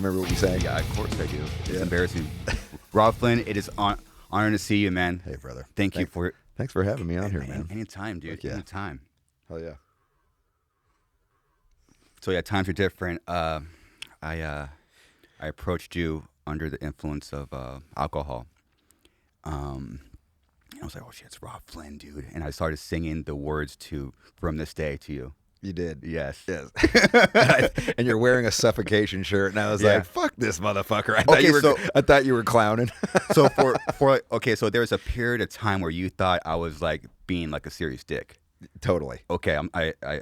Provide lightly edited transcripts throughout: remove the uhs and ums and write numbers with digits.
remember what we sang? Yeah, of course I do. It's embarrassing. Robb Flynn, it is honor to see you, man. Hey, brother. Thanks for having me on here, man. Anytime, dude. Yeah. Anytime. Hell yeah. So yeah, times are different. I approached you under the influence of alcohol. And I was like, oh shit, it's Robb Flynn, dude. And I started singing the words to From This Day to you. You did? Yes. And you're wearing a suffocation shirt, and I was like, fuck this motherfucker. I thought you were clowning. So so there was a period of time where you thought I was like being like a serious dick. Totally. Okay, I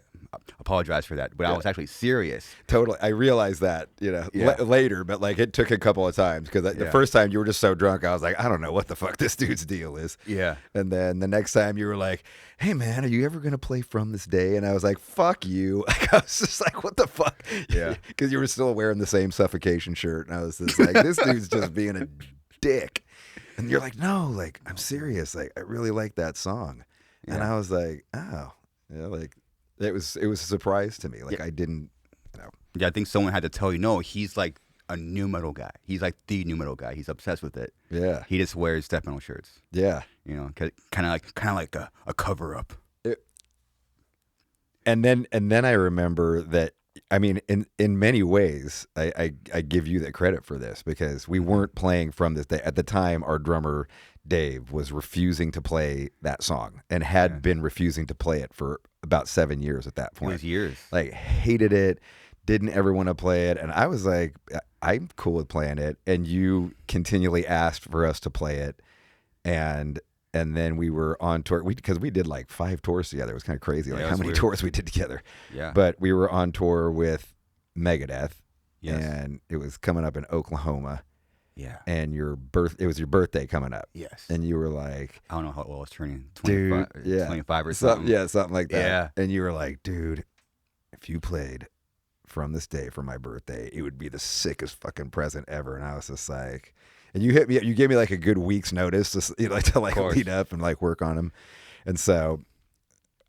apologize for that, but I was actually serious. Totally. I realized that, later, but like it took a couple of times because the first time you were just so drunk, I was like, I don't know what the fuck this dude's deal is. Yeah. And then the next time you were like, hey man, are you ever going to play From This Day? And I was like, fuck you. Like, I was just like, what the fuck? Yeah. Because you were still wearing the same suffocation shirt. And I was just like, this dude's just being a dick. And you're like, no, like, I'm serious. Like, I really like that song. Yeah. And I was like, oh, like it was a surprise to me. Like I didn't, Yeah, I think someone had to tell you, no, he's like a new metal guy. He's like the new metal guy. He's obsessed with it. Yeah. He just wears death metal shirts. Yeah. Kind of like a cover up. And then I remember that. I mean, in many ways, I give you the credit for this because we weren't playing From This Day at the time. Our drummer Dave was refusing to play that song and had been refusing to play it for about 7 years at that point. It was years. Like hated it, didn't ever want to play it, and I was like, I'm cool with playing it. And you continually asked for us to play it, and then we were on tour because we did like 5 tours together. It was kind of crazy, like how many tours we did together. Yeah. But we were on tour with Megadeth, and it was coming up in Oklahoma. Yeah. And it was your birthday coming up. Yes. And you were like, I don't know how old I was turning, 25, dude, 25 or something. Something like that. Yeah. And you were like, dude, if you played From This Day for my birthday, it would be the sickest fucking present ever. And I was just like, and you hit me. You gave me like a good week's notice to lead up and like work on them. And so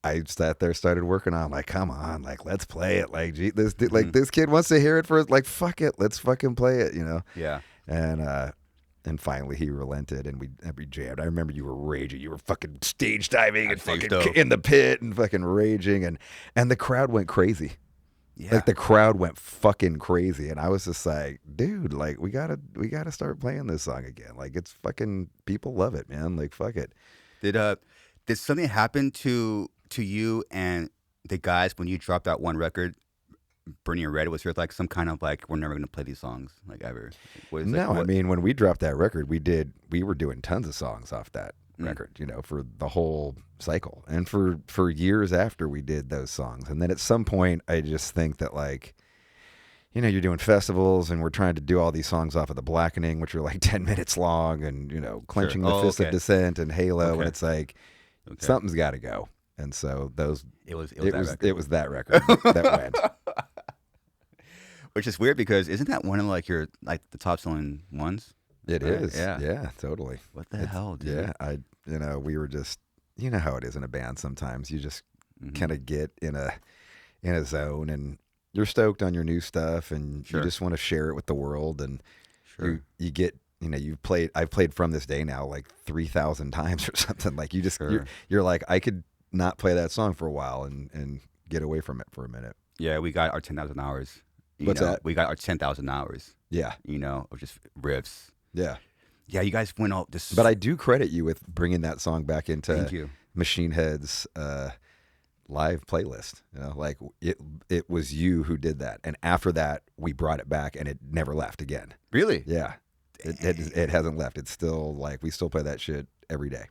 I sat there, started working on. I'm like, come on, like let's play it. Like, gee, this kid wants to hear it first. Like, fuck it, let's fucking play it. Yeah. And finally he relented and we jammed. I remember you were raging. You were fucking stage diving and fucking in the pit and fucking raging and the crowd went crazy. Yeah. Like the crowd went fucking crazy, and I was just like, dude, like we gotta start playing this song again. Like it's fucking, people love it, man. Like fuck it. Did something happen to you and the guys when you dropped that one record, Burning Red? Was there like some kind of like, we're never gonna play these songs like ever? I mean, when we dropped that record, we were doing tons of songs off that record, for the whole cycle and for years after we did those songs. And then at some point I just think that like, you're doing festivals and we're trying to do all these songs off of the Blackening, which are like 10 minutes long, and Clenching the Fist of Dissent and Halo, and it's like something's got to go. And so it was that record that went. Which is weird because isn't that one of like your like the top selling ones? It is. Yeah, totally. What the hell, dude? Yeah, we were just, how it is in a band sometimes. You just kind of get in a zone and you're stoked on your new stuff and you just want to share it with the world, and you get, I've played From This Day now like 3,000 times or something. Like you just, you're like, I could not play that song for a while and get away from it for a minute. Yeah, we got our 10,000 hours. What's that? We got our 10,000 hours. Yeah. Of just riffs. Yeah. Yeah, you guys went all this. But I do credit you with bringing that song back into Machine Head's live playlist. Like it was you who did that. And after that, we brought it back and it never left again. Really? Yeah. It hasn't left. It's still like, we still play that shit every day.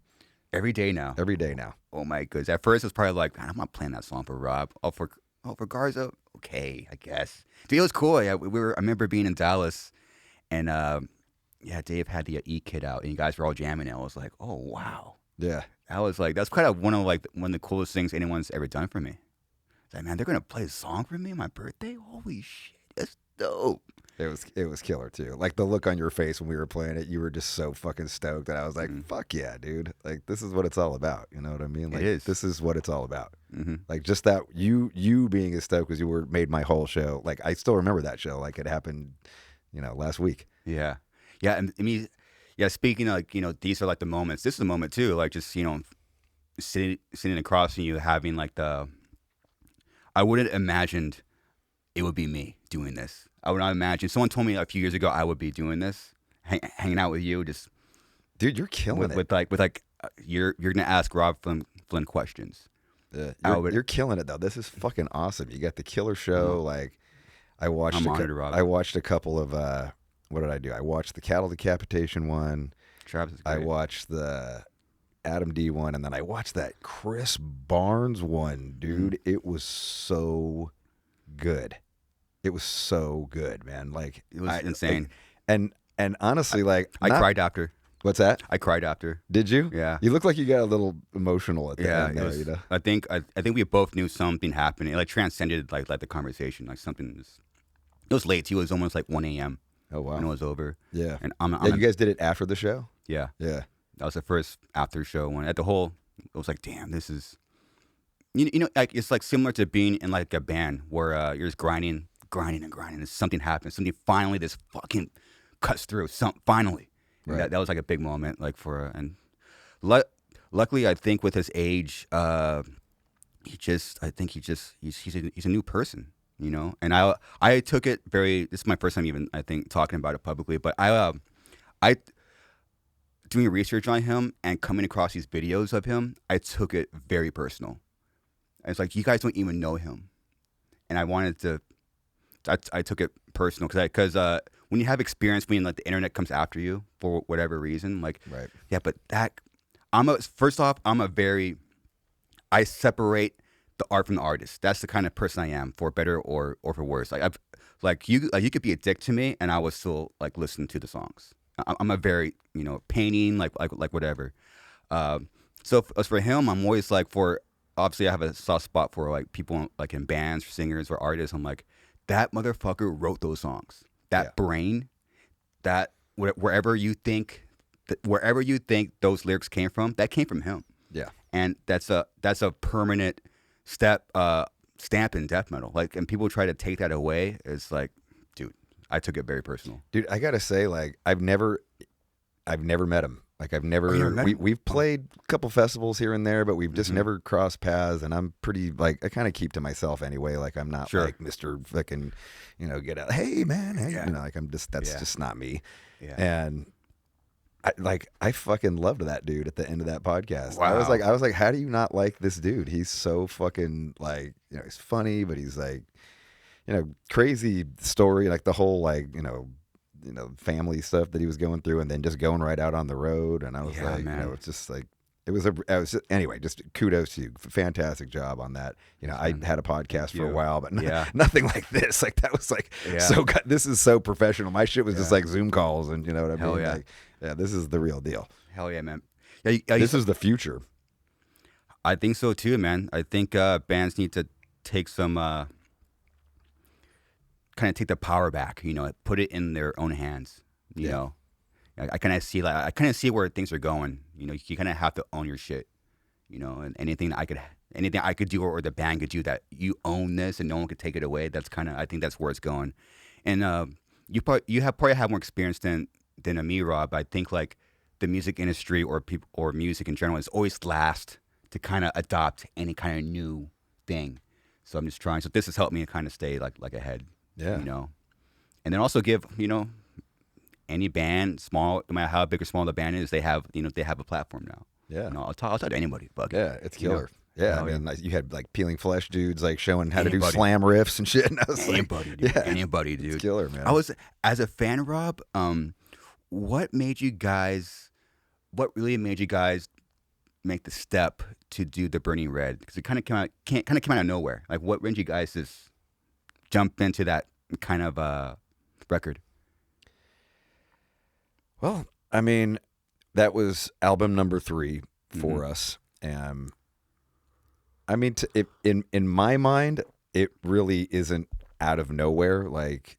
Every day now? Every day now. Oh my goodness. At first it was probably like, man, I'm not playing that song for Robb. Oh, for Garza? Okay, I guess. Dude, it was cool. Yeah, I remember being in Dallas and Dave had the E-Kit out, and you guys were all jamming it. I was like, oh, wow. Yeah. I was like, that's kind of one of the coolest things anyone's ever done for me. It's like, man, they're going to play a song for me on my birthday? Holy shit, that's dope. It was killer, too. Like, the look on your face when we were playing it, you were just so fucking stoked that I was like, fuck yeah, dude. Like, this is what it's all about. You know what I mean? Like, it is. This is what it's all about. Mm-hmm. Like, just that, you being as stoked as you were made my whole show. Like, I still remember that show. Like, it happened, last week. Yeah. Yeah. And I mean, yeah, speaking of, these are like the moments. This is a moment too. Like just, sitting across from you, having like I wouldn't imagined it would be me doing this. I would not imagine. Someone told me a few years ago I would be doing this, hanging out with you, just dude, you're killing it. With you're gonna ask Robb Flynn questions. You're killing it though. This is fucking awesome. You got the killer show. Like I watched. I watched a couple of. What did I do? I watched the cattle decapitation one. Travis is great. I watched the Adam D one, and then I watched that Chris Barnes one, dude. It was so good. It was so good, man. Like it was insane. And honestly, I cried after. What's that? I cried after. Did you? Yeah. You look like you got a little emotional at the end there. I think we both knew something happening. It transcended like the conversation. Like something was. It was late too. It was almost like 1 a.m. Oh wow. When it was over. Yeah. And you guys did it after the show? Yeah. Yeah. That was the first after show one. At the whole, it was like, damn, this is. Like it's like similar to being in like a band where you're just grinding, and something happens. Something finally, this fucking cuts through. Finally. Right. That was like a big moment, like luckily, I think with his age, he's a new person, And I took it very. This is my first time even I think talking about it publicly, but I doing research on him and coming across these videos of him, I took it very personal. It's like you guys don't even know him, and I wanted to. I took it personal because when you have experience, when like the internet comes after you for whatever reason, like right. Yeah, but I separate the art from the artist. That's the kind of person I am, for better or for worse. Like you could be a dick to me, and I would still like listen to the songs. I'm a very painting like whatever. So as for him, I'm always like obviously I have a soft spot for like people like in bands or singers or artists. I'm like, that motherfucker wrote those songs. That brain, that wherever you think those lyrics came from, that came from him. Yeah. And that's a permanent stamp in death metal. Like, and people try to take that away. It's like, dude, I took it very personal. Dude, I gotta say, like, I've never met him. Like, we've played a couple festivals here and there, but we've just never crossed paths. And I'm pretty, like, I kind of keep to myself anyway. Like, I'm not like Mr. fucking, get out. Hey, man. Hey, like, that's just not me. Yeah. And I fucking loved that dude at the end of that podcast. Wow. I was like, how do you not like this dude? He's so fucking like, he's funny, but he's like, crazy story, like the whole like, family stuff that he was going through, and then just going right out on the road. And I was like, man. it's just like, anyway, just kudos to you. Fantastic job on that. I had a podcast for a while, but nothing like this. Like that was like, this is so professional. My shit was just like Zoom calls and you know what I mean? Hell yeah. Like, this is the real deal. Hell yeah, man. This is the future. I think so too, man. I think bands need to take some, kind of take the power back, put it in their own hands, you know. I kind of see where things are going. You kind of have to own your shit, and anything I could do or the band could do that you own this and no one could take it away. I think that's where it's going. And you probably have more experience than me, Robb. I think like the music industry or people or music in general is always last to kind of adopt any kind of new thing. So I'm just trying. So this has helped me kind of stay like ahead. Yeah. And then also give any band, small, no matter how big or small the band is, they have a platform now. Yeah. I'll talk to anybody. Fuck it. Yeah, it's killer. Yeah, I mean, like, you had like Peeling Flesh dudes like showing how to do slam riffs and shit. And I was anybody, dude. It's killer, man. I was, as a fan, Robb. What really made you guys make the step to do the Burning Red? Because it kind of came out of nowhere. Like, what made you guys just jump into that kind of record? Well, I mean, that was album number 3 for us. I mean, in my mind, it really isn't out of nowhere. Like,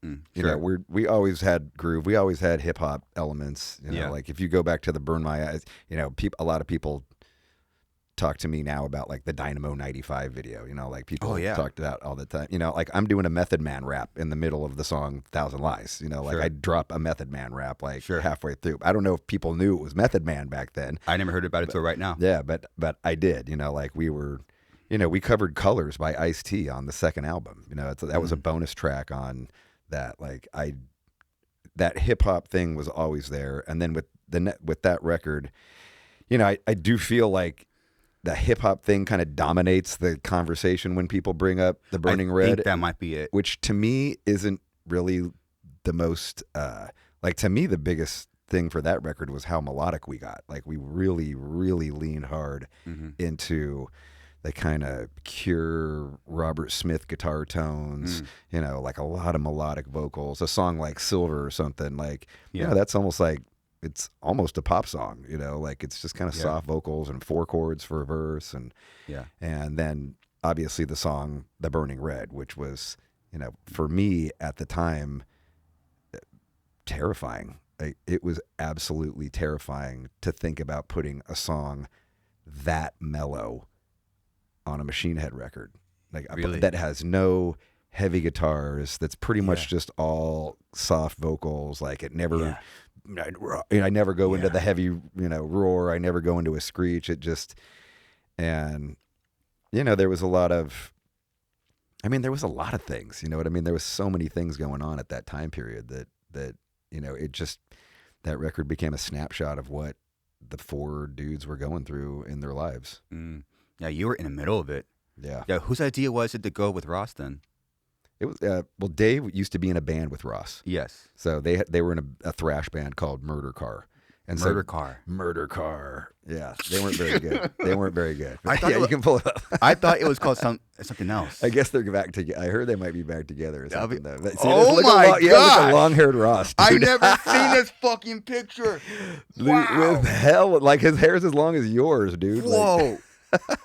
we always had groove. We always had hip hop elements. Like if you go back to the Burn My Eyes, a lot of people talk to me now about like the Dynamo 95 video, like people talked about all the time, like I'm doing a Method Man rap in the middle of the song Thousand Lies, like I drop a Method Man rap like halfway through. I don't know if people knew it was Method Man back then. I never heard about it till right now. Yeah, but I did, like we were, we covered Colors by Ice-T on the second album. That was a bonus track on that. Like that hip hop thing was always there. And then with that record, I do feel like the hip hop thing kind of dominates the conversation when people bring up the Burning Red. I think that might be it. Which to me isn't really the most, to me, the biggest thing for that record was how melodic we got. Like we really, really leaned hard into the kind of Cure, Robert Smith guitar tones, like a lot of melodic vocals. A song like Silver or something, like, that's almost like, it's almost a pop song, like it's just kind of soft vocals and 4 chords for a verse. And then obviously the song, The Burning Red, which was, for me at the time, terrifying. It was absolutely terrifying to think about putting a song that mellow on a Machine Head record. Like really? That has no heavy guitars. That's pretty much just all soft vocals. Like it never, I never go into the heavy, roar. I never go into a screech. It just, and there was a lot of, there was a lot of things, you know what I mean? There was so many things going on at that time period that, it just, that record became a snapshot of what the 4 dudes were going through in their lives. Yeah, you were in the middle of it. Yeah. Yeah. Whose idea was it to go with Ross then? It was Dave used to be in a band with Ross. Yes. So they were in a thrash band called Murder Car. And Murder Car. Yeah, they weren't very good. I thought you can pull it up. I thought it was called something else. I guess they're back together. I heard they might be back together or something. Though. See, oh my god! Yeah, long-haired Ross. Dude. I never seen this fucking picture. Wow. With hell, like his hair's as long as yours, dude. Whoa!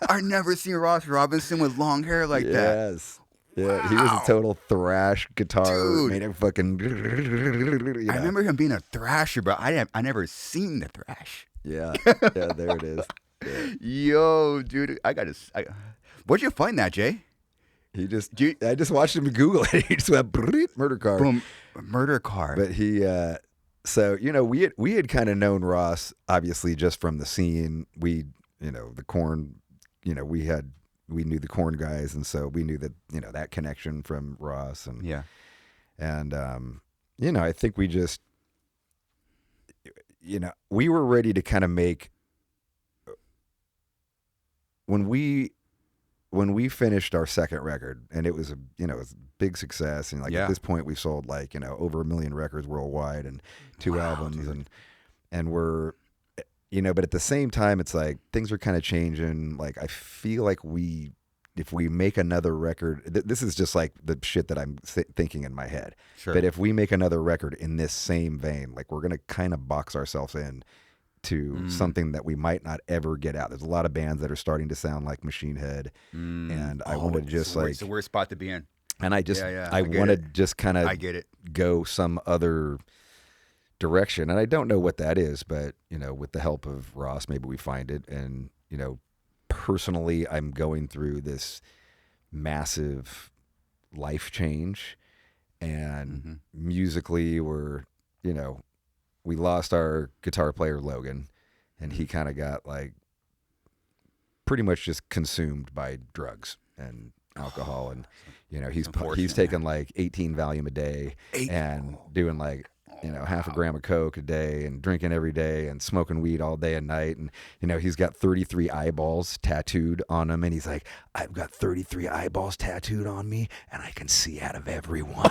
I never seen Ross Robinson with long hair like that. Yes. Yeah, he was a total thrash guitar. Dude. Made it fucking. I remember him being a thrasher, but I never seen the thrash. Yeah, there it is. Yeah. Yo, dude, where'd you find that, Jay? I just watched him Google it. He just went Murder Car. Boom, Murder Car. But he, so we had kind of known Ross obviously just from the scene. We, the Korn, we knew the Korn guys, and so we knew that that connection from Ross, and I think we just we were ready to kind of make when we finished our second record, and it was it was a big success, and at this point we sold over 1 million records worldwide and 2 albums, dude. and we're but at the same time, it's like things are kind of changing. Like I feel like if we make another record, this is just like the shit that I'm thinking in my head. Sure. But if we make another record in this same vein, like we're gonna kind of box ourselves in to something that we might not ever get out. There's a lot of bands that are starting to sound like Machine Head, and I want to just it's the worst spot to be in. And I just I want to just kind of go some other direction, and I don't know what that is, but with the help of Ross, maybe we find it. And personally, I'm going through this massive life change, and musically we're we lost our guitar player Logan, and he kind of got pretty much just consumed by drugs and alcohol, and he's taking 18 Valium a day and doing half a gram of Coke a day and drinking every day and smoking weed all day and night. And, he's got 33 eyeballs tattooed on him. And he's like, I've got 33 eyeballs tattooed on me and I can see out of everyone.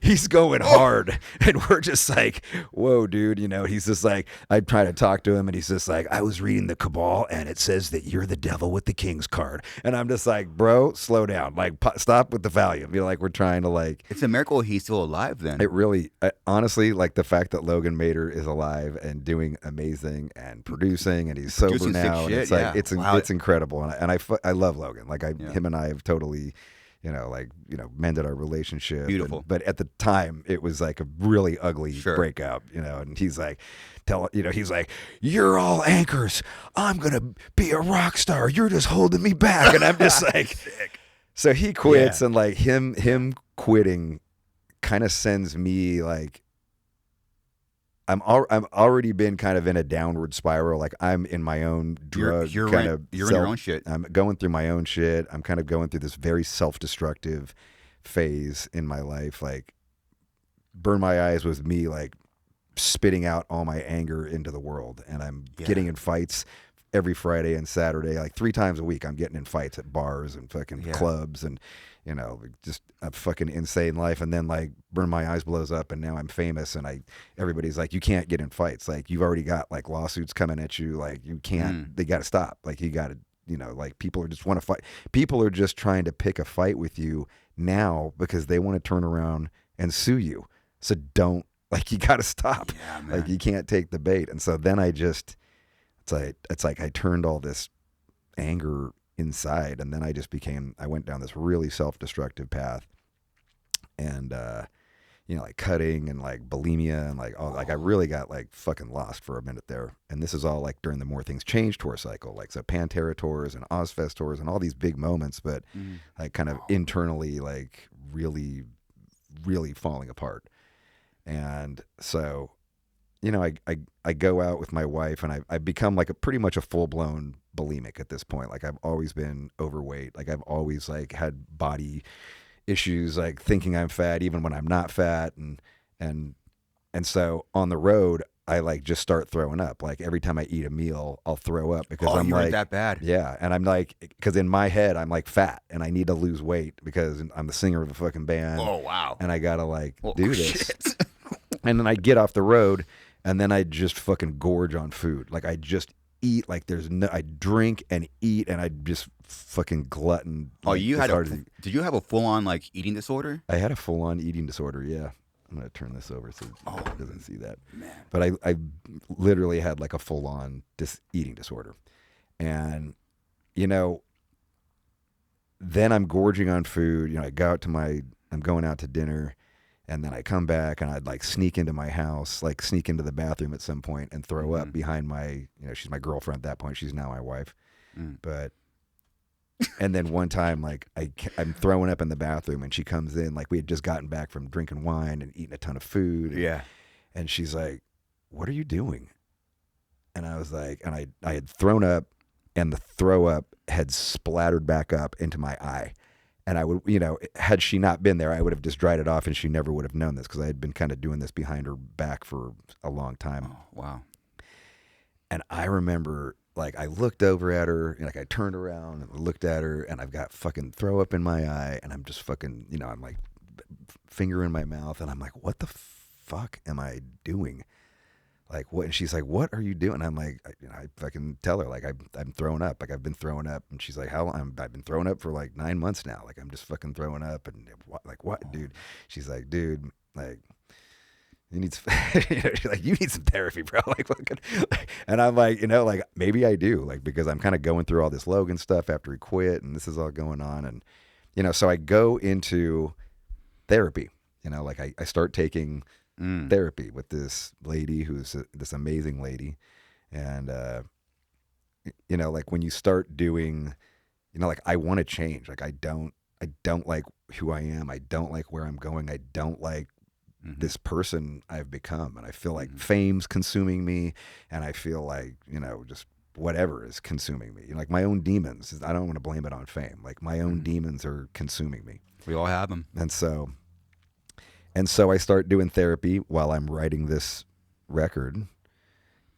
He's going hard. And we're just like, whoa, dude. He's just like, I try to talk to him and he's just like, I was reading the Cabal and it says that you're the devil with the King's card. And I'm just like, bro, slow down. Stop with the Valium. We're trying to It's a miracle he's still alive then. It really, honestly, the fact that Logan Mader is alive and doing amazing and producing, and he's sober now, and it's incredible, and I love Logan. Him and I have totally, mended our relationship. Beautiful. But at the time, it was like a really ugly Sure. breakup, and he's like, he's like, you're all anchors. I'm going to be a rock star. You're just holding me back. And I'm just like, so he quits, and like him quitting kind of sends me like, I'm already been kind of in a downward spiral. Like I'm in my own drug You're kind in of. your own shit. I'm going through my own shit. I'm kind of going through this very self-destructive phase in my life. Like, Burn My Eyes was me like spitting out all my anger into the world, and I'm getting in fights every Friday and Saturday, like 3 times a week. I'm getting in fights at bars and fucking clubs, and just a fucking insane life. And then like Burn My Eyes blows up, and now I'm famous, and everybody's like, you can't get in fights. Like, you've already got like lawsuits coming at you. Like, you can't. They got to stop. Like, you got to. Like, people are just want to fight. People are just trying to pick a fight with you now because they want to turn around and sue you. So don't. Like, you got to stop. Yeah, man. Like, you can't take the bait. And so then it's like I turned all this anger inside, and then I went down this really self-destructive path, and like cutting and like bulimia and like all, like I really got like fucking lost for a minute there. And this is all like during the More Things Change tour cycle, like so Pantera tours and Ozfest tours and all these big moments, but like kind of internally like really, really falling apart. And so, I go out with my wife, and I've become like pretty much a full-blown bulimic at this point. Like, I've always been overweight. Like, I've always like had body issues, like thinking I'm fat even when I'm not fat. And so on the road, I like just start throwing up. Like, every time I eat a meal, I'll throw up because I'm you like, were that bad. Yeah. And I'm like, because in my head, I'm like fat and I need to lose weight because I'm the singer of a fucking band. Oh, wow. And I got to like do this. And then I get off the road, and then I just fucking gorge on food. Like, I just eat like I drink and eat, and I just fucking glutton. Oh, like, did you have a full-on like eating disorder? I had a full-on eating disorder, yeah. I'm going to turn this over so it doesn't see that. Man. But I literally had like a full-on eating disorder. And, then I'm gorging on food. I'm going out to dinner. And then I come back, and I'd like sneak into my house, like sneak into the bathroom at some point and throw up behind my, she's my girlfriend at that point. She's now my wife. But, and then one time, like I'm throwing up in the bathroom, and she comes in, like we had just gotten back from drinking wine and eating a ton of food. Yeah. And she's like, what are you doing? And I was like, and I had thrown up, and the throw up had splattered back up into my eye. And I would, had she not been there, I would have just dried it off, and she never would have known this because I had been kind of doing this behind her back for a long time. Oh, wow. And I remember, like, I looked over at her, and like I turned around and looked at her, and I've got fucking throw up in my eye, and I'm just fucking, I'm like finger in my mouth, and I'm like, what the fuck am I doing? Like, what? And she's like, what are you doing? I'm like, I fucking tell her, like, I'm throwing up. Like, I've been throwing up. And she's like, how long? I've been throwing up for like 9 months now. Like, I'm just fucking throwing up. And what, dude? She's like, dude, like, you need some, she's like, you need some therapy, bro. Like, fucking, and I'm like, like, maybe I do. Like, because I'm kind of going through all this Logan stuff after he quit, and this is all going on. And, so I go into therapy, like I start taking therapy with this lady who's this amazing lady. And like when you start doing, like I want to change. Like I don't like who I am. I don't like where I'm going. I don't like this person I've become. And I feel like fame's consuming me, and I feel like, just whatever is consuming me. Like my own demons. I don't want to blame it on fame. Like my own demons are consuming me. We all have them. And so I start doing therapy while I'm writing this record.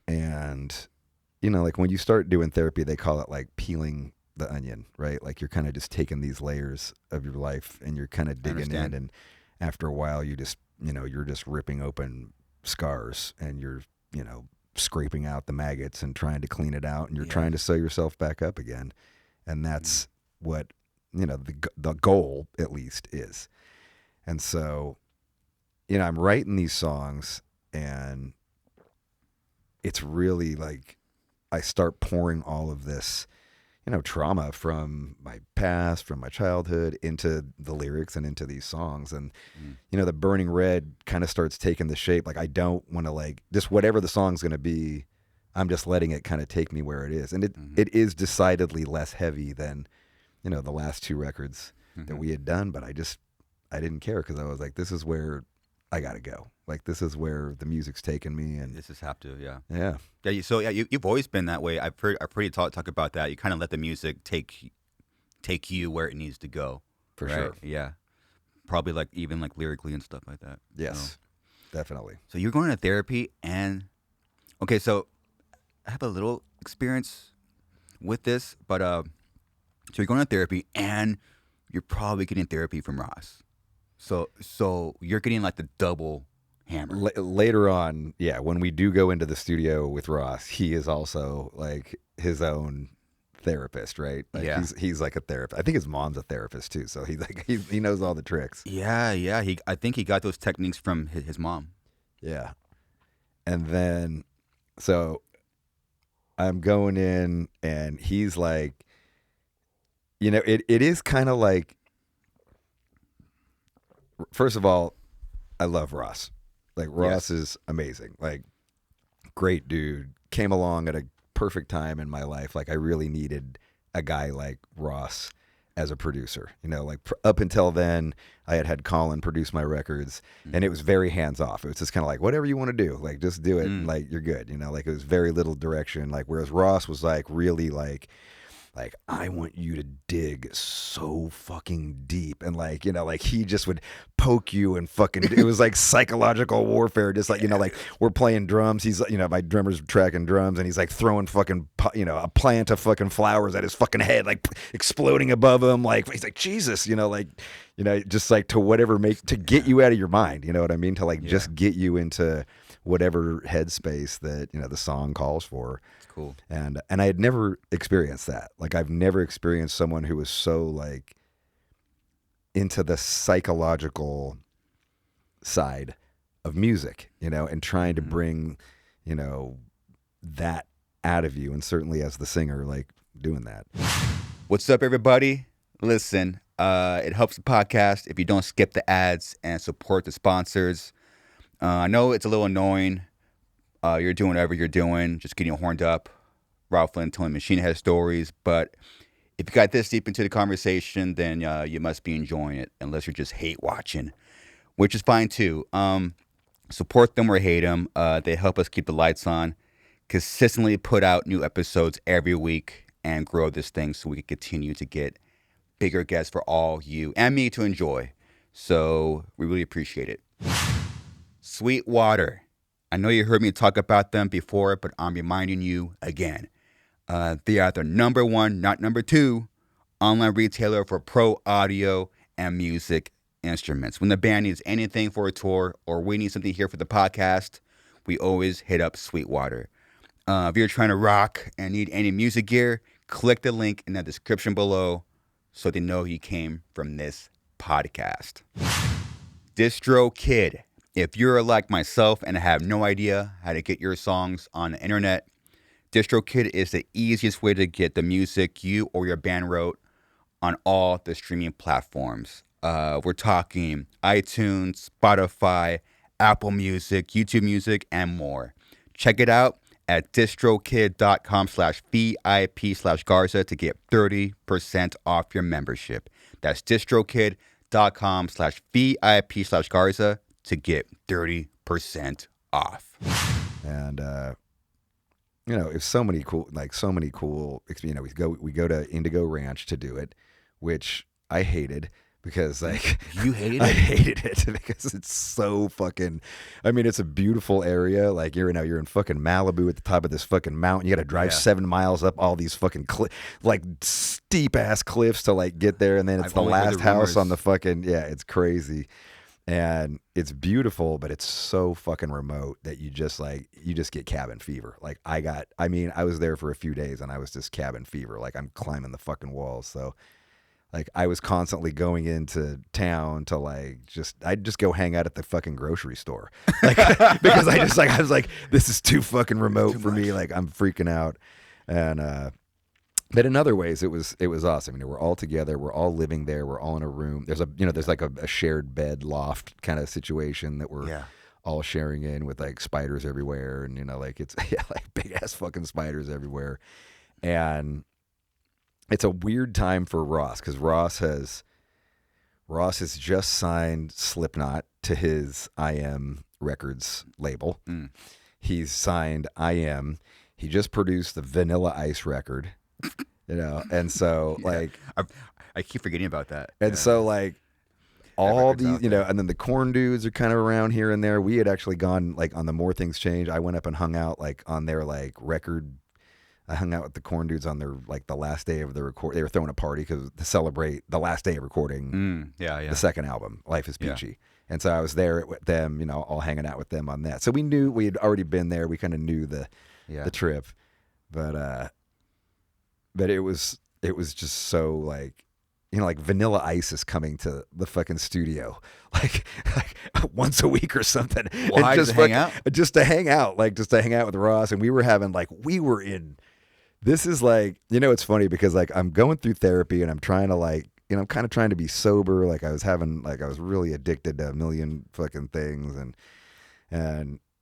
And, like when you start doing therapy, they call it like peeling the onion, right? Like you're kind of just taking these layers of your life, and you're kind of digging in. And after a while, you just, you're just ripping open scars, and you're, scraping out the maggots and trying to clean it out, and you're trying to sew yourself back up again. And that's what, the goal at least is. And so, I'm writing these songs, and it's really like I start pouring all of this, trauma from my past, from my childhood into the lyrics and into these songs. And, the Burning Red kind of starts taking the shape. Like, I don't want to like just whatever the song's going to be, I'm just letting it kind of take me where it is. And it is decidedly less heavy than, the last two records that we had done. But I didn't care because I was like, this is where I got to go. Like, this is where the music's taking me. And this is have to, yeah. Yeah. Yeah. So yeah, you've always been that way. I've heard you talk about that. You kind of let the music take you where it needs to go. For right? sure. Yeah. Probably like even like lyrically and stuff like that. Yes, definitely. So you're going to therapy okay, so I have a little experience with this, but so you're going to therapy and you're probably getting therapy from Ross. So you're getting like the double hammer. Later on, yeah, when we do go into the studio with Ross, he is also like his own therapist, right? Like, yeah, he's like a therapist. I think his mom's a therapist too, so he knows all the tricks. Yeah. I think he got those techniques from his mom. Yeah, and then so I'm going in, and he's like, it is kind of like, first of all, I love Ross. Like, Ross is amazing. Like, great dude. Came along at a perfect time in my life. Like, I really needed a guy like Ross as a producer. Like, up until then, I had Colin produce my records, and it was very hands off. It was just kind of like, whatever you want to do, like, just do it, and like, you're good. Like, it was very little direction. Like, whereas Ross was like really like I want you to dig so fucking deep, and like, like he just would poke you and fucking, it was like psychological warfare, just like, like we're playing drums, he's, my drummer's tracking drums, and he's like throwing fucking, a plant of fucking flowers at his fucking head, like exploding above him, like, he's like, Jesus, like, just like to get you out of your mind, you know what I mean, to like just get you into whatever headspace that the song calls for. It's cool. And I had never experienced that. Like, I've never experienced someone who was so like into the psychological side of music, and trying to bring, that out of you, and certainly as the singer, like, doing that. What's up, everybody? Listen, it helps the podcast if you don't skip the ads and support the sponsors. I know it's a little annoying. You're doing whatever you're doing, just getting horned up, Robb Flynn telling Machine Head stories. But if you got this deep into the conversation, then you must be enjoying it, unless you're just hate watching, which is fine too. Support them or hate them. They help us keep the lights on, consistently put out new episodes every week, and grow this thing so we can continue to get bigger guests for all you and me to enjoy. So we really appreciate it. Sweetwater. I know you heard me talk about them before, but I'm reminding you again. They are the number one, not number two, online retailer for pro audio and music instruments. When the band needs anything for a tour or we need something here for the podcast, we always hit up Sweetwater. If you're trying to rock and need any music gear, click the link in the description below so they know you came from this podcast. DistroKid. If you're like myself and have no idea how to get your songs on the internet, DistroKid is the easiest way to get the music you or your band wrote on all the streaming platforms. We're talking iTunes, Spotify, Apple Music, YouTube Music, and more. Check it out at distrokid.com/VIP/Garza to get 30% off your membership. That's distrokid.com/VIP/Garza to get 30% off. And it's so many cool, we go to Indigo Ranch to do it, which I hated because like you hated it. I hated it because it's so fucking, it's a beautiful area. Like, you're in fucking Malibu at the top of this fucking mountain. You got to drive 7 miles up all these fucking like steep ass cliffs to like get there, and then it's the last house on the fucking, it's crazy. And it's beautiful, but it's so fucking remote that you just get cabin fever. Like, I was there for a few days and I was just cabin fever. Like, I'm climbing the fucking walls. So like, I was constantly going into town to I'd just go hang out at the fucking grocery store. Like, because I was like, this is too fucking remote for me. Like, I'm freaking out. And, But in other ways, it was awesome. You know, we're all together. We're all living there. We're all in a room. There's like a shared bed loft kind of situation that we're all sharing in with like spiders everywhere, and like it's like big ass fucking spiders everywhere. And it's a weird time for Ross because Ross has just signed Slipknot to his IM Records label. He's signed IM. He just produced the Vanilla Ice record. And so like I keep forgetting about that. And so like all these, and then the Korn dudes are kind of around here and there. We had actually gone like on the More Things Change. I went up and hung out like on their like record. I hung out with the Korn dudes on their like the last day of the record. They were throwing a party to celebrate the last day of recording. The second album, Life is Peachy. Yeah. And so I was there with them, all hanging out with them on that. So we knew we had already been there. We kind of knew the trip, but it was just so like, like Vanilla Ice is coming to the fucking studio like once a week or something. Why? Just to hang out? Just to hang out with Ross. And we were in, this is like, it's funny because like I'm going through therapy and I'm trying to like, I'm kind of trying to be sober. Like I was really addicted to a million fucking things.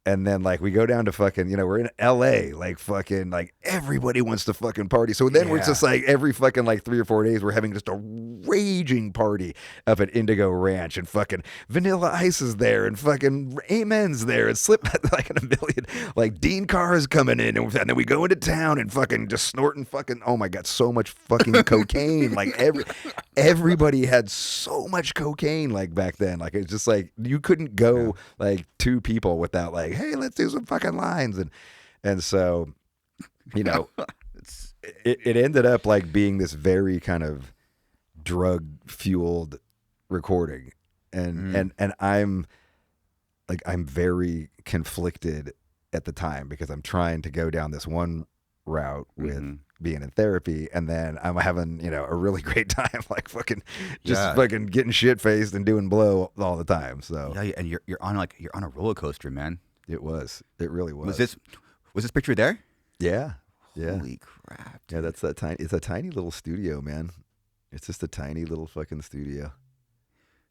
And then like we go down to fucking, we're in LA, like fucking like everybody wants to fucking party. So then we're just like every fucking like 3 or 4 days we're having just a raging party up at Indigo Ranch, and fucking Vanilla Ice is there, and fucking Amen's there, and Slipknot like in a million, like Dean Carr is coming in, and then we go into town and fucking just snorting fucking, oh my God, so much fucking cocaine. Like everybody had so much cocaine like back then. Like it's just like you couldn't go like 2 people without like, hey, let's do some fucking lines. And so, it ended up like being this very kind of drug fueled recording. And I'm very conflicted at the time because I'm trying to go down this one route with being in therapy, and then I'm having, a really great time, like fucking just fucking getting shit faced and doing blow all the time. So and you're on a roller coaster, man. It really was. Was this picture there? Yeah. Holy crap. Dude. Yeah, it's a tiny little studio, man. It's just a tiny little fucking studio.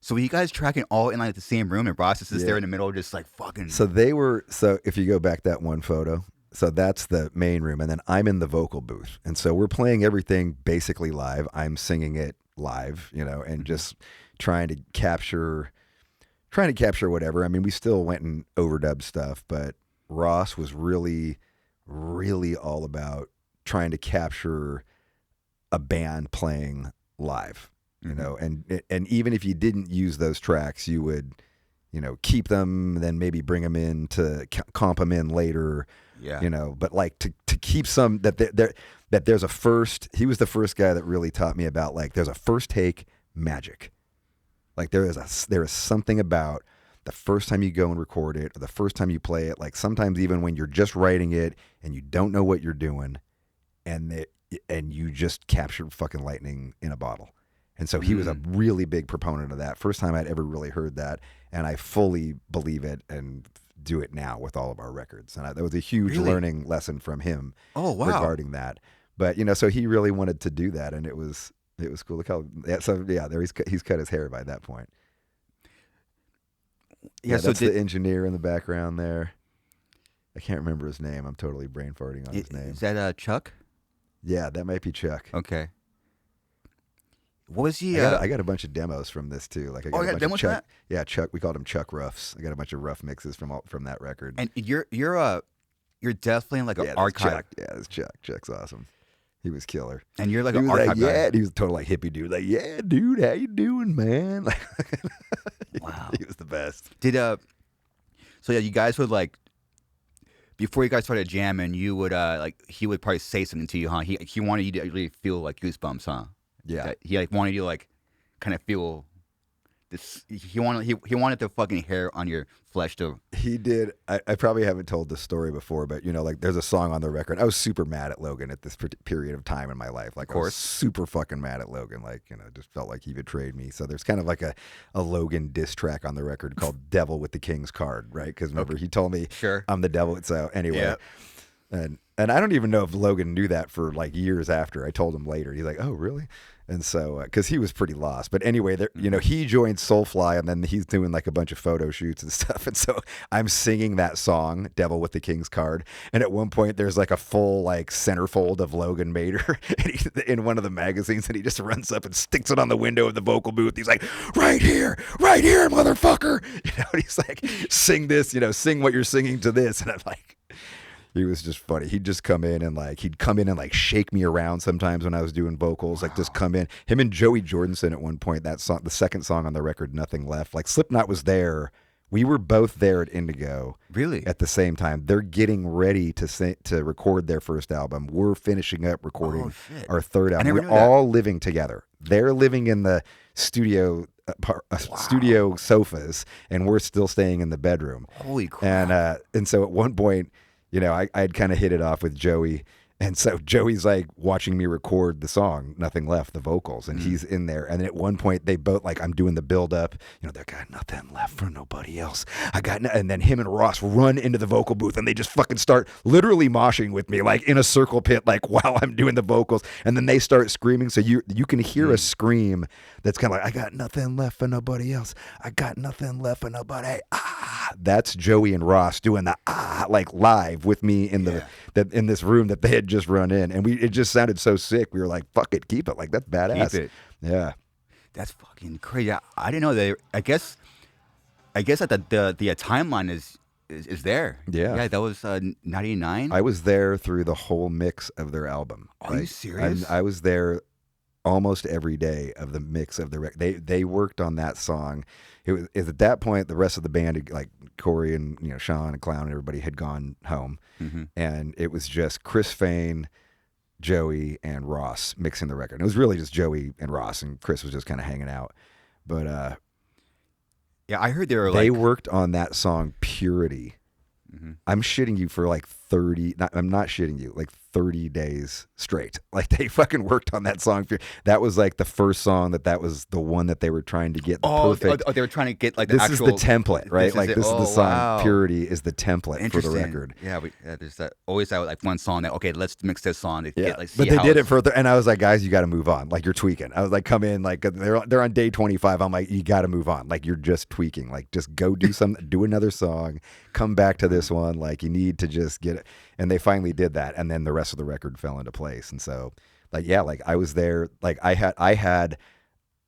So were you guys tracking all in like the same room, and Ross is just there in the middle just like fucking. So if you go back that one photo, so that's the main room, and then I'm in the vocal booth. And so we're playing everything basically live. I'm singing it live, and just trying to capture whatever. I mean, we still went and overdubbed stuff, but Ross was really, really all about trying to capture a band playing live, and even if you didn't use those tracks, you would, keep them, then maybe bring them in to comp them in later, but like to keep some that there's a first. He was the first guy that really taught me about like there's a first take magic. Like there is something about the first time you go and record it, or the first time you play it. Like sometimes even when you're just writing it and you don't know what you're doing, and you just captured fucking lightning in a bottle. And so he was a really big proponent of that. First time I'd ever really heard that, and I fully believe it and do it now with all of our records. And that was a huge learning lesson from him. Oh wow! Regarding that, but so he really wanted to do that, and it was cool to call. So yeah, there he's cut his hair by that point. Yeah, so that's the engineer in the background there. I can't remember his name. I'm totally brain farting on his name. Is that Chuck? Yeah, that might be Chuck. Okay. What was he? I got a bunch of demos from this too. Like I got a bunch demos of Chuck. From that? Yeah, Chuck. We called him Chuck Ruffs. I got a bunch of rough mixes from that record. And you're definitely like an archive. Chuck. Yeah, it's Chuck. Chuck's awesome. He was killer. And you're like an archive guy. He was a total like hippie dude. Like, yeah, dude, how you doing, man? Like, wow, he was the best. So yeah, you guys would like before you guys started jamming, you would he would probably say something to you, huh? He wanted you to really feel like goosebumps, huh? Yeah. He like wanted you to like kind of feel this. He wanted the fucking hair on your flesh to. He did. I probably haven't told this story before, but like there's a song on the record. I was super mad at Logan at this period of time in my life. Like, of course, I was super fucking mad at Logan. Like, just felt like he betrayed me. So there's kind of like a Logan diss track on the record called "Devil with the King's Card," right? Because remember he told me, "Sure, I'm the devil." So anyway. And I don't even know if Logan knew that for like years after. I told him later. He's like, "Oh, really?" And so, because he was pretty lost. But anyway, there, he joined Soulfly, and then he's doing like a bunch of photo shoots and stuff. And so I'm singing that song, "Devil with the King's Card." And at one point, there's like a full like centerfold of Logan Mader in one of the magazines, and he just runs up and sticks it on the window of the vocal booth. He's like, right here, motherfucker. And he's like, sing this, sing what you're singing to this. And I'm like, he was just funny. He'd just come in and shake me around sometimes when I was doing vocals. Like just come in. Him and Joey Jordison at one point, that song, the second song on the record, Nothing Left. Like Slipknot was there. We were both there at Indigo. Really? At the same time. They're getting ready to record their first album. We're finishing up recording our third album. We're all living together. They're living in the studio studio sofas, and we're still staying in the bedroom. Holy crap. And so at one point, I'd kind of hit it off with Joey. And so Joey's like watching me record the song, Nothing Left, the vocals, and he's in there. And then at one point, they both, like, I'm doing the build up, they got nothing left for nobody else. And then him and Ross run into the vocal booth, and they just fucking start literally moshing with me, like in a circle pit, like while I'm doing the vocals. And then they start screaming. So you can hear a scream that's kind of like, I got nothing left for nobody else. I got nothing left for nobody. That's Joey and Ross doing the like live with me in in this room that they had just run in, and it just sounded so sick. We were like, "Fuck it, keep it." Like that's badass. Keep it. Yeah, that's fucking crazy. I didn't know they. I guess that the timeline is there. Yeah, that was 99. I was there through the whole mix of their album. Are you serious? I was there almost every day of the mix of the record. They worked on that song. It was at that point the rest of the band, like Corey and Sean and Clown and everybody, had gone home, and it was just Chris Fane, Joey, and Ross mixing the record. And it was really just Joey and Ross, and Chris was just kind of hanging out. But I heard they worked on that song Purity. I'm shitting you for like 30. I'm not shitting you, like 30 days straight. Like they fucking worked on that song. That was like the first song that was the one that they were trying to get the perfect. They were trying to get like the this actual. Is the template, right? This is the song. Wow. Purity is the template for the record. Yeah, there's always that like one song that let's mix this song to get like. But they did it further, and I was like, guys, you got to move on. Like you're tweaking. I was like, come in, like they're on day 25. I'm like, you got to move on. Like you're just tweaking. Like just go do do another song. Come back to this one. Like you need to just get it. And they finally did that, and then the rest of the record fell into place. And so, like, I was there. Like, I had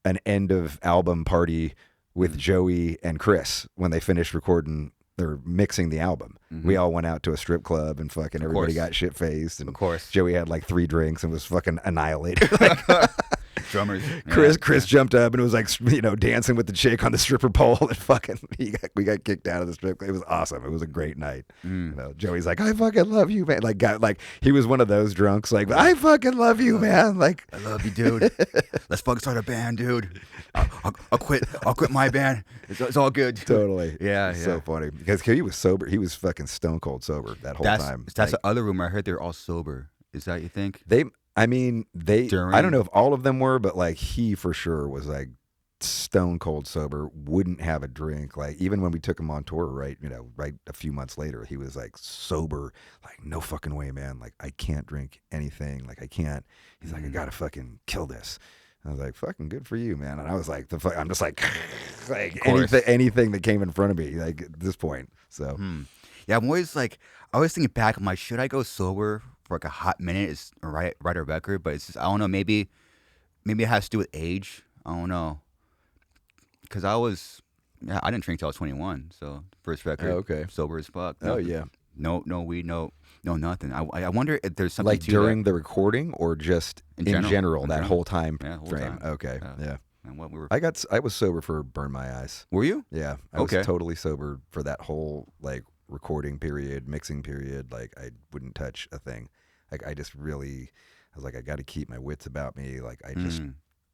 an end of album party with Joey and Chris when they finished recording. They're mixing the album. We all went out to a strip club and fucking everybody got shit faced. And of course, Joey had like 3 drinks and was fucking annihilated. Drummers. Chris jumped up and was like, dancing with the chick on the stripper pole, and fucking we got kicked out of the strip club. It was awesome. It was a great night. Joey's like, I fucking love you, man. Like he was one of those drunks. Like, I fucking love you, man. Like, I love you, dude. Let's fucking start a band, dude. I'll quit my band. It's all good. Totally. Yeah. So funny because he was sober. He was fucking stone cold sober that whole time. That's the other rumor. I heard they're all sober. Is that you think? I don't know if all of them were, but like he for sure was like stone cold sober, wouldn't have a drink. Like even when we took him on tour, right a few months later, he was like sober, like no fucking way, man. Like I can't drink anything. Like I can't. He's like, I gotta fucking kill this. I was like, fucking good for you, man. And I was like, I'm just like anything that came in front of me, like at this point. So yeah, I'm always thinking back. I'm like, should I go sober for like a hot minute is write a record? But it's just, I don't know, maybe it has to do with age. I don't know, because I didn't drink till I was 21, so first record, sober as fuck. Oh yeah, no weed, no nothing. I wonder if there's something like to during that. the recording or just in general that whole time whole frame. Time. Okay, yeah. And what I was sober for Burn My Eyes. Were you? Yeah, I was totally sober for that whole like recording period, mixing period. Like I wouldn't touch a thing. Like I was like, I got to keep my wits about me. Like I just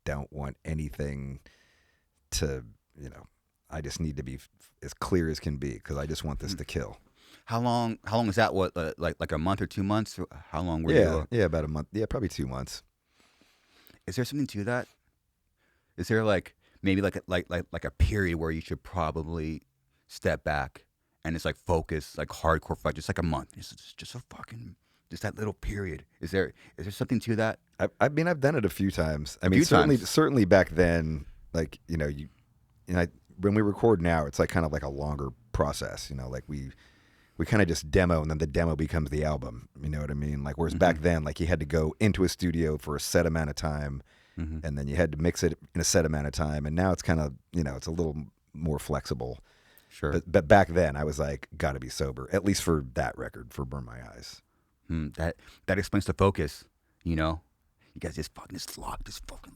don't want anything to, I just need to be as clear as can be because I just want this to kill. How long is that? What like a month or 2 months? How long were you? Yeah, about a month. Yeah, probably 2 months. Is there something to that? Is there like maybe like a period where you should probably step back and it's like focus, like hardcore fight, just like a month. It's just a fucking Just that little period. Is there something to that? I mean, I've done it a few times. I mean, few certainly, times. certainly back then, like, when we record now, it's like kind of like a longer process. Like we kind of just demo, and then the demo becomes the album. You know what I mean? Like, whereas back then, like, you had to go into a studio for a set amount of time, and then you had to mix it in a set amount of time. And now it's kind of, it's a little more flexible. Sure. But back then, I was like, got to be sober, at least for that record, for Burn My Eyes. That explains the focus. You guys just fucking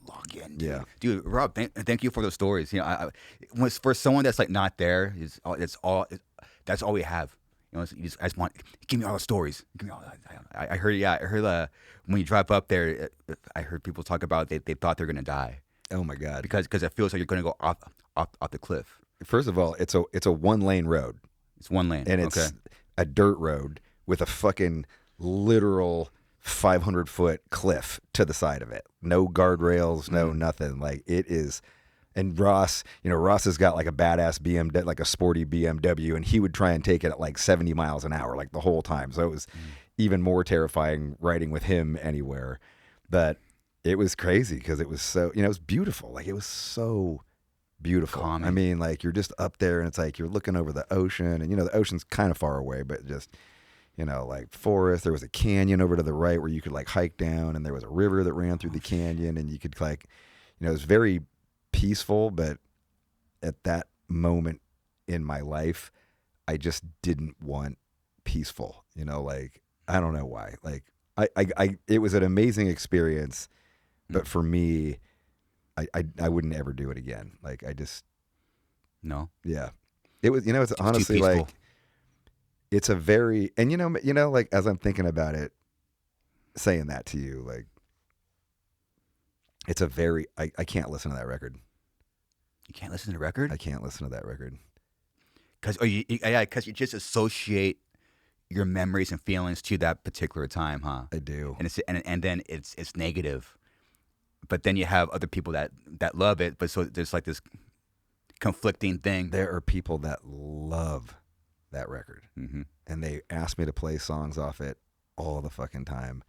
log in. Dude. Yeah, Dude, Rob, thank you for those stories. For someone that's like not there, that's all we have. I just want, give me all the stories. Give me all. I heard when you drive up there, I heard people talk about they thought they're gonna die. Oh my God! Because it feels like you're gonna go off the cliff. First of all, it's a 1-lane road. It's 1 lane, and it's a dirt road with a fucking literal 500-foot cliff to the side of it. No guardrails, no nothing. Like, it is. And Ross has got like a badass BMW, like a sporty BMW, and he would try and take it at like 70 miles an hour, like the whole time. So it was even more terrifying riding with him anywhere. But it was crazy because it was so, it was beautiful. Like, it was so beautiful. Calming. I mean, like, you're just up there and it's like you're looking over the ocean, and the ocean's kind of far away, but just, like forest. There was a canyon over to the right where you could like hike down, and there was a river that ran through the canyon, and you could like, it was very peaceful. But at that moment in my life, I just didn't want peaceful. Like, I don't know why. Like, I it was an amazing experience, but for me, I wouldn't ever do it again. Like, I just no. Yeah, it was. It's honestly peaceful. like, it's a very, and like, as I'm thinking about it, saying that to you, like, it's a very, I can't listen to that record. You can't listen to the record? I can't listen to that record. Because you just associate your memories and feelings to that particular time, huh? I do. And then it's negative. But then you have other people that love it, but so there's like this conflicting thing. There are people that love that record, and they ask me to play songs off it all the fucking time,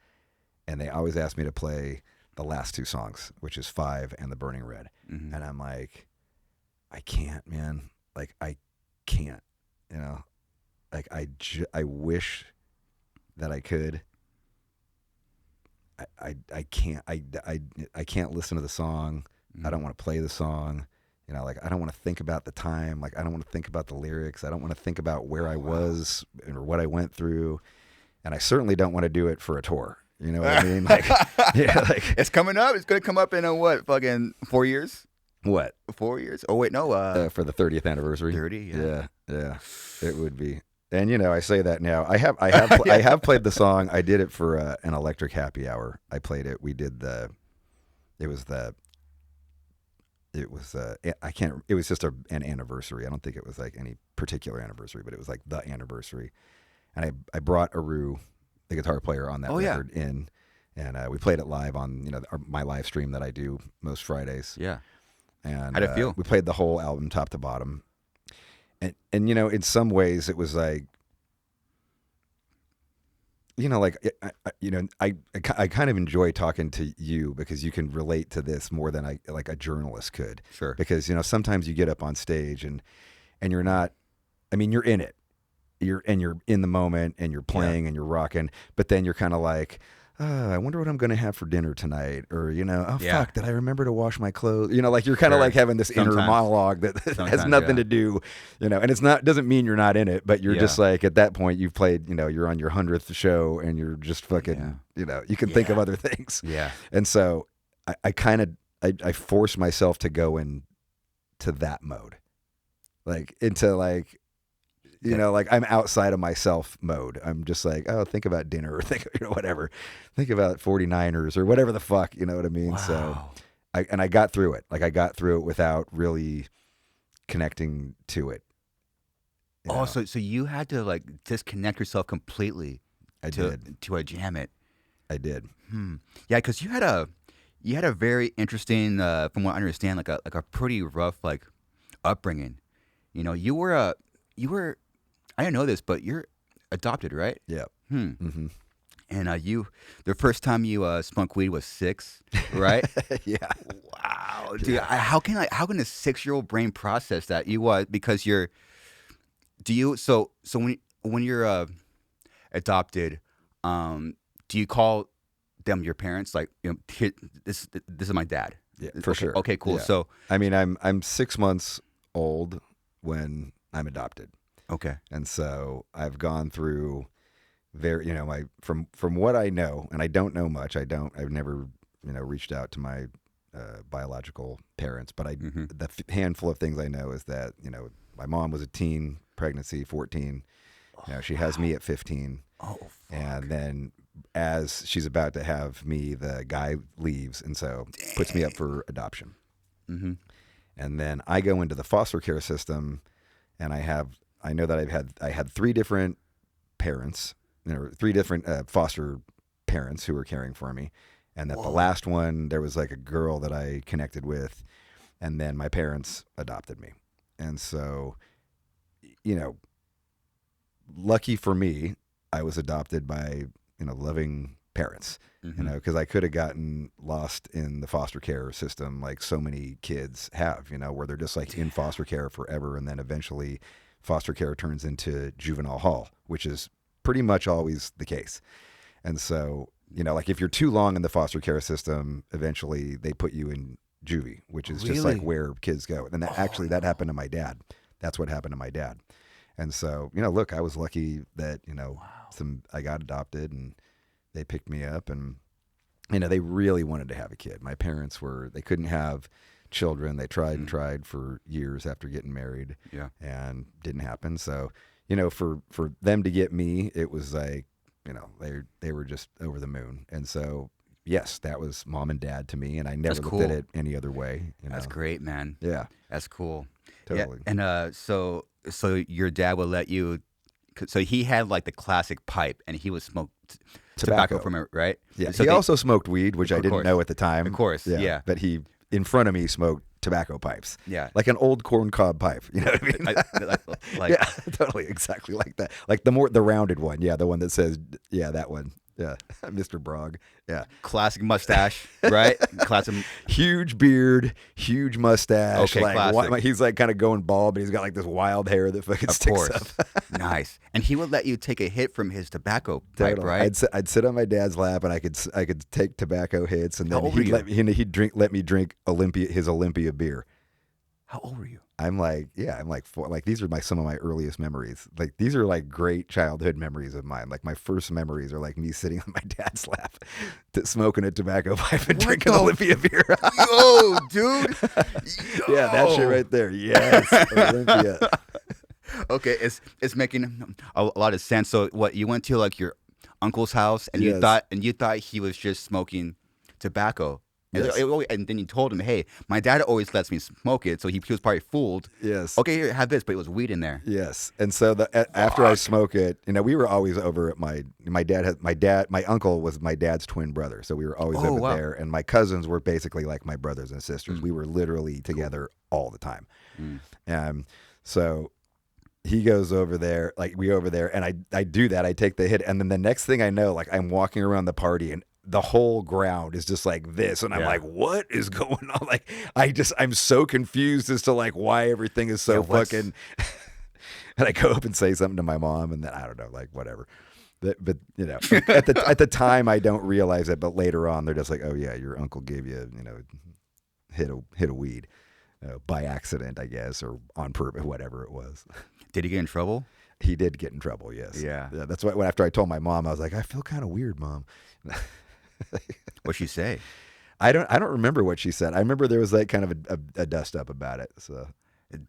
and they always ask me to play the last 2 songs, which is 5 and the Burning Red, and I'm like, I can't, man. Like, I can't. Like, I wish that I could. I can't. I can't listen to the song. I don't want to play the song. Like, I don't want to think about the time. Like, I don't want to think about the lyrics. I don't want to think about where I was or what I went through. And I certainly don't want to do it for a tour. You know what I mean? Like, yeah, like, it's coming up. It's going to come up in what? Fucking 4 years? What? 4 years? Oh wait, no. For the 30th anniversary. 30. Yeah. It would be. And I say that now. I have played the song. I did it for an Electric Happy Hour. I played it. We did It was just an anniversary. I don't think it was like any particular anniversary, but it was like the anniversary. And I brought Aru, the guitar player, on that record in, and we played it live on my live stream that I do most Fridays. Yeah. And how'd it feel? We played the whole album top to bottom, and in some ways it was like, I kind of enjoy talking to you because you can relate to this more than a journalist could. Sure. Because sometimes you get up on stage and you're not, you're in it, you're in the moment and you're playing and you're rocking, but then you're kind of like, I wonder what I'm going to have for dinner tonight, or fuck, did I remember to wash my clothes? Like, you're kind of like having this inner monologue that has nothing to do, and it's not, doesn't mean you're not in it, but you're just like, at that point you've played, you're on your 100th show and you're just fucking, you can think of other things. Yeah. And so I force myself to go into that mode, like into like, like I'm outside of myself mode. I'm just like, oh, think about dinner, or think, whatever. Think about 49ers or whatever the fuck, you know what I mean? Wow. So I got through it. Like, I got through it without really connecting to it. So you had to like disconnect yourself completely to jam it. I did. Yeah, because you had a very interesting, from what I understand, like a pretty rough like upbringing. You were I didn't know this, but you're adopted, right? Yeah. And And the first time you smoked weed was 6, right? Yeah. Wow, dude. How can a 6-year-old brain process that? Because when you're adopted, do you call them your parents? Like, here, this is my dad. Yeah, for sure. Okay, cool. Yeah. So I mean, I'm 6 months old when I'm adopted, okay, and so I've gone through from what I know, and I don't know much. I've never reached out to my biological parents, but the handful of things I know is that my mom was a teen pregnancy, 14. She has me at 15. Oh, fuck. And then as she's about to have me, the guy leaves, and so puts me up for adoption. Mm-hmm. And then I go into the foster care system, and I know that I had 3 different parents, 3 different foster parents who were caring for me, and that the last one, there was like a girl that I connected with, and then my parents adopted me. And so, lucky for me, I was adopted by loving parents, because I could have gotten lost in the foster care system like so many kids have, where they're just like in foster care forever, and then eventually foster care turns into juvenile hall, which is pretty much always the case. And so, like if you're too long in the foster care system, eventually they put you in juvie, which is just like where kids go. And that happened to my dad. That's what happened to my dad. And so, look, I was lucky that, I got adopted and they picked me up, and, they really wanted to have a kid. My parents they couldn't have children. They tried and tried for years after getting married, and didn't happen. So, for them to get me, it was like, they were just over the moon. And so, yes, that was mom and dad to me, and I never looked at it any other way. That's great, man. Yeah. That's cool. Totally. Yeah. And so your dad would let you, so he had like the classic pipe, and he would smoke tobacco from it, right? Yeah. So he also smoked weed, which I didn't course. know at the time. Of course, yeah. But he, in front of me, smoked tobacco pipes. Yeah. Like an old corn cob pipe. You know what I mean? Yeah, totally. Exactly like that. Like the rounded one. Yeah. The one that says, that one. Yeah. Mr. Brog. Yeah. Classic mustache, right? Classic. Huge beard, huge mustache. Okay, like, classic. He's like kind of going bald, but he's got like this wild hair that fucking sticks up. Nice. And he would let you take a hit from his tobacco pipe, right? I'd sit on my dad's lap, and I could take tobacco hits, and then he'd let me drink his Olympia beer. How old were you? I'm like 4. Like, these are some of my earliest memories. Like, these are like great childhood memories of mine. Like, my first memories are like me sitting on my dad's lap, smoking a tobacco pipe and drinking Olympia beer. Yo, dude. Yeah, that shit right there. Yes, Olympia. Okay, it's making a lot of sense. So, what, you went to like your uncle's house, and Yes. you thought he was just smoking tobacco. Yes. And then you told him, "Hey, my dad always lets me smoke it," so he was probably fooled. Yes. Okay, here, have this, but it was weed in there. Yes. And so after I smoke it, we were always over at my uncle was my dad's twin brother, so we were always over there, and my cousins were basically like my brothers and sisters. We were literally together all the time. So he goes over there, and I do that. I take the hit, and then the next thing I know, like, I'm walking around the party, and the whole ground is just like this, and I'm like, what is going on? Like, I'm so confused as to like why everything is so fucking. And I go up and say something to my mom, and then I don't know, like, whatever. But at the time I don't realize it, but later on they're just like, oh yeah, your uncle gave you hit a weed by accident, I guess, or on purpose, whatever it was. Did he get in trouble? He did get in trouble, yes. Yeah. That's why after I told my mom, I was like, I feel kind of weird, Mom. What'd she say? I don't remember what she said. I remember there was like kind of a dust up about it. So, dang,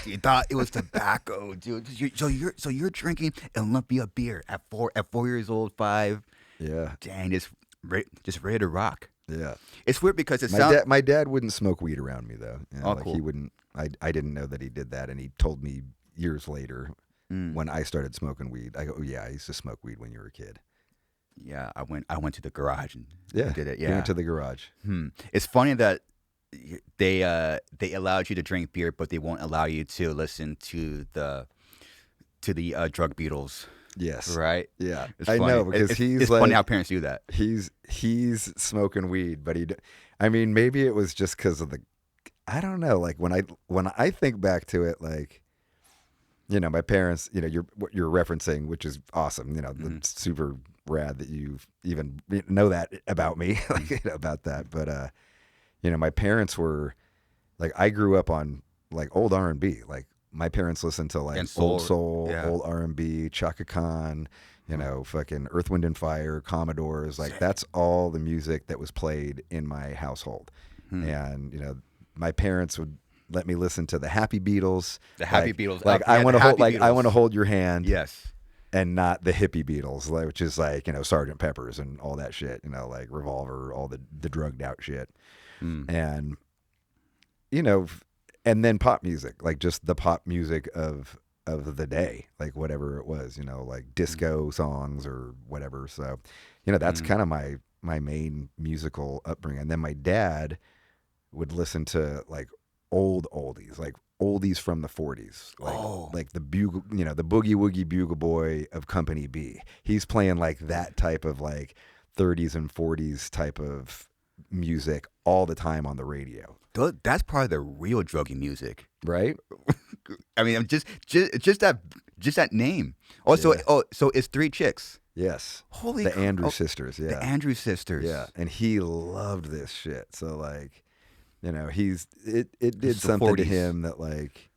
you thought it was tobacco, dude. So you're drinking Olympia beer at 4 years old, 5. Yeah. Dang, just ready to rock. Yeah. It's weird because my dad wouldn't smoke weed around me though. Cool. He wouldn't. I didn't know that he did that, and he told me years later when I started smoking weed. I go, oh yeah, I used to smoke weed when you were a kid. Yeah, I went to the garage and did it. Yeah, you went to the garage. It's funny that they allowed you to drink beer, but they won't allow you to listen to the drug Beatles. Yes. Right? Yeah. It's I funny. know because he's it's like funny how parents do that. he's smoking weed, but I mean, maybe it was just because of the. I don't know. Like when I think back to it, like, you know, my parents, you know, what you're referencing, which is awesome. You know, it's super rad that you even know that about me, like, you know, about that. But you know, my parents were like, I grew up on like old R&B. Like my parents listened to like old soul, old R&B, Chaka Khan, you know, fucking Earth, Wind and Fire, Commodores. Like that's all the music that was played in my household. And you know, my parents would let me listen to the Happy Beatles. The Happy Beatles. Like I want to hold your hand. Yes. And not the hippie Beatles, which is like, you know, Sgt. Pepper's and all that shit, you know, like Revolver, all the drugged out shit. And, you know, and then pop music, like just the pop music of the day, like whatever it was, you know, like disco songs or whatever. So, you know, that's kind of my main musical upbringing. And then my dad would listen to like old oldies, like oldies from the 40s, like the bugle, you know, the Boogie Woogie Bugle Boy of Company B. He's playing like that type of like 30s and 40s type of music all the time on the radio. That's probably the real druggy music, right? I mean, I'm just that name. Also, so it's three chicks. Yes. Holy the Andrews sisters. Yeah, the Andrews sisters. Yeah, and he loved this shit. So like, you know, it did something 40s. To him that like,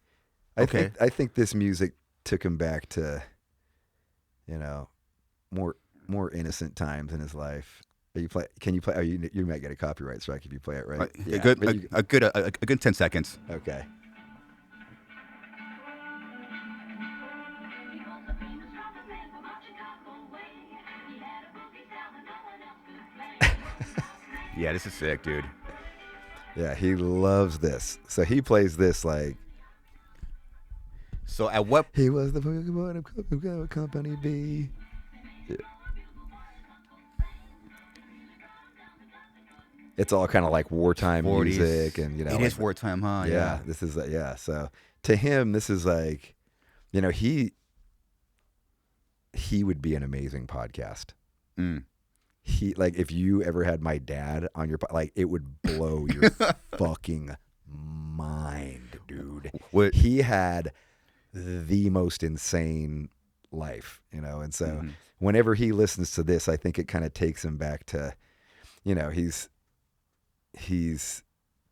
I think this music took him back to, you know, more innocent times in his life. Can you play? Oh, you might get a copyright strike if you play it right. Yeah, a good 10 seconds. Okay. Yeah, this is sick, dude. Yeah, he loves this. So he plays this like. So at what? He was the Pokemon of Company B. Yeah. It's all kind of like wartime 40s. Music, and you know, it is wartime, huh? Yeah, this is So to him, this is like, you know, he would be an amazing podcast. He like if you ever had my dad on your like, it would blow your fucking mind, dude. He had the most insane life, you know, and so whenever he listens to this, I think it kind of takes him back to, you know, he's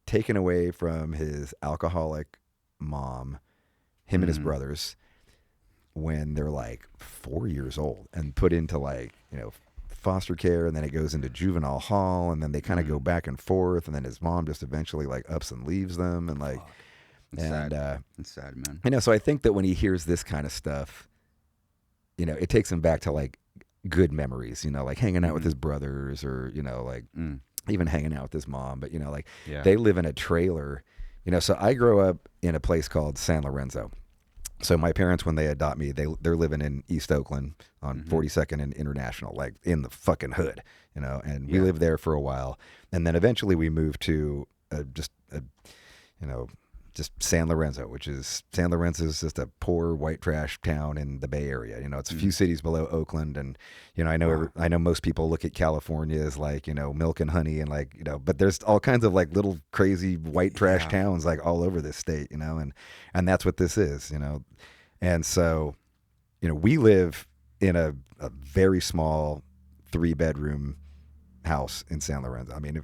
taken away from his alcoholic mom, him and his brothers, when they're like 4 years old, and put into like, you know, foster care, and then it goes into juvenile hall, and then they kind of go back and forth, and then his mom just eventually like ups and leaves them, and like, it's sad, man. You know, so I think that when he hears this kind of stuff, you know, it takes him back to like good memories, you know, like hanging out with his brothers, or, you know, like even hanging out with his mom. But, you know, like they live in a trailer, you know, so I grew up in a place called San Lorenzo. So my parents, when they adopt me, they're living in East Oakland on 42nd and International, like in the fucking hood, you know, and we lived there for a while. And then eventually we moved to just San Lorenzo, which is just a poor white trash town in the Bay Area. You know, it's a few cities below Oakland. And, you know, I know most people look at California as like, you know, milk and honey, and like, you know, but there's all kinds of like little crazy white trash towns like all over this state, you know, and that's what this is, you know. And so, you know, we live in a very small 3-bedroom house in San Lorenzo. I mean,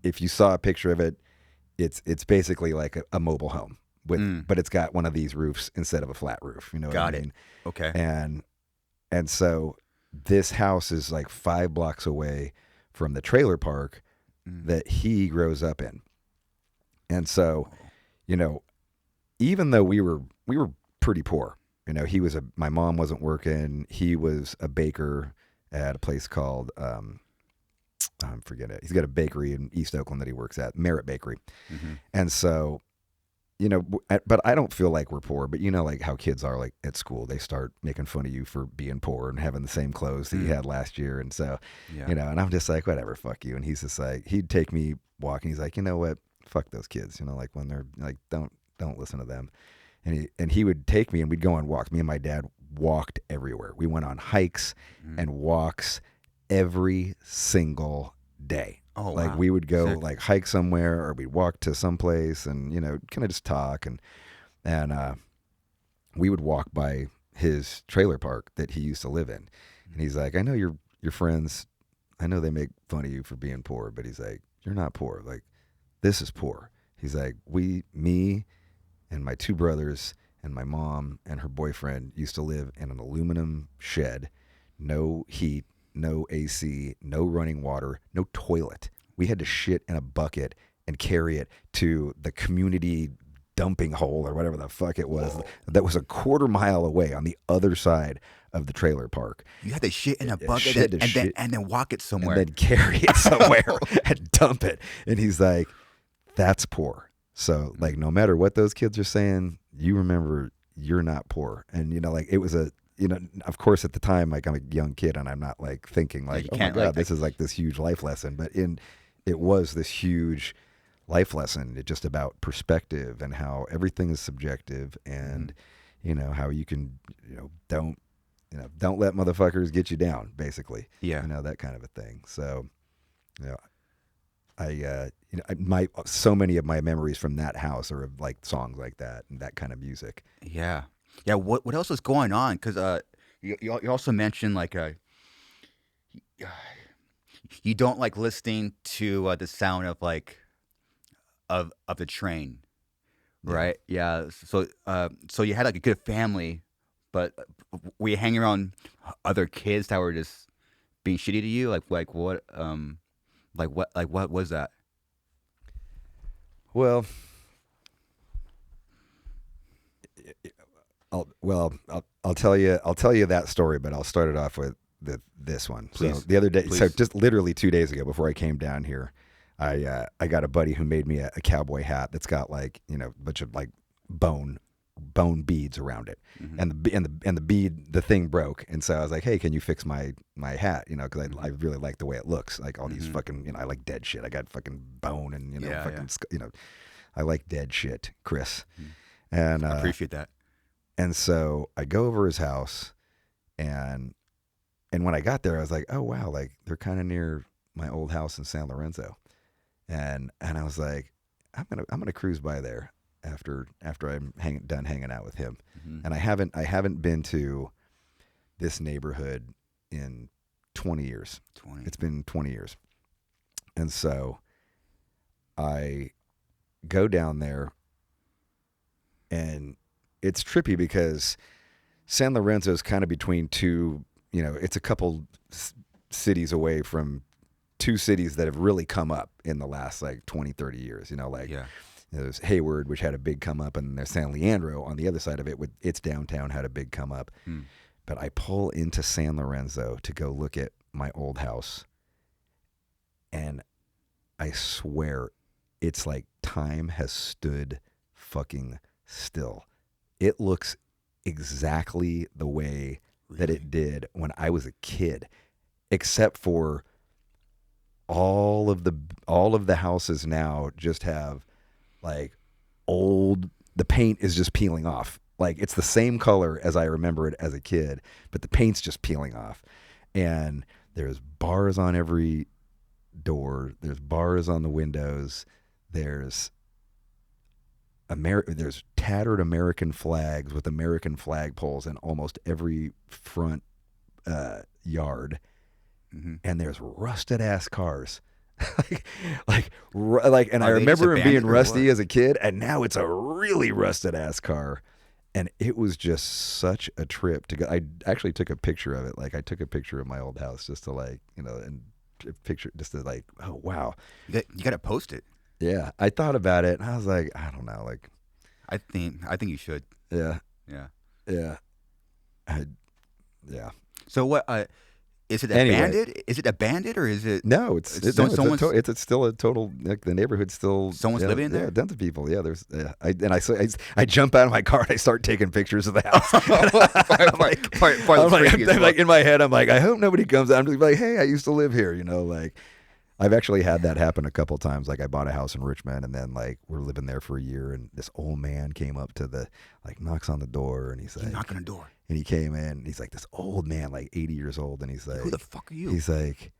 if you saw a picture of it, it's basically like a mobile home but it's got one of these roofs instead of a flat roof. You know what I mean? Okay. And so this house is like 5 blocks away from the trailer park that he grows up in. And so, you know, even though we were pretty poor, you know, my mom wasn't working. He was a baker at a place called, I'm forgetting it. He's got a bakery in East Oakland that he works at, Merritt Bakery. And so, you know, but I don't feel like we're poor, but you know, like how kids are, like at school, they start making fun of you for being poor and having the same clothes that you had last year. And so, you know, and I'm just like, whatever, fuck you. And he's just like, he'd take me walking. He's like, you know what? Fuck those kids. You know, like when they're like, don't listen to them. And he would take me and we'd go on walks. Me and my dad walked everywhere. We went on hikes and walks every single day. Oh, like wow. we would go Sick. like hike somewhere, or we'd walk to someplace and, you know, kind of just talk. And we would walk by his trailer park that he used to live in. And he's like, I know your friends, I know they make fun of you for being poor, but he's like, you're not poor. Like, this is poor. He's like, me and my two brothers and my mom and her boyfriend used to live in an aluminum shed, no heat, no AC, no running water, no toilet. We had to shit in a bucket and carry it to the community dumping hole or whatever the fuck it was. Whoa. That was a quarter mile away on the other side of the trailer park. You had to shit in a bucket and then walk it somewhere. And then carry it somewhere and dump it. And he's like, that's poor. So, like, no matter what those kids are saying, you remember you're not poor. And, you know, like, it was of course, at the time, like, I'm a young kid and I'm not, like, thinking, like, oh, my God, this is, like, this huge life lesson. But it was this huge life lesson. It's just about perspective and how everything is subjective and, you know, how you can, don't let motherfuckers get you down, basically. Yeah. You know, that kind of a thing. So, you know, so many of my memories from that house are of like songs like that and that kind of music. Yeah. Yeah. What else was going on? Because you also mentioned like you don't like listening to the sound of like of the train, right? Yeah. So you had like a good family, but were you hanging around other kids that were just being shitty to you? Like what was that? Well, I'll tell you that story, but I'll start it off with this one. Please, so the other day, please. So just literally 2 days ago, before I came down here, I got a buddy who made me a cowboy hat that's got like, you know, a bunch of like bone beads around it, and the bead, the thing broke, and so I was like, hey, can you fix my hat, you know, because I really like the way it looks, like all these fucking, you know, I like dead shit, I got fucking bone and, you know, you know, I like dead shit, Chris. And I appreciate that. And so I go over his house, and when I got there, I was like, oh wow, like they're kind of near my old house in San Lorenzo, and I was like, I'm gonna cruise by there after I'm done hanging out with him. And I haven't been to this neighborhood in 20 years. It's been 20 years. And so I go down there, and it's trippy because San Lorenzo is kind of between two, you know, it's a couple cities away from two cities that have really come up in the last like 20, 30 years, you know, like there's Hayward, which had a big come up, and there's San Leandro on the other side of it with its downtown had a big come up. But I pull into San Lorenzo to go look at my old house, and I swear it's like time has stood fucking still. It looks exactly the way that it did when I was a kid, except for all of the houses now just have like the paint is just peeling off. Like it's the same color as I remember it as a kid, but the paint's just peeling off. And there's bars on every door. There's bars on the windows. There's tattered American flags with American flag poles in almost every front yard. And there's rusted ass cars. And I remember it being rusty as a kid, and now it's a really rusted ass car. And it was just such a trip to go. I actually took a picture of it. Like I took a picture of my old house just to like, you know, and picture just to like, oh wow. You got to post it. Yeah. I thought about it and I was like, I don't know. Like, I think you should. Yeah. Yeah. Yeah. Yeah. So what, is it abandoned? Anyway. Is it abandoned or is it? No, it's still a total. Like the nneighborhood's still. Someone's living in there. Yeah, tons of people. Yeah, there's. I jump out of my car and I start taking pictures of the house. I'm like in my head, I'm like, I hope nobody comes out. I'm just like, hey, I used to live here. You know, like, I've actually had that happen a couple times. Like I bought a house in Richmond, and then like we're living there for a year, and this old man came up to the knocks on the door, and he's like, knocking on the door. And he came in, and he's like this old man, like 80 years old, and he's like, who the fuck are you? He's like,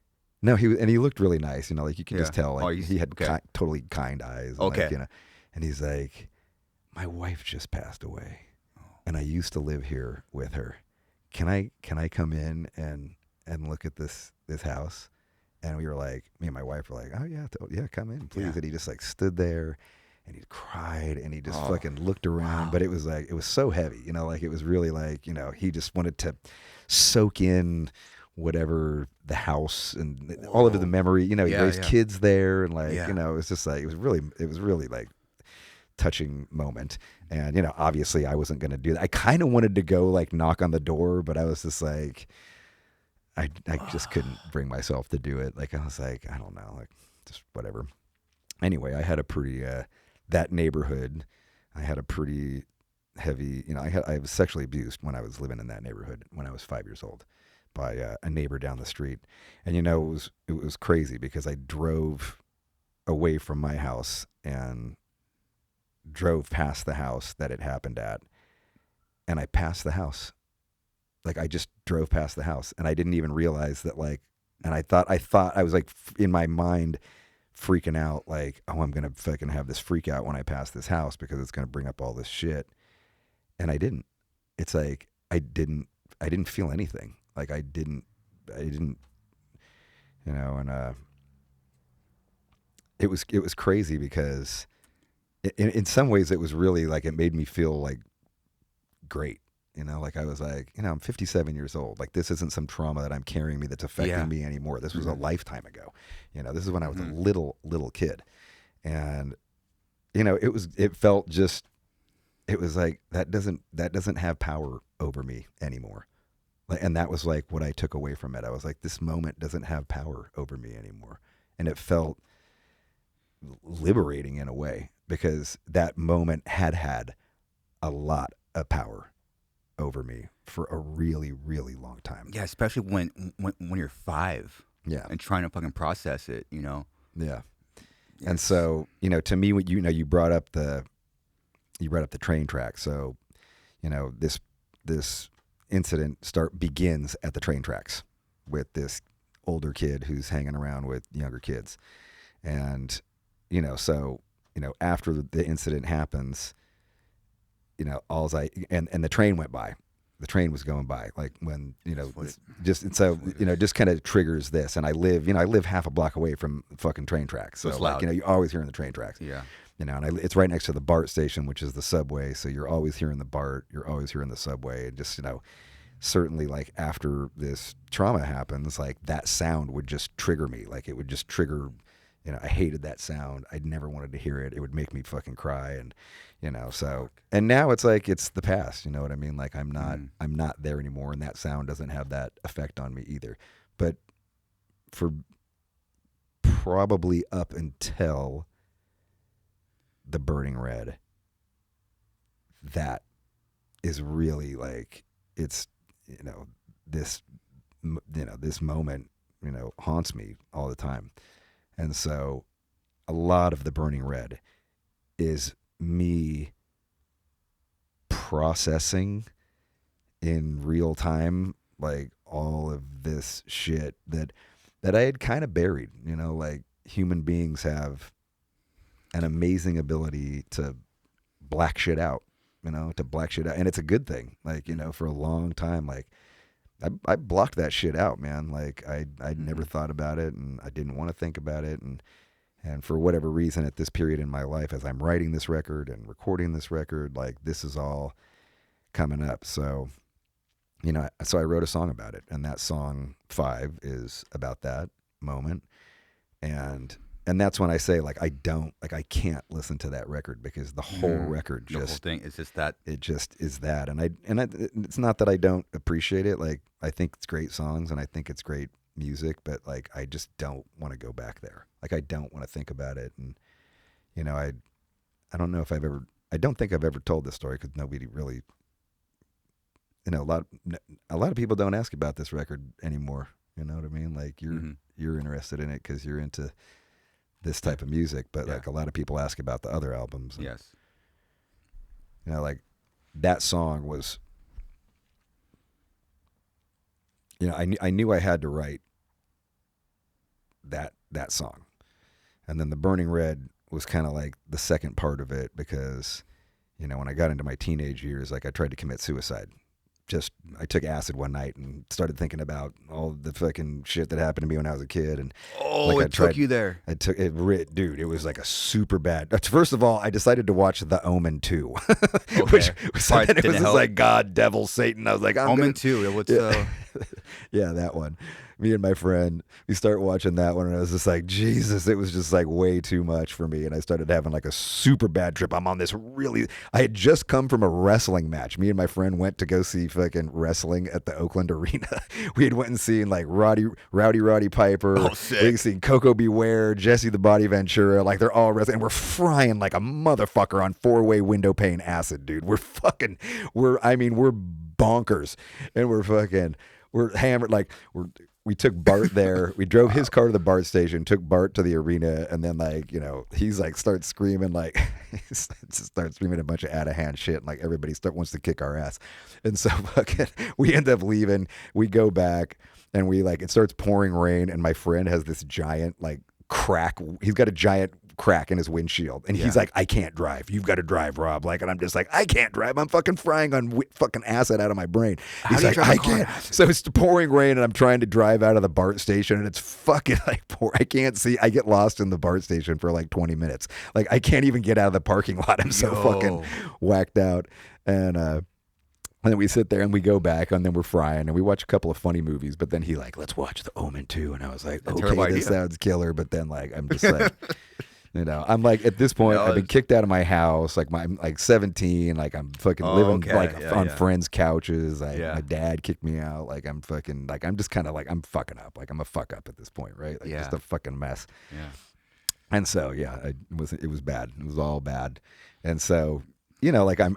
no, he looked really nice, like you can just tell, like he had okay. totally kind eyes, and okay, like, and he's like, my wife just passed away, and I used to live here with her. Can I come in and look at this house? And we were like, me and my wife were like, oh yeah, come in, please. And he just like stood there, and he cried, and he just fucking looked around. Wow. But it was like, it was so heavy, like it was really like, he just wanted to soak in whatever the house and all of the memory. He raised kids there, and like, it was just like, it was really like touching moment. And obviously I wasn't gonna do that. I kind of wanted to go like knock on the door, but I was just like, I just couldn't bring myself to do it. Like I was like, I don't know, like just whatever. Anyway, I had a pretty that neighborhood. I had a pretty heavy. I was sexually abused when I was living in that neighborhood when I was 5 years old by a neighbor down the street. And it was crazy because I drove away from my house and drove past the house that it happened at, and I passed the house. Like I just drove past the house, and I didn't even realize that. Like, and I thought I was like in my mind freaking out, like, oh, I'm gonna fucking have this freak out when I pass this house because it's gonna bring up all this shit, and I didn't. It's like I didn't feel anything. Like I didn't, and it was crazy because in some ways it was really like it made me feel like great. Like I was like, I'm 57 years old. Like this isn't some trauma that I'm carrying me that's affecting me anymore. This was a lifetime ago. This is when I was a little kid. And, it felt just, it was like, that doesn't have power over me anymore. And that was like what I took away from it. I was like, this moment doesn't have power over me anymore. And it felt liberating in a way because that moment had a lot of power over me for a really, really long time. Yeah, especially when you're 5. Yeah. And trying to fucking process it, Yeah. Yes. And so, to me, what you brought up the train track. So, this incident begins at the train tracks with this older kid who's hanging around with younger kids. And, after the incident happens, and the train went by. The train was going by, like when just kind of triggers this. And I live half a block away from fucking train tracks, so like you're always hearing the train tracks. Yeah, and it's right next to the BART station, which is the subway. So you're always hearing the BART, you're always hearing the subway, and just certainly like after this trauma happens, like that sound would just trigger me. Like it would just trigger. I hated that sound. I never wanted to hear it. It would make me fucking cry. And, so, and now it's like, it's the past, you know what I mean? Like I'm not there anymore. And that sound doesn't have that effect on me either. But for probably up until the Burning Red, that is really like, it's, this moment, haunts me all the time. And so a lot of the Burning Red is me processing in real time, like all of this shit that I had kind of buried, like human beings have an amazing ability to black shit out, and it's a good thing. Like, for a long time, like I blocked that shit out, man. Like I never thought about it, and I didn't want to think about it. And for whatever reason at this period in my life, as I'm writing this record and recording this record, like this is all coming up. So, so I wrote a song about it, and that song 5 is about that moment. And that's when I say, like, I can't listen to that record because the whole record the whole thing is just that. It just is that. And it's not that I don't appreciate it. Like, I think it's great songs and I think it's great music, but like, I just don't want to go back there. Like, I don't want to think about it. And, I don't know if I don't think I've ever told this story because nobody really, a lot of people don't ask about this record anymore. You know what I mean? Like you're interested in it because you're into this type of music. But like a lot of people ask about the other albums. And, Yes. you know, like that song was, you know, I knew I had to write that song. And then the Burning Red was kind of like the second part of it because, you know, when I got into my teenage years, like I tried to commit suicide. I took acid one night and started thinking about all the fucking shit that happened to me when I was a kid. And it took you there. Dude, it was like a super bad. First of all, I decided to watch The Omen 2, Okay. which was, Probably it was didn't just help. like God, devil, Satan. I was like, Omen 2. What's yeah, that one. Me and my friend, we start watching that one, and I was just like, Jesus, it was just like way too much for me. And I started having like a super bad trip. I'm on this I had just come from a wrestling match. Me and my friend went to go see fucking wrestling at the Oakland Arena. We had went and seen like Rowdy Piper. Oh, sick. We had seen Coco Beware, Jesse the Body Ventura. Like they're all wrestling. And we're frying like a motherfucker on 4-way window pane acid, dude. We're bonkers. And we're hammered. Like we took Bart there. We drove his car to the BART station, took Bart to the arena, and then like, you know, he's like starts screaming like starts screaming a bunch of out of hand shit, and like everybody wants to kick our ass. And so fucking we end up leaving. We go back and it starts pouring rain, and my friend has this giant like crack. He's got a giant crack in his windshield, and he's like, I can't drive. You've got to drive, Rob. Like, and I'm just like, I can't drive. I'm fucking frying on fucking acid out of my brain. He's like, I can't. So it's pouring rain, and I'm trying to drive out of the BART station, and it's fucking like I can't see. I get lost in the BART station for like 20 minutes. Like I can't even get out of the parking lot. I'm so fucking whacked out. And then we sit there and we go back, and then we're frying, and we watch a couple of funny movies. But then he like, let's watch The Omen 2, and I was like, okay, this sounds killer. But then like, I'm just like, you know, I'm like at this point, I've been kicked out of my house. Like I'm like 17, like I'm fucking living on friends' couches. My dad kicked me out. Like I'm fucking like I'm just kind of like I'm fucking up. Like I'm a fuck up at this point, right? Like just a fucking mess. Yeah. And so it was bad. It was all bad. And so, you know, like I'm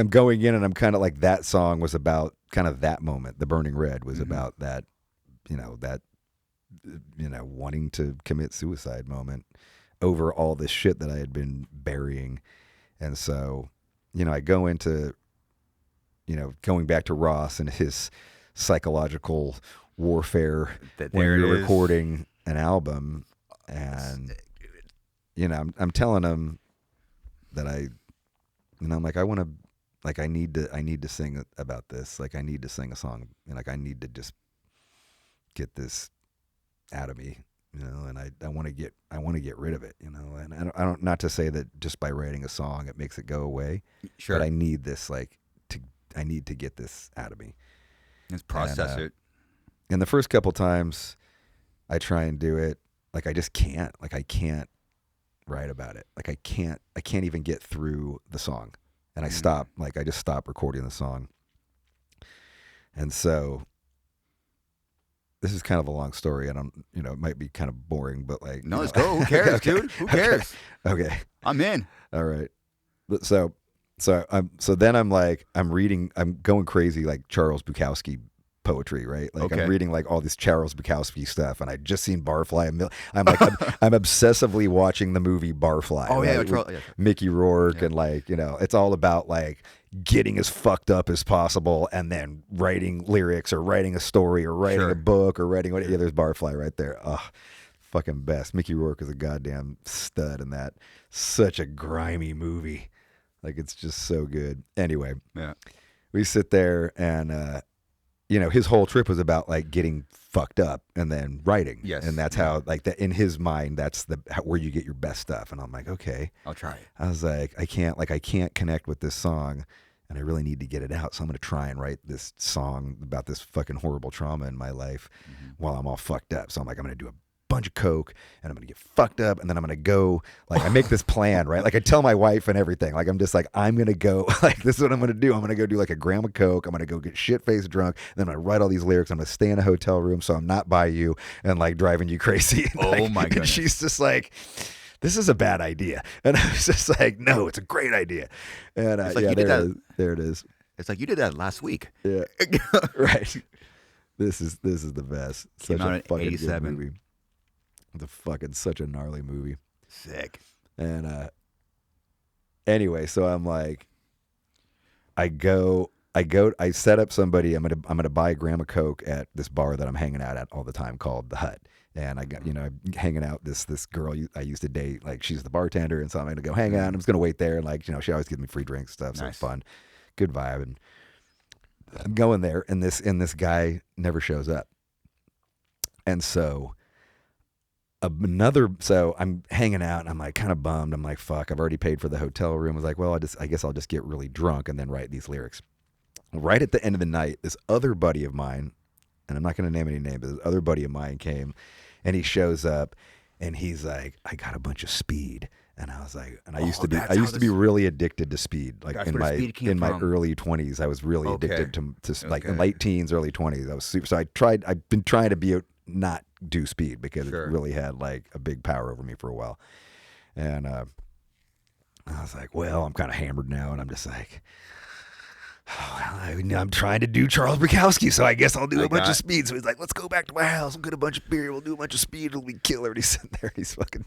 going in, and I'm kind of like, that song was about kind of that moment. The Burning Red was about that, wanting to commit suicide moment over all this shit that I had been burying. And so, you know, I go into, you know, going back to Ross and his psychological warfare when you're recording an album. And, you know, I'm telling him that I'm like, I need to sing about this. Like I need to sing a song, and like I need to just get this out of me, you know. And I want to get rid of it, you know. And I don't not to say that just by writing a song it makes it go away. Sure. But I need this I need to get this out of me. Let's process it. And the first couple times I try and do it, like I just can't. Like I can't write about it. Like I can't even get through the song. And I just stop recording the song. And so this is kind of a long story. I don't, you know, it might be kind of boring, but like, no, let's go. Who cares, okay. dude? Who cares? Okay. I'm in. All right. But so then I'm going crazy, like Charles Bukowski poetry, right? Like I'm reading like all this Charles Bukowski stuff, and I just seen Barfly. I'm like, I'm obsessively watching the movie Barfly. Oh right? Yeah, Mickey Rourke, and like, you know, it's all about like getting as fucked up as possible, and then writing lyrics or writing a story or writing a book or writing what. Yeah, there's Barfly right there. Fucking best. Mickey Rourke is a goddamn stud in that. Such a grimy movie. Like it's just so good. Anyway, we sit there and. You know, his whole trip was about like getting fucked up and then writing. Yes. And that's how, like, that in his mind, that's where you get your best stuff. And I'm like, okay. I'll try it. I was like, I can't connect with this song, and I really need to get it out. So I'm going to try and write this song about this fucking horrible trauma in my life while I'm all fucked up. So I'm like, I'm going to do a bunch of coke, and I'm going to get fucked up, and then I'm going to go, like, I make this plan, right? Like I tell my wife and everything, like, I'm just like, I'm going to go, like, this is what I'm going to do. I'm going to go do like a gram of coke. I'm going to go get shit-faced drunk. Then I'm going to write all these lyrics. I'm going to stay in a hotel room so I'm not by you and like driving you crazy. Oh my goodness. And she's just like, this is a bad idea. And I was just like, no, it's a great idea. And like there it is. It's like you did that last week. Yeah. Right. This is the best. Such a fucking good movie. The fucking such a gnarly movie. Sick. And anyway, so I'm like, I set up somebody. I'm gonna buy Grandma Coke at this bar that I'm hanging out at all the time called the Hut. And I got, I'm hanging out this girl I used to date, like she's the bartender, and so I'm gonna go hang out. And I'm just gonna wait there, and like she always gives me free drinks and stuff, so it's fun, good vibe. And I'm going there, and this guy never shows up, and so so I'm hanging out, and I'm like kind of bummed. I'm like, fuck, I've already paid for the hotel room. I was like, well, I guess I'll just get really drunk and then write these lyrics. Right at the end of the night, this other buddy of mine, and I'm not going to name any names, but this other buddy of mine came, and he shows up, and he's like, I got a bunch of speed. And I was like, and I used to be really addicted to speed. Like in my early 20s, I was really addicted to like in late teens, early 20s. I was super. So I've been trying to not do speed because it really had like a big power over me for a while. And I was like, well, I'm kind of hammered now, and I'm just like, I'm trying to do Charles Bukowski, so I guess I'll do a bunch of speed. So he's like, let's go back to my house. We'll get a bunch of beer. We'll do a bunch of speed. It'll be killer. And he's sitting there. He's fucking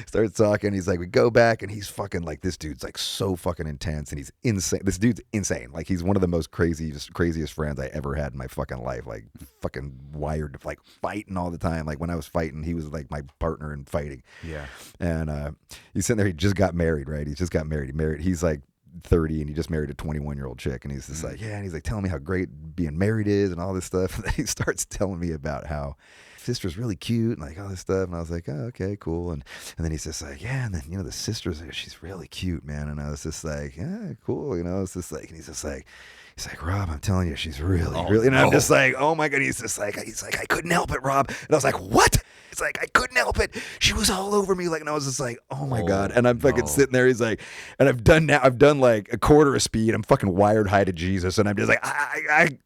starts talking. He's like, we go back, and he's fucking like, this dude's like so fucking intense, and he's insane. This dude's insane. Like, he's one of the most craziest friends I ever had in my fucking life. Like, fucking wired to like fighting all the time. Like, when I was fighting, he was like my partner in fighting. Yeah. And he's sitting there. He just got married, right? He just got married. He's like 30, and he just married a 21-year-old chick, and he's just like, yeah, and he's like telling me how great being married is and all this stuff. And then he starts telling me about how sister's really cute and like all this stuff, and I was like, oh, okay, cool. And then he's just like, yeah, and then the sister's there, she's really cute, man. And I was just like, yeah, cool, it's just like, and he's like, Rob, I'm telling you, she's really, and I'm just like, oh my God. He's like, I couldn't help it, Rob. And I was like, what? It's like, I couldn't help it. She was all over me. Like, and I was just like, oh my God. And I'm fucking sitting there. He's like, and I've done like a quarter of speed. I'm fucking wired high to Jesus. And I'm just like, I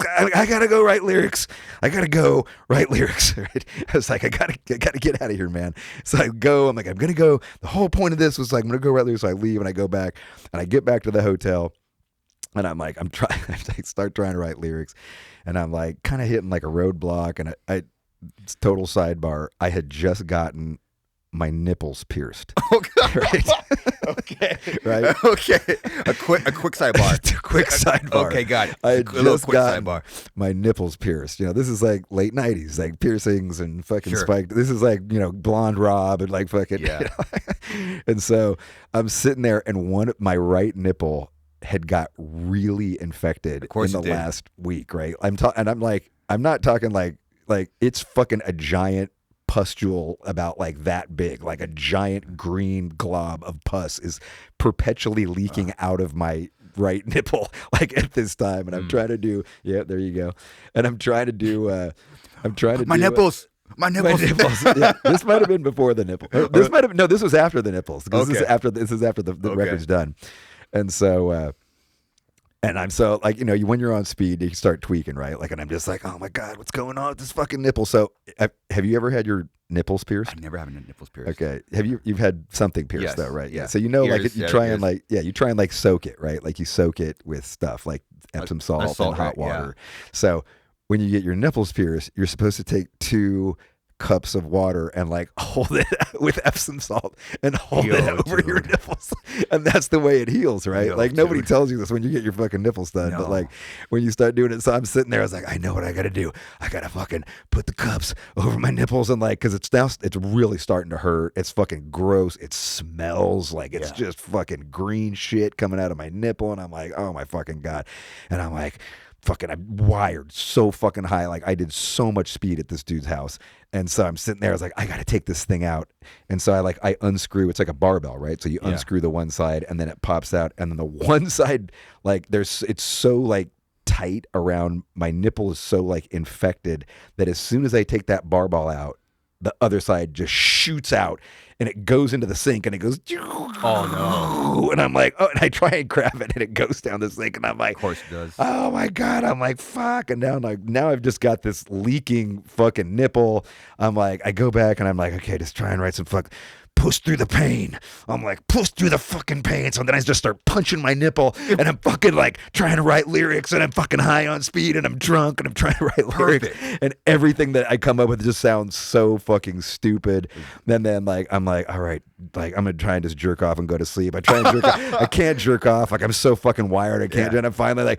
gotta go write lyrics. I gotta go write lyrics. Right? I was like, I gotta get out of here, man. So I go, I'm like, I'm gonna go. The whole point of this was like, I'm gonna go write lyrics. So I leave, and I go back, and I get back to the hotel. And I'm like, I start trying to write lyrics, and I'm like kind of hitting like a roadblock. And I total sidebar, I had just gotten my nipples pierced. Oh God! Right? Okay. Right? Okay. A quick sidebar. Quick sidebar. Okay, got it. I had just gotten my nipples pierced. This is like late 90s, like piercings and fucking spiked. This is like, blonde Robb and like fucking. Yeah. And so I'm sitting there, and my right nipple had got really infected in the last week, right? I'm not talking like it's fucking a giant pustule about like that big, like a giant green glob of pus is perpetually leaking out of my right nipple, like at this time. And I'm trying to do, there you go. And I'm trying to do, my nipples. My nipples. Yeah, this might have been before the nipple. This was after the nipples. This is after the record's done. And so, and I'm so like, when you're on speed, you start tweaking, right? Like, and I'm just like, oh my God, what's going on with this fucking nipple? So have you ever had your nipples pierced? I've never had my nipples pierced. Okay. You've had something pierced though, right? Yeah. So you try and like soak it, right? Like you soak it with stuff like Epsom salt and hot water. Yeah. So when you get your nipples pierced, you're supposed to take 2 cups of water and like hold it with Epsom salt and hold it over your nipples, and that's the way it heals, right? Like nobody tells you this when you get your fucking nipples done, but like when you start doing it. So I'm sitting there, I was like, I know what I gotta do. I gotta fucking put the cups over my nipples, and like, because it's really starting to hurt. It's fucking gross. It smells like it's just fucking green shit coming out of my nipple, and I'm like, oh my fucking God. And I'm like, I'm wired so fucking high. Like, I did so much speed at this dude's house. And so I'm sitting there, I was like, I got to take this thing out. And so I unscrew, it's like a barbell, right? So you unscrew the one side, and then it pops out. And then the one side, like it's so like tight around my nipple, is so like infected that as soon as I take that barbell out, the other side just shoots out, and it goes into the sink, and it goes, oh no. And I'm like, oh, and I try and grab it, and it goes down the sink, and I'm like, of course it does. Oh my God. I'm like, fuck. And now I've just got this leaking fucking nipple. I'm like, I go back, and I'm like, okay, just try and write some push through the pain. I'm like, push through the fucking pain. So then I just start punching my nipple, and I'm fucking like trying to write lyrics, and I'm fucking high on speed, and I'm drunk, and I'm trying to write lyrics, and everything that I come up with just sounds so fucking stupid. And then like I'm like, all right, like I'm gonna try and just jerk off and go to sleep. I try and jerk off. I can't jerk off. Like I'm so fucking wired. I can't do it. And I'm finally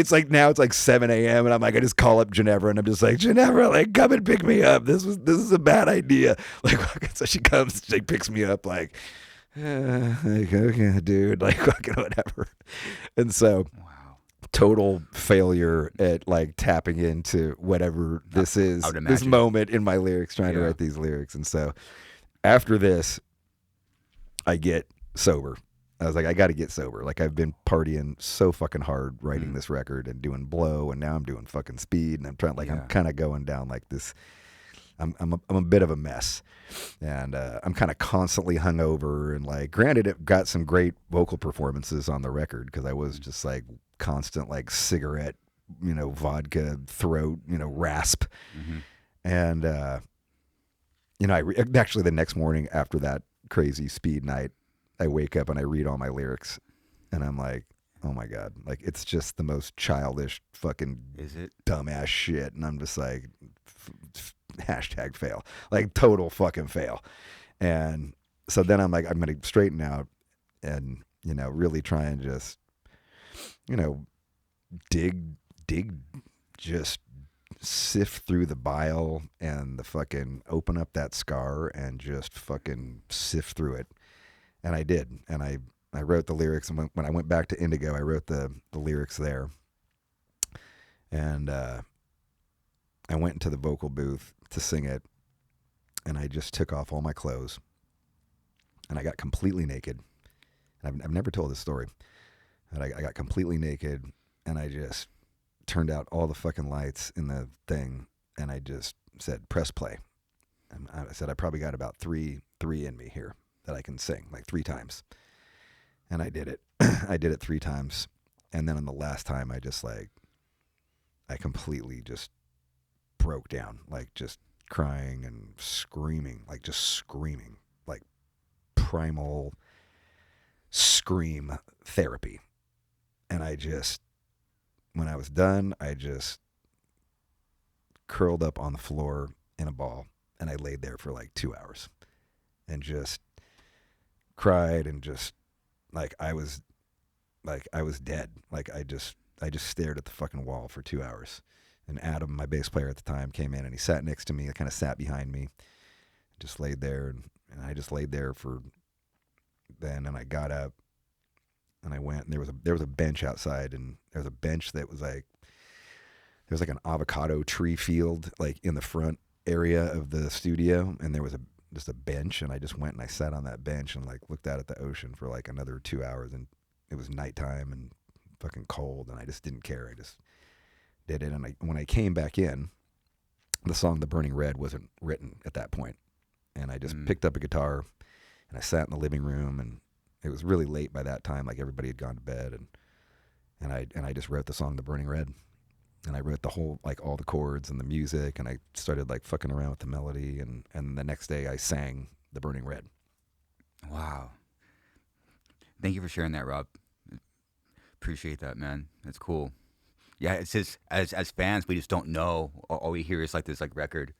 it's like now it's like 7 a.m. and I'm like, I just call up Ginevra and I'm just like, Ginevra, like come and pick me up. This is a bad idea. Like so she comes, she picks me up like okay, dude, like fucking whatever. And so total failure at like tapping into whatever this is, this moment in my lyrics, trying to write these lyrics. And so after this, I get sober. I was like, I got to get sober. Like I've been partying so fucking hard writing this record and doing blow, and now I'm doing fucking speed, and I'm trying I'm kind of going down like this. I'm a bit of a mess, and I'm kind of constantly hungover. And like, granted, it got some great vocal performances on the record because I was just like constant like cigarette, vodka throat, rasp, and actually the next morning after that crazy speed night, I wake up and I read all my lyrics, and I'm like, oh my God, like it's just the most childish fucking dumbass shit, and I'm just like, hashtag fail, like total fucking fail. And so then I'm like, I'm gonna straighten out and really try and just dig just sift through the bile and the fucking open up that scar and just fucking sift through it. And I did. And I wrote the lyrics. And when I went back to Indigo, I wrote the lyrics there. And I went into the vocal booth to sing it. And I just took off all my clothes. And I got completely naked. And I've never told this story. But I got completely naked. And I just turned out all the fucking lights in the thing. And I just said, press play. And I said, I probably got about three in me here that I can sing like 3 times. And I did it. I did it 3 times. And then on the last time, I completely just broke down, like just crying and screaming, like just screaming, like primal scream therapy. And when I was done, I just curled up on the floor in a ball, and I laid there for like 2 hours and just cried, and just like I was dead. Like I just stared at the fucking wall for 2 hours. And Adam, my bass player at the time, came in and he sat next to me, kind of sat behind me, just laid there, and I just laid there for then. And I got up and I went, and there was a bench outside, and there was a bench that was like, there was like an avocado tree field like in the front area of the studio, and there was just a bench, and I just went and I sat on that bench and like looked out at the ocean for like another 2 hours, and it was nighttime and fucking cold, and I just didn't care. I just did it. And when I came back in, the song "The Burning Red" wasn't written at that point, and I just picked up a guitar and I sat in the living room, and it was really late by that time, like everybody had gone to bed, and I just wrote the song "The Burning Red." And I wrote the whole, like all the chords and the music, and I started like fucking around with the melody, and the next day I sang "The Burning Red." Wow. Thank you for sharing that, Rob. Appreciate that, man. That's cool. Yeah, it's just, as fans, we just don't know. All we hear is like this like record.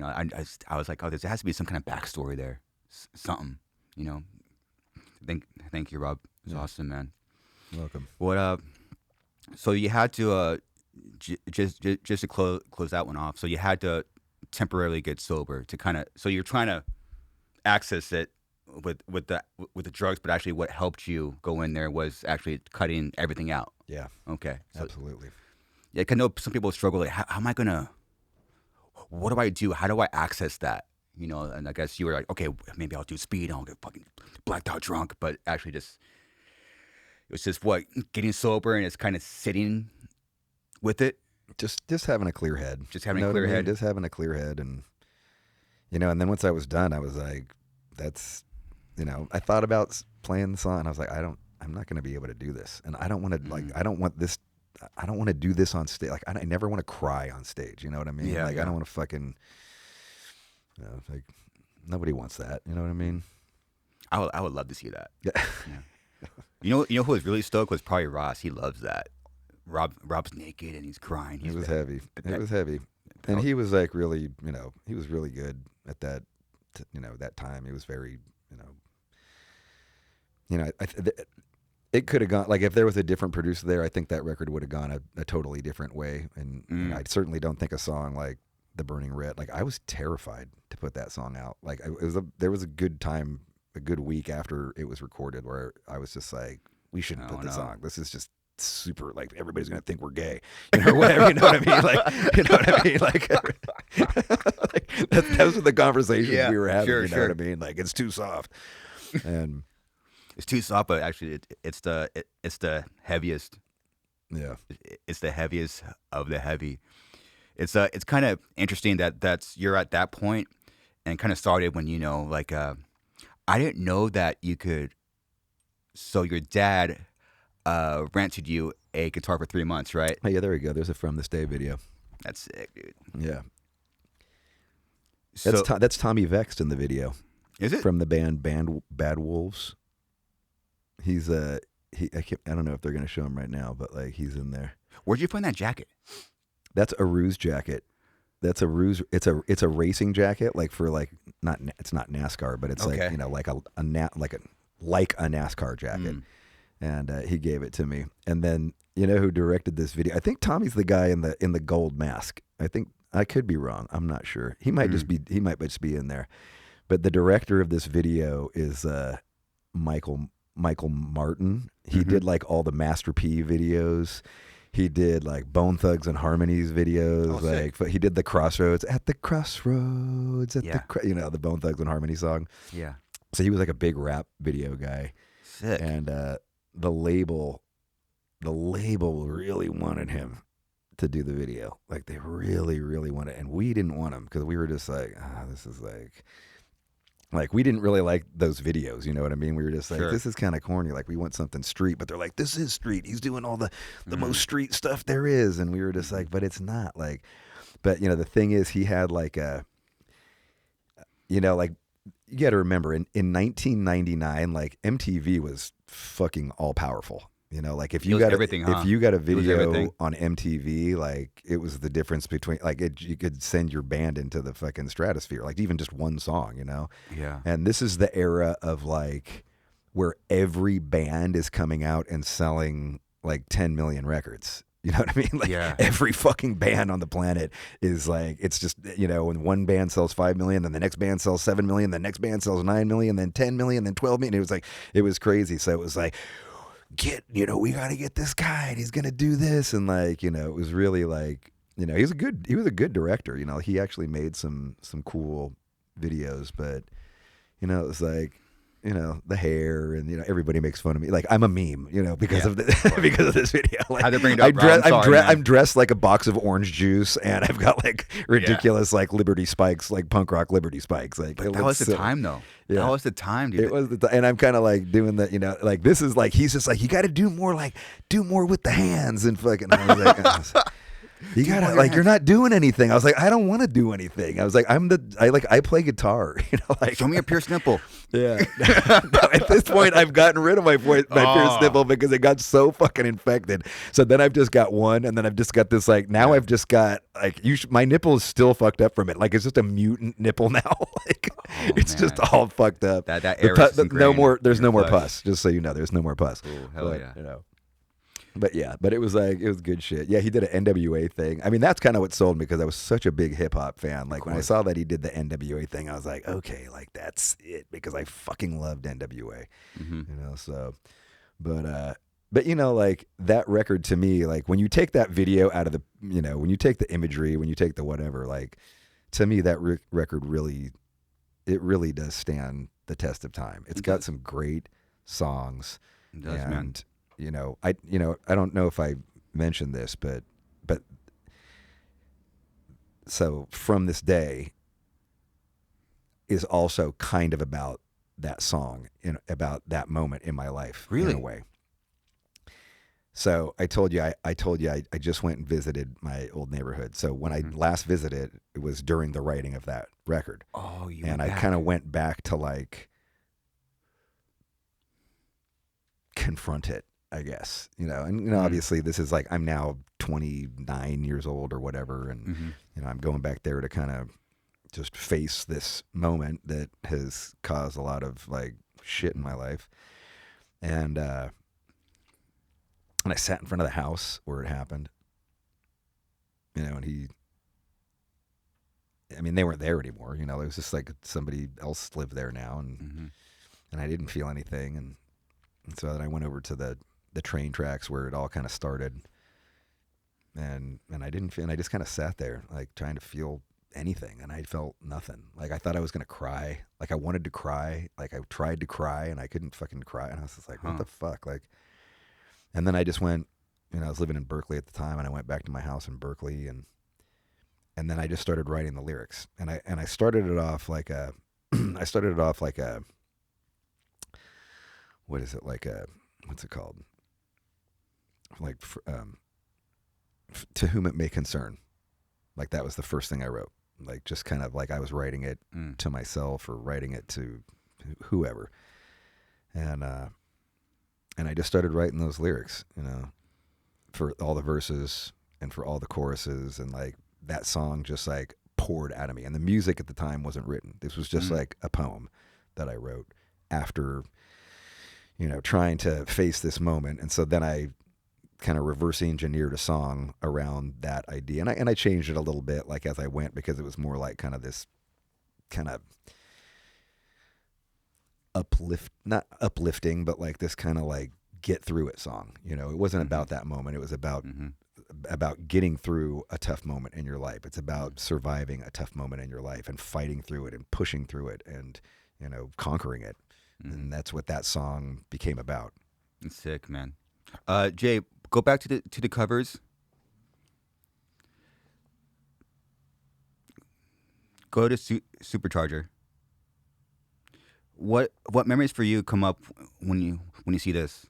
I was like, oh, there has to be some kind of backstory there. Something, Thank you, Rob. It was awesome, man. Welcome. What, so you had to, just to close that one off. So you had to temporarily get sober to kind of. So you're trying to access it with the drugs, but actually, what helped you go in there was actually cutting everything out. Yeah. Okay. So, absolutely. Yeah, I know some people struggle. Like, how am I gonna? What do I do? How do I access that? And I guess you were like, okay, maybe I'll do speed. I'll get fucking blacked out drunk. But actually, it was just getting sober, and it's kind of sitting with it. Just having a clear head. Just having a clear head. Just having a clear head. And, and then once I was done, I was like, that's, I thought about playing the song, and I was like, I'm not going to be able to do this. And I don't want to, I don't want to do this on stage. Like, I never want to cry on stage. You know what I mean? Yeah, I don't want to fucking, like, Nobody wants that. You know what I mean? I would love to see that. Yeah. Yeah. You know who was really stoked was probably Ross. He loves that. Rob's naked and he's crying. It was heavy. It was heavy. And he was like really, he was really good at that, that time. He was very, it could have gone, like if there was a different producer there, I think that record would have gone a totally different way. And I certainly don't think a song like The Burning Red, like I was terrified to put that song out. Like there was a good time, a good week after it was recorded where I was just like, we shouldn't put this on. This is just super, like everybody's gonna think we're gay, whatever. You know what I mean? Like, you know what I mean? Like, like those were the conversations we were having. Sure. What I mean? Like, it's too soft, and it's too soft. But actually, it's the heaviest. Yeah, it's the heaviest of the heavy. It's kind of interesting that you're at that point, and kind of started when I didn't know that you could. So your dad rented you a guitar for 3 months, right? Oh, yeah, there we go. There's a From This Day video. That's sick, dude. Yeah. So, that's Tommy Vext in the video. Is it? From the band Bad Wolves. He's I don't know if they're going to show him right now, but like he's in there. Where'd you find that jacket? That's a Ruse jacket. That's a Ruse. It's a racing jacket, like for like it's not NASCAR, but it's like like a NASCAR jacket. And he gave it to me. And then who directed this video? I think Tommy's the guy in the gold mask. I think I could be wrong. I'm not sure. He might just be in there. But the director of this video is Michael Martin. He did like all the Master P videos. He did like Bone Thugs and Harmonies videos. He did the Crossroads at the Crossroads the Bone Thugs and Harmony song. Yeah. So he was like a big rap video guy. Sick. And the label really wanted him to do the video. Like they really, really wanted it. And we didn't want him because we were just like, this is like we didn't really like those videos, you know what I mean? We were just like, this is kind of corny. Like we want something street, but they're like, this is street. He's doing all the most street stuff there is. And we were just like, but it's not like, but the thing is he had like like, you got to remember in 1999, like MTV was fucking all powerful. Like if you got everything, if you got a video on MTV, like it was the difference between like you could send your band into the fucking stratosphere, like even just one song, Yeah. And this is the era of like where every band is coming out and selling like 10 million records. You know what I mean? Like every fucking band on the planet is like, it's just, when one band sells 5 million, then the next band sells 7 million, the next band sells 9 million, then 10 million, then 12 million. It was crazy. So it was like, we got to get this guy and he's going to do this. And like, it was really like, he was a good director. He actually made some cool videos, but, it was like, the hair and, everybody makes fun of me. Like I'm a meme, because of because of this video. Like, I had to bring it up. I'm dressed like a box of orange juice and I've got like ridiculous like Liberty spikes, like punk rock Liberty spikes. Like that was the time though. Yeah. That was the time, dude. It was and I'm kind of like doing that, like this is like, he's just like, you got to do more with the hands and fucking, I was like, you gotta like, you're not doing anything. I was like, I don't want to do anything. I was like, I play guitar, like show me a pierced nipple. Yeah. At this point, I've gotten rid of my pierced nipple because it got so fucking infected. So then I've just got one, and then I've just got this like, now I've just got like, my nipple is still fucked up from it. Like it's just a mutant nipple now. Like it's just all fucked up. That era no more. There's no more pus. Just so you know, there's no more pus. Ooh, hell yeah. But it was like, it was good shit. Yeah, he did an NWA thing. I mean, that's kind of what sold me because I was such a big hip hop fan. Like when I saw that he did the NWA thing, I was like, okay, like that's it, because I fucking loved NWA. So, but like that record to me, like when you take that video out of the, when you take the imagery, when you take the whatever, like to me that record really does stand the test of time. It's got some great songs. It does, man. I don't know if I mentioned this, but so From This Day is also kind of about that song, about that moment in my life, really? in a way. So I told you, I just went and visited my old neighborhood. So when I last visited, it was during the writing of that record. Oh, you and went I back. kind of went back to like confront it, I guess, you know. And obviously this is like, I'm now 29 years old or whatever, and you know, I'm going back there to kind of just face this moment that has caused a lot of like shit in my life. And I sat in front of the house where it happened, you know, and I mean, they weren't there anymore, you know. It was just like somebody else lived there now, and I didn't feel anything. And so then I went over to the train tracks where it all kind of started, and I didn't feel, and I just kind of sat there like trying to feel anything, and I felt nothing. Like I thought I was gonna cry, like I wanted to cry, like I tried to cry and I couldn't fucking cry, and I was just like, what the fuck, like. And then I just went, you know, I was living in Berkeley at the time, and I went back to my house in Berkeley, and then I just started writing the lyrics, and I started it off like a what is it, like a, what's it called, like to whom it may concern, like that was the first thing I wrote, like just kind of like I was writing it to myself or writing it to whoever, and I just started writing those lyrics, you know, for all the verses and for all the choruses, and like that song just like poured out of me. And the music at the time wasn't written. This was just like a poem that I wrote after, you know, trying to face this moment. And so then I kind of reverse engineered a song around that idea. And I changed it a little bit like as I went, because it was more like kind of this kind of not uplifting, but like this kind of like get through it song. You know, it wasn't about that moment. It was about getting through a tough moment in your life. It's about surviving a tough moment in your life and fighting through it and pushing through it and, you know, conquering it. And that's what that song became about. It's sick, man. Jay, go back to the covers. Go to Supercharger. What memories for you come up when you see this?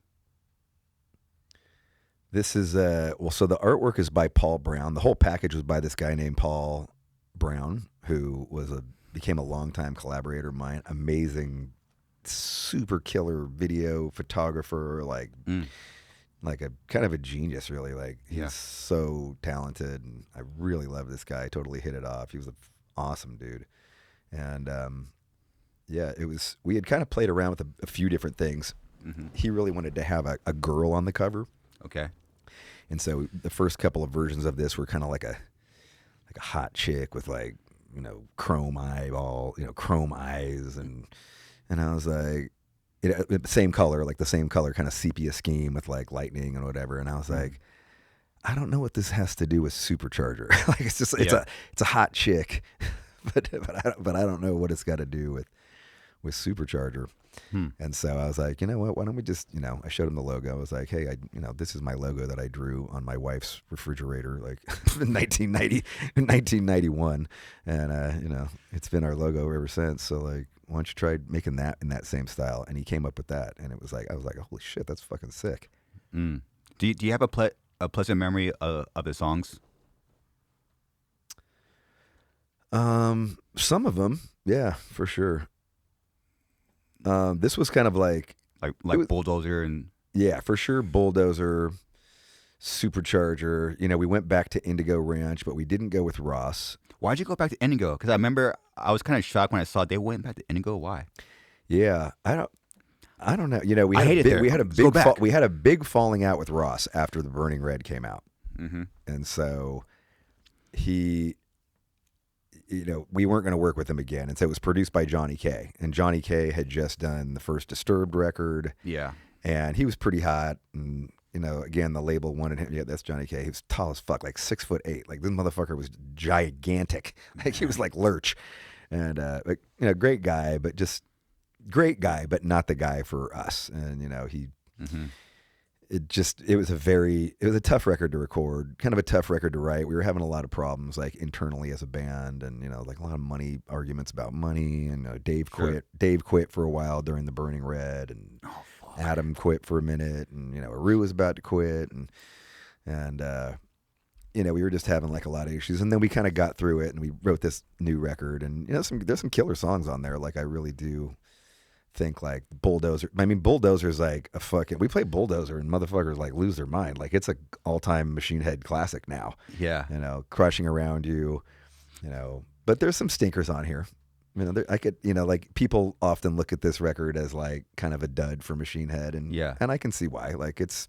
This is well, so the artwork is by Paul Brown. The whole package was by this guy named Paul Brown, who became a longtime collaborator of mine. Amazing, super killer video photographer, like a kind of a genius, really. Like he's so talented, and I really love this guy. Totally hit it off. He was an awesome dude, and yeah, we had kind of played around with a few different things. He really wanted to have a girl on the cover. Okay. And so the first couple of versions of this were kind of like a hot chick with like, you know, chrome eyes, and I was like, you know, same color kind of sepia scheme with like lightning and whatever. And I was like, I don't know what this has to do with Supercharger. Like it's just it's a hot chick, but I don't know what it's got to do with Supercharger. And so I was like, you know what, why don't we just, you know, I showed him the logo. I was like, hey, this is my logo that I drew on my wife's refrigerator, like in 1991. And, you know, it's been our logo ever since. So like, why don't you try making that in that same style? And he came up with that. And it was like, I was like, holy shit, that's fucking sick. Do you have a pleasant memory of the songs? Some of them, yeah, for sure. This was kind of like Bulldozer and for sure, Bulldozer, Supercharger. You know, we went back to Indigo Ranch, but we didn't go with Ross. Why'd you go back to Indigo? Because I remember I was kind of shocked when I saw they went back to Indigo. Why? Yeah, I don't know. You know, we had a big falling out with Ross after the Burning Red came out, and so he. You know, we weren't going to work with him again. And so it was produced by Johnny K. And Johnny K had just done the first Disturbed record. Yeah. And he was pretty hot. And, you know, again, the label wanted him. Yeah, that's Johnny K. He was tall as fuck, like 6'8". Like this motherfucker was gigantic. Like he was like Lurch. And, like, you know, great guy, but not the guy for us. And, you know, it was a tough record to record, kind of a tough record to write. We were having a lot of problems like internally as a band, and, you know, like a lot of arguments about money, and Dave quit for a while during the Burning Red, and Adam quit for a minute, and Aru was about to quit, and we were just having like a lot of issues, and then we kind of got through it, and we wrote this new record, and there's some killer songs on there. Like I really do think like Bulldozer. I mean, Bulldozer's like a fucking. We play Bulldozer, and motherfuckers like lose their mind. Like it's a all-time Machine Head classic now. Yeah. Crushing Around You. But there's some stinkers on here. I could, like people often look at this record as like kind of a dud for Machine Head, and I can see why. Like it's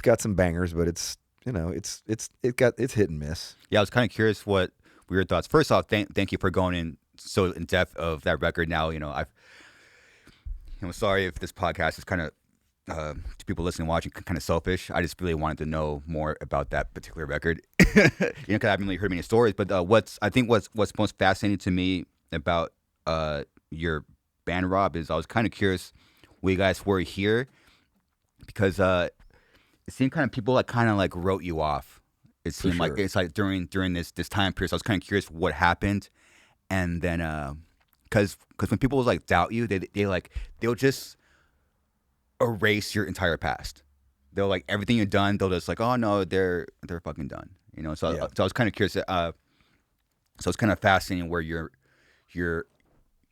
got some bangers, but it's it's hit and miss. Yeah, I was kind of curious what were your thoughts. First off, thank you for going in so in depth of that record. Now, I'm sorry if this podcast is kind of to people listening and watching kind of selfish. I just really wanted to know more about that particular record. Because I haven't really heard many stories. But what's most fascinating to me about your band, Robb, is I was kind of curious where you guys were here, because it seemed kind of people like wrote you off. It seemed like it's like during this time period. So I was kind of curious what happened, and then because when people like doubt you, they'll just erase your entire past. They'll like everything you've done. They'll just like, oh no, they're fucking done. So I was kind of curious. So it's kind of fascinating where your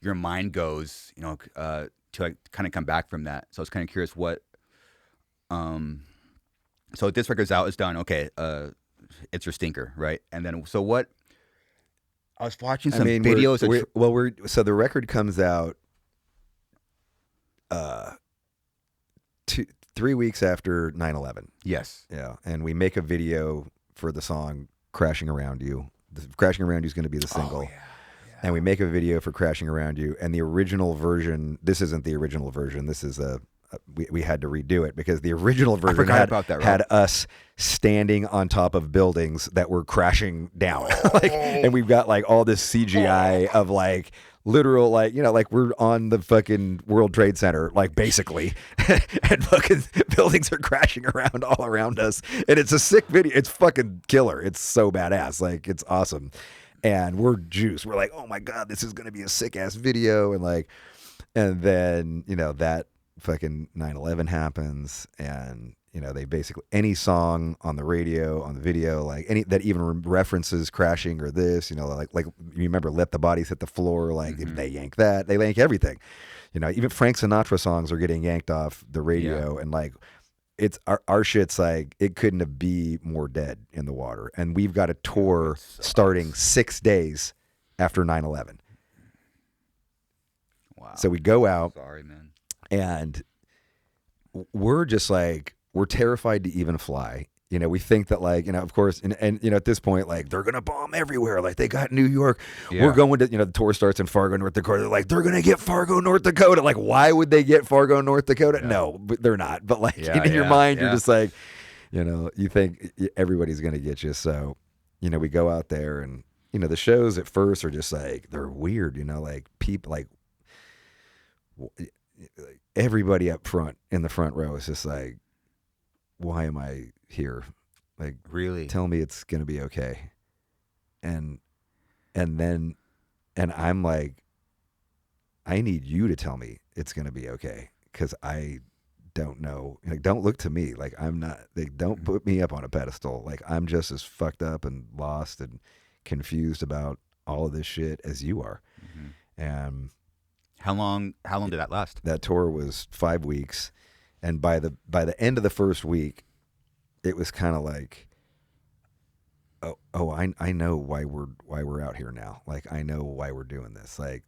mind goes, to like kind of come back from that. So I was kind of curious what. So this record's out, it's done. Okay, it's your stinker, right? And then so what? I was watching some videos. So the record comes out 3 weeks after 9/11. Yes. Yeah, and we make a video for the song "Crashing Around You." "Crashing Around You" is going to be the single. Oh, yeah. And we make a video for "Crashing Around You," and the original version. This isn't the original version. This is we had to redo it because the original version had us standing on top of buildings that were crashing down. And we've got like all this CGI of like literal, like, like we're on the fucking World Trade Center, like basically, and fucking buildings are crashing around all around us. And it's a sick video. It's fucking killer. It's so badass. Like it's awesome. And we're juiced. We're like, oh my God, this is going to be a sick ass video. And then, that fucking 9/11 happens, and they basically any song on the radio, on the video, like any that even references crashing or this, like you remember "Let the Bodies Hit the Floor," like they yank that, they yank everything. Even Frank Sinatra songs are getting yanked off the radio, and like it's our shit's like it couldn't have be more dead in the water. And we've got a tour starting 6 days after 9/11. Wow. So we go out. Sorry, man. And we're just like, we're terrified to even fly. We think that like, of course, and at this point, like they're going to bomb everywhere. Like they got New York. Yeah. We're going to, the tour starts in Fargo, North Dakota. They're like, they're going to get Fargo, North Dakota. Like, why would they get Fargo, North Dakota? Yeah. No, but they're not. But like in your mind, you're just like, you think everybody's going to get you. So, we go out there, and, the shows at first are just like, they're weird, like people like everybody up front in the front row is just like, why am I here? Like, really? Tell me it's going to be okay. And I'm like, I need you to tell me it's going to be okay. 'Cause I don't know. Like, don't look to me. Like I'm not, don't put me up on a pedestal. Like I'm just as fucked up and lost and confused about all of this shit as you are. Mm-hmm. And how long did that last? That tour was 5 weeks, and by the end of the first week, it was kind of like, I know why we're out here now. Like I know why we're doing this. Like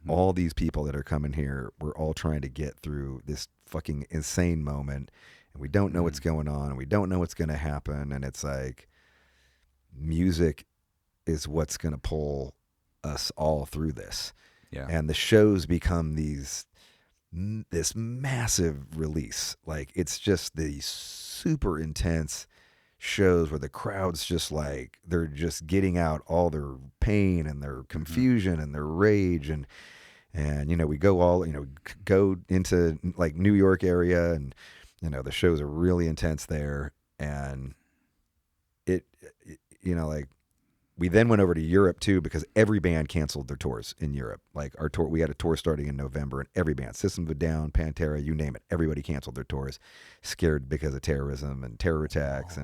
all these people that are coming here, we're all trying to get through this fucking insane moment, and we don't know what's going on, and we don't know what's going to happen, and it's like music is what's going to pull us all through this. Yeah. And the shows become this massive release. Like it's just these super intense shows where the crowd's just like, they're just getting out all their pain and their confusion and their rage. And we go go into like New York area, and, the shows are really intense there. And it like we then went over to Europe too, because every band canceled their tours in Europe. Like our tour, we had a tour starting in November, and every band, System of a Down, Pantera, you name it, everybody canceled their tours, scared because of terrorism and terror attacks.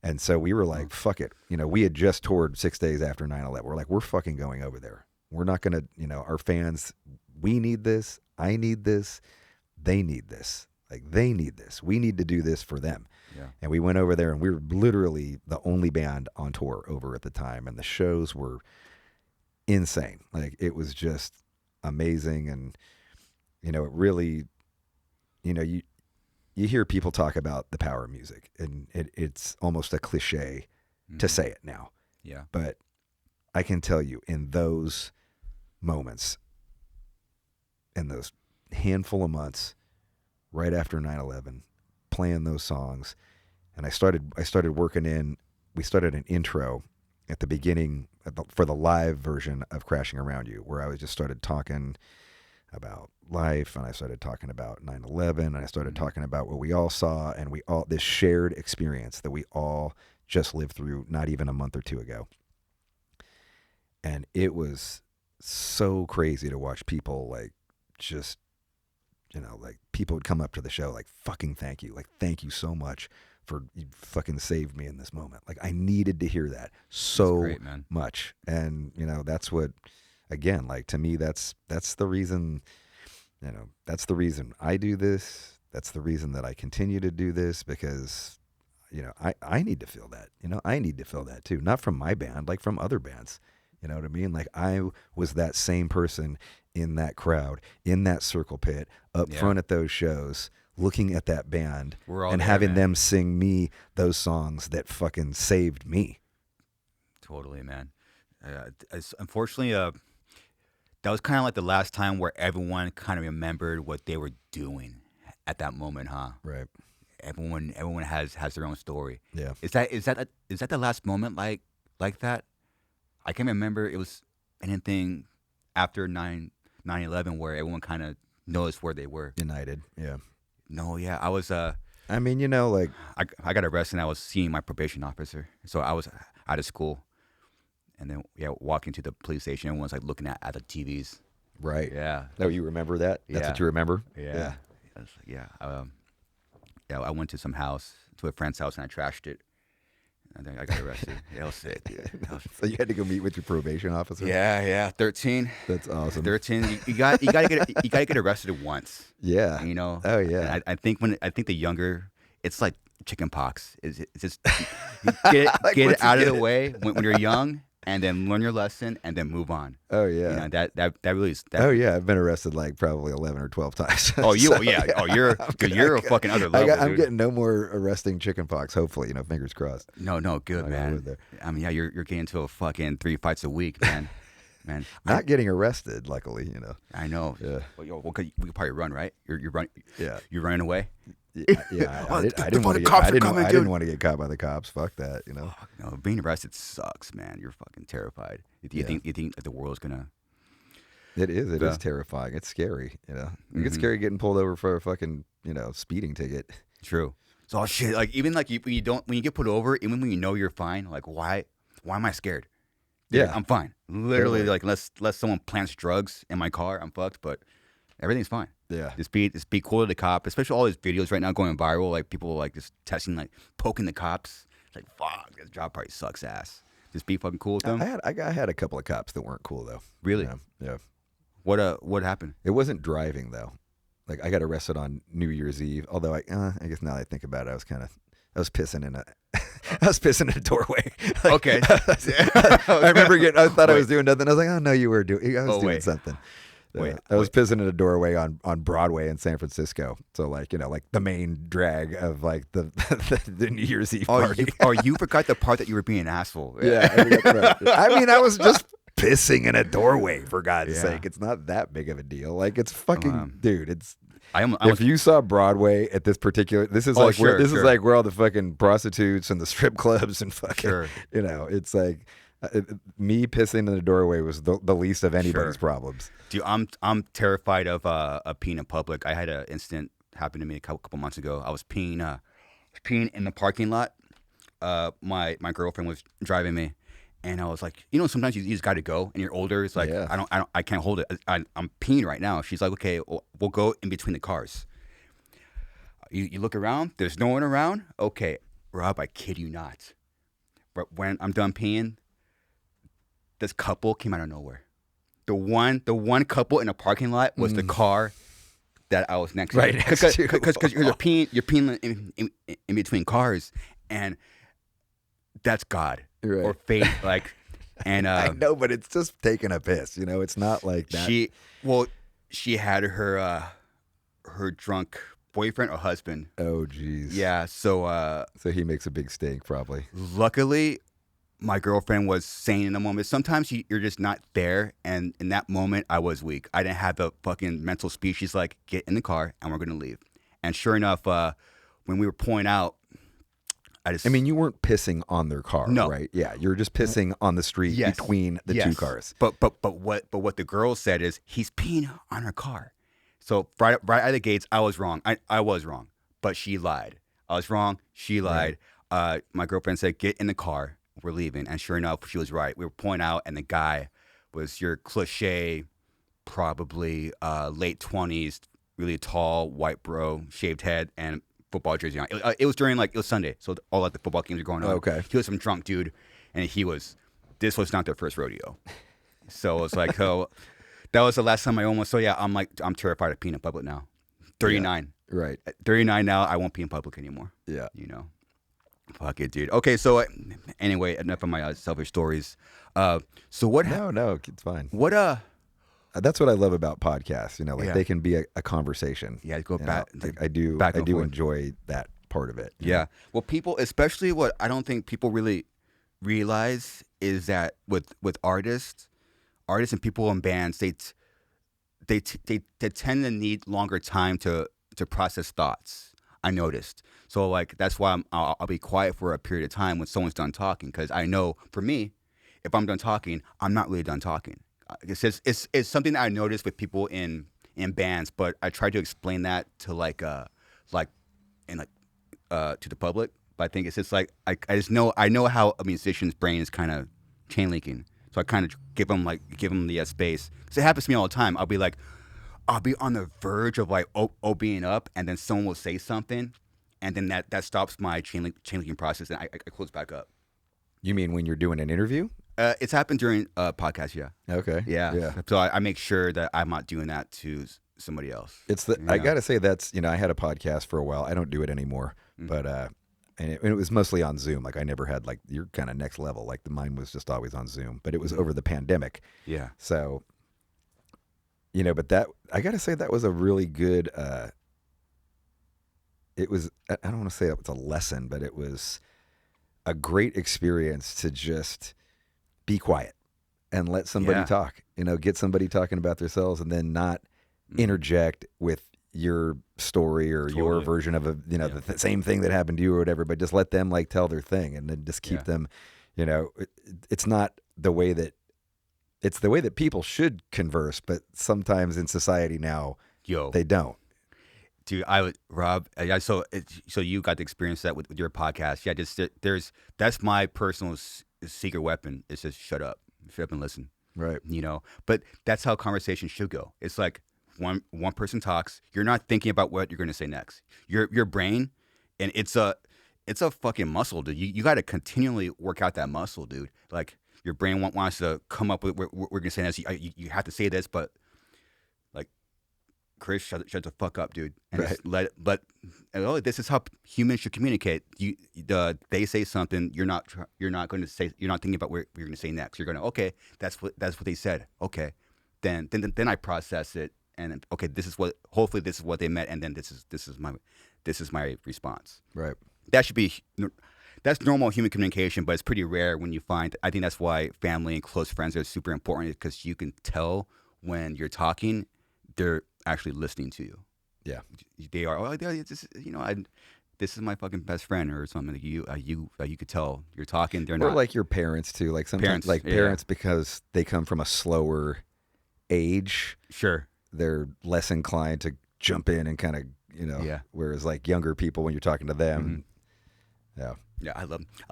And so we were like, fuck it. You know, we had just toured 6 days after 9/11. We're like, we're fucking going over there. We're not going to, you know, our fans, we need this. I need this. They need this. Like, they need this. We need to do this for them. Yeah. And we went over there, and we were literally the only band on tour over at the time. And the shows were insane. Like, it was just amazing. And, you know, it really, you know, you hear people talk about the power of music, and it's almost a cliche to say it now. Yeah. But I can tell you, in those moments, in those handful of months right after 9/11, playing those songs, and I started working in, we started an intro at the beginning for the live version of Crashing Around You, where I just started talking about life, and I started talking about 9/11, and I started talking about what we all saw, and this shared experience that we all just lived through not even a month or two ago. And it was so crazy to watch people, like, just, you know, like, people would come up to the show like, fucking thank you. Like, thank you so much for, you fucking saved me in this moment. Like, I needed to hear that so great, man. much. And, you know, that's what, again, like, to me, that's the reason, you know, that's the reason I do this. That's the reason that I continue to do this, because, you know, I need to feel that. You know, I need to feel that too. Not from my band, like from other bands. You know what I mean? Like, I was that same person in that crowd, in that circle pit, up front at those shows, looking at that band and having them sing me those songs that fucking saved me. Totally, man. Unfortunately, that was kind of like the last time where everyone kind of remembered what they were doing at that moment, huh? Right. Everyone has their own story. Yeah. Is that the last moment like that? I can't remember it was anything after 9/11 where everyone kind of noticed where they were. United. Yeah. No, yeah, I was. I mean, you know, like, I got arrested and I was seeing my probation officer. So I was out of school, and then walking to the police station, everyone's like looking at the TVs. right. Yeah. Oh, you remember that? That's Yeah. what you remember? Yeah. I went to a friend's house, and I trashed it. And then I got arrested. Yeah, that was sick, dude. So you had to go meet with your probation officer? Yeah. 13. That's awesome. 13. You got to get arrested once. Yeah. You know. Oh, yeah. And I think the younger, it's like chicken pox. It's just get Like, it once you out of get the it. way when you're young, and then learn your lesson, and then move on. Oh, yeah. You know, that really is. That, Oh, yeah. I've been arrested like probably 11 or 12 times. Oh, you So, yeah. Oh, you're a fucking other level. I'm dude. getting no more arresting chicken pox, hopefully. You know, fingers crossed. No, good, I man. live there. I mean, yeah, you're getting into a fucking 3 fights a week, man. Not getting arrested, luckily, you know. I know. Yeah. Well, we could probably run, right? You're running. Yeah. You're running away. Yeah. Oh, I the didn't want to fucking get. cops I are didn't. coming, I didn't dude. want to get caught by the cops. Fuck that. You know. No, being arrested sucks, man. You're fucking terrified. You think that the world's gonna? It is. It Yeah. is terrifying. It's scary. You know. It gets Mhm. scary getting pulled over for a fucking, you know, speeding ticket. True. So shit. Like even like when you get pulled over, even when you know you're fine, like why am I scared? Dude, Yeah. I'm fine. Literally, Totally. like unless someone plants drugs in my car, I'm fucked. But everything's fine. Yeah. Just be cool to the cop, especially all these videos right now going viral, like people like just testing, like poking the cops. It's like, fuck, this job probably sucks ass. Just be fucking cool with them. I had a couple of cops that weren't cool though. Really? You know? Yeah. What happened? It wasn't driving though. Like, I got arrested on New Year's Eve. Although I guess now that I think about it, I was pissing in a I was pissing in a doorway. Like, Okay. I remember I thought I was doing nothing. I was like, oh no, you were doing. I was doing wait. something. Wait, I was pissing in a doorway on Broadway in San Francisco. So, like, you know, like the main drag of like the New Year's Eve party. You forgot the part that you were being an asshole. Yeah. I mean, I was just pissing in a doorway, for God's Yeah. sake. It's not that big of a deal. Like, it's fucking, dude, it's. If you saw Broadway at this particular, this is like where is like where all the fucking prostitutes and the strip clubs and fucking, you know, it's like me pissing in the doorway was the least of anybody's problems. Dude, I'm terrified of peeing in public. I had an incident happen to me a couple months ago. I was peeing in the parking lot. My girlfriend was driving me, And I was like, sometimes you just got to go, and you're older. It's like, Yeah. I can't hold it. I'm peeing right now. She's like, okay, we'll go in between the cars. You look around. There's no one around. Okay, Rob, I kid you not. But when I'm done peeing, this couple came out of nowhere. The one couple in the parking lot was the car that I was next to. Right, Because you're peeing in between cars, and that's God or fate. Like, and I know, but it's just taking a piss. It's not like that. She had her drunk boyfriend or husband. Oh, geez. Yeah. So he makes a big stink, probably. Luckily, my girlfriend was sane in the moment. Sometimes you're just not there, and in that moment, I was weak. I didn't have the fucking mental speech. She's like, get in the car, and we're gonna leave. And sure enough, when we were pulling out, I mean, you weren't pissing on their car, no. right? Yeah, you were just pissing on the street between the two cars. But what the girl said is he's peeing on her car. So right out of the gates, I was wrong. I was wrong, but she lied. I was wrong. She lied. Right. My girlfriend said, get in the car. We're leaving. And sure enough, she was right. We were pulling out, and the guy was your cliche, probably late 20s, really tall, white bro, shaved head, and football jersey on. It was during, it was Sunday, so all the football games were going on. Okay. He was some drunk dude, and this was not their first rodeo. So it was like, that was the last time I almost, I'm terrified of peeing in public now. 39. Yeah, right. At 39 now, I won't pee in public anymore. Yeah. Fuck it, dude. Okay, so anyway, enough of my selfish stories. So what? No, it's fine. What? That's what I love about podcasts. They can be a conversation. Yeah, go back. I do enjoy that part of it. Yeah. Well, people, especially what I don't think people really realize is that with artists and people in bands, they tend to need longer time to process thoughts. I noticed. So that's why I'll be quiet for a period of time when someone's done talking, because I know for me, if I'm done talking, I'm not really done talking. It's something that I noticed with people in bands, but I try to explain that to to the public. But I think it's just I know how a musician's brain is kind of chain linking, so I kind of give them the space. Because it happens to me all the time. I'll be on the verge of being up, and then someone will say something, and then that stops my chain linking process, and I close back up. You mean when you're doing an interview? It's happened during podcasts, yeah. Okay. Yeah. So I make sure that I'm not doing that to somebody else. I gotta say that's I had a podcast for a while. I don't do it anymore, but and it was mostly on Zoom. I never had your kind of next level. Mine was just always on Zoom, but it was over the pandemic. Yeah. So but that I gotta say that was a really good. It was I don't want to say it was a lesson, but it was a great experience to just be quiet and let somebody talk, get somebody talking about themselves, and then not interject with your story or your version of the same thing that happened to you or whatever, but just let them tell their thing, and then just keep them, it's not the way that it's the way that people should converse, but sometimes in society now, they don't. Dude, Rob, so you got to experience that with your podcast. Yeah, that's my personal secret weapon. It's just shut up and listen. Right. But that's how conversation should go. It's one person talks. You're not thinking about what you're going to say next. Your brain, and it's a fucking muscle, dude. You got to continually work out that muscle, dude. Your brain wants to come up with we're going to say this. You have to say this, but Chris, shut the fuck up, dude. And right. This is how humans should communicate. They say something, you're not going to say. You're not thinking about what you're going to say next. You're going to that's what they said. Okay, then I process it, and hopefully this is what they meant, and then this is my response. Right. That's normal human communication, but it's pretty rare when you find. I think that's why family and close friends are super important, because you can tell when you're talking, they're actually listening to you. Yeah, they are. This is my fucking best friend or something. You could tell you're talking. They're not. Or your parents too. Sometimes parents because they come from a slower age. Sure, they're less inclined to jump in and kind of Whereas younger people, when you're talking to them, I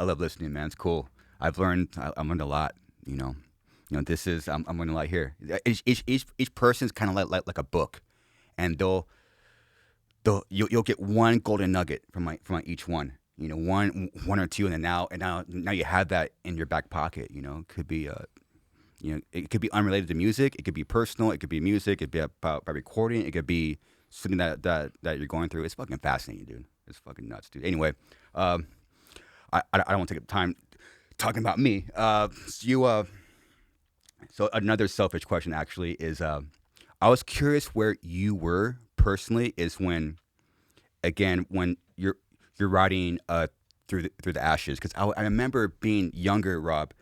love listening, man. It's cool. I've learned I learned a lot. This is I'm learning a lot here. Each person's kind of like a book, and you'll get one golden nugget from each one. One or two, and then now you have that in your back pocket. It could be it could be unrelated to music. It could be personal. It could be music. It could be about recording. It could be something that you're going through. It's fucking fascinating, dude. It's fucking nuts, dude. Anyway, I don't want to take up time talking about me. So another selfish question actually is, I was curious where you were personally is when you're riding through the ashes, because I remember being younger, Rob,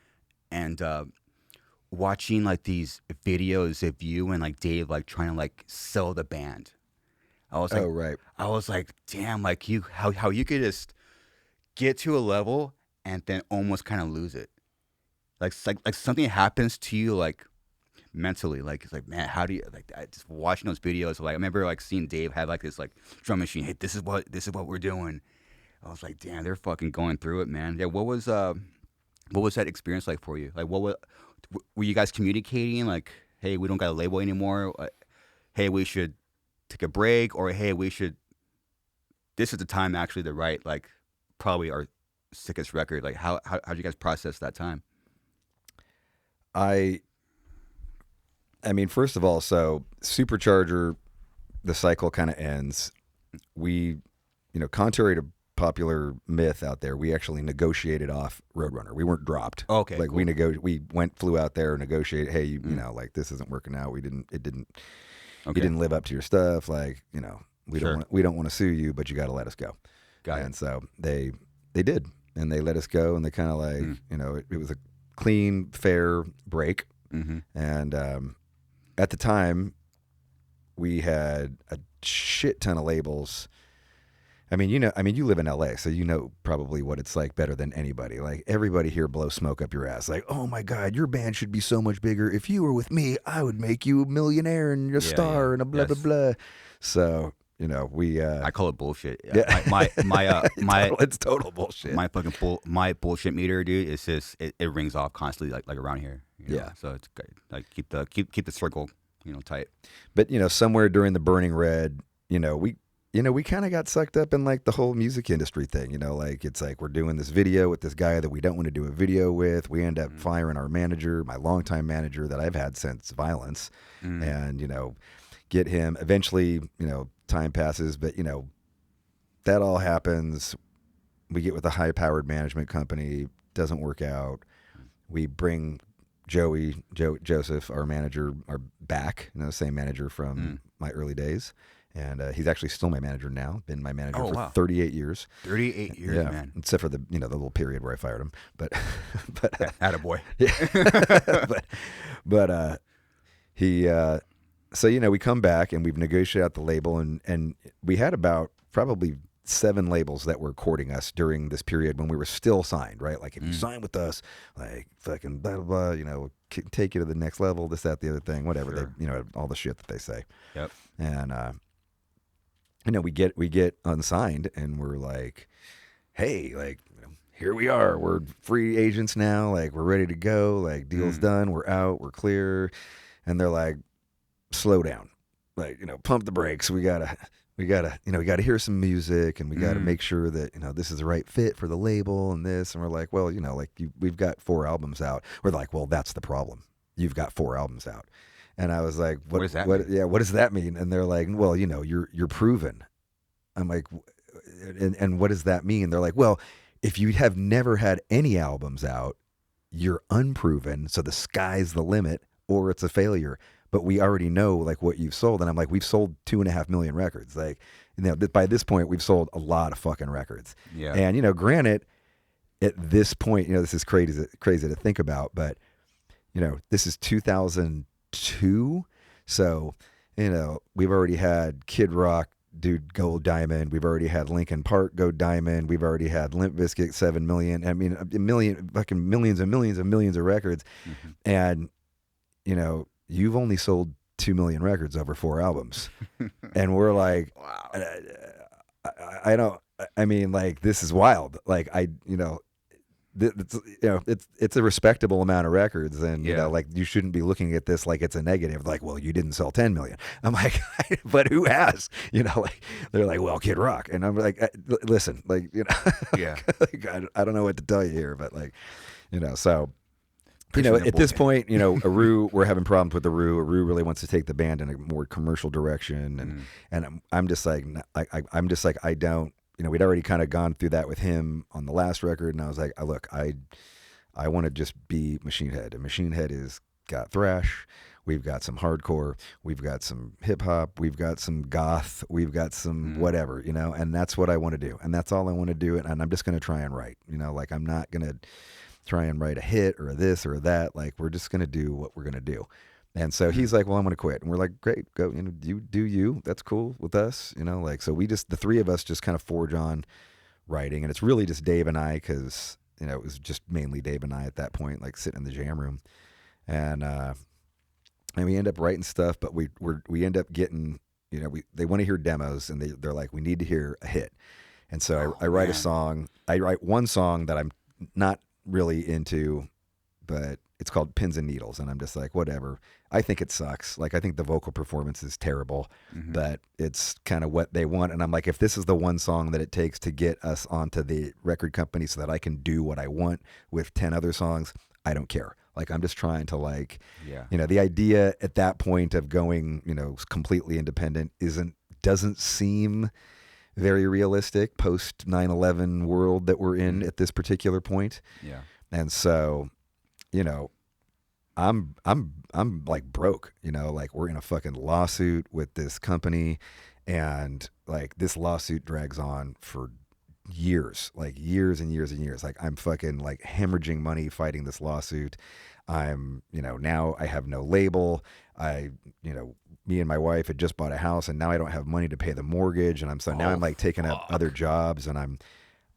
and watching like these videos of you and like Dave like trying to like sell the band. I was like, Oh, right. I was like, damn, like how you could just get to a level and then almost kind of lose it. Like something happens to you like mentally, like it's like, man, how do you like just watching those videos? Like I remember like seeing Dave have like this like drum machine. Hey, this is what we're doing. I was like, damn, they're fucking going through it, man. Yeah, what was that experience like for you? Like, were you guys communicating like, hey, we don't got a label anymore? Hey, we should take a break, or hey, this is the time actually to write like probably our sickest record. Like, how'd you guys process that time? I mean, first of all, so Supercharger, the cycle kind of ends. We, contrary to popular myth out there, we actually negotiated off Roadrunner. We weren't dropped. Okay, like cool. we flew out there and negotiated. Hey, like this isn't working out. You didn't live up to your stuff. Like, we don't want to sue you, but you got to let us go. And so they did, and they let us go, and they kind of like, it was a clean, fair break. Mm-hmm. And at the time, we had a shit ton of labels. I mean, you live in LA, so you know probably what it's like better than anybody. Like, everybody here blows smoke up your ass. Like, oh my God, your band should be so much bigger. If you were with me, I would make you a millionaire and a star and a blah, blah, blah. So, we... I call it bullshit. Yeah. My it's total bullshit. My fucking my bullshit meter, dude, it's just, it rings off constantly like around here. Yeah. So it's good. Like, keep the circle, tight. But, somewhere during the Burning Red, we kind of got sucked up in like the whole music industry thing, like it's like we're doing this video with this guy that we don't want to do a video with. We end up firing our manager, my longtime manager that I've had since Violence, and, get him eventually, time passes, but, that all happens. We get with a high-powered management company, doesn't work out. We bring Joseph, our manager, back, same manager from my early days. And he's actually still my manager now. Been my manager for 38 years. 38 years, yeah, man. Except for the the little period where I fired him. But attaboy. Yeah. but he so we come back and we've negotiated out the label, and we had about probably 7 labels that were courting us during this period when we were still signed, right? Like, if you sign with us, like fucking blah blah blah, take you to the next level, this, that, the other thing, whatever. Sure. They all the shit that they say. Yep. And we get unsigned, and we're like, hey, like, here we are, we're free agents now, like, we're ready to go, like, deal's done, we're out, we're clear. And they're like, slow down, like, pump the brakes, we gotta hear some music, and we gotta make sure that this is the right fit for the label and this. And we're like, well, we've got 4 albums out. We're like, well, that's the problem, you've got 4 albums out. And I was like, what does that mean? Yeah, what does that mean? And they're like, well, you're proven. I'm like, and what does that mean? They're like, well, if you have never had any albums out, you're unproven, so the sky's the limit, or it's a failure. But we already know like what you've sold. And I'm like, we've sold 2.5 million records. Like, by this point, we've sold a lot of fucking records. Yeah. And granted, at this point, this is crazy to think about, but this is 2002. So, we've already had Kid Rock go diamond. We've already had Linkin Park go diamond. We've already had Limp Bizkit 7 million. I mean, millions and millions and millions of records. And, you've only sold 2 million records over 4 albums. And we're like, wow, I mean, like, this is wild. Like, it's, it's a respectable amount of records, and Yeah. like you shouldn't be looking at this like it's a negative. Like, well, you didn't sell 10 million. I'm like, but who has? Like they're like, well, Kid Rock, and I'm like, listen, like Yeah. like, I don't know what to tell you here, but like, so. Pushing the At this boy. point, Aru, we're having problems with Aru. Aru really wants to take the band in a more commercial direction, and I'm just like, I'm just like, I don't, we'd already kind of gone through that with him on the last record, and I was like, look, I want to just be Machine Head, and Machine Head is got thrash, we've got some hardcore, we've got some hip hop, we've got some goth, we've got some whatever, and that's what I want to do, and that's all I want to do, and I'm just going to try and write, like I'm not going to try and write a hit or this or that. Like, we're just going to do what we're going to do. And so he's like, well, I'm going to quit. And we're like, great, go, you do you. That's cool with us. Like, so we just, the three of us just kind of forge on writing. And it's really just Dave and I, because, it was just mainly Dave and I at that point, like sitting in the jam room. And we end up writing stuff, but we end up getting, they want to hear demos, and they're like, we need to hear a hit. And so I write a song. I write one song that I'm not really into, but it's called Pins and Needles, and I'm just like, whatever. I think it sucks. Like, I think the vocal performance is terrible, but it's kind of what they want. And I'm like, if this is the one song that it takes to get us onto the record company so that I can do what I want with 10 other songs, I don't care. Like, I'm just trying to, like, the idea at that point of going, completely independent doesn't seem very realistic post 9/11 world that we're in at this particular point. Yeah. And so, I'm like broke, like we're in a fucking lawsuit with this company, and like this lawsuit drags on for years, like years and years and years. Like, I'm fucking like hemorrhaging money fighting this lawsuit. I'm, now I have no label. Me and my wife had just bought a house, and now I don't have money to pay the mortgage. And now I'm like taking up other jobs, and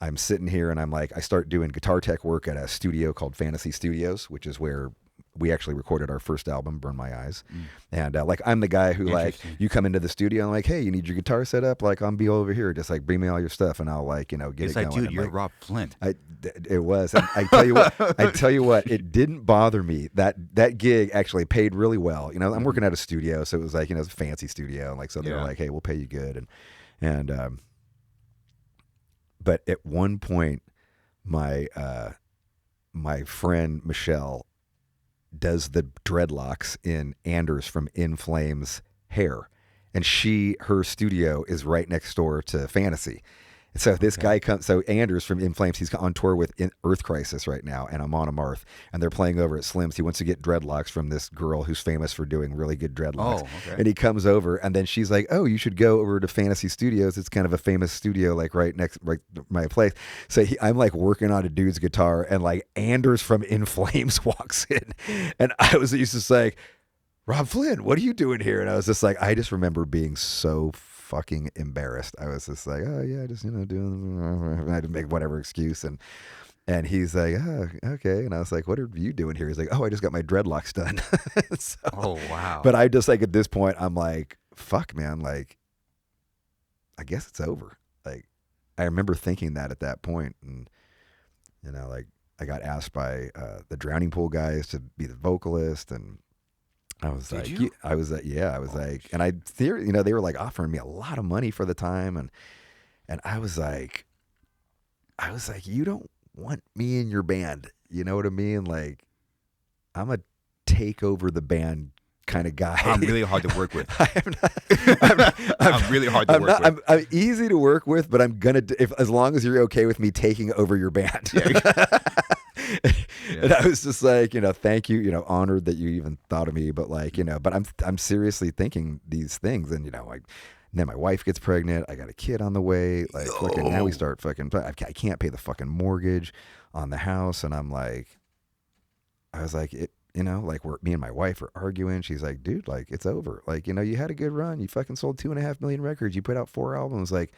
I'm sitting here, and I'm like, I start doing guitar tech work at a studio called Fantasy Studios, which is where we actually recorded our first album, Burn My Eyes. And like, I'm the guy who, like, you come into the studio and like, hey, you need your guitar set up? Like, I'll be over here. Just like, bring me all your stuff, and I'll like, get it's it like, going. dude, you're like, Robb Flynn. It was. And I tell you what, it didn't bother me. That gig actually paid really well. I'm working at a studio, so it was like, it's a fancy studio. And like, so they're like, hey, we'll pay you good. And but at one point, my friend Michelle does the dreadlocks in Anders from In Flames' hair, and her studio is right next door to Fantasy. So this guy comes, so Anders from In Flames, he's on tour with Earth Crisis right now, and I'm on a Marth, and they're playing over at Slim's. He wants to get dreadlocks from this girl who's famous for doing really good dreadlocks. Oh, okay. And he comes over, and then she's like, oh, you should go over to Fantasy Studios. It's kind of a famous studio, like right my place. So I'm like working on a dude's guitar, and like Anders from In Flames walks in, and I was just like, Robb Flynn, what are you doing here? And I was just like, I just remember being so fucking embarrassed. I was just like, oh yeah, just doing. I had to make whatever excuse, and he's like, oh, okay. And I was like, what are you doing here? He's like, oh, I just got my dreadlocks done. So, oh wow. But I just like, at this point, I'm like, fuck, man. Like, I guess it's over. Like, I remember thinking that at that point, and like, I got asked by the Drowning Pool guys to be the vocalist, and I was like, and I theory, they were like offering me a lot of money for the time, and I was like, you don't want me in your band, you know what I mean? Like, I'm a take over the band kind of guy. I'm really hard to work with. I'm really hard to work with. I'm easy to work with, but I'm gonna, as long as you're okay with me taking over your band. And I was just like, thank you, honored that you even thought of me, but like, but I'm seriously thinking these things, and like, then my wife gets pregnant, I got a kid on the way, like, fucking, now we start fucking, I can't pay the fucking mortgage on the house, and I'm like, I was like, like, me and my wife are arguing. She's like, dude, like, it's over. Like, you had a good run. You fucking sold 2.5 million records. You put out 4 albums. Like,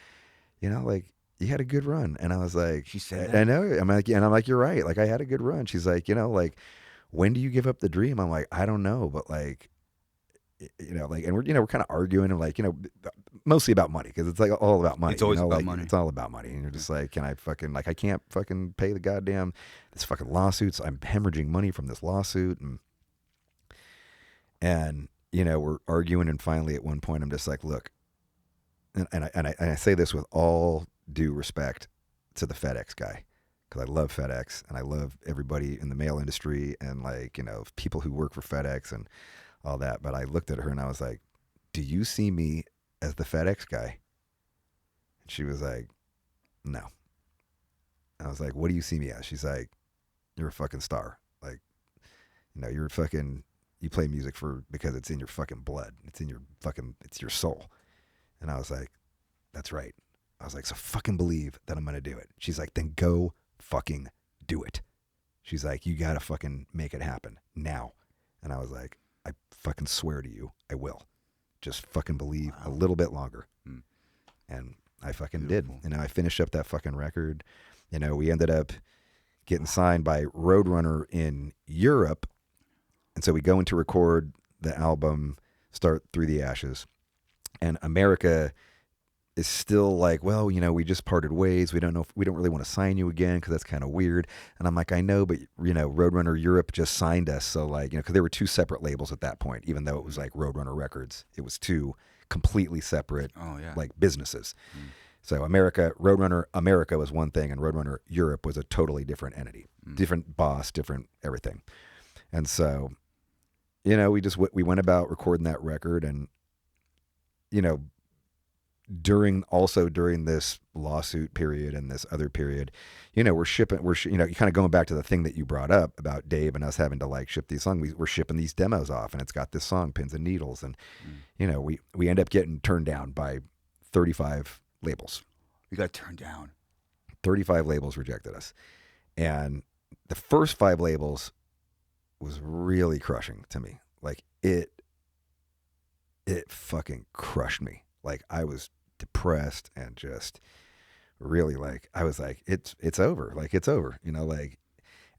like, you had a good run. And I was like, she said that? I know. I'm like, you're right. Like, I had a good run. She's like, like, when do you give up the dream? I'm like, I don't know, but like, you know, like, and we're kind of arguing and like, you know, mostly about money because it's like all about money. It's always you know? about like, money. It's all about money, and you're just like, can I fucking like I can't fucking pay the goddamn this fucking lawsuits. I'm hemorrhaging money from this lawsuit, and you know, we're arguing, and finally at one point I'm just like, look, and I say this with all due respect to the FedEx guy. Because I love FedEx and I love everybody in the mail industry and like, you know, people who work for FedEx and all that. But I looked at her and I was like, do you see me as the FedEx guy? And she was like, no. I was like, what do you see me as? She's like, you're a fucking star. Like, you know, you play music because it's in your fucking blood. It's your soul. And I was like, that's right. I was like, so fucking believe that I'm going to do it. She's like, then go fucking do it. She's like, you gotta fucking make it happen now. And I was like, I fucking swear to you, I will. Just fucking believe a little bit longer. And I fucking did. You know, I finished up that fucking record. You know, we ended up getting signed by Roadrunner in Europe. And so we go in to record the album, Start Through the Ashes. And America is still like, well, you know, we just parted ways. We don't really want to sign you again because that's kind of weird. And I'm like, I know, but you know, Roadrunner Europe just signed us. So like, you know, because there were two separate labels at that point, even though it was like Roadrunner Records, it was two completely separate like businesses. So Roadrunner America was one thing and Roadrunner Europe was a totally different entity, different boss, different everything. And so, you know, we went about recording that record and, you know, during this lawsuit period and this other period, you know, you know, kind of going back to the thing that you brought up about Dave and us having to like ship these songs. We're shipping these demos off and it's got this song, Pins and Needles. And, you know, we end up getting turned down by 35 labels. We got turned down. 35 labels rejected us. And the first 5 labels was really crushing to me. Like it fucking crushed me. Like I was depressed and just really like I was like it's over, like it's over, you know, like.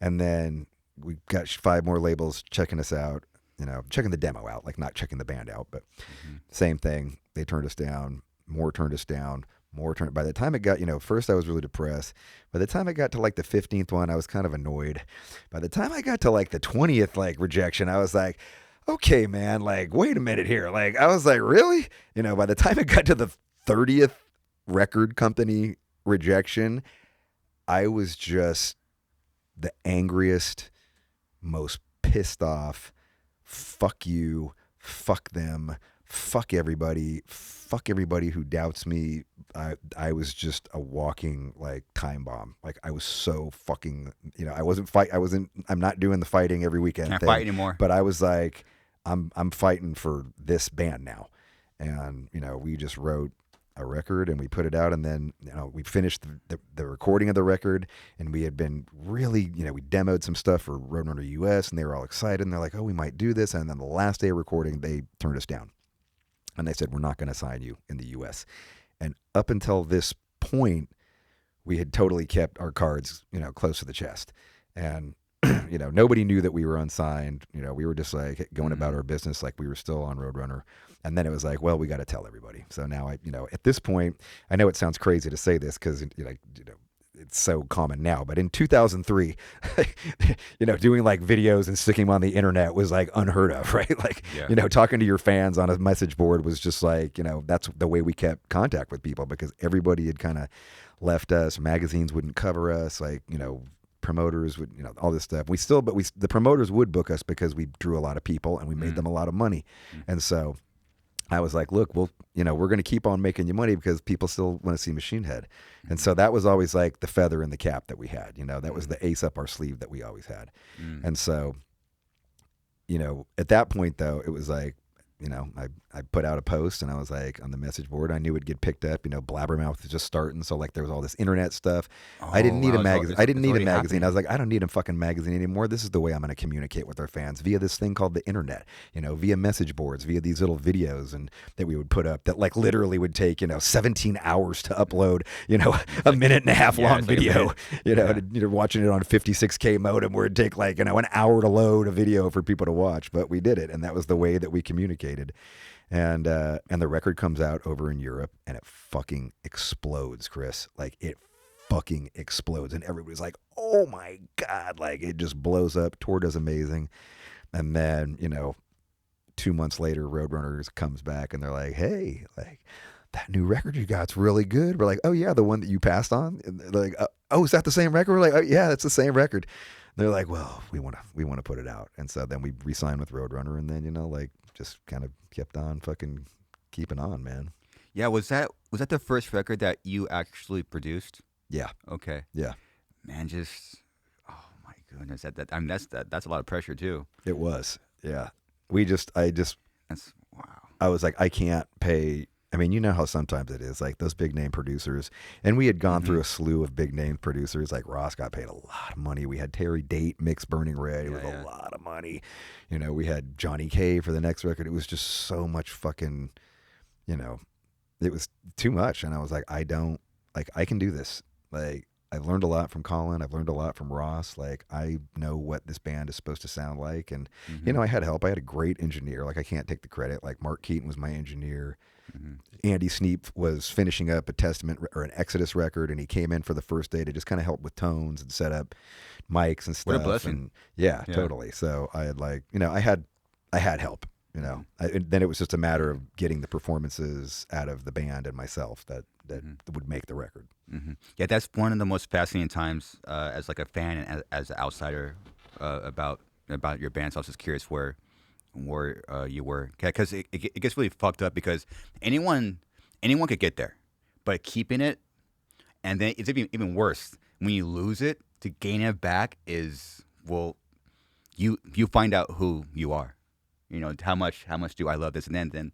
And then we got 5 more labels checking us out, you know, checking the demo out, like not checking the band out, but same thing. They turned us down, more turned us down, more turned. By the time it got, you know, first I was really depressed. By the time I got to like the 15th one, I was kind of annoyed. By the time I got to like the 20th like rejection, I was like, okay, man, like, wait a minute here. Like, I was like, really? You know, by the time it got to the 30th record company rejection, I was just the angriest, most pissed off, fuck you, fuck them, fuck everybody who doubts me. I was just a walking like time bomb. Like I was so fucking, you know, I'm not doing the fighting every weekend Can't thing, fight anymore. But I was like, I'm fighting for this band now. And, you know, we just wrote a record and we put it out, and then, you know, we finished the recording of the record, and we had been really, you know, we demoed some stuff for Roadrunner US and they were all excited and they're like, oh, we might do this. And then the last day of recording, they turned us down and they said, we're not going to sign you in the US. And up until this point, we had totally kept our cards, you know, close to the chest. And you know, nobody knew that we were unsigned. You know, we were just like going about our business like we were still on Roadrunner. And then it was like, well, we got to tell everybody. So now you know, at this point, I know it sounds crazy to say this because, you know, it's so common now, but in 2003, you know, doing like videos and sticking them on the internet was like unheard of, right? Like, you know, talking to your fans on a message board was just like, you know, that's the way we kept contact with people because everybody had kind of left us. Magazines wouldn't cover us. Like, you know, promoters would, you know, all this stuff. The promoters would book us because we drew a lot of people and we made them a lot of money. And so I was like, look, well, you know, we're going to keep on making you money because people still want to see Machine Head. And so that was always like the feather in the cap that we had, you know, that was the ace up our sleeve that we always had. And so, you know, at that point though, it was like, you know, I put out a post and I was like on the message board, I knew it'd get picked up, you know, Blabbermouth was just starting. So like there was all this internet stuff. I didn't need a magazine. I didn't need a magazine. I was like, I don't need a fucking magazine anymore. This is the way I'm going to communicate with our fans via this thing called the internet, you know, via message boards, via these little videos and that we would put up that like literally would take, you know, 17 hours to upload, you know, a minute and a half long video, you know, and you're watching it on a 56K modem where it'd take like, you know, an hour to load a video for people to watch, but we did it. And that was the way that we communicated. syndicated, and the record comes out over in Europe, and it fucking explodes, Chris. Like, it fucking explodes, and everybody's like, oh my God, like, it just blows up. Tour does amazing. And then, 2 months later, Roadrunner comes back, and they're like, hey, like, that new record you got's really good. We're like, oh yeah, the one that you passed on. And they're like, oh, is that the same record? We're like, oh yeah, it's the same record. And they're like, well, we want to put it out. And so then we re-signed with Roadrunner, and then like just kind of kept on fucking keeping on, man. Yeah, was that the first record that you actually produced? Yeah. Okay. Yeah. Man, oh my goodness, that's a lot of pressure too. It was. Yeah. That's wow. I was like, I can't pay. I mean, you know how sometimes it is, like those big name producers, and we had gone through a slew of big name producers. Like Ross got paid a lot of money. We had Terry Date mix Burning Red. It was a lot of money. We had Johnny K for the next record. It was just so much fucking, it was too much. And I was like, I can do this. Like, I've learned a lot from Colin. I've learned a lot from Ross. Like, I know what this band is supposed to sound like. And, I had help. I had a great engineer. Like, I can't take the credit. Like, Mark Keaton was my engineer. Andy Sneap was finishing up a Testament or an Exodus record, and he came in for the first day to just kind of help with tones and set up mics and stuff. What a blessing. And yeah, totally. So I had I had help, then it was just a matter of getting the performances out of the band and myself that would make the record. Yeah, that's one of the most fascinating times as like a fan and as an outsider about your band. So I was just curious where you were, because it gets really fucked up because anyone could get there, but keeping it, and then it's even worse when you lose it. To gain it back is, well, you find out who you are, how much do I love this, and then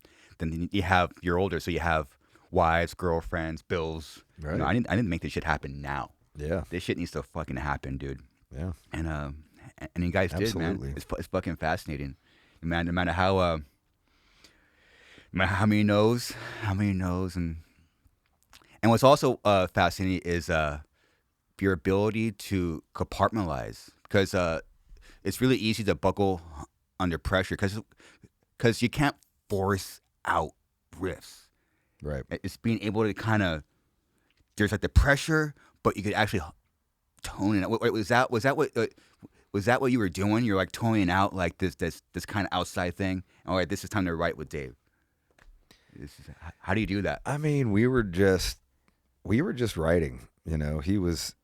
you're older, so you have wives, girlfriends, bills. Right. I didn't make this shit happen now. Yeah, this shit needs to fucking happen, dude. Yeah, and you guys Absolutely. did, man. It's fucking fascinating. Man, no matter how many no's, and what's also fascinating is your ability to compartmentalize, because it's really easy to buckle under pressure because you can't force out riffs. right. It's being able to kind of, there's like the pressure, but you could actually tone it out. Was that what you were doing? You're like toning out like this kind of outside thing. All right, this is time to write with Dave. How do you do that? I mean, we were just writing.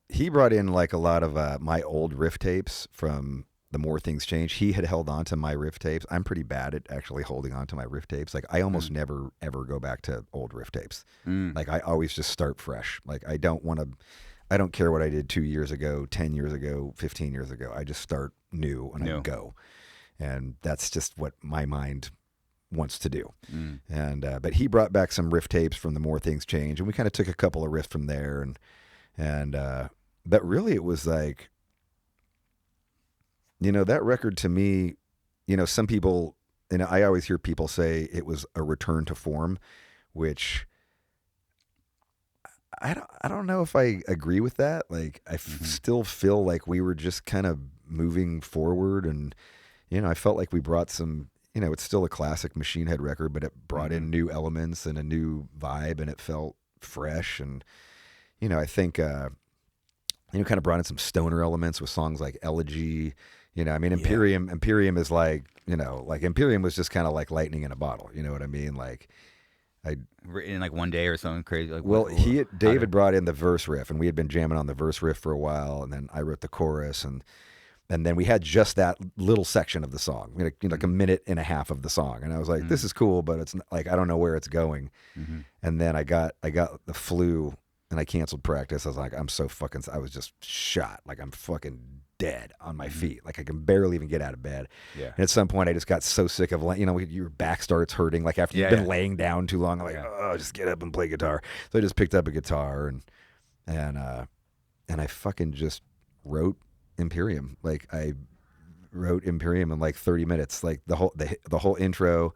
He brought in like a lot of my old riff tapes from The More Things Change. He had held on to my riff tapes. I'm pretty bad at actually holding on to my riff tapes. Like, I almost never ever go back to old riff tapes. Like, I always just start fresh. Like, I don't care what I did 2 years ago, 10 years ago, 15 years ago. I just start new and I go. And that's just what my mind wants to do. And but he brought back some riff tapes from The More Things Change, and we kind of took a couple of riffs from there. And but really it was like, that record to me, some people, I always hear people say it was a return to form, which I don't know if I agree with that. Like, I still feel like we were just kind of moving forward, and I felt like we brought some, it's still a classic Machine Head record, but it brought in new elements and a new vibe, and it felt fresh. And I think kind of brought in some stoner elements with songs like Elegy. Imperium is like, Imperium was just kind of like lightning in a bottle. You know what I mean? Like, written in like one day or something crazy. Like, David brought in the verse riff, and we had been jamming on the verse riff for a while, and then I wrote the chorus, and then we had just that little section of the song, like a minute and a half of the song, and I was like, this is cool, but it's like, I don't know where it's going. And then I got the flu, and I canceled practice. I was like, I was just shot. Like, I'm fucking dead on my feet. Like, I can barely even get out of bed. Yeah. And at some point I just got so sick of, your back starts hurting. Like, after you've been laying down too long, I'm like, oh, just get up and play guitar. So I just picked up a guitar and I fucking just wrote Imperium. Like, I wrote Imperium in like 30 minutes, like the whole intro.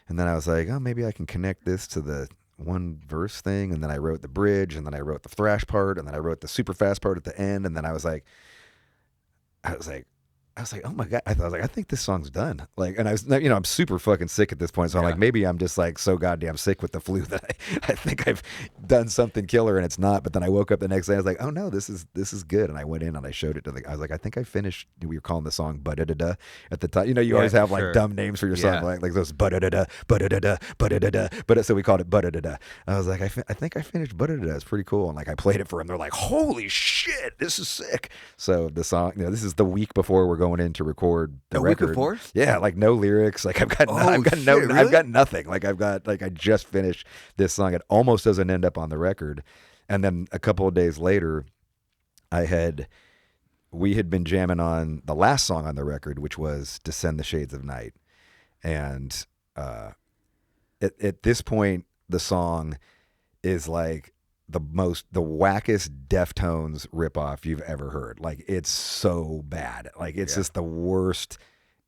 And then I was like, oh, maybe I can connect this to the one verse thing. And then I wrote the bridge, and then I wrote the thrash part, and then I wrote the super fast part at the end. And then I was like, was like, oh my God. I was like, I think this song's done. Like, and I was, you know, I'm super fucking sick at this point. So I'm like, maybe I'm just like so goddamn sick with the flu that I think I've done something killer and it's not. But then I woke up the next day, I was like, oh no, this is good. And I went in and I showed it to I was like, I think I finished, we were calling the song Ba-da-da-da at the time. You know, you always have like dumb names for your song, like those Ba-da-da-da, Ba-da-da-da, Ba-da-da-da. But so we called it Ba-da-da-da. I was like, I think I finished Ba-da-da-da. It's pretty cool. And like, I played it for them. They're like, holy shit, this is sick. So the song, you know, this is the week before we're going in to record the record. Week before? Yeah, like no lyrics. Like I've got nothing. Like I just finished this song. It almost doesn't end up on the record. And then a couple of days later, we had been jamming on the last song on the record, which was Descend the Shades of Night. And at this point, the song is like the wackest Deftones ripoff you've ever heard. Like it's so bad. Like it's just the worst.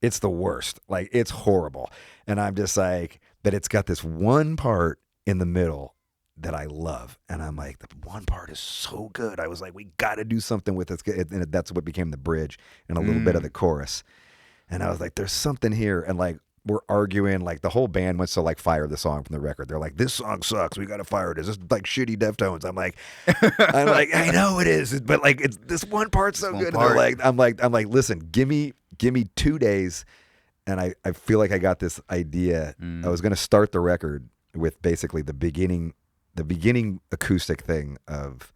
It's the worst. Like it's horrible. And I'm just like, but it's got this one part in the middle that I love. And I'm like, the one part is so good. I was like, we got to do something with this. And that's what became the bridge and a little bit of the chorus. And I was like, there's something here. And like, we're arguing, like the whole band wants to like fire the song from the record. They're like, this song sucks. We got to fire it. It's just like shitty Deftones. I'm like, I know it is, but like it's this one part's so good. And they're like, I'm like, listen, give me 2 days. And I feel like I got this idea. I was going to start the record with basically the beginning acoustic thing of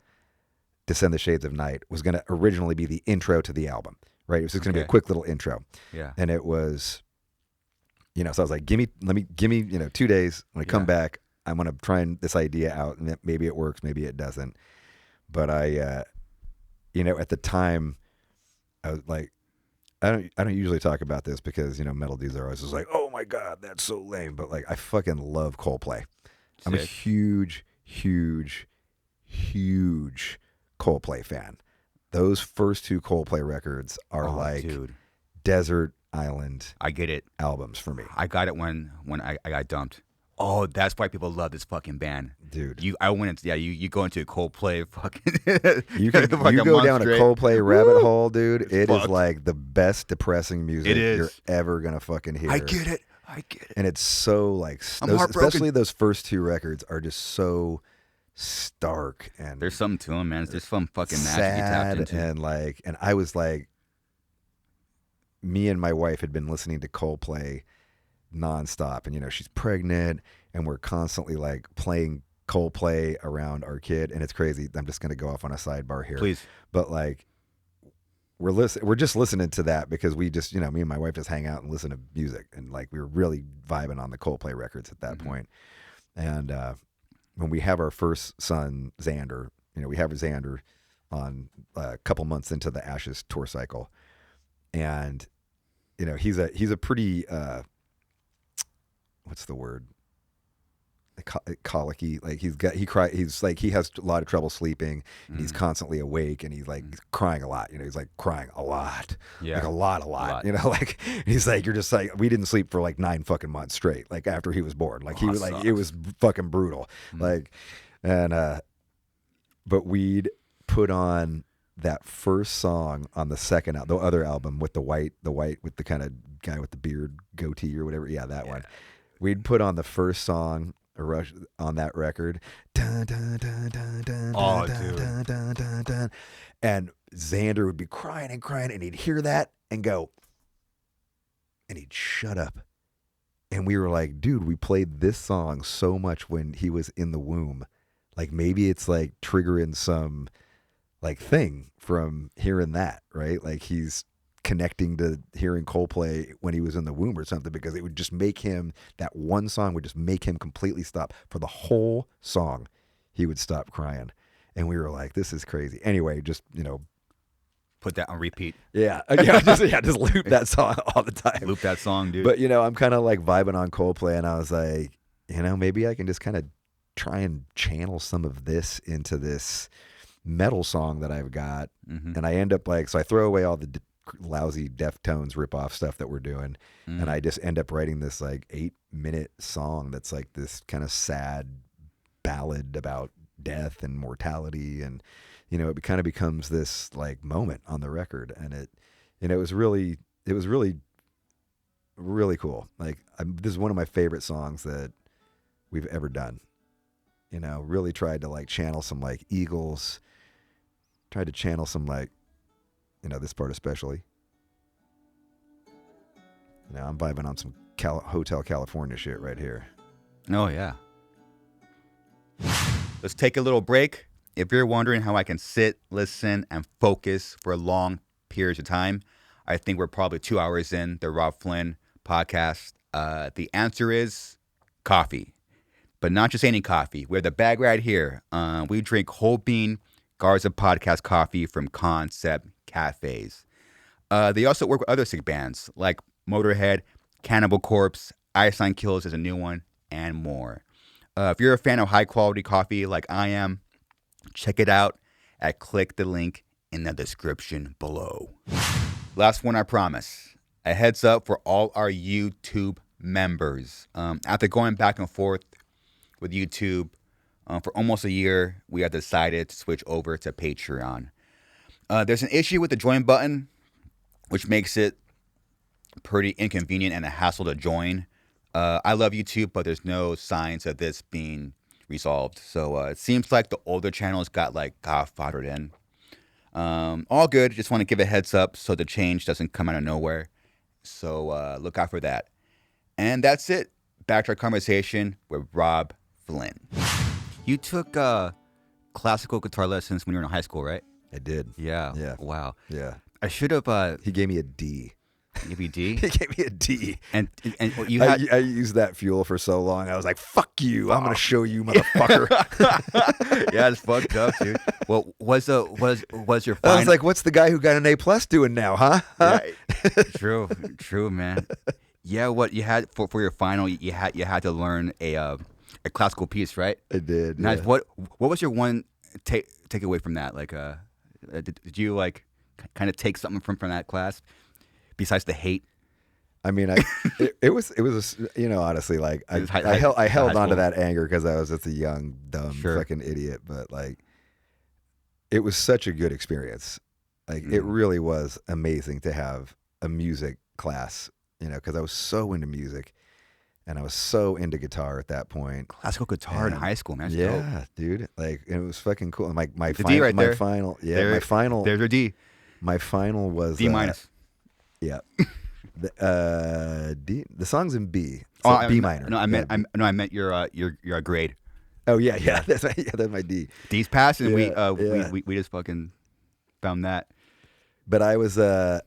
Descend the Shades of Night was going to originally be the intro to the album, right? It was just going to be a quick little intro. Yeah. And it was, you know, so I was like, give me, you know, 2 days. When I come back, I'm going to try this idea out, and maybe it works, maybe it doesn't. But I, you know, at the time, I was like, I don't usually talk about this because, you know, metal dudes are always just like, oh my God, that's so lame. But like, I fucking love Coldplay. Sick. I'm a huge Coldplay fan. Those first 2 Coldplay records are desert island. I get it. Albums for me. I got it when I got dumped. Oh, that's why people love this fucking band, dude. You go into a Coldplay fucking. you go down a Coldplay rabbit hole, dude. It is like the best depressing music you're ever gonna fucking hear. I get it. And it's so like, especially those first 2 records are just so stark and there's something to them, man. It's just some fucking sad magic you tapped into. And I was like, me and my wife had been listening to Coldplay nonstop, and you know, she's pregnant and we're constantly like playing Coldplay around our kid, and it's crazy. I'm just going to go off on a sidebar here. Please. But like, we're just listening to that because we just, you know, me and my wife just hang out and listen to music, and like we were really vibing on the Coldplay records at that point. And when we have our first son, Xander, you know, we have Xander on a couple months into the Ashes tour cycle, and you know, he's a pretty what's the word? Colicky. Like he has a lot of trouble sleeping, and he's constantly awake, and he's like crying a lot. You know, he's like crying a lot, like a lot. You know, like he's like, you're just like, we didn't sleep for like 9 fucking months straight. Like after he was born, like he was like, it was fucking brutal. Like, and but we'd put on that first song on the second the other album with the white with the kind of guy with the beard goatee or whatever. Yeah, that one. We'd put on the first song on that record. Dun, dun, dun, dun, dun, oh, dun, dude. dun, dun, dun, dun. And Xander would be crying, and he'd hear that and go, and he'd shut up. And we were like, dude, we played this song so much when he was in the womb. Like maybe it's like triggering some like thing from hearing that, right? Like he's connecting to hearing Coldplay when he was in the womb or something, because it would just make him, that one song would just make him completely stop. For the whole song, he would stop crying. And we were like, this is crazy. Anyway, just, you know, put that on repeat. Yeah. Just loop that song all the time. Loop that song, dude. But, you know, I'm kind of like vibing on Coldplay, and I was like, you know, maybe I can just kind of try and channel some of this into this metal song that I've got. And I end up like, so I throw away all the lousy Deftones rip-off stuff that we're doing, and I just end up writing this like 8-minute song that's like this kind of sad ballad about death and mortality, and you know, it kind of becomes this like moment on the record, and And it was really really cool. Like this is one of my favorite songs that we've ever done. You know, really tried to like channel some like Eagles, tried to channel some like, you know, this part especially. Now I'm vibing on some Hotel California shit right here. Oh, yeah. Let's take a little break. If you're wondering how I can sit, listen, and focus for long periods of time, I think we're probably 2 hours in the Robb Flynn podcast. The answer is coffee. But not just any coffee. We have the bag right here. We drink whole bean Garza podcast coffee from Concept Cafes. They also work with other sick bands like Motorhead, Cannibal Corpse, Iceland Kills is a new one, and more. If you're a fan of high quality coffee like I am, check it out at click the link in the description below. Last one, I promise. A heads up for all our YouTube members. After going back and forth with YouTube for almost a year, we have decided to switch over to Patreon. There's an issue with the join button, which makes it pretty inconvenient and a hassle to join. I love YouTube, but there's no signs of this being resolved. So it seems like the older channels got godfathered in. All good. Just want to give a heads up so the change doesn't come out of nowhere. So look out for that. And that's it. Back to our conversation with Robb Flynn. You took classical guitar lessons when you were in high school, right? I did. Yeah. Yeah. Wow. Yeah. I should have. He gave me a D. Give you a D? He gave me a D. And you had... I used that fuel for so long. I was like, fuck you. I'm going to show you, motherfucker. Yeah, it's fucked up, dude. Well, was your final... I was like, what's the guy who got an A+ doing now, huh? Yeah, true, man. Yeah, what you had for your final, you had to learn a classical piece, right? I did. Nice. Yeah. What was your one take away from that? Like, did you like kind of take something from that class besides the hate? I mean, it was honestly, like I held on to that anger because I was just a young, dumb, fucking idiot. But like, it was such a good experience. Like, it really was amazing to have a music class, because I was so into music and I was so into guitar at that point. Classical guitar in high school, man. Yeah, dope. dude. Like, it was fucking cool. My D right there. Final. Yeah, my final. There's your D. My final was D minus. Yeah. D. The song's in B. So B minor. No, I meant your grade. Oh yeah. That's my D. D's passed, and we just fucking found that. But I was I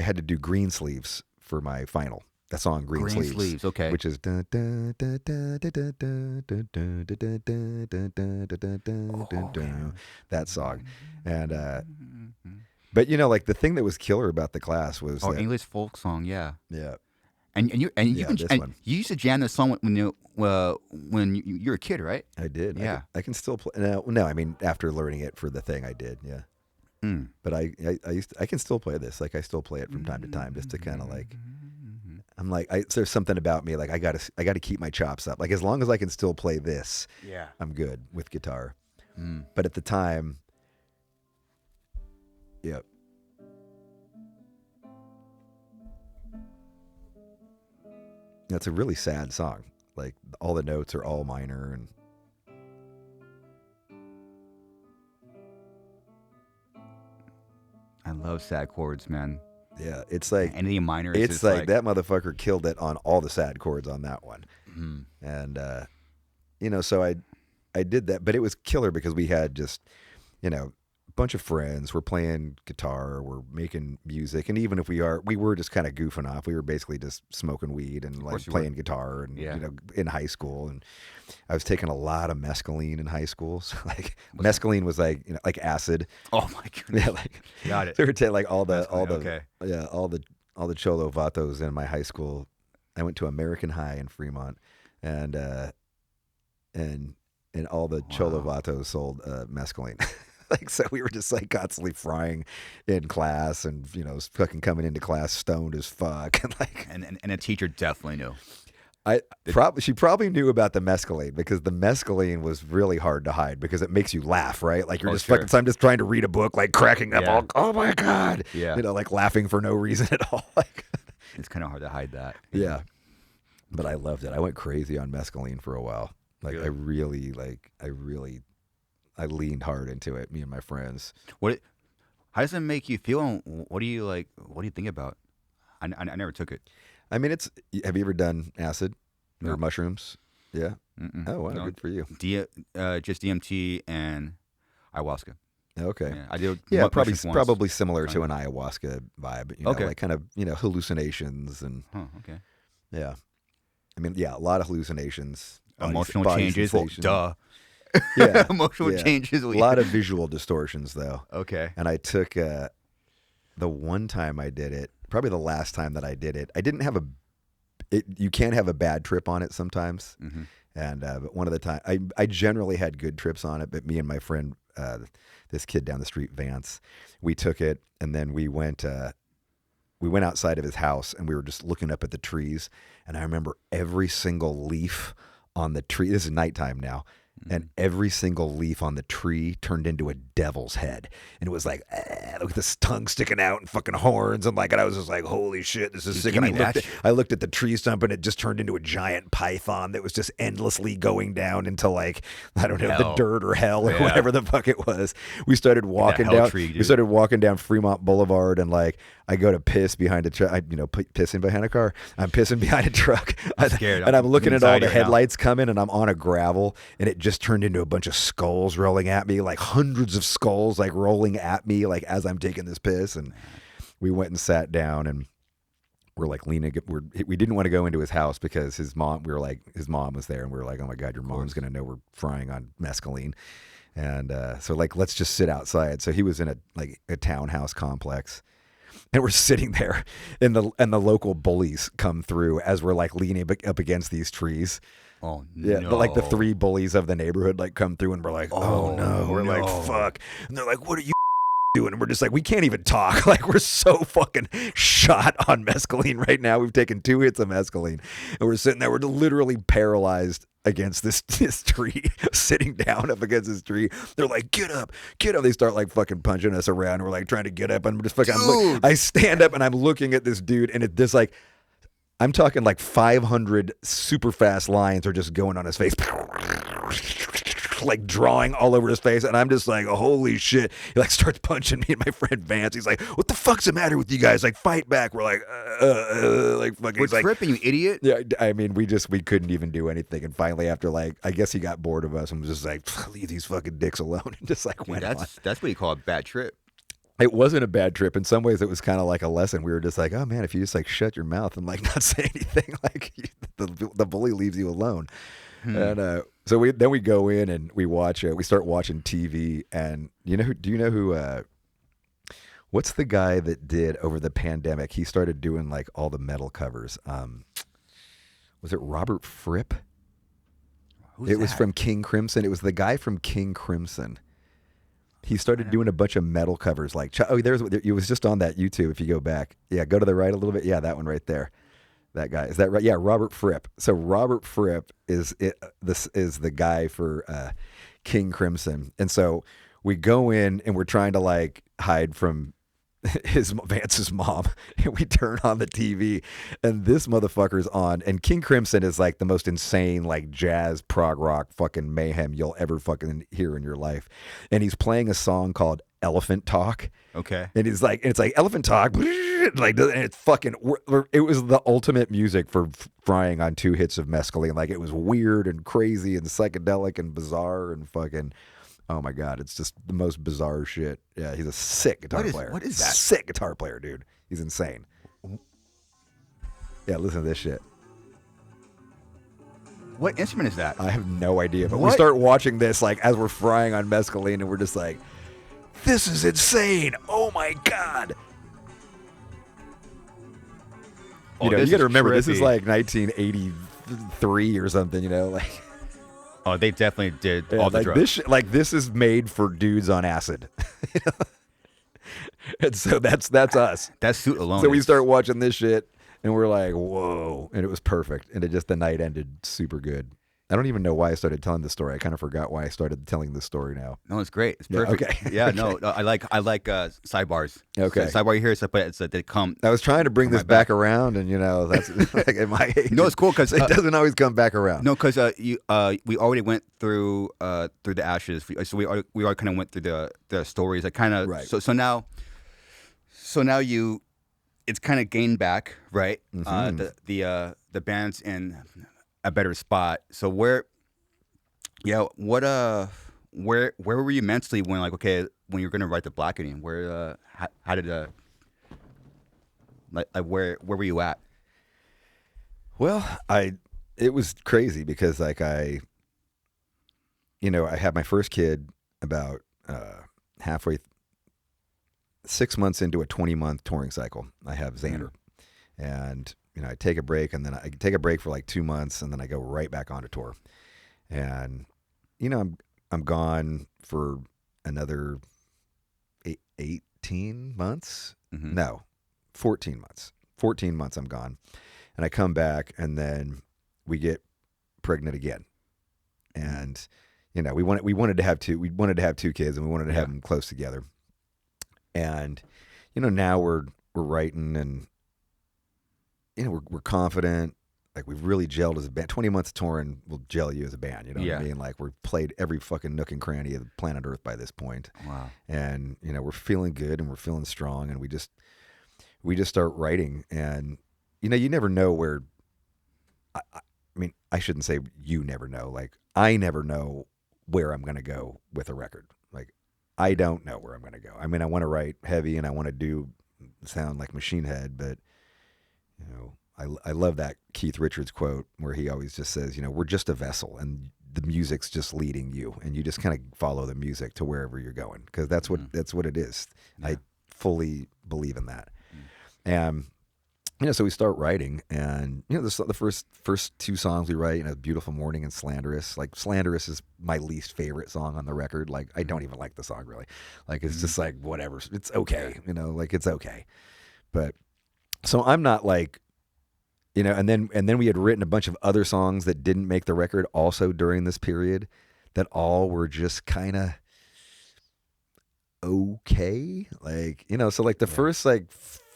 had to do Green Sleeves for my final. That song Green Sleeves, okay. Which is that song. And but like the thing that was killer about the class was English folk song, yeah. Yeah. And you used to jam this song when you were a kid, right? I did. Yeah. I can still play. No, I mean after learning it for the thing I did, yeah. But I can still play this. Like I still play it from time to time just to kind of like I'm like there's something about me like I got to keep my chops up. Like as long as I can still play this, I'm good with guitar. But at the time, yep. That's a really sad song. Like all the notes are all minor and I love sad chords, man. Yeah, it's like any minor. It's like that motherfucker killed it on all the sad chords on that one. And so I did that, but it was killer because we had just a bunch of friends. We're playing guitar, we're making music, and even if we were just kind of goofing off. We were basically just smoking weed and like playing guitar and in high school. And I was taking a lot of mescaline in high school. So like mescaline was like like acid. Oh my goodness. Yeah, like got it. They were taking like all the cholo vatos in my high school. I went to American High in Fremont, and all the cholo vatos sold mescaline. Like, so we were just like constantly frying in class and, fucking coming into class stoned as fuck. And like, and a teacher definitely knew. She probably knew about the mescaline because the mescaline was really hard to hide because it makes you laugh, right? Like you're fucking. So I'm just trying to read a book, like cracking up. Yeah. Oh my god! Yeah. Like laughing for no reason at all. Like it's kind of hard to hide that. Yeah, but I loved it. I went crazy on mescaline for a while. Like good. I leaned hard into it. Me and my friends. How does it make you feel? What do you like? What do you think about? I never took it. I mean, have you ever done acid or mushrooms? Yeah. Mm-mm. Oh, wow, good for you. Just DMT and ayahuasca. Okay. Yeah, I did. Yeah, probably similar to an ayahuasca vibe. Okay. Like kind of hallucinations and. Okay. Yeah. I mean, yeah, a lot of hallucinations. Emotional changes. Well, duh. Yeah. Emotional changes. A lot of visual distortions, though. Okay. And I took the one time I did it. Probably the last time that I did it, I didn't have you can have a bad trip on it sometimes. Mm-hmm. And but one of the time, I generally had good trips on it. But me and my friend, this kid down the street, Vance, we took it, and then we went outside of his house, and we were just looking up at the trees. And I remember every single leaf on the tree. This is nighttime now. And every single leaf on the tree turned into a devil's head. And it was like, with this tongue sticking out and fucking horns. And I was just like, holy shit, this is sick. And I looked at the tree stump and it just turned into a giant python that was just endlessly going down into I don't know, the dirt or hell or whatever the fuck it was. We started walking down. We started walking down Fremont Boulevard and I go to piss behind a truck. Pissing behind a car. I'm pissing behind a truck. I'm scared. And I'm looking at all the headlights coming, and I'm on a gravel, and it just turned into a bunch of skulls rolling at me, like hundreds of skulls rolling at me, as I'm taking this piss. And we went and sat down, and we're leaning. We didn't want to go into his house because his mom. His mom was there, and we were like, oh my god, your mom's gonna know we're frying on mescaline. And so let's just sit outside. So he was in a townhouse complex. And we're sitting there, and the local bullies come through as we're leaning up against these trees. Oh yeah, no! But the three bullies of the neighborhood come through, and we're like, oh no! We're like, fuck! And they're like, what are you doing? And we're just we can't even talk. We're so fucking shot on mescaline right now. We've taken 2 hits of mescaline, and we're sitting there. We're literally paralyzed against this tree, sitting down up against this tree. They're like, get up. They start fucking punching us around. We're trying to get up, and we're just fucking. I stand up and I'm looking at this dude, and this I'm talking 500 super fast lines are just going on his face, drawing all over his face, and I'm just holy shit. He starts punching me and my friend Vance. He's like, what the fuck's the matter with you guys? Fight back. We're fucking. We're tripping, you idiot. Yeah, I mean, we couldn't even do anything, and finally after I guess he got bored of us and was just leave these fucking dicks alone, and just went on. That's what you call a bad trip. It wasn't a bad trip. In some ways, it was kind of like a lesson. We were just oh man, if you just shut your mouth and not say anything, the bully leaves you alone. And so we go in and we watch. We start watching TV, and do you know who? What's the guy that did over the pandemic? He started doing all the metal covers. Was it Robert Fripp? Who's was from King Crimson. It was the guy from King Crimson. He started doing a bunch of metal covers. It was just on that YouTube. If you go back, go to the right a little bit. Yeah, that one right there. That guy, is that right? Yeah, Robert Fripp. So Robert Fripp is the guy for King Crimson, and so we go in and we're trying to hide from Vance's mom, and we turn on the TV, and this motherfucker's on, and King Crimson is the most insane jazz prog rock fucking mayhem you'll ever fucking hear in your life, and he's playing a song called Elephant Talk. Okay. And he's it's Elephant Talk, and it's fucking. It was the ultimate music for frying on 2 hits of mescaline. It was weird and crazy and psychedelic and bizarre and fucking. Oh my god, it's just the most bizarre shit. Yeah, he's a sick guitar player. What is that? Sick guitar player, dude. He's insane. Yeah, listen to this shit. What instrument is that? I have no idea. But we start watching this as we're frying on mescaline, and we're just this is insane. Oh my god. You got to remember, this is 1983 or something, Oh, they definitely did all the drugs. This is made for dudes on acid. And so that's us. That suit alone. So we start watching this shit, And we're like, whoa. And it was perfect. And the night ended super good. I don't even know why I started telling this story. I kind of forgot why I started telling this story now. No, it's great. It's Yeah, perfect. okay. Yeah, Okay. no, I like sidebars. Okay. So sidebar here is that they come. I was trying to bring this back around, and that's like at my age. No, it's cool because it doesn't always come back around. No, because we already went through the ashes. So we already kind of went through the stories. I kind of Right. So now it's kind of gained back, right? Mm-hmm. The band's in a better spot. So where were you mentally when when you're gonna write the Blackening? Where how did where were you at? Well, it was crazy because I had my first kid about halfway 6 months into a 20-month touring cycle. I have Xander, and I take a break, and then I take a break for like 2 months, and then I go right back on to tour. And I'm gone for another 18 months. Mm-hmm. No, 14 months. 14 months I'm gone, and I come back, and then we get pregnant again, and we wanted to have two kids, and we wanted to have them close together. And now we're writing, and we're confident. Like, we've really gelled as a band. 20 months of touring will gel you as a band. You know what I mean? Like, we've played every fucking nook and cranny of planet Earth by this point. Wow. And we're feeling good, and we're feeling strong, and we just start writing. And you never know where. I mean, I shouldn't say you never know. Like, I never know where I'm gonna go with a record. Like, I don't know where I'm gonna go. I mean, I want to write heavy, and I want to sound like Machine Head, but I love that Keith Richards quote where he always just says, we're just a vessel, and the music's just leading you, and you just kind of follow the music to wherever you're going, because that's what it is. Yeah. I fully believe in that. And so we start writing, and the first two songs we write, Beautiful Morning and Slanderous. Like, Slanderous is my least favorite song on the record. Like, I don't even like the song really. Like, it's just like, whatever. It's okay. Like, it's okay. But so I'm not like, and then we had written a bunch of other songs that didn't make the record also during this period, that all were just kind of okay. Like, so like the first like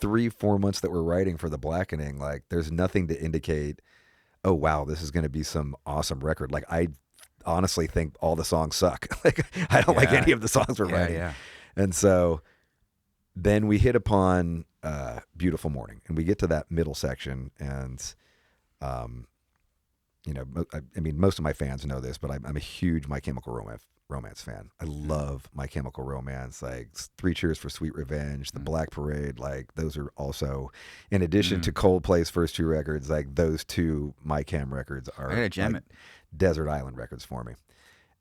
3-4 months that we're writing for the Blackening, like, there's nothing to indicate, oh wow, this is going to be some awesome record. Like, I honestly think all the songs suck. Like, I don't like any of the songs we're writing. Yeah. And so then we hit upon Beautiful Morning, and we get to that middle section, and I mean, most of my fans know this, but I'm a huge My Chemical Romance fan. I love My Chemical Romance, like Three Cheers for Sweet Revenge, The Black Parade. Like, those are also, in addition to Coldplay's first two records, like, those two My Chem records are like desert island records for me.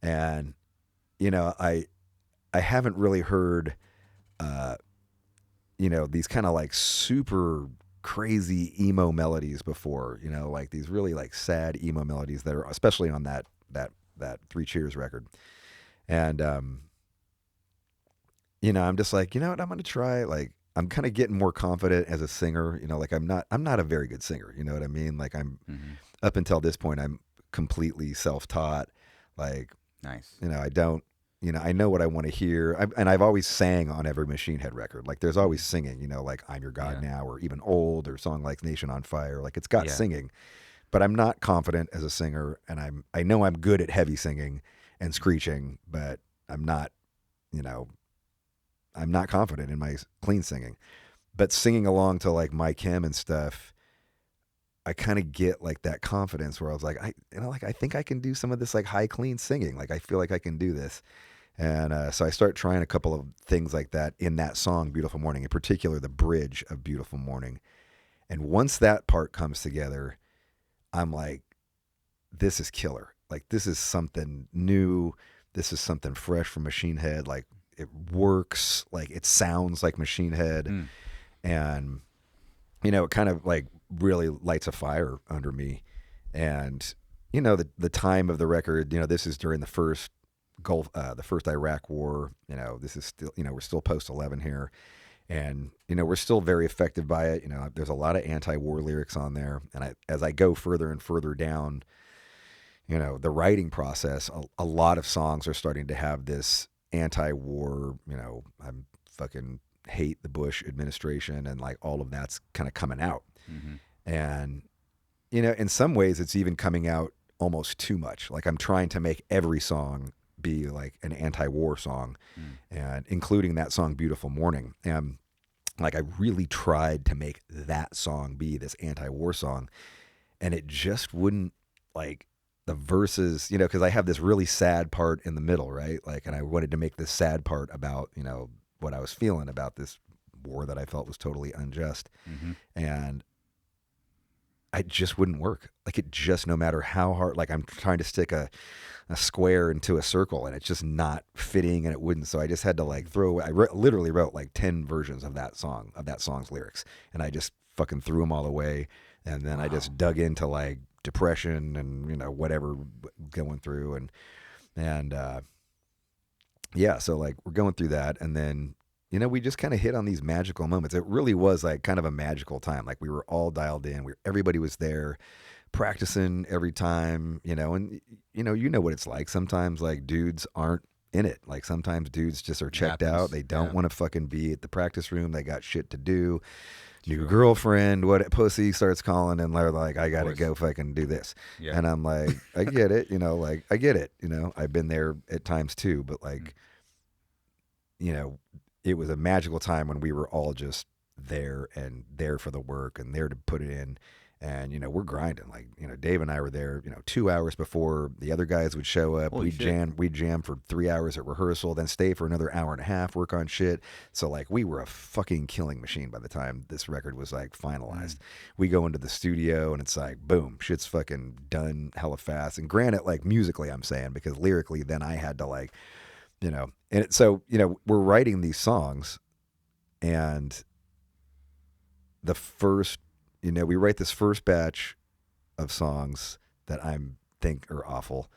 And I haven't really heard these kind of like super crazy emo melodies before, like these really like sad emo melodies that are especially on that Three Cheers record. And I'm just like, what, I'm gonna try. Like, I'm kind of getting more confident as a singer. Like, I'm not a very good singer. You know what I mean? Like, I'm up until this point, I'm completely self-taught. Like, nice. I don't. I know what I want to hear. I've always sang on every Machine Head record. Like, there's always singing, like I'm Your God Now, or even Old, or song like Nation on Fire. Like, it's got singing, but I'm not confident as a singer. And I know I'm good at heavy singing and screeching, but I'm not confident in my clean singing. But singing along to like My Chem and stuff, I kind of get like that confidence where I was like, I think I can do some of this like high clean singing. Like, I feel like I can do this. And so I start trying a couple of things like that in that song, Beautiful Morning, in particular, the bridge of Beautiful Morning. And once that part comes together, I'm like, this is killer. Like, this is something new. This is something fresh from Machine Head. Like, it works. Like, it sounds like Machine Head. And, it kind of like really lights a fire under me. And, the time of the record, this is during the first Iraq War. This is still, we're still post 11 here. And, we're still very affected by it. There's a lot of anti-war lyrics on there. And as I go further and further down, the writing process, a lot of songs are starting to have this anti-war, I'm fucking hate the Bush administration, and like all of that's kind of coming out. And, in some ways it's even coming out almost too much. Like I'm trying to make every song be like an anti-war song, and including that song Beautiful Morning. And like I really tried to make that song be this anti-war song, and it just wouldn't, like the verses, because I have this really sad part in the middle, right? Like, and I wanted to make this sad part about, what I was feeling about this war that I felt was totally unjust. And I just wouldn't work. Like it just, no matter how hard, like I'm trying to stick a square into a circle and it's just not fitting, and it wouldn't. So I just had to like literally wrote like 10 versions of that song's lyrics, and I just fucking threw them all away. And then I just dug into like depression and, whatever going through. And yeah, so like we're going through that. And then, we just kind of hit on these magical moments. It really was like kind of a magical time. Like we were all dialed in. Everybody was there practicing every time, and you know what it's like. Sometimes like dudes aren't in it. Like sometimes dudes just are checked out. They don't want to fucking be at the practice room. They got shit to do. New girlfriend, what pussy starts calling, and they're like, I gotta go fucking do this. And I'm like, I get it, like I get it. I've been there at times too, but like, it was a magical time when we were all just there and there for the work and there to put it in. And, we're grinding. Like, Dave and I were there, 2 hours before the other guys would show up. We'd jam for 3 hours at rehearsal, then stay for another hour and a half, work on shit. So, like, we were a fucking killing machine by the time this record was, like, finalized. We go into the studio, and it's like, boom, shit's fucking done hella fast. And granted, like, musically, I'm saying, because lyrically, then I had to, like, so, we're writing these songs, and the first, we write this first batch of songs that I think are awful,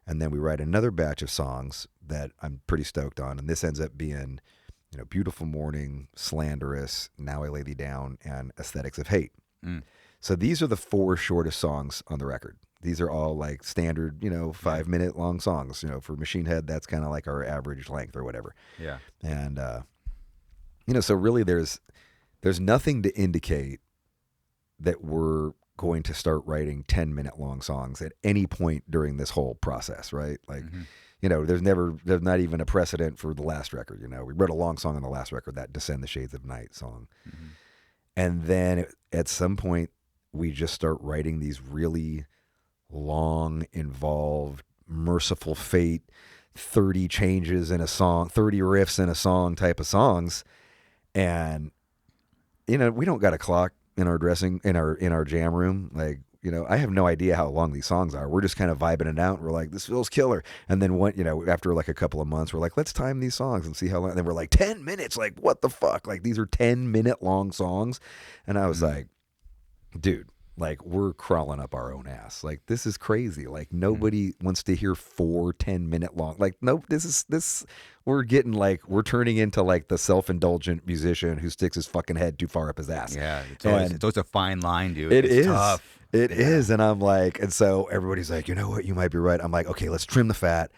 and then we write another batch of songs that I'm pretty stoked on, and this ends up being, Beautiful Morning, Slanderous, Now I Lay Thee Down, and Aesthetics of Hate. So these are the 4 shortest songs on the record. These are all like standard, 5-minute long songs. For Machine Head, that's kind of like our average length or whatever. Yeah. And so really there's nothing to indicate that we're going to start writing 10-minute long songs at any point during this whole process, right? Like, there's not even a precedent for the last record. We wrote a long song on the last record, that Descend the Shades of Night song. And then at some point we just start writing these really long, involved, Merciful Fate, 30 changes in a song, 30 riffs in a song type of songs. And, we don't got a clock in our in our jam room. Like, I have no idea how long these songs are. We're just kind of vibing it out. We're like, this feels killer. And then after like a couple of months, we're like, let's time these songs and see how long. And then we're like, 10 minutes. Like, what the fuck? Like, these are 10-minute long songs. And I was like, dude, like, we're crawling up our own ass. Like, this is crazy. Like, nobody wants to hear 4 10-minute long. Like, nope, we're getting like, we're turning into like the self-indulgent musician who sticks his fucking head too far up his ass. Yeah, it's always a fine line, dude. It's tough. It is. And I'm like, and so everybody's like, you know what, you might be right. I'm like, okay, let's trim the fat,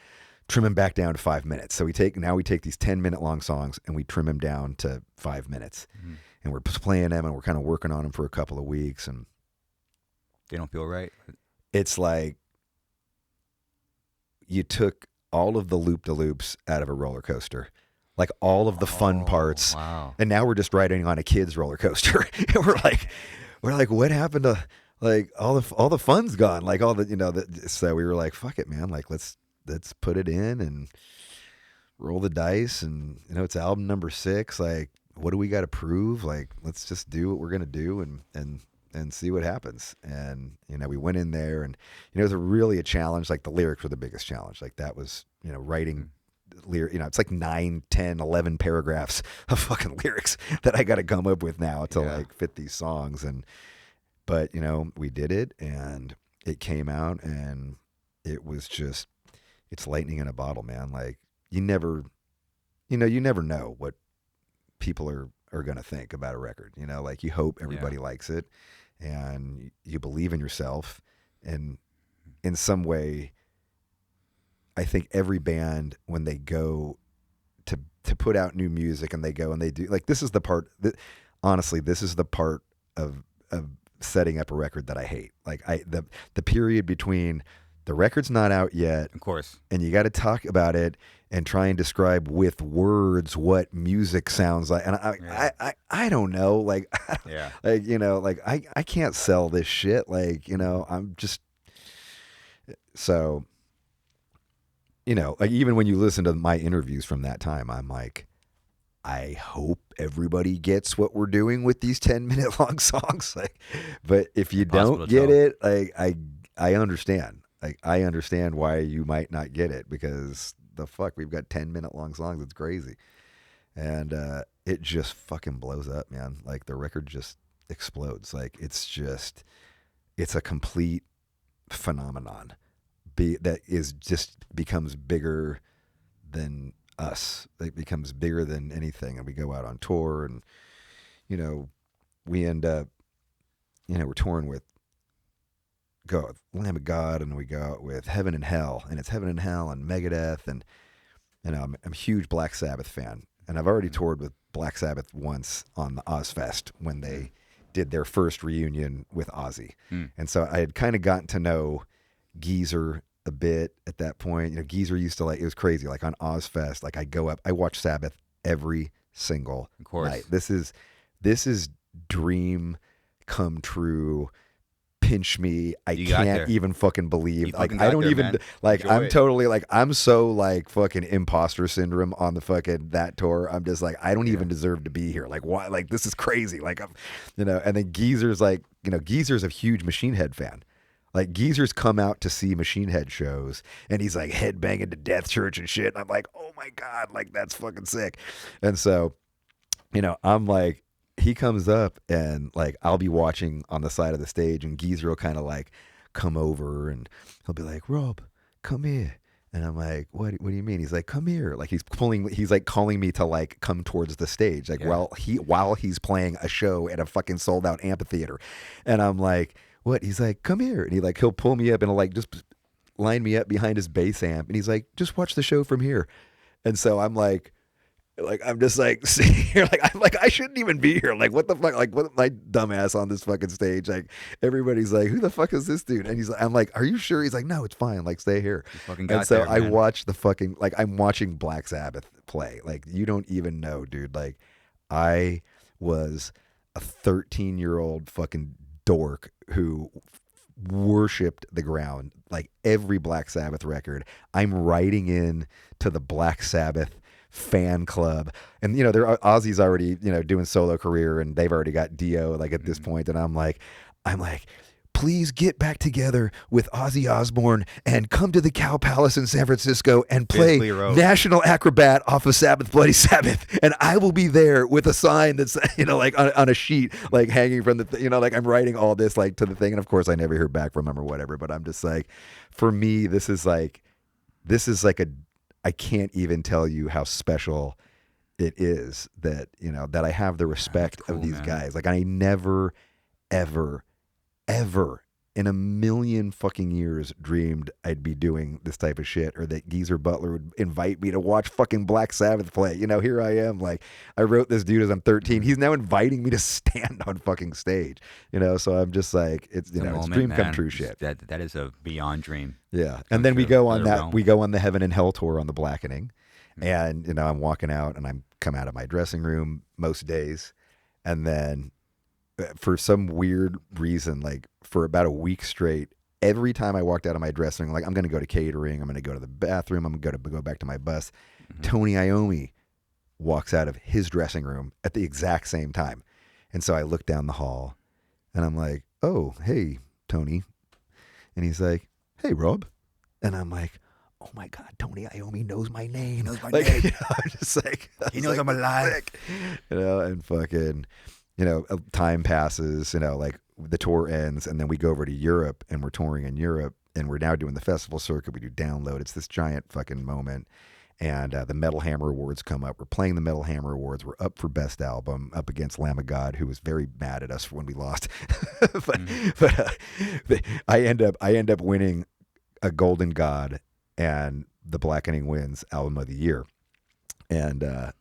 trim them back down to 5 minutes. So we take these 10-minute long songs and we trim them down to 5 minutes. And we're playing them and we're kind of working on them for a couple of weeks. And they don't feel right. It's like you took all of the loop-de-loops out of a roller coaster, like all of the fun parts. Wow. And now we're just riding on a kid's roller coaster. And we're like, what happened to like all the fun's gone? Like all the, so we were like, fuck it, man. Like, let's put it in and roll the dice. And, it's album number 6. Like, what do we got to prove? Like, let's just do what we're going to do and see what happens. And, we went in there and, it was really a challenge. Like the lyrics were the biggest challenge. Like that was, writing lyric, it's like 9, 10, 11 paragraphs of fucking lyrics that I got to come up with now to like fit these songs. But we did it and it came out and it was just, it's lightning in a bottle, man. Like you never know what people are are gonna think about a record. You know, like you hope everybody likes it, and you believe in yourself, and in some way, I think every band when they go to put out new music and they go and they do like this is the part that honestly this is the part of setting up a record that I hate. Like the period between the record's not out yet, of course, and you got to talk about it and try and describe with words what music sounds like. And I don't know, like like you know, like I can't sell this shit. Like you know, I'm just so. You know, like even when you listen to my interviews from that time, I'm like, I hope everybody gets what we're doing with these 10-minute long songs. Like, but if you don't get it, like I understand. Like I understand why you might not get it because the fuck we've got 10-minute long songs. It's crazy, and it just fucking blows up, man. Like the record just explodes. Like it's a complete phenomenon. That is just becomes bigger than us. It becomes bigger than anything, and we go out on tour, and you know, we end up, you know, we're touring with Lamb of God, and we go out with Heaven and Hell, and it's Heaven and Hell and Megadeth, and you know, I'm a huge Black Sabbath fan, and I've already toured with Black Sabbath once on the Ozfest when they did their first reunion with Ozzy, and so I had kind of gotten to know Geezer a bit at that point. You know, Geezer used to, like, it was crazy, like on Ozfest, like I go up, I watch Sabbath every single night. This is dream come true, pinch me. I can't even fucking believe, like I don't even like I'm totally like I'm so like fucking Imposter Syndrome on the fucking that tour. I'm just like I don't even deserve to be here. Like why? Like this is crazy. Like I'm, you know. And then Geezer's like, you know, Geezer's a huge Machine Head fan. Like Geezer's come out to see Machine Head shows, and he's like headbanging to Death Church and shit. And I'm like, oh my God, like that's fucking sick. And so, you know, I'm like, he comes up and like I'll be watching on the side of the stage, and Geezer will kind of like come over and he'll be like, Rob, come here. And I'm like, what do you mean? He's like, come here. Like he's like calling me to like come towards the stage, like while he's playing a show at a fucking sold out amphitheater. And I'm like, what? He's like, come here. And he'll pull me up and he'll like just line me up behind his bass amp. And he's like, just watch the show from here. And so I'm like I'm just like sitting here, like I shouldn't even be here. Like what the fuck? Like what my dumbass on this fucking stage? Like everybody's like, who the fuck is this dude? And I'm like, are you sure? He's like, no, it's fine. Like stay here. And so I watched the fucking, like I'm watching Black Sabbath play. Like you don't even know, dude. Like I was a 13-year-old fucking dork who worshipped the ground. Like every Black Sabbath record, I'm writing in to the Black Sabbath fan club, and you know, Ozzy's already, you know, doing solo career, and they've already got Dio like at this point, and I'm like, please get back together with Ozzy Osbourne and come to the Cow Palace in San Francisco and play National Acrobat off of Sabbath Bloody Sabbath, and I will be there with a sign that's, you know, like on a sheet, like hanging from the you know, like I'm writing all this like to the thing, and of course I never hear back from him or whatever, but I'm just like, for me this is like I can't even tell you how special it is that, you know, that I have the respect of these guys. Like I never, ever, ever in a million fucking years dreamed I'd be doing this type of shit, or that Geezer Butler would invite me to watch fucking Black Sabbath play. You know, here I am, like I wrote this dude as I'm 13. He's now inviting me to stand on fucking stage. You know, so I'm just like, it's, you know, it's dream come true shit. That is a beyond dream. Yeah. And then we go on the Heaven and Hell tour on the Blackening. And, you know, I'm walking out and I'm come out of my dressing room most days. And then for some weird reason, like for about a week straight, every time I walked out of my dressing room, like I'm going to go to catering, I'm going to go to the bathroom, I'm going to go back to my bus. Tony Iommi walks out of his dressing room at the exact same time. And so I look down the hall and I'm like, oh, hey, Tony. And he's like, hey, Rob. And I'm like, oh my God, Tony Iommi knows my name. He knows my name. You know, I'm just like, he knows I'm alive. You know, and fucking, you know, time passes, you know, like the tour ends, and then we go over to Europe, and we're touring in Europe, and we're now doing the festival circuit. We do Download. It's this giant fucking moment. and the Metal Hammer Awards come up. We're playing the Metal Hammer Awards. We're up for Best Album, up against Lamb of God, who was very mad at us when we lost. but I end up winning a Golden God, and the Blackening wins Album of the Year. And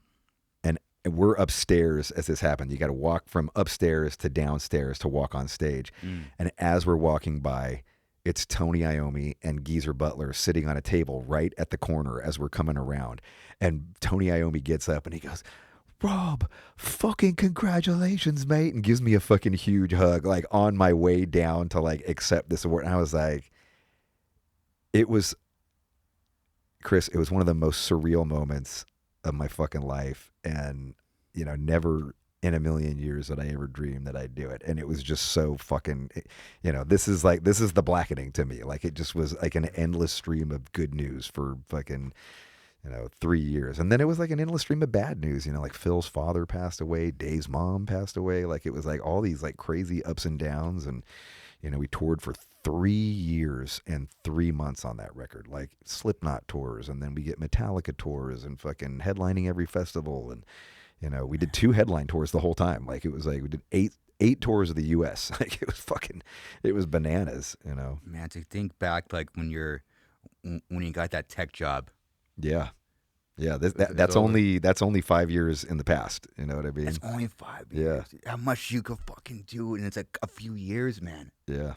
we're upstairs as this happened. You got to walk from upstairs to downstairs to walk on stage. And as we're walking by, it's Tony Iommi and Geezer Butler sitting on a table right at the corner as we're coming around. And Tony Iommi gets up and he goes, "Robb, fucking congratulations, mate," and gives me a fucking huge hug, like on my way down to like accept this award. And I was like, Chris, it was one of the most surreal moments of my fucking life. And, you know, never in a million years that I ever dreamed that I'd do it. And it was just so fucking, you know, this is the Blackening to me. Like, it just was like an endless stream of good news for fucking, you know, 3 years. And then it was like an endless stream of bad news, you know, like Phil's father passed away, Dave's mom passed away. Like, it was like all these like crazy ups and downs. And, you know, we toured for 3 years and 3 months on that record, like Slipknot tours. And then we get Metallica tours and fucking headlining every festival. And, you know, we did 2 headline tours the whole time. Like, it was like we did eight tours of the U.S. Like, it was bananas, you know. Man, to think back, like when you got that tech job. Yeah. That's only 5 years in the past. You know what I mean? It's only 5 years. Yeah. How much you could fucking do, and it's like a few years, man. Yeah.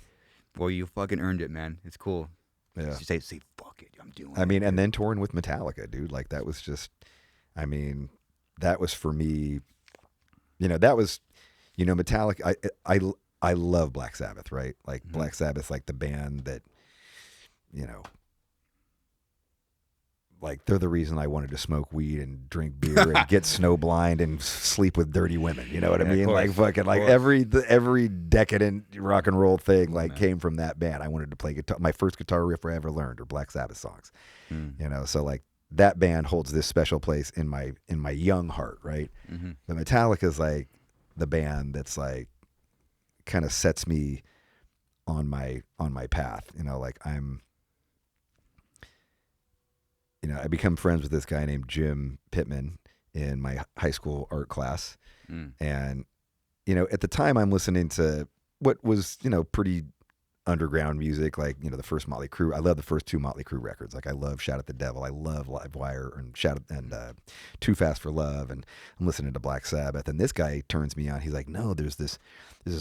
Well, you fucking earned it, man. It's cool. Yeah. Just say fuck it, I'm doing it. I mean, and then touring with Metallica, dude. Like, that was just, I mean, that was for me, you know, that was, you know, Metallica. I love Black Sabbath, right? Like, Black Sabbath, like the band that, you know, like, they're the reason I wanted to smoke weed and drink beer and get snowblind and sleep with dirty women. You know what I mean? Like, fucking, like every decadent rock and roll thing like came from that band. I wanted to play guitar. My first guitar riff I ever learned are Black Sabbath songs. You know, so like that band holds this special place in my young heart, right? But Metallica's like the band that's like kind of sets me on my path. You know, like I become friends with this guy named Jim Pittman in my high school art class. And, you know, at the time I'm listening to what was, you know, pretty underground music, like, you know, the first Motley Crue. I love the first 2 Motley Crue records. Like, I love Shout at the Devil. I love Live Wire and Too Fast for Love. And I'm listening to Black Sabbath. And this guy turns me on. He's like, "No, there's this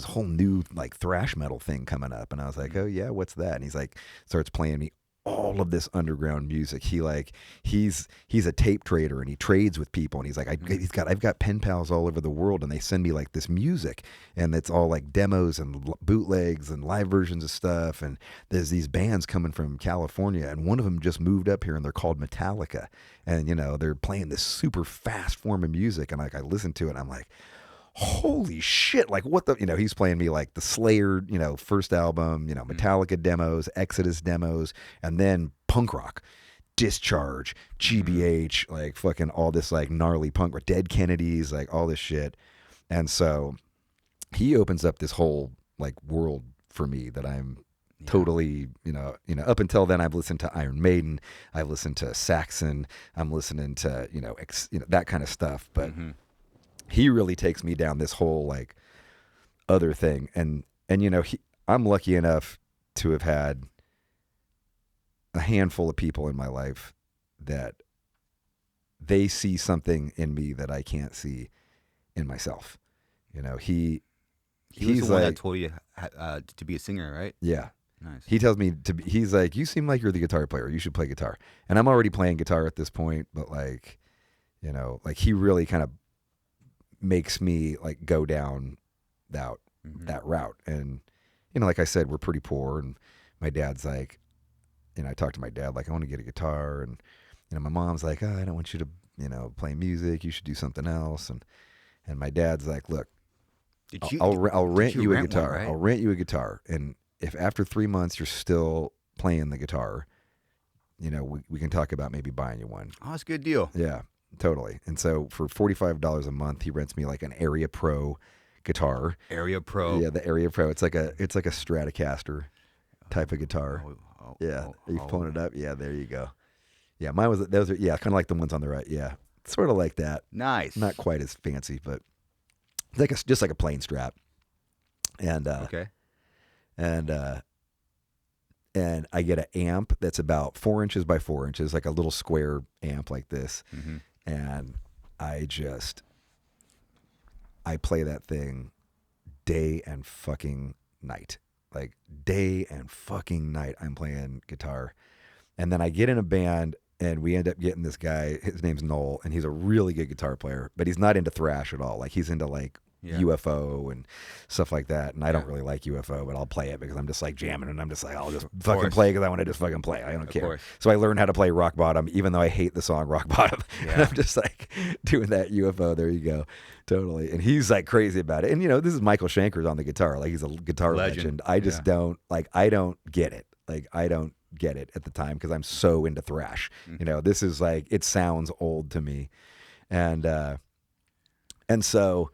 whole new like thrash metal thing coming up." And I was like, "Oh yeah, what's that?" And he's like, starts playing me all of this underground music. He's a tape trader, and he trades with people, and he's like, I've got pen pals all over the world, and they send me like this music, and it's all like demos and bootlegs and live versions of stuff. And there's these bands coming from California, and one of them just moved up here, and they're called Metallica, and, you know, they're playing this super fast form of music. And like, I listen to it, and I'm like, holy shit, like, what the, you know, he's playing me like the Slayer, you know, first album, you know, Metallica demos, Exodus demos, and then punk rock, Discharge, GBH, like fucking all this like gnarly punk rock, Dead Kennedys, like all this shit. And so he opens up this whole like world for me that I'm totally, you know, up until then I've listened to Iron Maiden, I've listened to Saxon, I'm listening to, you know, that kind of stuff. But he really takes me down this whole like other thing. And you know, I'm lucky enough to have had a handful of people in my life that they see something in me that I can't see in myself. You know, he's the one that told you to be a singer, right? Yeah. Nice. He tells me he's like, "You seem like you're the guitar player. You should play guitar." And I'm already playing guitar at this point, but like, you know, like he really kind of makes me like go down that route. And, you know, like I said, we're pretty poor, and my dad's like, you know, I talked to my dad, like, I want to get a guitar, and, you know, my mom's like, "Oh, I don't want you to, you know, play music. You should do something else." And my dad's like, "Look, I'll rent you a guitar. One, right? I'll rent you a guitar. And if after 3 months you're still playing the guitar, you know, we can talk about maybe buying you one." Oh, that's a good deal. Yeah. Totally. And so for $45 a month, he rents me like an Area Pro guitar. Area Pro. Yeah, the Area Pro. It's like a Stratocaster type of guitar. Yeah, are you pulling it up? Yeah, there you go. Yeah, mine was those are kind of like the ones on the right. Yeah, sort of like that. Nice. Not quite as fancy, but just like a plain strap. And Okay. and I get an amp that's about 4 inches by 4 inches, like a little square amp like this. Mm-hmm. And I play that thing day and fucking night. Like day and fucking night I'm playing guitar. And then I get in a band and we end up getting this guy, his name's Noel, and he's a really good guitar player, but he's not into thrash at all. Like he's into like UFO and stuff like that. And I don't really like UFO, but I'll play it because I'm just like jamming and I'm just like, I'll just fucking play because I want to just fucking play. I don't care. Course. So I learned how to play Rock Bottom, even though I hate the song Rock Bottom. Yeah. And I'm just like doing that UFO. There you go. Totally. And he's like crazy about it. And this is Michael Shanker's on the guitar. Like he's a guitar legend. I just don't get it. Like I don't get it at the time because I'm so into thrash. Mm-hmm. This is like, it sounds old to me. And so,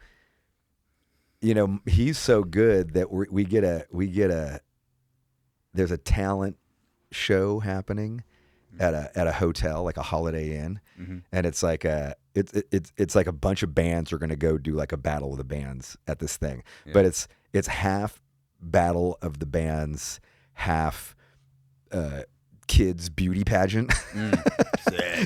he's so good that we get a there's a talent show happening at a hotel, like a Holiday Inn. Mm-hmm. And it's like it's like a bunch of bands are going to go do like a battle of the bands at this thing. Yeah. But it's half battle of the bands, half kids beauty pageant.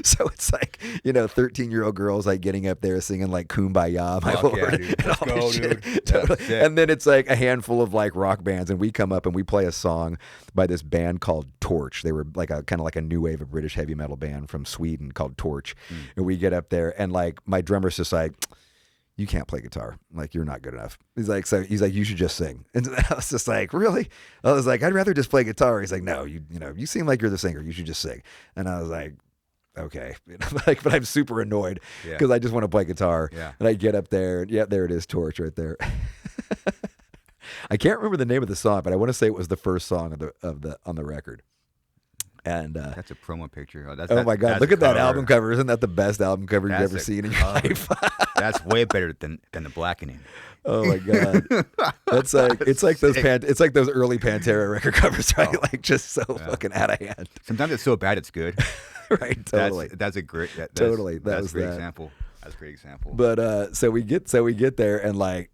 So it's like 13-year-old girls like getting up there singing like Kumbaya, my lord, yeah, dude. and Let's all go, this shit. dude. Totally. And then it's like a handful of like rock bands, and we come up and we play a song by this band called Torch. They were like a kind of like a new wave of British heavy metal band from Sweden called Torch. And we get up there and like my drummer's just like, you can't play guitar. Like, you're not good enough. He's like, you should just sing. And I was just like, really? I was like, I'd rather just play guitar. He's like, no, you seem like you're the singer. You should just sing. And I was like, okay. But I'm super annoyed because I just want to play guitar. Yeah. And I get up there and there it is, Torch right there. I can't remember the name of the song, but I want to say it was the first song on the record. And that's a promo picture. Oh my God! Look at that album cover. Isn't that the best album cover you've ever seen in your life? That's way better than the Blackening. Oh my God! It's like those early Pantera record covers, right? Like just so fucking out of hand. Sometimes it's so bad it's good. Right. Totally. That's a great. Totally. That's a great example. That's a great example. But so we get there and like.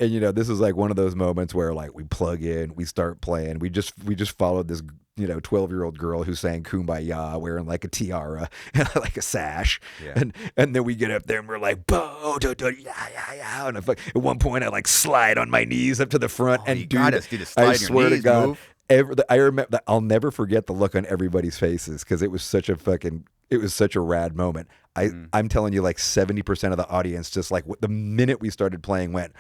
And this is like one of those moments where like we plug in, we start playing. We just followed this 12-year-old girl who sang Kumbaya wearing like a tiara and like a sash. Yeah. And then we get up there and we're like, bo, do, do, yeah. And at one point I like slide on my knees up to the front and I swear to God, move. I remember I'll never forget the look on everybody's faces because it was such a rad moment. I'm telling you, like 70% of the audience just like the minute we started playing went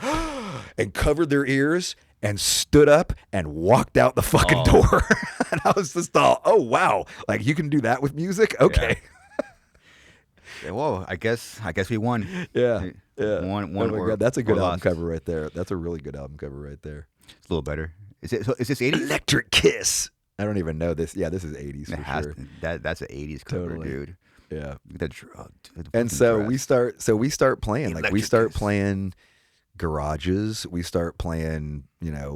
and covered their ears and stood up and walked out the fucking door. And I was just all, oh wow, like you can do that with music? Okay. Yeah, well, I guess we won. Yeah. One. Oh my God, that's a good album lost. cover right there. That's a really good album cover right there. It's a little better. Is this 80s? Electric Kiss. I don't even know this. Yeah, this is 80s for sure. That's an 80s cover, Totally. dude. Yeah. And so we start playing. Like we start playing garages. We start playing,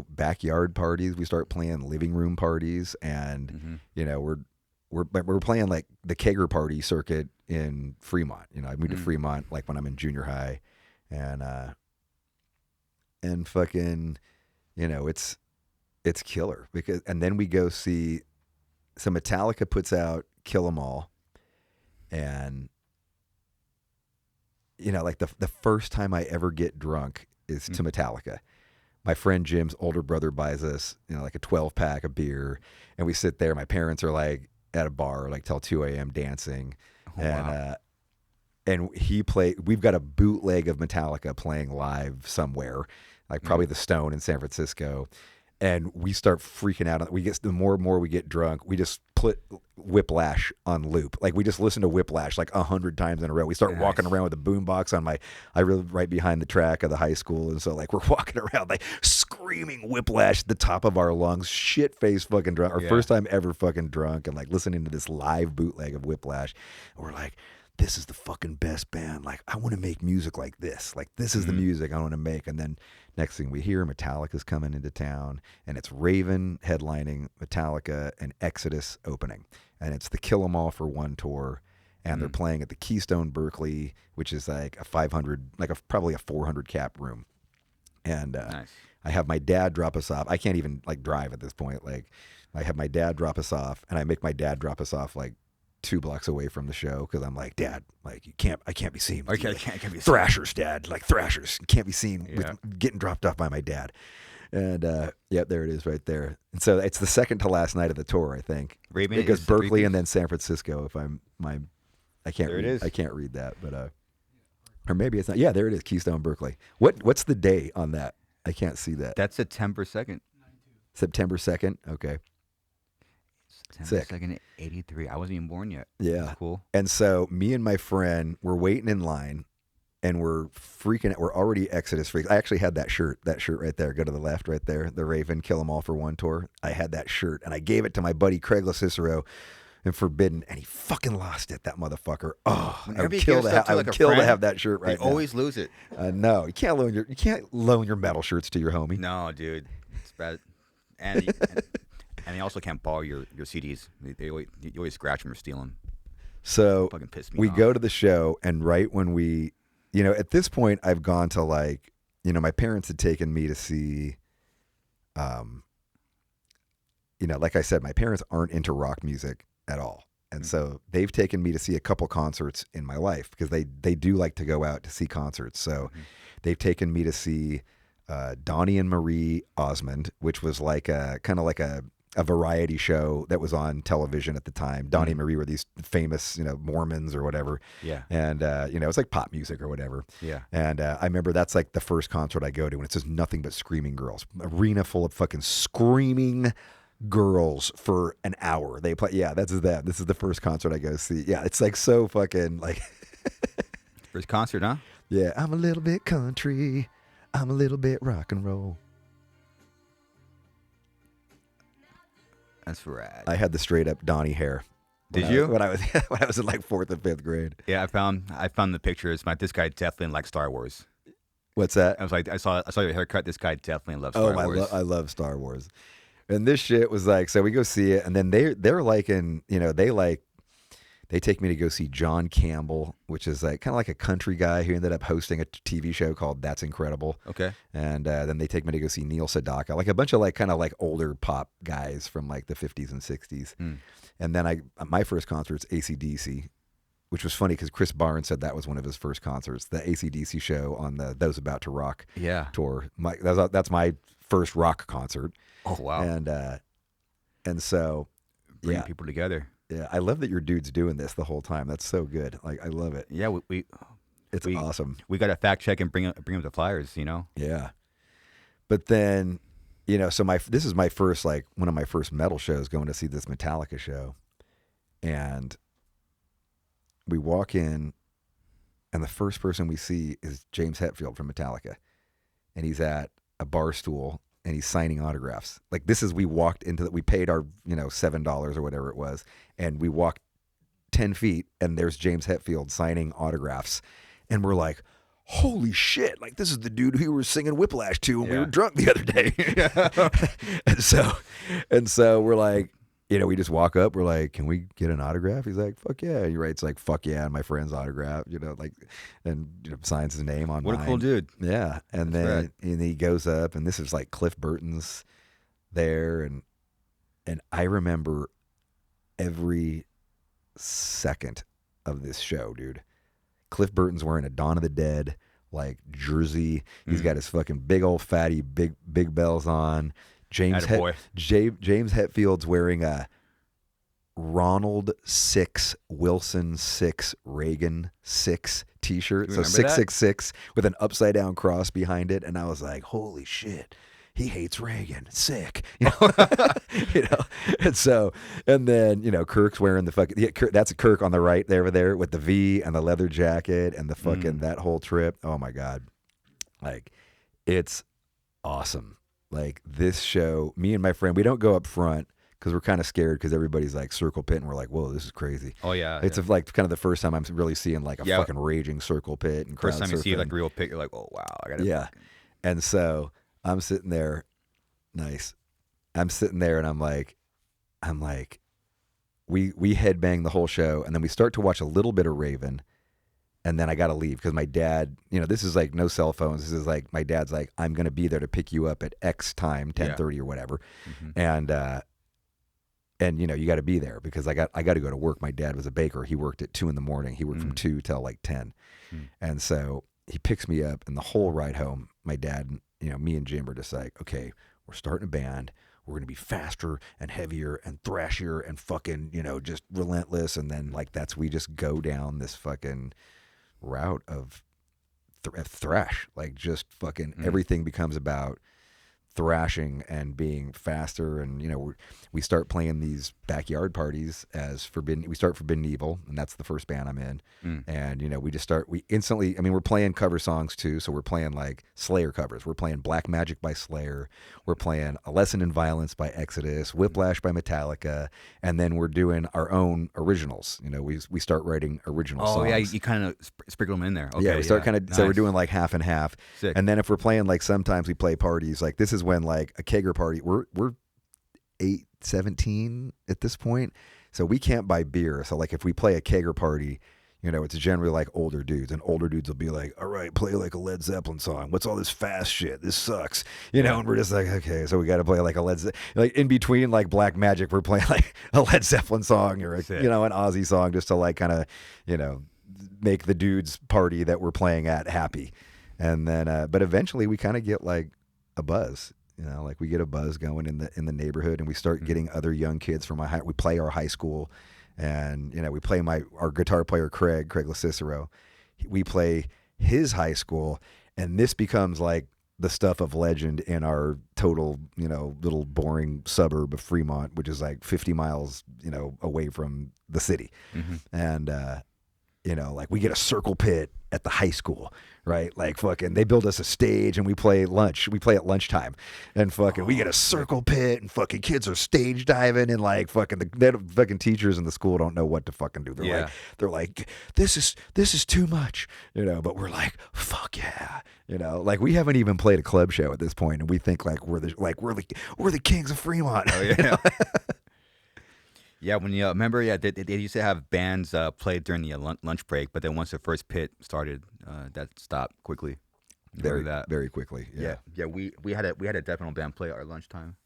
backyard parties. We start playing living room parties, and we're playing like the kegger party circuit in Fremont. I moved to Fremont like when I'm in junior high, and fucking, it's killer and then we go see. So Metallica puts out Kill 'Em All. And, like the first time I ever get drunk is to Metallica. My friend Jim's older brother buys us, like a 12-pack of beer. And we sit there. My parents are like at a bar, like till 2 a.m. dancing. Wow. And we've got a bootleg of Metallica playing live somewhere, like probably the Stone in San Francisco. And we start freaking out. The more and more we get drunk, we just put Whiplash on loop. Like we just listen to Whiplash like 100 times in a row. We start walking around with a boombox on I live right behind the track of the high school. And so like we're walking around like screaming Whiplash at the top of our lungs, shit-faced fucking drunk. Our first time ever fucking drunk and like listening to this live bootleg of Whiplash. And we're like, this is the fucking best band. Like, I want to make music like this. Like, this is the music I want to make. And then next thing we hear, Metallica's coming into town, and it's Raven headlining Metallica and Exodus opening. And it's the Kill 'Em All for One tour. And they're playing at the Keystone Berkeley, which is like a 500, like probably a 400 cap room. And Nice. I have my dad drop us off. I can't even like drive at this point. Like, I have my dad drop us off, and I make my dad drop us off like 2 blocks away from the show because I'm like, Dad, like I can't be seen. Okay, I can't be seen. Thrashers, Dad, like Thrashers, can't be seen with getting dropped off by my dad. And there it is right there. And so it's the second to last night of the tour, I think. Raven it goes is Berkeley 3 and then San Francisco. If I can't there read. it is. I can't read that, but or maybe it's not. Yeah, there it is, Keystone Berkeley. What's the day on that? I can't see that. That's September 2nd. September 2nd. Okay. September 2nd, 83. I wasn't even born yet. Yeah. That's cool. And so me and my friend were waiting in line, and we're freaking out. We're already Exodus freaks. I actually had that shirt right there. Go to the left right there. The Raven Kill 'Em All for One tour. I had that shirt, and I gave it to my buddy Craig LaCicero and Forbidden, and he fucking lost it, that motherfucker. Oh, I would kill to have that shirt right now. You always lose it. No, you can't loan your metal shirts to your homie. No, dude. It's bad. And and they also can't borrow your CDs. You always scratch them or steal them. So Fucking piss me we off. go to the show, and right when we, at this point, I've gone to like, my parents had taken me to see, like I said, my parents aren't into rock music at all. And so they've taken me to see a couple concerts in my life because they do like to go out to see concerts. So they've taken me to see Donnie and Marie Osmond, which was like kind of like a variety show that was on television at the time. Donnie and Marie were these famous, Mormons or whatever. Yeah. And, it's like pop music or whatever. Yeah. And I remember that's like the first concert I go to, and it's just nothing but screaming girls. Arena full of fucking screaming girls for an hour. They play. Yeah, that's them. This is the first concert I go see. Yeah, it's like so fucking like. First concert, huh? Yeah, I'm a little bit country. I'm a little bit rock and roll. That's rad. I had the straight up Donnie hair. Did you? When I was in like 4th and 5th grade. Yeah, I found the pictures. This guy definitely likes Star Wars. What's that? I was like, I saw your haircut. This guy definitely loves Star Wars. I love Star Wars. And this shit was like, so we go see it, and then they're like they take me to go see John Campbell, which is like kind of like a country guy who ended up hosting a TV show called That's Incredible. Okay. And then they take me to go see Neil Sedaka, like a bunch of like kind of like older pop guys from like the 50s and 60s. And then my first concert's AC/DC, which was funny because Chris Barnes said that was one of his first concerts, the AC/DC show on the Those About to Rock tour. That's my first rock concert. Oh wow! And so bring people together. Yeah, I love that your dude's doing this the whole time. That's so good. Like I love it. Yeah, it's awesome. We got to fact check and bring them the flyers. Yeah, but then so this is my first like one of my first metal shows, going to see this Metallica show, and we walk in, and the first person we see is James Hetfield from Metallica, and he's at a bar stool. And he's signing autographs. Like we walked into we paid our, $7 or whatever it was. And we walked 10 feet and there's James Hetfield signing autographs. And we're like, holy shit. Like this is the dude who we were singing Whiplash to when we were drunk the other day. and so we're like, we just walk up. We're like, can we get an autograph? He's like, fuck yeah. He writes like, fuck yeah, and my friend's autograph, and signs his name on mine. What a cool dude. Yeah. And then and he goes up, and this is like Cliff Burton's there. And I remember every second of this show, dude. Cliff Burton's wearing a Dawn of the Dead like jersey. He's got his fucking big old fatty big bells on. James Hetfield's wearing a Ronald 6, Wilson 6, Reagan 6 t-shirt. So 666 with an upside down cross behind it. And I was like, holy shit, he hates Reagan. Sick. And then, Kirk's wearing the fucking, that's a Kirk on the right there with the V and the leather jacket and the fucking, that whole trip. Oh my God. Like, it's awesome. Like this show, me and my friend, we don't go up front because we're kind of scared because everybody's like circle pit and we're like, whoa, this is crazy. Oh yeah, It's like kind of the first time I'm really seeing like a fucking raging circle pit and first crowd time you see surfing. like a real pit, you're like, oh wow, I gotta. Yeah, and so I'm sitting there, nice. I'm sitting there and I'm like, we headbang the whole show and then we start to watch a little bit of Raven. And then I got to leave because my dad, this is like no cell phones. This is like my dad's like, I'm going to be there to pick you up at X time, 10:30 or whatever. Mm-hmm. And you got to be there because I got to go to work. My dad was a baker. He worked at 2 a.m. He worked from 2 till like 10. And so he picks me up and the whole ride home, my dad, me and Jim are just like, okay, we're starting a band. We're going to be faster and heavier and thrashier and fucking, just relentless. And then like, we just go down this fucking route of thrash, like just fucking everything becomes about thrashing and being faster. And we start playing these backyard parties as Forbidden. We start Forbidden Evil, and that's the first band I'm in. And we instantly, we're playing cover songs too, so we're playing like Slayer covers. We're playing Black Magic by Slayer, we're playing A Lesson in Violence by Exodus, Whiplash by Metallica, and then we're doing our own originals. We start writing original songs. Oh yeah, you kind of sprinkle them in there. Okay, yeah, we start kind of nice. So we're doing like half and half. Sick. And then if we're playing, like sometimes we play parties, like this is when like a kegger party, we're 17 at this point, so we can't buy beer. So like if we play a kegger party, it's generally like older dudes, and older dudes will be like, all right, play like a Led Zeppelin song. What's all this fast shit? This sucks. And we're just like, okay, so we got to play like a like in between like Black Magic, we're playing like a Led Zeppelin song or an Ozzy song just to like kind of, make the dudes party that we're playing at happy. And then, but eventually we kind of get like a buzz. Like we get a buzz going in the neighborhood, and we start getting other young kids from we play our high school, and we play our guitar player Craig LaCicero. We play his high school, and this becomes like the stuff of legend in our total, little boring suburb of Fremont, which is like 50 miles, away from the city. And like we get a circle pit at the high school, right? Like fucking, they build us a stage and we play lunch. We play at lunchtime, and fucking we get a circle pit, and fucking kids are stage diving, and like fucking the fucking teachers in the school don't know what to fucking do. They're like, this is too much, But we're like, fuck yeah, Like we haven't even played a club show at this point, and we think like we're the kings of Fremont. Oh yeah. Yeah, when you remember, they used to have bands play during the lunch break, but then once the first pit started, that stopped quickly. Very quickly. Yeah. We had a definite band play at our lunchtime,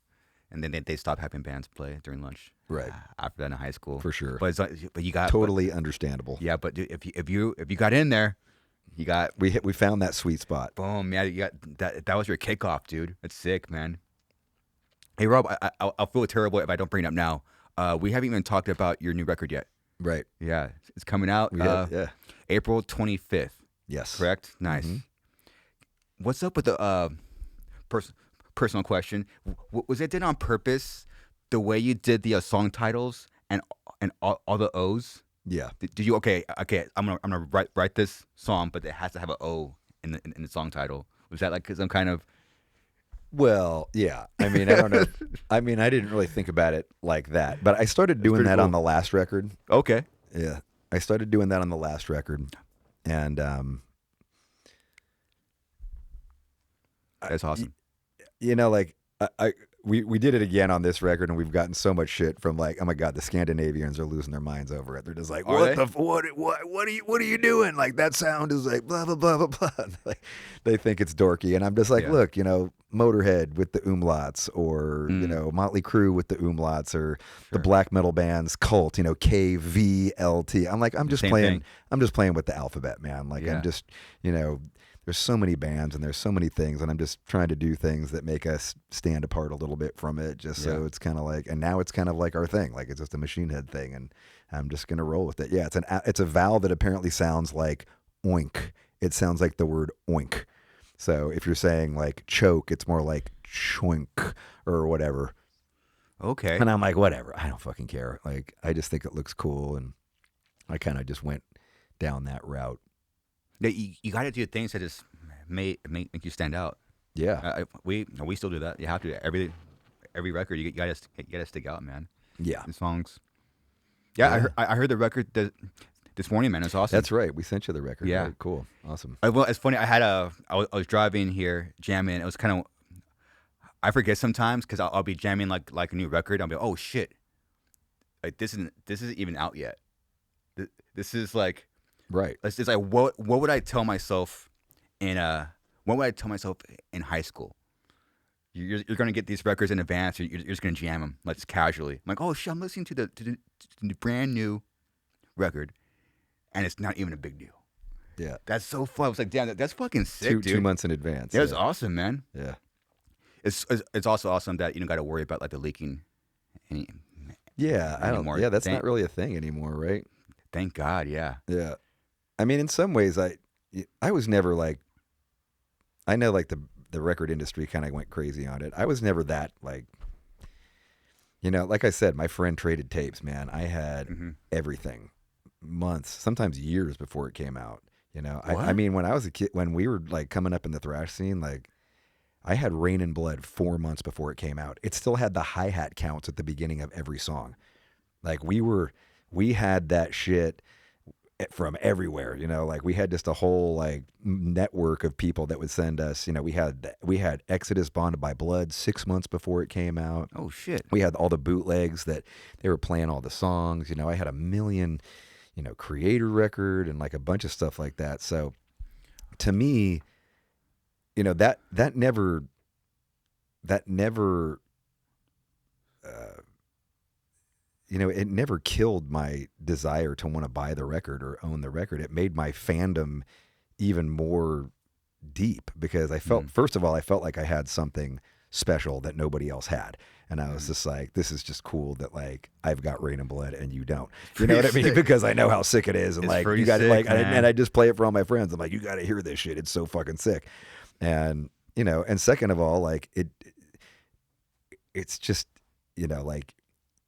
and then they stopped having bands play during lunch. Right. After that in high school, for sure. But you got totally understandable. Yeah, but if you got in there, you got we found that sweet spot. Boom. Yeah, you got that was your kickoff, dude. That's sick, man. Hey Rob, I'll feel terrible if I don't bring it up now. We haven't even talked about your new record yet. Right. Yeah. It's coming out April 25th. Yes. Correct? Nice. What's up with the personal question? Was it done on purpose, the way you did the song titles and all the O's? Yeah. Did you okay, I'm gonna write this song, but it has to have an O in the song title. Was that like some kind of Well, yeah. I don't know. I didn't really think about it like that, but I started doing that on the last record. Okay. Yeah. I started doing that on the last record, and that's awesome. Like we did it again on this record, and we've gotten so much shit from like, oh my God, the Scandinavians are losing their minds over it. They're just like, what are you doing? Like that sound is like blah blah blah blah blah. Like they think it's dorky, and I'm just like, look, Motorhead with the umlauts, or Motley Crue with the umlauts, or the black metal bands Cult, KVLT. I'm like, I'm just playing with the alphabet, man. Like I'm just, there's so many bands and there's so many things, and I'm just trying to do things that make us stand apart a little bit from it, just so it's kind of like, and now it's kind of like our thing, like it's just a Machine Head thing, and I'm just gonna roll with it. Yeah, it's a vowel that apparently sounds like oink. It sounds like the word oink. So if you're saying like choke, it's more like choink or whatever. Okay. And I'm like, whatever, I don't fucking care. Like I just think it looks cool, and I kind of just went down that route. You got to do things that just make you stand out. Yeah. We still do that. You have to every record. You gotta stick out, man. Yeah. The songs. Yeah, Yeah. I heard the record this morning, man. It's awesome. That's right. We sent you the record. Yeah. Right? Cool. Awesome. Well, it's funny. I was driving here jamming. It was kind of. I forget sometimes because I'll be jamming like a new record. I'll be oh shit, like this isn't even out yet. This is like Right. it's like what would I tell myself in high school? You're gonna get these records in advance. You're just gonna jam them like casually. I'm like oh shit, I'm listening to the brand new record, and it's not even a big deal. Yeah. That's so fun. I was like damn, that's fucking sick, dude. 2 months in advance. Yeah, it's awesome, man. Yeah. It's also awesome that you don't got to worry about like the leaking. Yeah. Anymore. Yeah. That's not really a thing anymore, right? Thank God. Yeah. Yeah. I mean, in some ways, I was never like. I know, like the record industry kind of went crazy on it. I was never that like. Like I said, my friend traded tapes. Man, I had everything, months, sometimes years before it came out. I mean, when I was a kid, when we were like coming up in the thrash scene, like. I had Rain and Blood 4 months before it came out. It still had the hi-hat counts at the beginning of every song. Like we had that shit from everywhere, like we had just a whole like network of people that would send us, we had Exodus Bonded by Blood 6 months before it came out. Oh shit. We had all the bootlegs that they were playing all the songs, I had a million, Creator record and like a bunch of stuff like that. So to me, that never it never killed my desire to want to buy the record or own the record. It made my fandom even more deep because I felt, first of all, I felt like I had something special that nobody else had. And I was just like, this is just cool that like I've got Rain and Blood and you don't. You know what I mean? Because I know how sick it is. And it's like you got like and I just play it for all my friends. I'm like, you got to hear this shit. It's so fucking sick. And and second of all, like it's just, like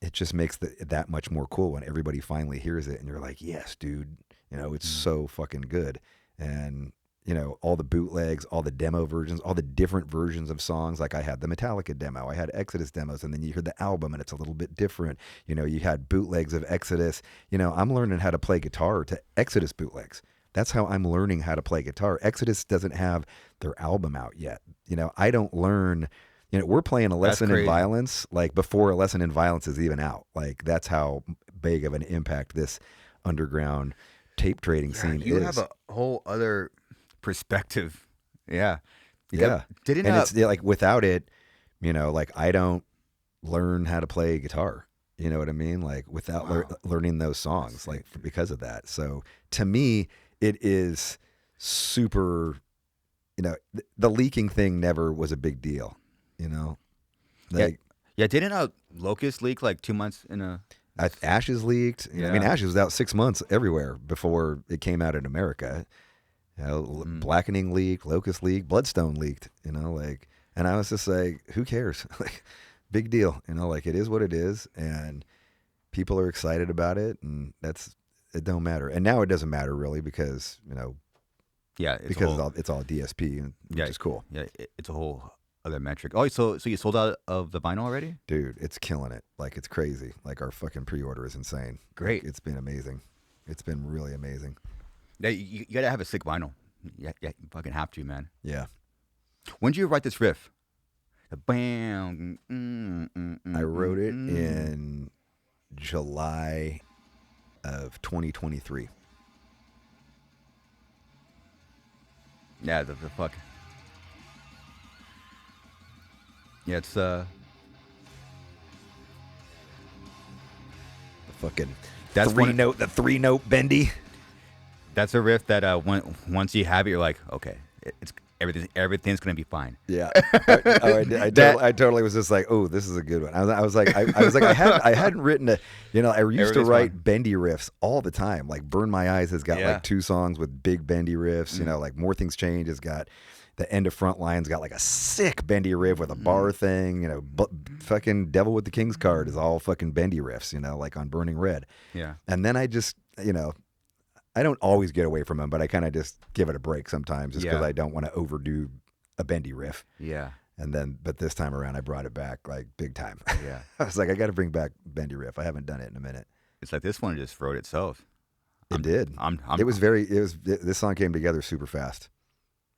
it just makes that much more cool when everybody finally hears it and you're like, yes, dude, it's so fucking good. And, all the bootlegs, all the demo versions, all the different versions of songs. Like I had the Metallica demo, I had Exodus demos, and then you hear the album and it's a little bit different. You had bootlegs of Exodus. I'm learning how to play guitar to Exodus bootlegs. That's how I'm learning how to play guitar. Exodus doesn't have their album out yet. I don't learn, we're playing A Lesson in Violence, like before A Lesson in Violence is even out. Like that's how big of an impact this underground tape trading scene is. You have a whole other perspective. Yeah. Yeah. It's like without it, like I don't learn how to play guitar. You know what I mean? Like without learning those songs, like because of that. So to me, it is super, the leaking thing never was a big deal, like, yeah. Didn't Locust leak like 2 months in a, Ashes leaked. I mean, Ashes was out 6 months everywhere before it came out in America. Blackening leaked, Locust leaked, Bloodstone leaked, and I was just like, who cares? Like, big deal, like it is what it is. And people are excited about it. And it don't matter. And now it doesn't matter really because, it's all DSP, which is cool. Yeah, it's a whole other metric. Oh, so you sold out of the vinyl already? Dude, it's killing it. Like, it's crazy. Like, our fucking pre-order is insane. Great. Like, it's been amazing. It's been really amazing. Yeah, you got to have a sick vinyl. Yeah, you fucking have to, man. Yeah. When did you write this riff? The bam. I wrote it in July of 2023. Yeah, the fuck. Yeah, it's the fucking that's the 3-note bendy. That's a riff that once you have it, you're like, okay, it's everything's gonna be fine. Yeah. I totally was just like, oh, this is a good one. I was like, I hadn't written I used to write bendy riffs all the time. Like Burn My Eyes has got like 2 songs with big bendy riffs. Like More Things Change has got the End of Frontline's got like a sick bendy riff with a bar thing. Fucking Devil with the King's Card is all fucking bendy riffs. Like on Burning Red. Yeah. And then I just I don't always get away from them, but I kind of just give it a break sometimes just because I don't want to overdo a bendy riff. Yeah. But this time around, I brought it back like big time. Yeah. I was like, I got to bring back Bendy Riff. I haven't done it in a minute. It's like this one just wrote itself. It did. This song came together super fast.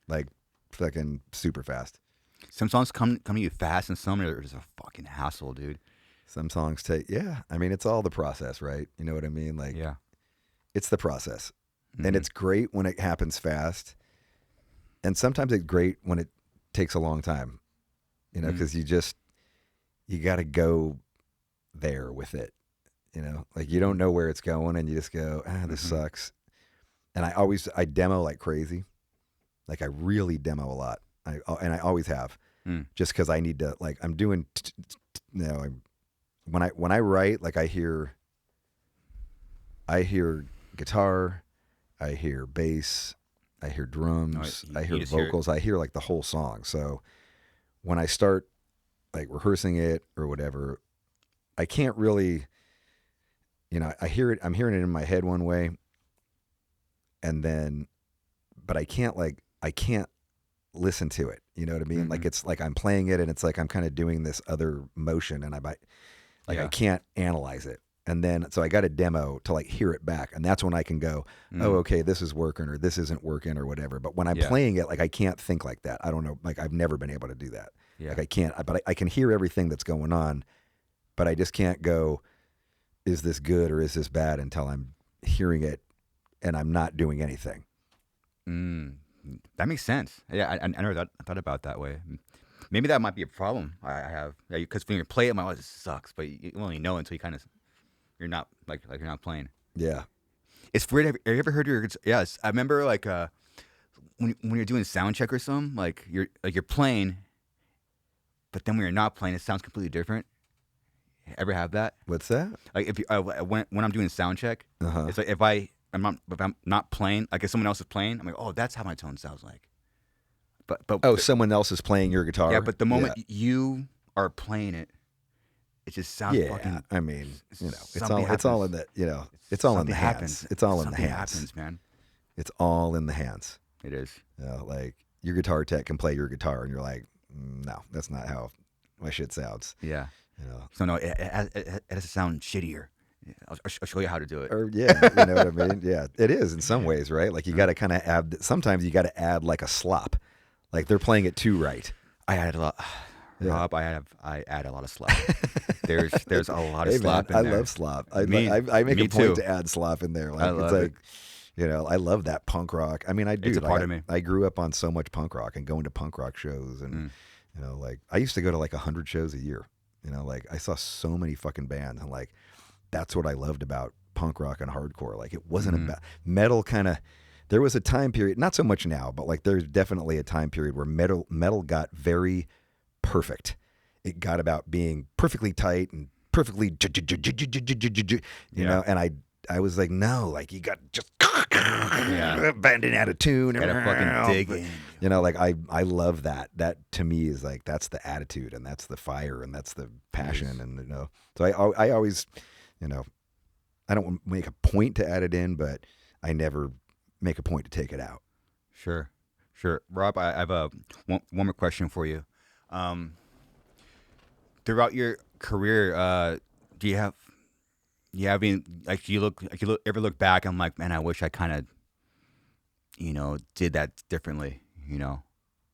Like fucking super fast. Some songs come to you fast, and some are just a fucking hassle, dude. Some songs I mean, it's all the process, right? You know what I mean? Like, yeah, it's the process. And it's great when it happens fast. And sometimes it's great when it takes a long time, you know, because you got to go there with it, you know, like you don't know where it's going and you just go, this sucks. And I demo like crazy. Like I really demo a lot. And I always have just because I need to, like, I'm doing, when I write, like I hear guitar, I hear bass, I hear drums, I hear vocals, I hear like the whole song. So when I start like rehearsing it or whatever, I can't really, you know, I'm hearing it in my head one way, and then, but I can't listen to it. You know what I mean? Like it's like I'm playing it and it's like I'm kind of doing this other motion and I can't analyze it. And then, so I got a demo to like hear it back. And that's when I can go, oh, okay, this is working or this isn't working or whatever. But when I'm playing it, like I can't think like that. I don't know. Like I've never been able to do that. Yeah. Like I can't, but I can hear everything that's going on, but I just can't go, is this good or is this bad until I'm hearing it and I'm not doing anything. That makes sense. Yeah, I never thought about it that way. Maybe that might be a problem I have. Because when you play it, I'm like, oh, this sucks. But you only know until you're not like you're not playing. Yeah. It's weird. Have you ever heard your? Yes, I remember like when you're doing sound check or something, like you're playing, but then when you're not playing, it sounds completely different. Ever have that? What's that? Like if you when I'm doing sound check, it's like if I'm not playing, like if someone else is playing, I'm like, oh, that's how my tone sounds like. But someone else is playing your guitar. Yeah, but the moment you are playing it, it just sounds fucking. I mean, you know, it's all in the, you know, it's all in the hands. It's all in the hands. Happens, man. It's all in the hands. It is. You know, like your guitar tech can play your guitar, and you're like, no, that's not how my shit sounds. Yeah. You know. So no, it has to sound shittier. I'll show you how to do it. Or you know what I mean? Yeah, it is in some ways, right? Like you got to kind of add. Sometimes you got to add like a slop. Like they're playing it too right. I added a lot. Rob, I add a lot of slop. There's a lot of slop in there. I love slop. I make a point to add slop in there. Like it's like, you know, I love that punk rock. I mean, I do. It's a part of me. I grew up on so much punk rock and going to punk rock shows, and you know, like I used to go to like 100 shows a year. You know, like I saw so many fucking bands, and like that's what I loved about punk rock and hardcore. Like it wasn't about metal. Kind of, there was a time period, not so much now, but like there's definitely a time period where metal got very perfect. It got about being perfectly tight and perfectly, you know. And I was like, no, like you got just bending out of tune. Gotta fucking dig in. You know, like I love that. That to me is like that's the attitude and that's the fire and that's the passion. And you know, so I always, you know, I don't make a point to add it in, but I never make a point to take it out. Sure. Rob, I have one more question for you. Throughout your career, do you have any, like you ever look back and I'm like, man, I wish I kind of, you know, did that differently, you know,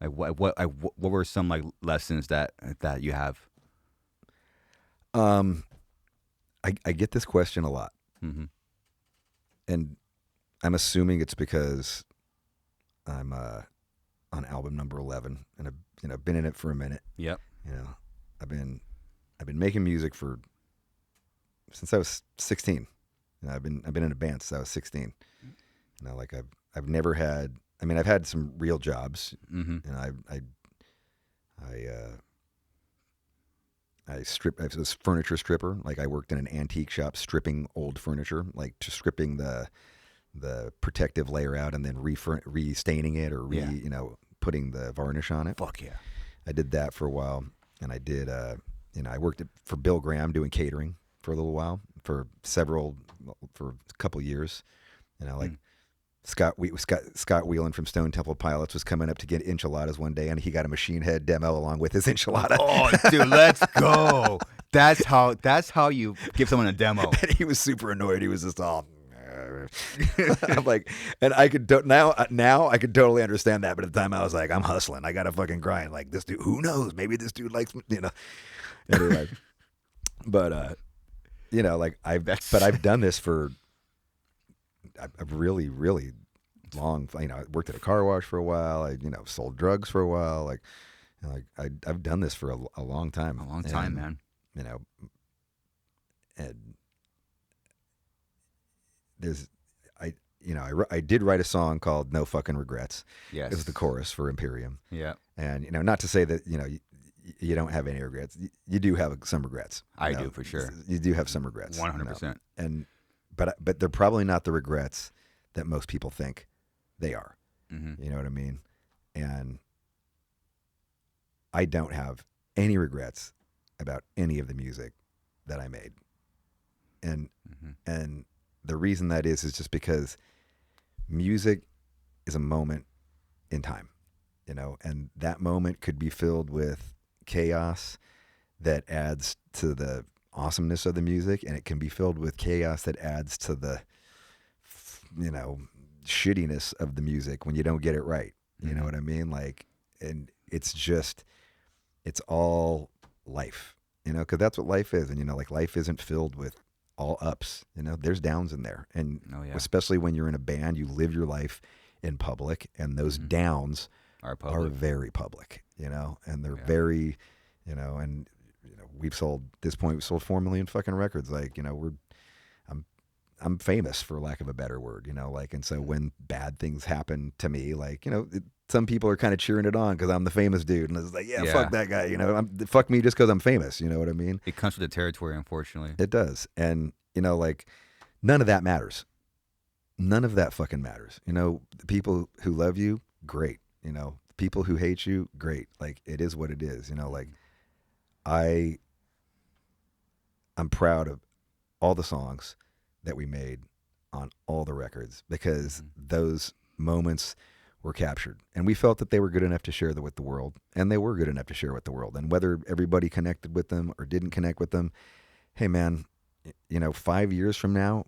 like what were some like lessons that you have? I get this question a lot, and I'm assuming it's because I'm on album number 11 and I've, you know, been in it for a minute. Yep. You know, I've been making music since I was 16. You know, I've been in a band since I was 16. You know, like I've never had. I mean, I've had some real jobs. And I was a furniture stripper. Like I worked in an antique shop stripping old furniture, like just stripping the protective layer out and then restaining it or you know, putting the varnish on it. Fuck yeah. I did that for a while, and I did you know, I worked for Bill Graham doing catering for a little while, for a couple years. You know, like Scott Whelan from Stone Temple Pilots was coming up to get enchiladas one day, and he got a Machine Head demo along with his enchilada. Oh, dude, let's go. That's how you give someone a demo. And he was super annoyed. He was just all. I'm like, and I could now I could totally understand that, but at the time I was like, I'm hustling. I gotta fucking grind. Like this dude, who knows? Maybe this dude likes, Anyway, but like I've done this for a really, really long. I worked at a car wash for a while. I sold drugs for a while. I've done this for a long time. A long time, man. And I did write a song called No Fucking Regrets. Yes. It was the chorus for Imperium. Yeah. And, not to say that, you don't have any regrets. You do have some regrets. I do, for sure. You do have some regrets. 100%. But they're probably not the regrets that most people think they are. Mm-hmm. You know what I mean? And I don't have any regrets about any of the music that I made. And the reason that is just because music is a moment in time, and that moment could be filled with chaos that adds to the awesomeness of the music, and it can be filled with chaos that adds to the, shittiness of the music when you don't get it right. You know what I mean? And it's all life, because that's what life is. And, life isn't filled with all ups, there's downs in there. And especially when you're in a band, you live your life in public, and those downs are very public, and they're very, and, we've sold, at this point, we sold 4 million fucking records. I'm famous, for lack of a better word, and so when bad things happen to me, some people are kind of cheering it on because I'm the famous dude, and it's like, fuck that guy, fuck me just because I'm famous, you know what I mean? It comes with the territory, unfortunately. It does, and none of that matters. None of that fucking matters. The people who love you, great. People who hate you, great. It is what it is. I'm proud of all the songs that we made on all the records, because those moments were captured, and we felt that they were good enough to share with the world, and they were good enough to share with the world. And whether everybody connected with them or didn't connect with them, hey man, 5 years from now,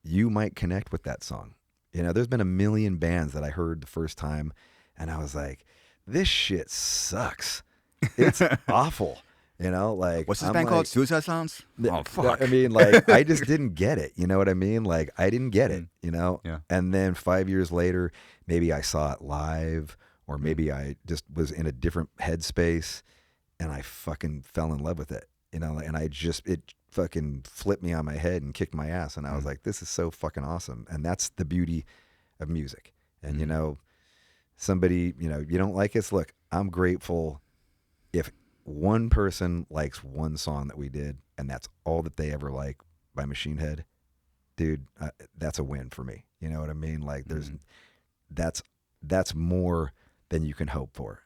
you might connect with that song. There's been a million bands that I heard the first time, and I was like, this shit sucks. It's awful. What's this band called? Suicide Sounds? Oh, fuck. I mean, I just didn't get it. You know what I mean? I didn't get it, Yeah. And then 5 years later, maybe I saw it live, or maybe I just was in a different headspace, and I fucking fell in love with it, and it fucking flipped me on my head and kicked my ass. And I was like, this is so fucking awesome. And that's the beauty of music. And, somebody, you don't like it. Look, I'm grateful if one person likes one song that we did, and that's all that they ever like by Machine Head, dude, that's a win for me. You know what I mean? That's more than you can hope for,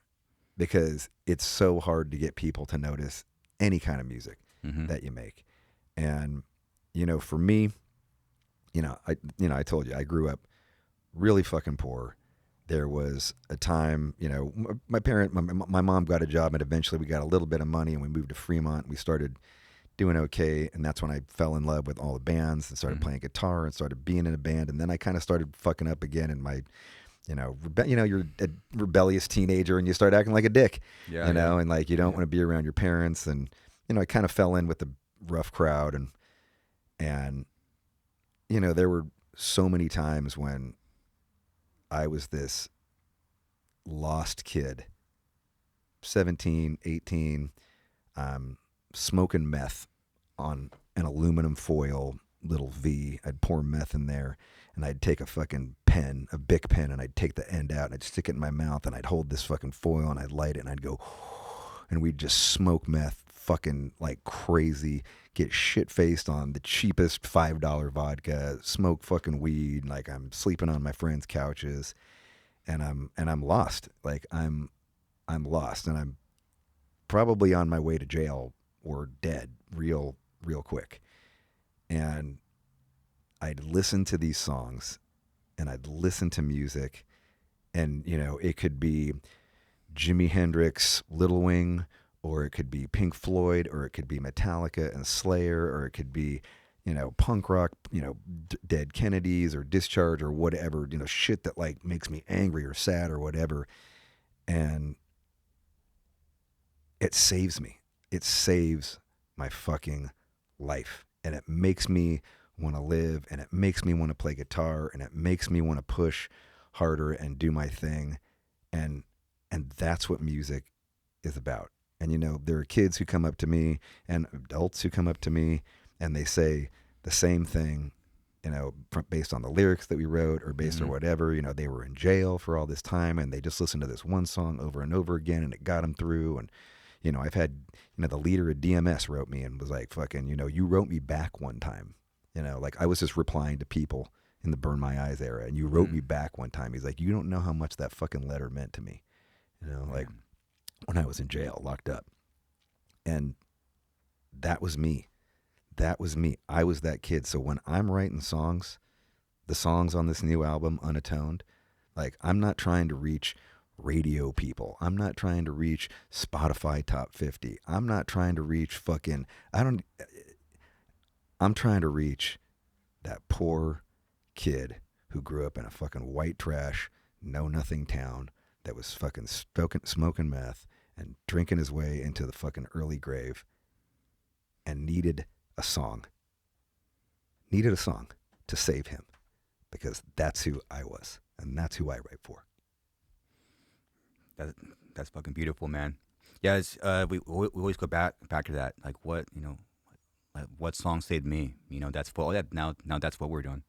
because it's so hard to get people to notice any kind of music that you make. And, for me, I told you, I grew up really fucking poor. There was a time, my mom got a job, and eventually we got a little bit of money, and we moved to Fremont. We started doing okay, and that's when I fell in love with all the bands and started playing guitar and started being in a band. And then I kind of started fucking up again in my, you're a rebellious teenager, and you start acting like a dick, and you don't want to be around your parents. And, I kind of fell in with the rough crowd, and there were so many times when I was this lost kid, 17, 18, smoking meth on an aluminum foil little V. I'd pour meth in there, and I'd take a fucking pen, a Bic pen, and I'd take the end out, and I'd stick it in my mouth, and I'd hold this fucking foil, and I'd light it, and I'd go, and we'd just smoke meth fucking like crazy, get shit-faced on the cheapest $5 vodka, smoke fucking weed, I'm sleeping on my friends' couches, and I'm lost. I'm lost, and I'm probably on my way to jail or dead real quick. And I'd listen to these songs, and I'd listen to music, and you know, it could be Jimi Hendrix, Little Wing, or it could be Pink Floyd, or it could be Metallica and Slayer, or it could be, you know, punk rock, you know, Dead Kennedys or Discharge or whatever, you know, shit that like makes me angry or sad or whatever. And it saves me. It saves my fucking life. And it makes me want to live, and it makes me want to play guitar, and it makes me want to push harder and do my thing. And that's what music is about. And you know, there are kids who come up to me and adults who come up to me and they say the same thing, you know, based on the lyrics that we wrote or based on whatever. You know, they were in jail for all this time and they just listened to this one song over and over again and it got them through. And you know, I've had, you know, the leader of DMS wrote me and was like, fucking, you know, you wrote me back one time. You know, like I was just replying to people in the Burn My Eyes era, and you wrote me back one time. He's like, you don't know how much that fucking letter meant to me. You know, like when I was in jail, locked up. And that was me. That was me. I was that kid. So when I'm writing songs, the songs on this new album, Unatoned, like I'm not trying to reach radio people. I'm not trying to reach Spotify top 50. I'm not trying to reach fucking, I'm trying to reach that poor kid who grew up in a fucking white trash, know nothing town that was fucking smoking meth and drinking his way into the fucking early grave and needed a song to save him, because that's who I was and that's who I write for. That's fucking beautiful, man. Yeah, it's, we always go back to that. Like what, you know, what song saved me? You know, that's what now that's what we're doing.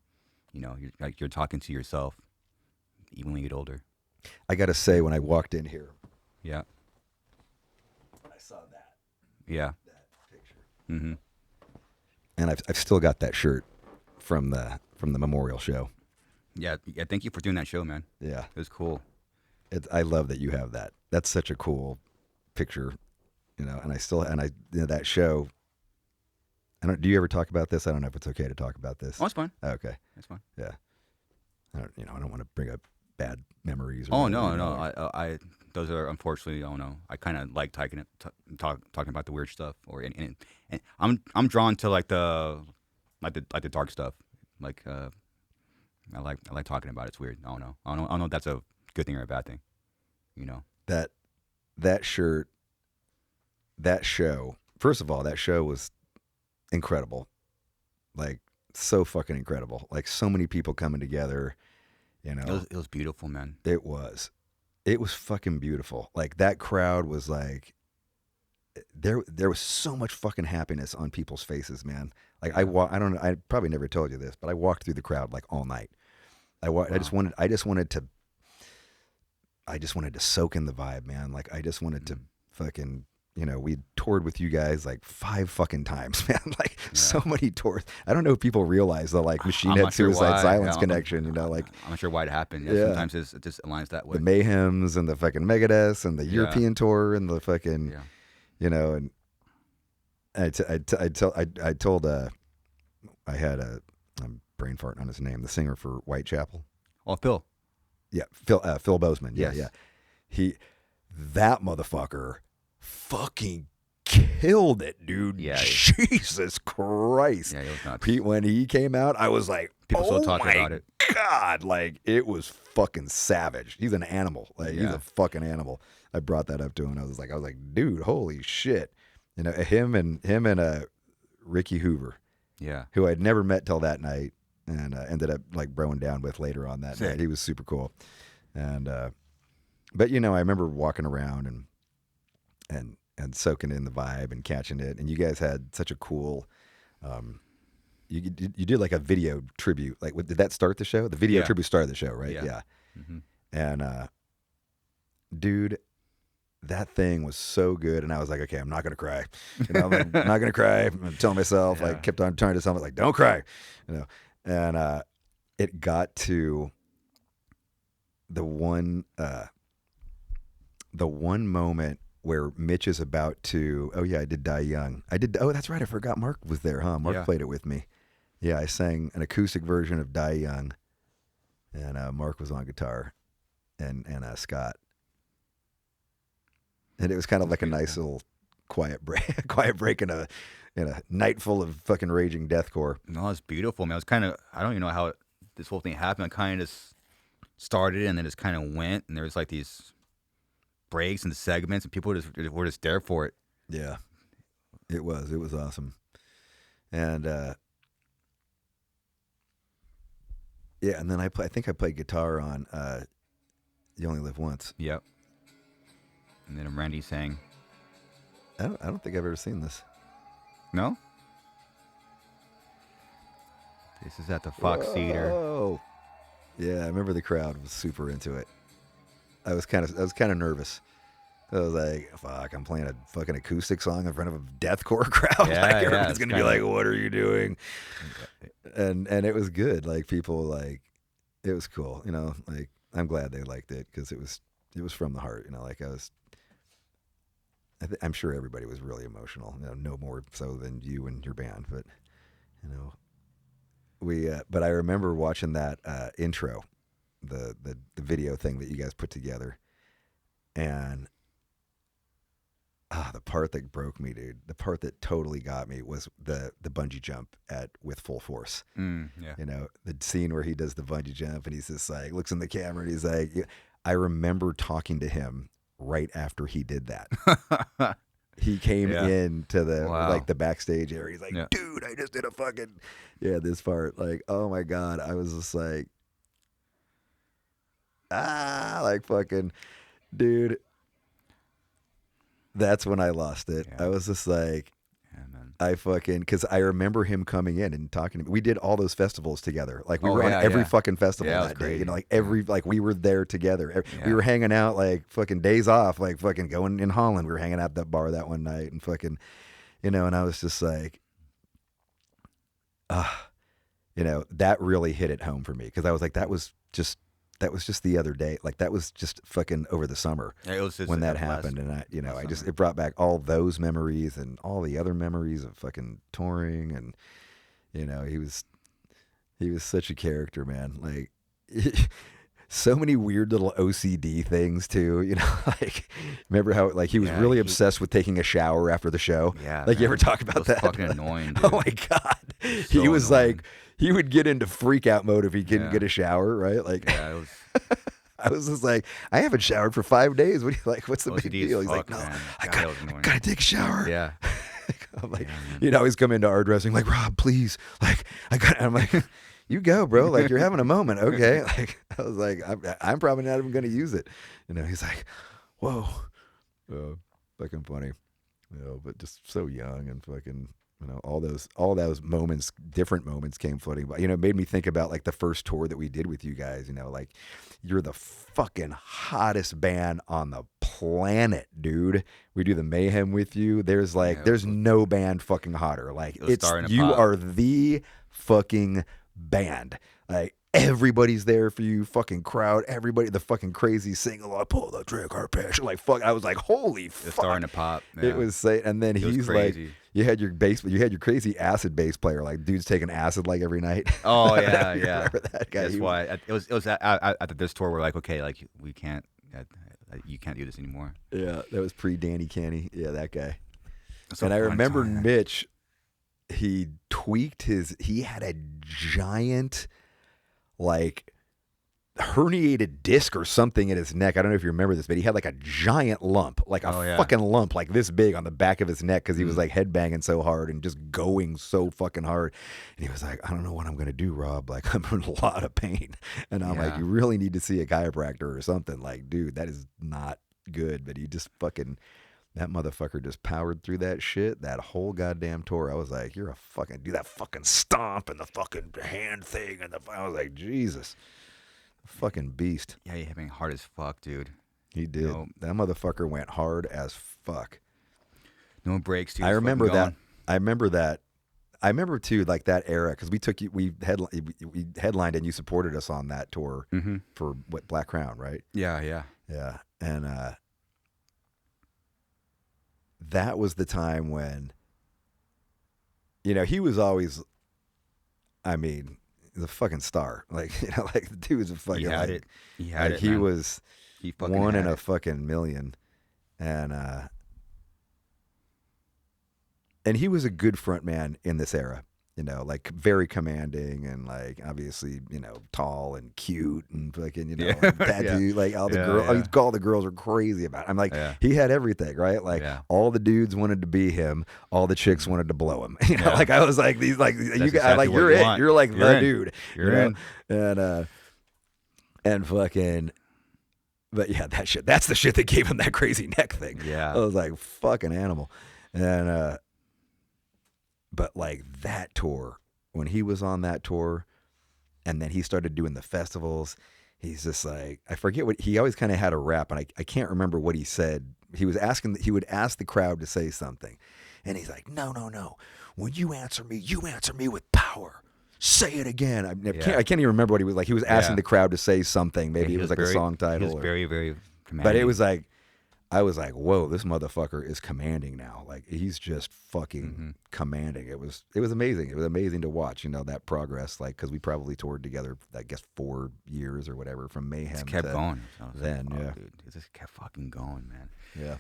You know, you're talking to yourself, even when you get older. I got to say, when I walked in here, yeah, I saw that. Yeah, that picture. Mm-hmm. And I've still got that shirt from the memorial show. Yeah. Thank you for doing that show, man. Yeah, it was cool. I love that you have that. That's such a cool picture, you know. And you know, that show. Do you ever talk about this? I don't know if it's okay to talk about this. Oh, it's fine. Oh, okay, it's fine. Yeah. I don't want to bring up bad memories. Oh no. I those are unfortunately. Oh no. I kind of like talking about the weird stuff, and I'm drawn to like the dark stuff. Like I like talking about it. It's weird. I don't know if that's a good thing or a bad thing. You know, that shirt, that show. First of all, that show was incredible. Like so fucking incredible. Like so many people coming together. You know, it was beautiful, man. It was fucking beautiful. Like that crowd was like, there was so much fucking happiness on people's faces, man. Like I probably never told you this, but I walked through the crowd like all night. Wow. I just wanted to soak in the vibe, man. Like I just wanted to fucking, you know, we toured with you guys like 5 fucking times, man. Like so many tours. I don't know if people realize the like Machine Head Suicide Silence connection, you know, like I'm not sure why it happened. Yeah. Sometimes it just aligns that way. The Mayhems and the fucking Megadeth and the European tour and the fucking, you know, and I'm brain farting on his name, the singer for Whitechapel. Oh, Phil. Yeah, Phil Bozeman. Yes. Yeah. That motherfucker fucking killed it, dude. Yeah. Jesus Christ. Yeah, it was nuts. Pete, when he came out, I was like, people still talking about it. God, like it was fucking savage. He's an animal. Like he's a fucking animal. I brought that up to him. I was like, dude, holy shit. You know, him and Ricky Hoover. Yeah. Who I'd never met till that night, and ended up like broing down with later on that night. He was super cool. And but you know, I remember walking around and soaking in the vibe and catching it. And you guys had such a cool you did like a video tribute. Like did that start the show? The video tribute started the show, right? Yeah. Mm-hmm. And dude, that thing was so good, and I was like, okay, I'm not gonna cry. You know, I'm like, I'm not gonna cry. I'm telling myself, like, kept on trying to tell myself, like, don't cry. You know, and it got to the one moment where Mitch is about to. Oh yeah, I did Die Young. Oh, that's right. I forgot Mark was there, huh? Mark played it with me. Yeah, I sang an acoustic version of Die Young, and Mark was on guitar, and Scott, and it was kind of like a nice little quiet break in a night full of fucking raging deathcore. No, it's beautiful, man. It was kind of, I don't even know how this whole thing happened. It kind of just started and then just kind of went, and there was like these breaks and segments, and people were just there for it. Yeah, it was awesome, and yeah, and then I think I played guitar on "You Only Live Once." Yep. And then Randy sang. I don't think I've ever seen this. No? This is at the Fox Theater. Oh, yeah, I remember the crowd was super into it. I was kind of nervous. I was like, "Fuck, I'm playing a fucking acoustic song in front of a deathcore crowd. Yeah, like yeah, everyone's gonna be like, what are you doing?" And it was good. Like people like, it was cool. You know, like I'm glad they liked it because it was from the heart. You know, like I'm sure everybody was really emotional. You know, no more so than you and your band, but you know, but I remember watching that intro, the video thing that you guys put together, and the part that broke me, dude. The part that totally got me was the bungee jump with Full Force. Yeah. You know, the scene where he does the bungee jump and he's just like looks in the camera and he's like, I remember talking to him right after he did that. He came in to the like the backstage area. He's like, dude, I just did a fucking this part. Like, oh my God. I was just like, like fucking dude. That's when I lost it. I was just like, I fucking, because I remember him coming in and talking to me. We did all those festivals together. Like we were on every fucking festival that day. You know, like like we were there together. We were hanging out like fucking days off, like fucking going in Holland. We were hanging out at that bar that one night and fucking, you know, and I was just like, you know, that really hit it home for me because I was like, that was just the other day. Like that was just fucking over the summer when that happened. And I, you know, it brought back all those memories and all the other memories of fucking touring. And, you know, he was such a character, man. Like so many weird little OCD things too, you know, like remember how like he was really obsessed with taking a shower after the show. Yeah. Like you ever talk about that? Fucking annoying, dude. Oh my God. So he was annoying. like, he would get into freak out mode if he couldn't get a shower, right? Like, it was. I was just like, I haven't showered for 5 days. What do you like? What's the big OCD deal? as He's like, fuck, no, man. I God, that was annoying. gotta take a shower. Yeah. I'm like, you know, he's come into our dressing like, Rob, please, like, I'm like, you go, bro. Like, you're having a moment, okay? Like, I was like, I'm probably not even gonna use it. You know, he's like, whoa, fucking funny, you know, but just so young and fucking. You know, all those moments, different moments came floating by. You know, it made me think about like the first tour that we did with you guys. You know, like you're the fucking hottest band on the planet, dude. We do the Mayhem with you. There's like, there's no band fucking hotter. Like you are the fucking band. Like everybody's there for you, fucking crowd. Everybody, the fucking crazy single, I pull the trigger, passion. Like fuck, I was like, holy fuck. It's starting to pop. Yeah. It was and then he's like. You had your crazy acid bass player, like dude's taking acid like every night. Oh yeah, yeah. Remember that guy? That's why it was at this tour. We're like, okay, like we can't, you can't do this anymore. Yeah, that was pre Danny Canny. Yeah, that guy. So and I remember time. Mitch. He He had a giant, like, herniated disc or something in his neck. I don't know if you remember this, but he had like a giant lump, like a fucking lump, like this big on the back of his neck because he was like headbanging so hard and just going so fucking hard. And he was like, I don't know what I'm gonna do, Rob. Like I'm in a lot of pain. And I'm like, you really need to see a chiropractor or something. Like, dude, that is not good. But he just fucking. That motherfucker just powered through that shit, that whole goddamn tour. I was like, you're a fucking, do that fucking stomp and the fucking hand thing. And I was like, Jesus. Fucking beast. Yeah, he hit me hard as fuck, dude. He did. That motherfucker went hard as fuck. No breaks, dude. I remember that. I remember too, like that era, because we headlined and you supported us on that tour for what, Black Crown, right? Yeah. And that was the time when, you know, he was always, I mean, a fucking star. Like, you know, like the dude was a fucking. He had like, it. He had it. He Man. was He fucking one had in a it. fucking million, and he was a good front man in this era. You know, like very commanding and like obviously, you know, tall and cute and fucking, you know, like tattoo, like all the girls. I mean, all the girls were crazy about it. I'm like, he had everything, right? Like all the dudes wanted to be him, all the chicks wanted to blow him. You know, like I was like these, like That's you guys, exactly like what you're you it. want. You're like You're the in. dude. You're you know? And fucking. But yeah, that shit. That's the shit that gave him that crazy neck thing. Yeah. I was like, fucking animal. And but like that tour, when he was on that tour, and then he started doing the festivals, he's just like, I forget what he always kind of had a rap, and I can't remember what he said. He would ask the crowd to say something, and he's like, no. When you answer me with power. Say it again. I can't even remember what he was like. He was asking the crowd to say something. Maybe it was like a song title. He was very, very commanding. But it was like, I was like, whoa, this motherfucker is commanding now. Like he's just fucking commanding. It was amazing. It was amazing to watch, you know, that progress. Like, cause we probably toured together, I guess 4 years or whatever from Mayhem. It kept going. Then, like, dude, it just kept fucking going, man. Yeah.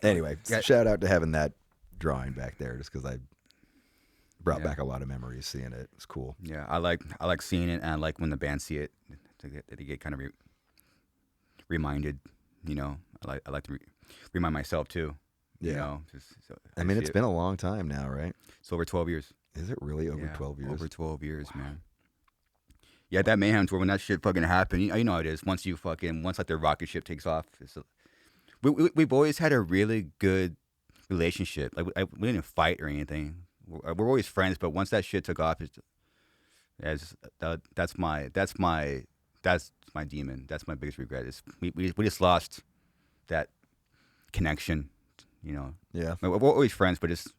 Anyway, shout out to having that drawing back there, just cause I brought back a lot of memories seeing it. It's cool. Yeah, I like seeing it, and I like when the band see it, they get kind of reminded. You know, I like to remind myself too. Yeah. You know, I mean, it's been a long time now, right? It's over 12 years. Is it really over 12 years? Over 12 years, man. Yeah, that Mayhem tour, when that shit fucking happened, you know how it is. Once like the rocket ship takes off, we've always had a really good relationship. Like we didn't fight or anything. We're always friends, but once that shit took off, that's my demon. That's my biggest regret. Is we just lost that connection. You know. Yeah. We're always friends, but just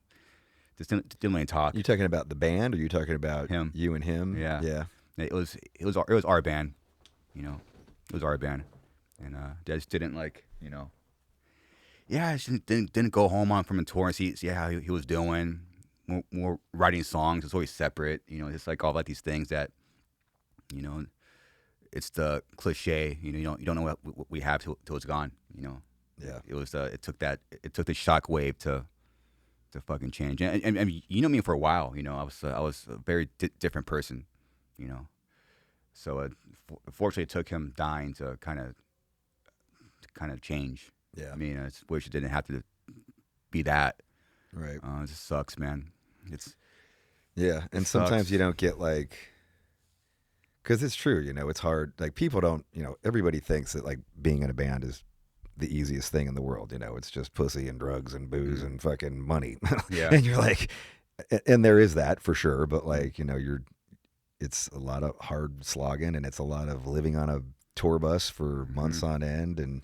didn't really talk. You talking about the band, or you talking about him? You and him? Yeah. Yeah. It was our band. You know, it was our band, and I just didn't like, you know. Yeah, I just didn't go home from a tour and see how he was doing. More writing songs. It's always separate. You know, it's like all like these things that, you know, it's the cliche. You know, you don't know what we have till it's gone. You know. Yeah. It was it took the shock wave to fucking change. And you know me for a while. You know, I was a very different person. You know, so fortunately it took him dying to kind of change. Yeah. I mean, I just wish it didn't have to be that. Right. It just sucks, man. And sometimes you don't get like, because it's true, you know, it's hard. Like people don't, you know, everybody thinks that like being in a band is the easiest thing in the world. You know, it's just pussy and drugs and booze and fucking money. Yeah. And you're like, and there is that for sure, but like, you know, it's a lot of hard slogging, and it's a lot of living on a tour bus for months on end and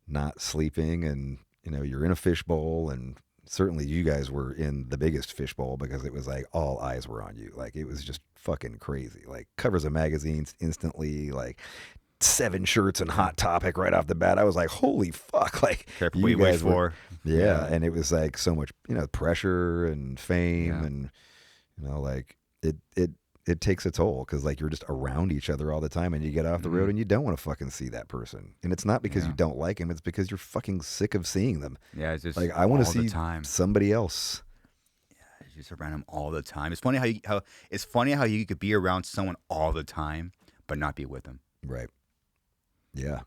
not sleeping, and you know, you're in a fishbowl, and certainly you guys were in the biggest fishbowl because it was like all eyes were on you. Like it was just fucking crazy. Like covers of magazines instantly, like 7 shirts and Hot Topic right off the bat. I was like, holy fuck. Like you guys were. Yeah. And it was like so much, you know, pressure and fame and, you know, like it takes a toll because like you're just around each other all the time, and you get off the road and you don't want to fucking see that person. And it's not because you don't like him, it's because you're fucking sick of seeing them. Yeah, it's just like I want to see somebody else. Yeah, you're just around him all the time. It's funny how you could be around someone all the time but not be with them. Right. Yeah.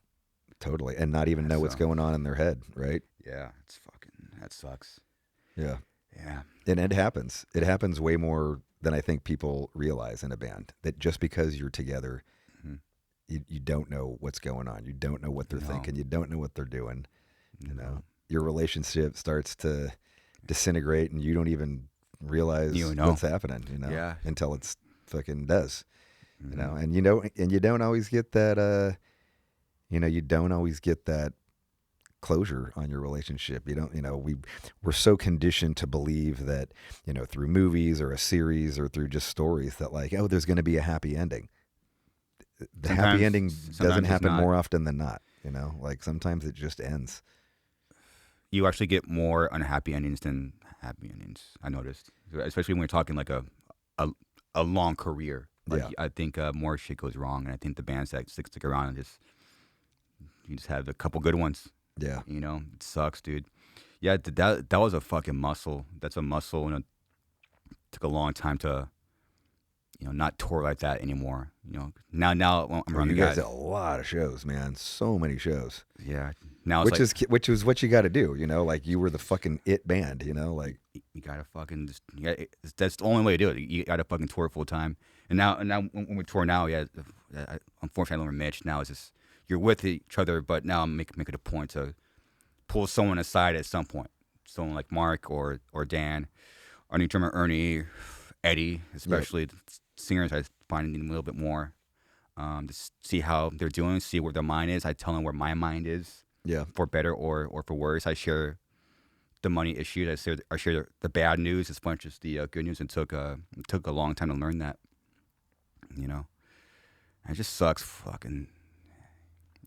Totally. And not even know what's going on in their head, right? Yeah, that sucks. Yeah. Yeah. And it happens. It happens way more than I think people realize in a band, that just because you're together, you don't know what's going on. You don't know what they're thinking. You don't know what they're doing. You know, your relationship starts to disintegrate, and you don't even realize what's happening, you know, until it's fucking does, you know, and you don't always get that, you don't always get that closure on your relationship. You don't, you know, we're so conditioned to believe that, you know, through movies or a series or through just stories that like, oh, there's going to be a happy ending. The happy ending doesn't happen more often than not, you know, like sometimes it just ends. You actually get more unhappy endings than happy endings, I noticed, especially when we're talking like a long career. Like Yeah. I think more shit goes wrong, and I think the bands that stick around and you just have a couple good ones. Yeah. You know, it sucks, dude. Yeah, that was a fucking muscle. That's a muscle, and it took a long time to not tour like that anymore. Now I'm around You the guys guys. did a lot of shows, man. So many shows. Yeah, now it's Which is what you got to do, like you were the fucking it band, like you gotta fucking that's the only way to do it. You gotta fucking tour full time. And now when we tour now, unfortunately, I don't Mitch. Now it's just you're with each other, but now I'm making it a point to pull someone aside at some point. Someone like Mark or Dan, our new drummer Ernie, Eddie, especially the singers. I find them a little bit more. To see how they're doing, see where their mind is. I tell them where my mind is. yeah. For better or for worse. I share the money issues. I share the bad news as much as the good news. And it took a long time to learn that. And it just sucks, fucking.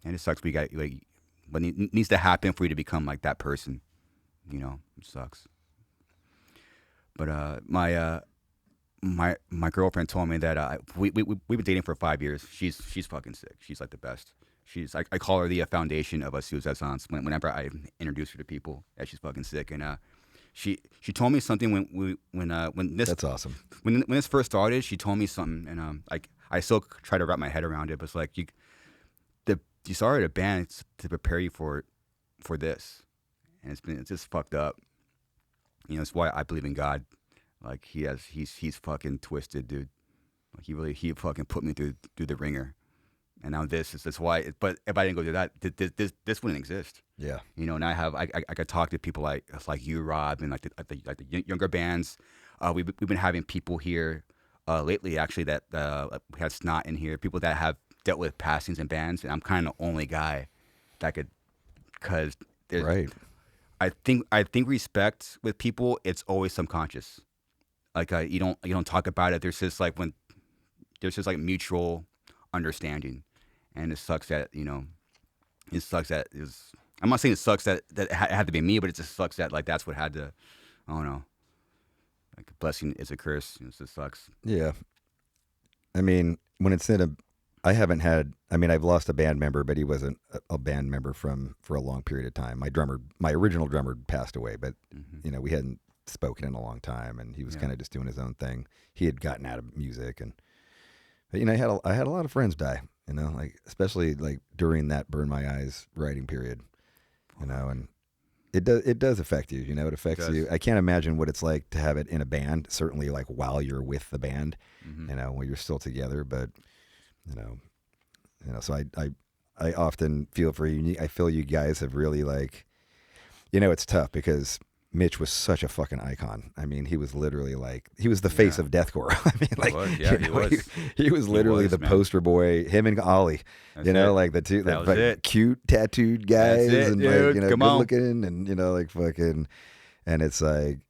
And it sucks. We got what needs to happen for you to become like that person. It sucks. But my girlfriend told me that we've been dating for 5 years. She's fucking sick. She's like the best. I call her the foundation of us Suicide whenever I introduce her to people that she's fucking sick. And she told me something when this That's awesome. when this first started. She told me something, and I still try to wrap my head around it. But it's like you started a band to prepare you for this, and it's just fucked up. That's why I believe in God. Like he's fucking twisted, dude. Like he fucking put me through the ringer. And now that's why. But if I didn't go through that, this wouldn't exist. Yeah. And I could talk to people like you, Rob, and like the younger bands. We've been having people here lately, actually, that we had Snot in here. People that have dealt with passings in bands, and I'm kind of the only guy that could, because there's. Right. I think respect with people, it's always subconscious. Like you don't talk about it. There's just like mutual understanding. And it sucks that I'm not saying it sucks that it had to be me, but it just sucks that like that's what had to, I don't know, like a blessing is a curse. It just sucks. Yeah. I mean, when it's I've lost a band member, but he wasn't a band member for a long period of time. My original drummer passed away, but we hadn't spoken in a long time, and he was kind of just doing his own thing. He had gotten out of music, but I had a lot of friends die. Like especially like during that Burn My Eyes writing period, and it does affect you. It affects you. I can't imagine what it's like to have it in a band. Certainly, like while you're with the band, when you're still together. But so I often feel for you. I feel you guys have really like, it's tough because Mitch was such a fucking icon. I mean, he was literally he was the face of deathcore. I mean, like, he was literally the poster boy. Him and Ollie, like the two, like cute tattooed guys, and dude. like, Come good on. looking, and like fucking, and it's like,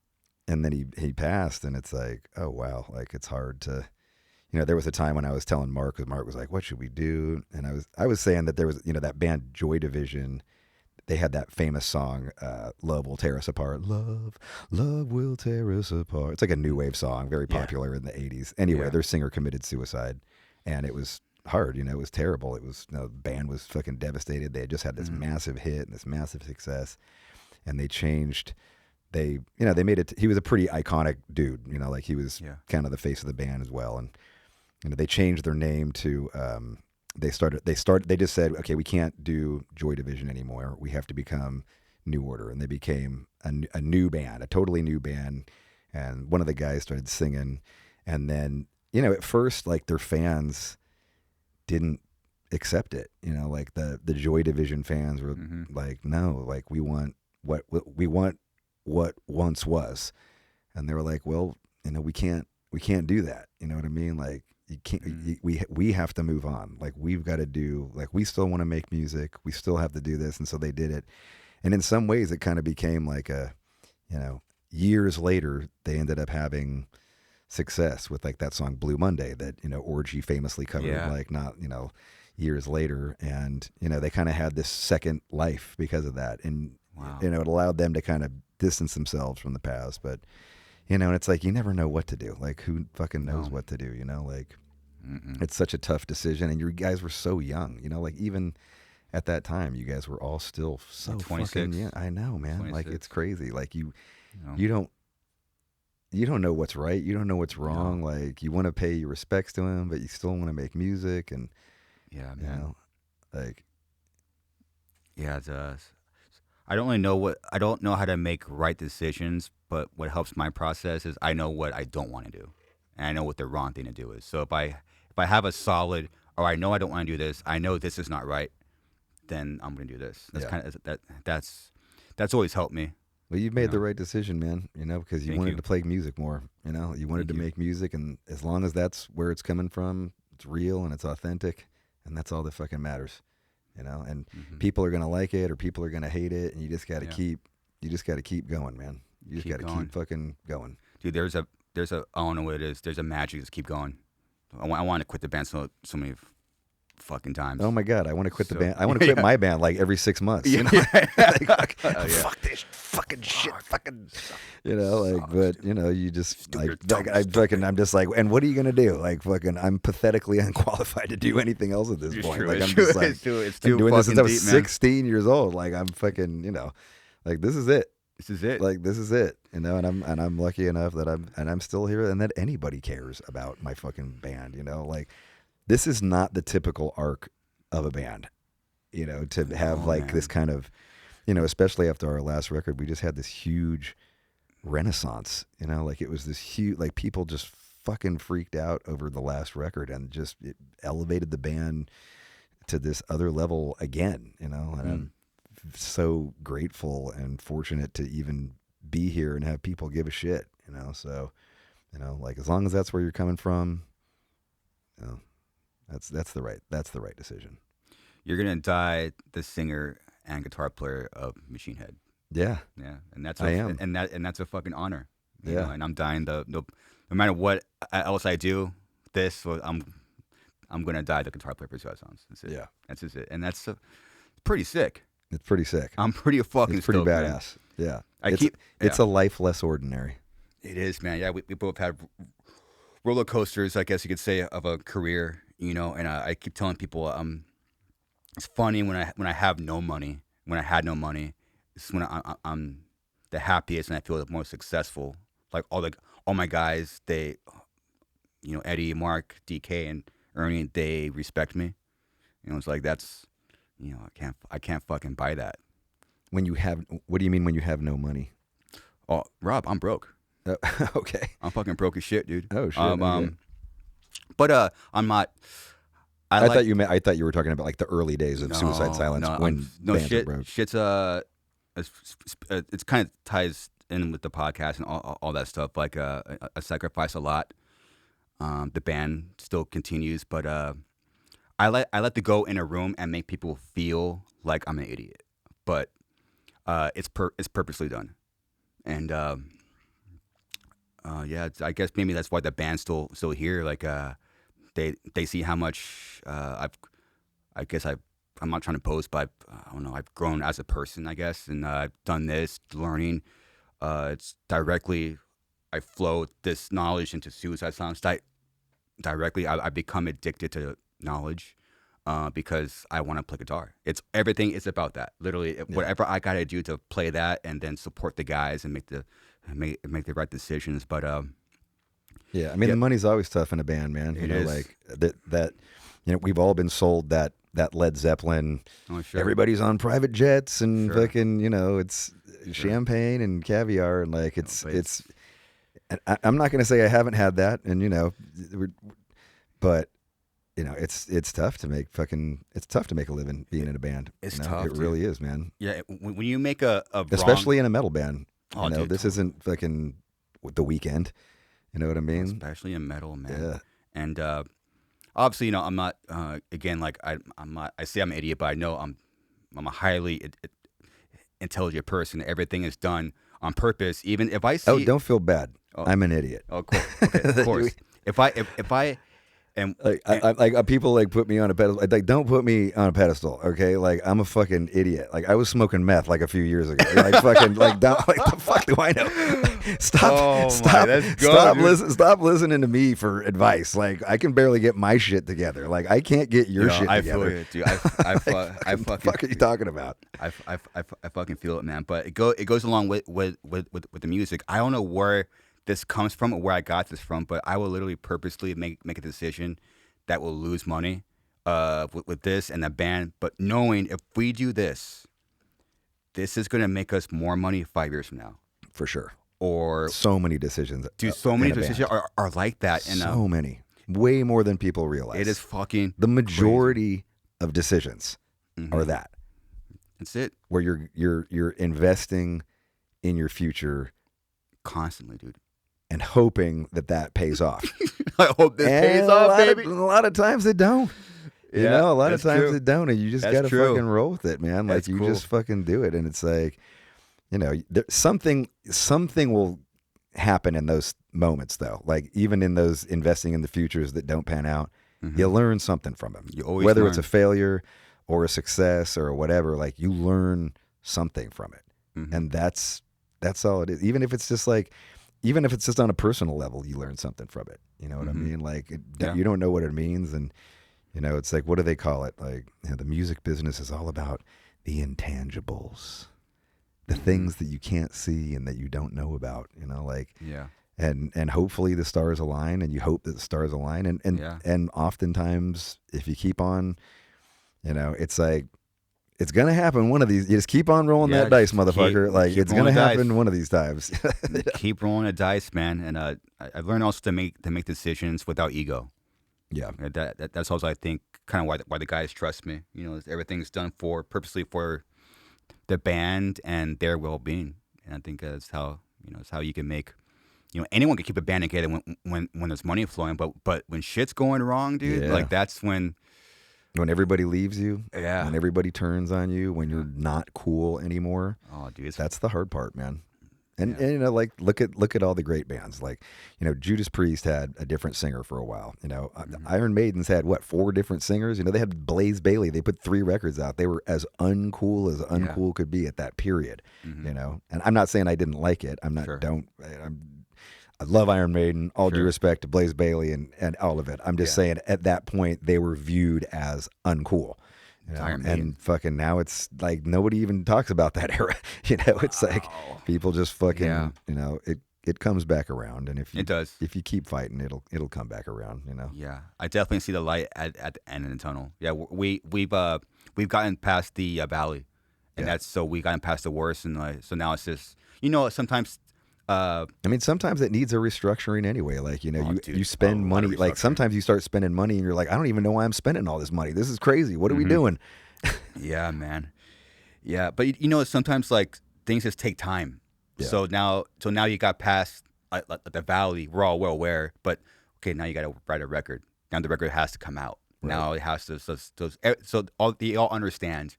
and then he passed, and it's like, oh wow, like it's hard to, there was a time when I was telling Mark, because Mark was like, what should we do? And I was saying that there was, that band Joy Division. They had that famous song, Love Will Tear Us Apart. Love will tear us apart. It's like a new wave song, very popular in the 80s. Anyway, their singer committed suicide, and it was hard. It was terrible. It was, the band was fucking devastated. They had just had this massive hit and this massive success, and they changed. They made it. He was a pretty iconic dude. Like he was kind of the face of the band as well. And they changed their name to. They just said, okay, we can't do Joy Division anymore. We have to become New Order. And they became a new band, a totally new band. And one of the guys started singing. And then, at first, like their fans didn't accept it. Like the Joy Division fans were like, no, like we want what once was. And they were like, well, we can't do that. You know what I mean? Like, you can't. We have to move on. Like we've got to do. Like we still want to make music. We still have to do this. And so they did it. And in some ways, it kind of became like a, years later, they ended up having success with like that song Blue Monday that Orgy famously covered. Like not years later, and they kind of had this second life because of that. And it allowed them to kind of distance themselves from the past. But and it's like you never know what to do. Like who fucking knows what to do? Like. It's such a tough decision, and you guys were so young. You know, like even at that time, you guys were all still so 26. fucking young. I know, man. 26. Like it's crazy. Like No. you don't know what's right. You don't know what's wrong. No. Like you want to pay your respects to him, but you still want to make music, and Yeah, you man. know, like Yeah, it's, I don't know how to make right decisions, but what helps my process is I know what I don't want to do, and I know what the wrong thing to do is. So if I have a solid, or I know I don't want to do this, I know this is not right, then I'm gonna do this. That's Yeah. kind of that's always helped me. well, you made know. the right decision, man. You know, because you Thank wanted you. to play music more. You know, you wanted Thank to you. make music, and as long as that's where it's coming from, it's real and it's authentic, and that's all that fucking matters. You know, and people are gonna like it or people are gonna hate it, and you just got to keep going, man. You just Keep got to going. keep fucking going. Dude, there's a I don't know what it is. There's a magic. Just keep going. I want to quit the band so many fucking times. Oh my god, I want to quit the So- band. I want to quit Yeah. my band like every 6 months. You know, fuck this fucking shit, fucking. You know, like, Sucks, but dude. you know, you just Stupid, like I fucking, I'm just like, and what are you gonna do? Like, fucking, I'm pathetically unqualified to do anything else at this It's point. true, Like, it's I'm true, just like, it's true, it's been too doing this since I fucking was deep, man. 16 years old. Like, I'm fucking, you know, like this is it. This is it. Like this is it, you know, and I'm lucky enough that I'm still here and that anybody cares about my fucking band, you know, like this is not the typical arc of a band, you know, to have like man. this kind of, you know, especially after our last record, we just had this huge renaissance, you know, like it was this huge, like people just fucking freaked out over the last record and just it elevated the band to this other level again, you know, and I'm so grateful and fortunate to even be here and have people give a shit, you know. So, you know, like as long as that's where you're coming from, you know, that's the right decision. You're gonna die the singer and guitar player of Machine Head. Yeah, Yeah, and that's I am. and that's a fucking honor. You Yeah. know, and I'm dying no matter what else I do. I'm gonna die the guitar player for Suicide Songs. That's it. Yeah. That's just it, and that's pretty sick. It's pretty sick. I'm pretty fucking It's pretty stoked, man. badass. Yeah, I it's, keep- it's yeah. a life less ordinary. It is, man. Yeah, we both had roller coasters, I guess you could say, of a career. You know, and I keep telling people, it's funny when I have no money. When I had no money, it's when I'm the happiest and I feel the most successful. Like all my guys, they, you know, Eddie, Mark, DK, and Ernie, they respect me. You know, it's like that's, you know, I can't fucking buy that. What do you mean when you have no money? Oh, Rob, I'm broke. Okay. I'm fucking broke as shit, dude. Oh, shit, okay. But I'm not. I thought you were talking about like the early days of Suicide Silence when bands shit, were broke. Shit's it's kind of ties in with the podcast and all that stuff. Like I sacrifice a lot. The band still continues, but I let to go in a room and make people feel like I'm an idiot, but it's purposely done, and yeah, I guess maybe that's why the band's still here. Like they see how much I'm not trying to boast, but I don't know, I've grown as a person, I guess, and I've done this learning. It's directly I flow this knowledge into Suicide Silence directly. I become addicted to knowledge because I want to play guitar. It's everything is about that. Literally, whatever I got to do to play that, and then support the guys and make the right decisions. But yeah, I mean the money's always tough in a band, man. You It know, is. like that. You know, we've all been sold that Led Zeppelin. oh, sure. Everybody's on private jets and Sure. fucking, you know, it's champagne and caviar and like it's. And I'm not going to say I haven't had that, and you know, but you know, it's tough to make a living being in a band. It's you know? tough, It dude. really is, man. Yeah, when you make a Especially in a metal band. Oh, you know, dude, this totally. isn't fucking The Weeknd. You know what I mean? especially in metal, man. Yeah. And obviously, you know, I'm not again like I'm not. I say I'm an idiot, but I know I'm a highly intelligent person. Everything is done on purpose. Even if I see, Oh, don't feel bad. I'm an idiot. oh, cool. Okay, of course. if I am Like people like put me on a pedestal. Like don't put me on a pedestal, okay? Like I'm a fucking idiot. Like I was smoking meth like a few years ago. Like fucking like don't, like the fuck do I know? Stop listening to me for advice. Like, I can barely get my shit together. Like, I can't get your shit together. I feel it, dude. I fucking. What the fuck are you talking about? I fucking feel it, man. But it goes along with the music. I don't know where this comes from or where I got this from, but I will literally purposely make a decision that will lose money with this and the band, but knowing if we do this is going to make us more money 5 years from now. For sure. Or so many decisions. Dude, so many decisions are like that. And, so many. Way more than people realize. It is fucking the majority crazy. Of decisions are that. That's it. Where you're investing in your future constantly, dude. And hoping that pays off. I hope this pays off, baby. A lot of times it don't. You know, a lot of times it don't, and you just gotta fucking roll with it, man. Like, you just fucking do it, and it's like, you know, something will happen in those moments, though. Like, even in those investing in the futures that don't pan out, you learn something from them. You always whether learn. It's a failure or a success or whatever. Like, you learn something from it, and that's all it is. Even if it's just on a personal level, you learn something from it. You know what I mean? Like, you don't know what it means, and you know, it's like, what do they call it? Like, you know, the music business is all about the intangibles, the things that you can't see and that you don't know about. You know, like, and hopefully the stars align, and you hope that the stars align, and oftentimes if you keep on, you know, it's like, it's gonna happen one of these. You just keep on rolling that dice, motherfucker. Like, it's gonna happen one of these times. Keep rolling the dice, man. And I've learned also to make decisions without ego. Yeah, that's also, I think, kind of why the guys trust me. You know, everything's done purposely for the band and their well-being. And I think that's how you can make. You know, anyone can keep a band together when there's money flowing, but when shit's going wrong, dude, like, that's when everybody leaves you, when everybody turns on you, when you're not cool anymore. Oh, dude, that's the hard part, man. And you know, like, look at all the great bands. Like, you know, Judas Priest had a different singer for a while. You know, Iron Maiden's had 4 different singers. You know, they had Blaze Bayley. They put 3 records out. They were as uncool could be at that period. You know, and I'm not saying I didn't like it. I'm not. I love Iron Maiden. All due respect to Blaze Bayley and all of it. I'm just saying, at that point they were viewed as uncool. You know? And fucking now it's like nobody even talks about that era. You know, it's like people just fucking, you know, it comes back around, and if you keep fighting, it'll come back around, you know. Yeah, I definitely see the light at the end of the tunnel. Yeah, we've gotten past the valley, and that's so we've gotten past the worst, and so now it's just, you know, sometimes. I mean, sometimes it needs a restructuring anyway. Like, you know, you spend money. Like, sometimes you start spending money and you're like, I don't even know why I'm spending all this money. This is crazy. What are we doing? Yeah, man. Yeah, but you know, sometimes, like, things just take time. Yeah. So now you got past the valley. We're all well aware, but okay, now you got to write a record. Now the record has to come out. Right. Now it has to. So they all understand.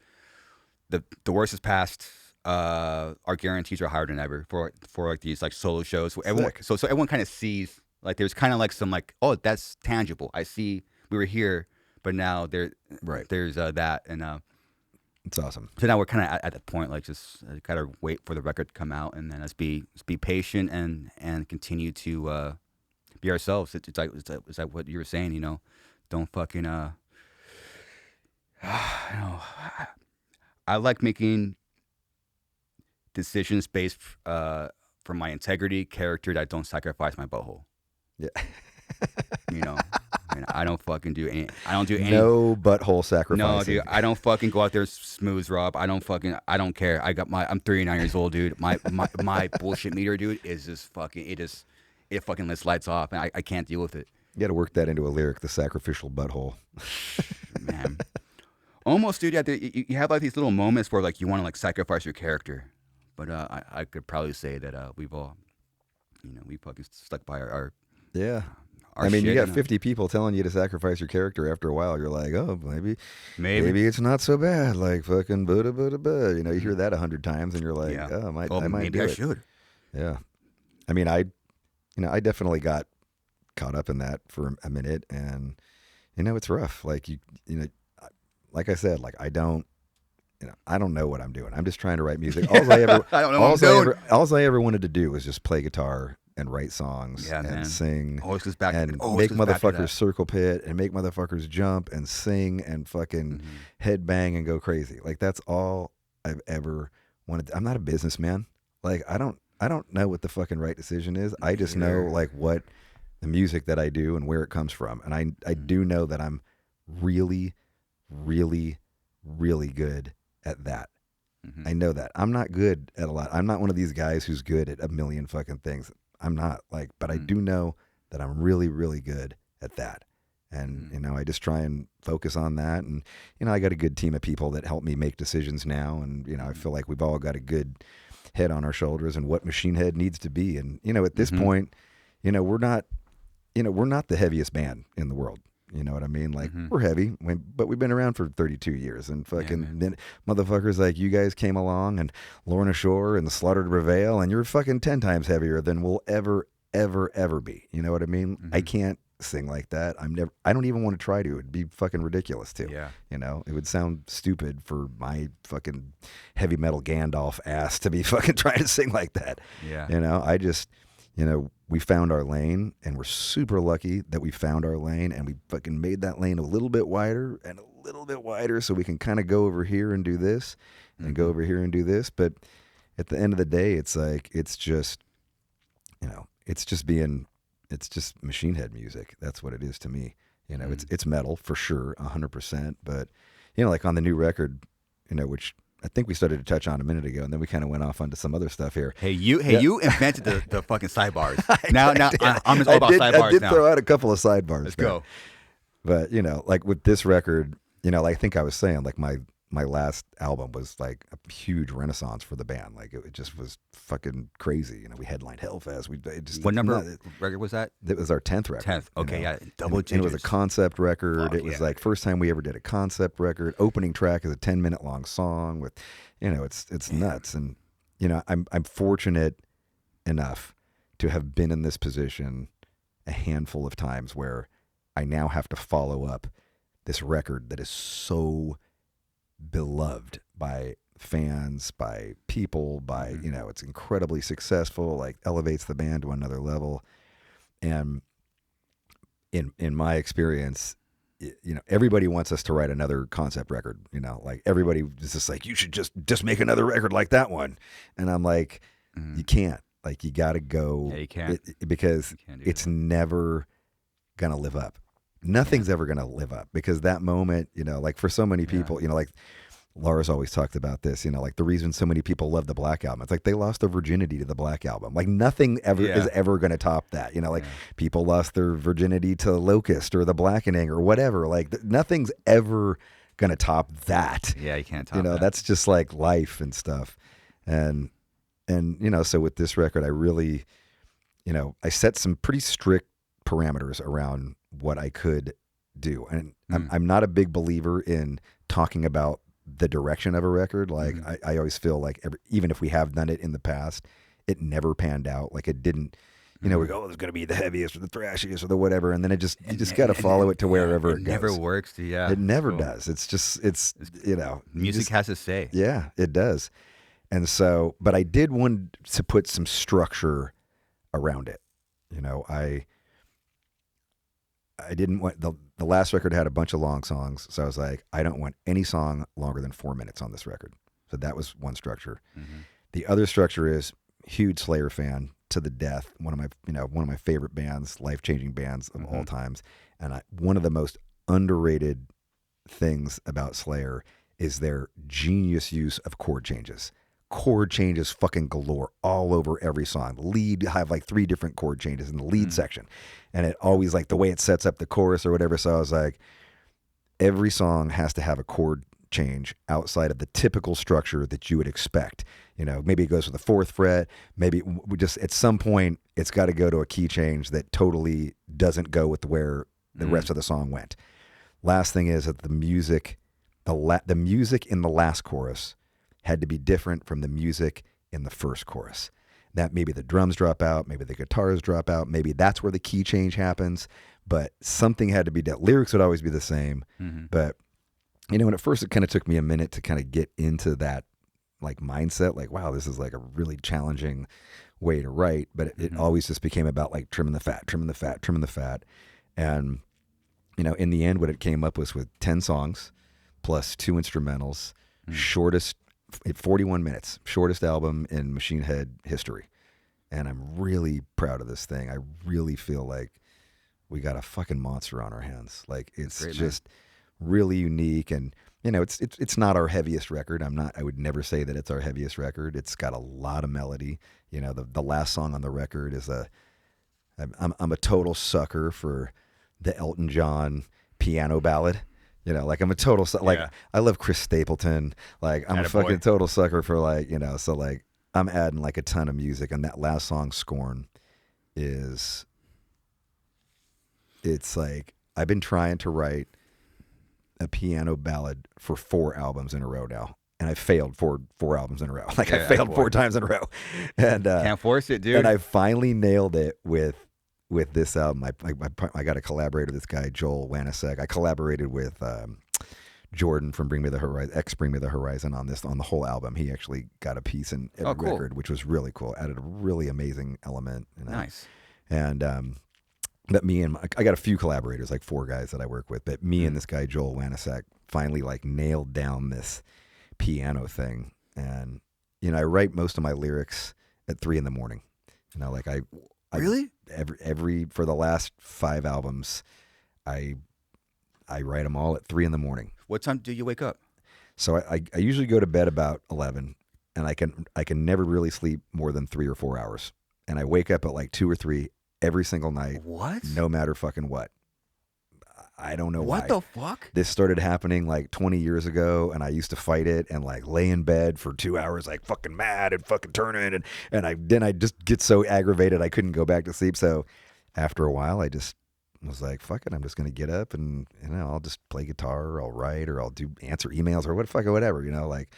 The worst is past. Our guarantees are higher than ever for like these like solo shows. So everyone kind of sees, like, there's kind of like some, like, oh, that's tangible. I see we were here, but now there's that, and it's awesome. So now we're kind of at the point, like, just gotta wait for the record to come out, and then let's be patient and continue to be ourselves. It's like what you were saying, you know, don't fucking you know, I like making decisions based from my integrity, character, that don't sacrifice my butthole. Yeah. You know, and I don't fucking do any. I don't do any. No butthole sacrifice. No, dude. I don't fucking go out there smooth, Rob. I don't care. I'm 39 years old, dude. My bullshit meter, dude, is just fucking. It fucking lets lights off, and I can't deal with it. You got to work that into a lyric. The sacrificial butthole. Man. Almost, dude. Yeah, you have like these little moments where, like, you want to, like, sacrifice your character. But I could probably say that we've all, you know, we fucking stuck by our yeah. Our I mean, shit, you got 50 people telling you to sacrifice your character. After a while, you're like, oh, maybe it's not so bad. Like, fucking Buddha. You know, you hear that 100 times, and you're like, oh, I might maybe do I it. should. Yeah. I mean, I definitely got caught up in that for a minute, and you know, it's rough. Like, you know, like I said, like, I don't I don't know what I'm doing. I'm just trying to write music. All I ever, I don't know what I'm doing. all I ever wanted to do was just play guitar and write songs and man. sing Always goes back and always make goes back to motherfuckers that. circle pit and make motherfuckers jump and sing and fucking headbang and go crazy. Like that's all I've ever wanted. I'm not a businessman. Like I don't know what the fucking right decision is. I just know like what the music that I do and where it comes from. And I do know that I'm really, really, really good at that. I know that. I'm not good at a lot. I'm not one of these guys who's good at a million fucking things. I'm not like, but I do know that I'm really, really good at that. And, I just try and focus on that. And, I got a good team of people that help me make decisions now. And, I feel like we've all got a good head on our shoulders and what Machine Head needs to be. And, at this point, we're not the heaviest band in the world. You know what I mean? Like we're heavy, but we've been around for 32 years and fucking then motherfuckers like you guys came along and Lorna Shore and the Slaughtered Reveil and you're fucking 10 times heavier than we'll ever be. You know what I mean? I can't sing like that. I don't even want to try to. It'd be fucking ridiculous too. Yeah. It would sound stupid for my fucking heavy metal Gandalf ass to be fucking trying to sing like that. Yeah. I just, we found our lane and we're super lucky that we found our lane and we fucking made that lane a little bit wider and a little bit wider so we can kind of go over here and do this and go over here and do this. But at the end of the day, it's like, it's just, it's just Machine Head music. That's what it is to me. It's metal for sure, 100%. But, like on the new record, which I think we started to touch on a minute ago, and then we kind of went off onto some other stuff here. You invented the fucking sidebars. I'm just all about sidebars now. I did throw out a couple of sidebars. Let's go. But, like with this record, like I think I was saying, like my last album was like a huge renaissance for the band. Like it just was fucking crazy. We headlined Hellfest. What number record was that? It was our 10th record. 10th. Okay, yeah. Double digits. And it was a concept record. It was like first time we ever did a concept record. Opening track is a 10-minute long song with, it's nuts. And, I'm fortunate enough to have been in this position a handful of times where I now have to follow up this record that is so beloved by fans, by people, by it's incredibly successful, like elevates the band to another level. And in my experience, everybody wants us to write another concept record. Like everybody is just like, you should just make another record like that one. And I'm like, you can't. Like you got to go. Yeah, you can't. Because it's never gonna live up. Nothing's ever going to live up because that moment, like for so many people, like Lars always talked about this, like the reason so many people love the Black Album, it's like they lost their virginity to the Black Album. Like nothing ever is ever going to top that. Like people lost their virginity to Locust or the Blackening or whatever. Like nothing's ever going to top that. Yeah, you can't top that. That's just like life and stuff. And so with this record, I really, I set some pretty strict parameters around what I could do. And I'm not a big believer in talking about the direction of a record. Like I always feel like even if we have done it in the past, it never panned out. Like it didn't, we go, oh, it's going to be the heaviest or the thrashiest or the whatever. And then you just got to follow it to wherever it goes. It never works. Yeah. It never does. It's just, music has to say. Yeah, it does. And so, but I did want to put some structure around it. I didn't want the last record had a bunch of long songs, so I was like, I don't want any song longer than 4 minutes on this record. So that was one structure. The other structure is huge Slayer fan to the death. One of my favorite bands, life-changing bands of all times, and one of the most underrated things about Slayer is their genius use of chord changes. Chord changes fucking galore all over every song. The lead have like 3 different chord changes in the lead section. And it always like the way it sets up the chorus or whatever. So I was like, every song has to have a chord change outside of the typical structure that you would expect. Maybe it goes to the 4th fret. Maybe we just at some point it's got to go to a key change that totally doesn't go with where the rest of the song went. Last thing is that the music in the last chorus had to be different from the music in the first chorus. That maybe the drums drop out, maybe the guitars drop out, maybe that's where the key change happens, but something had to be done. Lyrics would always be the same, but And at first it kind of took me a minute to kind of get into that like mindset, like, wow, this is like a really challenging way to write, but it always just became about like trimming the fat. And, in the end, what it came up was with 10 songs plus 2 instrumentals, shortest, 41 minutes, shortest album in Machine Head history. And I'm really proud of this thing. I really feel like we got a fucking monster on our hands. Like, it's great, just really unique. And, it's not our heaviest record. I would never say that it's our heaviest record. It's got a lot of melody. The last song on the record is I'm a total sucker for the Elton John piano ballad. Like I'm a total, I love Chris Stapleton. Like I'm a fucking total sucker for so like I'm adding like a ton of music. And that last song, Scorn, it's like, I've been trying to write a piano ballad for 4 albums in a row now. And I failed 4 albums in a row. Like I failed 4 times in a row. And can't force it, dude. And I finally nailed it with this album. I got a collaborator, this guy Joel Wanasek. I collaborated with Jordan from Bring Me the Horizon on the whole album. He actually got a piece in every record, which was really cool. Added a really amazing element. Nice. And but I got a few collaborators, like 4 guys that I work with. But me and this guy Joel Wanasek finally like nailed down this piano thing. And I write most of my lyrics at 3 a.m. Like I really every for the last 5 albums, I write them all at 3 a.m. What time do you wake up? So I usually go to bed about 11, and I can never really sleep more than 3 or 4 hours, and I wake up at like 2 or 3 every single night. What? No matter fucking what. I don't know why. What the fuck? This started happening like 20 years ago, and I used to fight it and like lay in bed for 2 hours, like fucking mad and fucking turning, and I just get so aggravated I couldn't go back to sleep. So after a while, I just was like, fuck it, I'm just gonna get up and I'll just play guitar, or I'll write, or I'll answer emails, or whatever. Like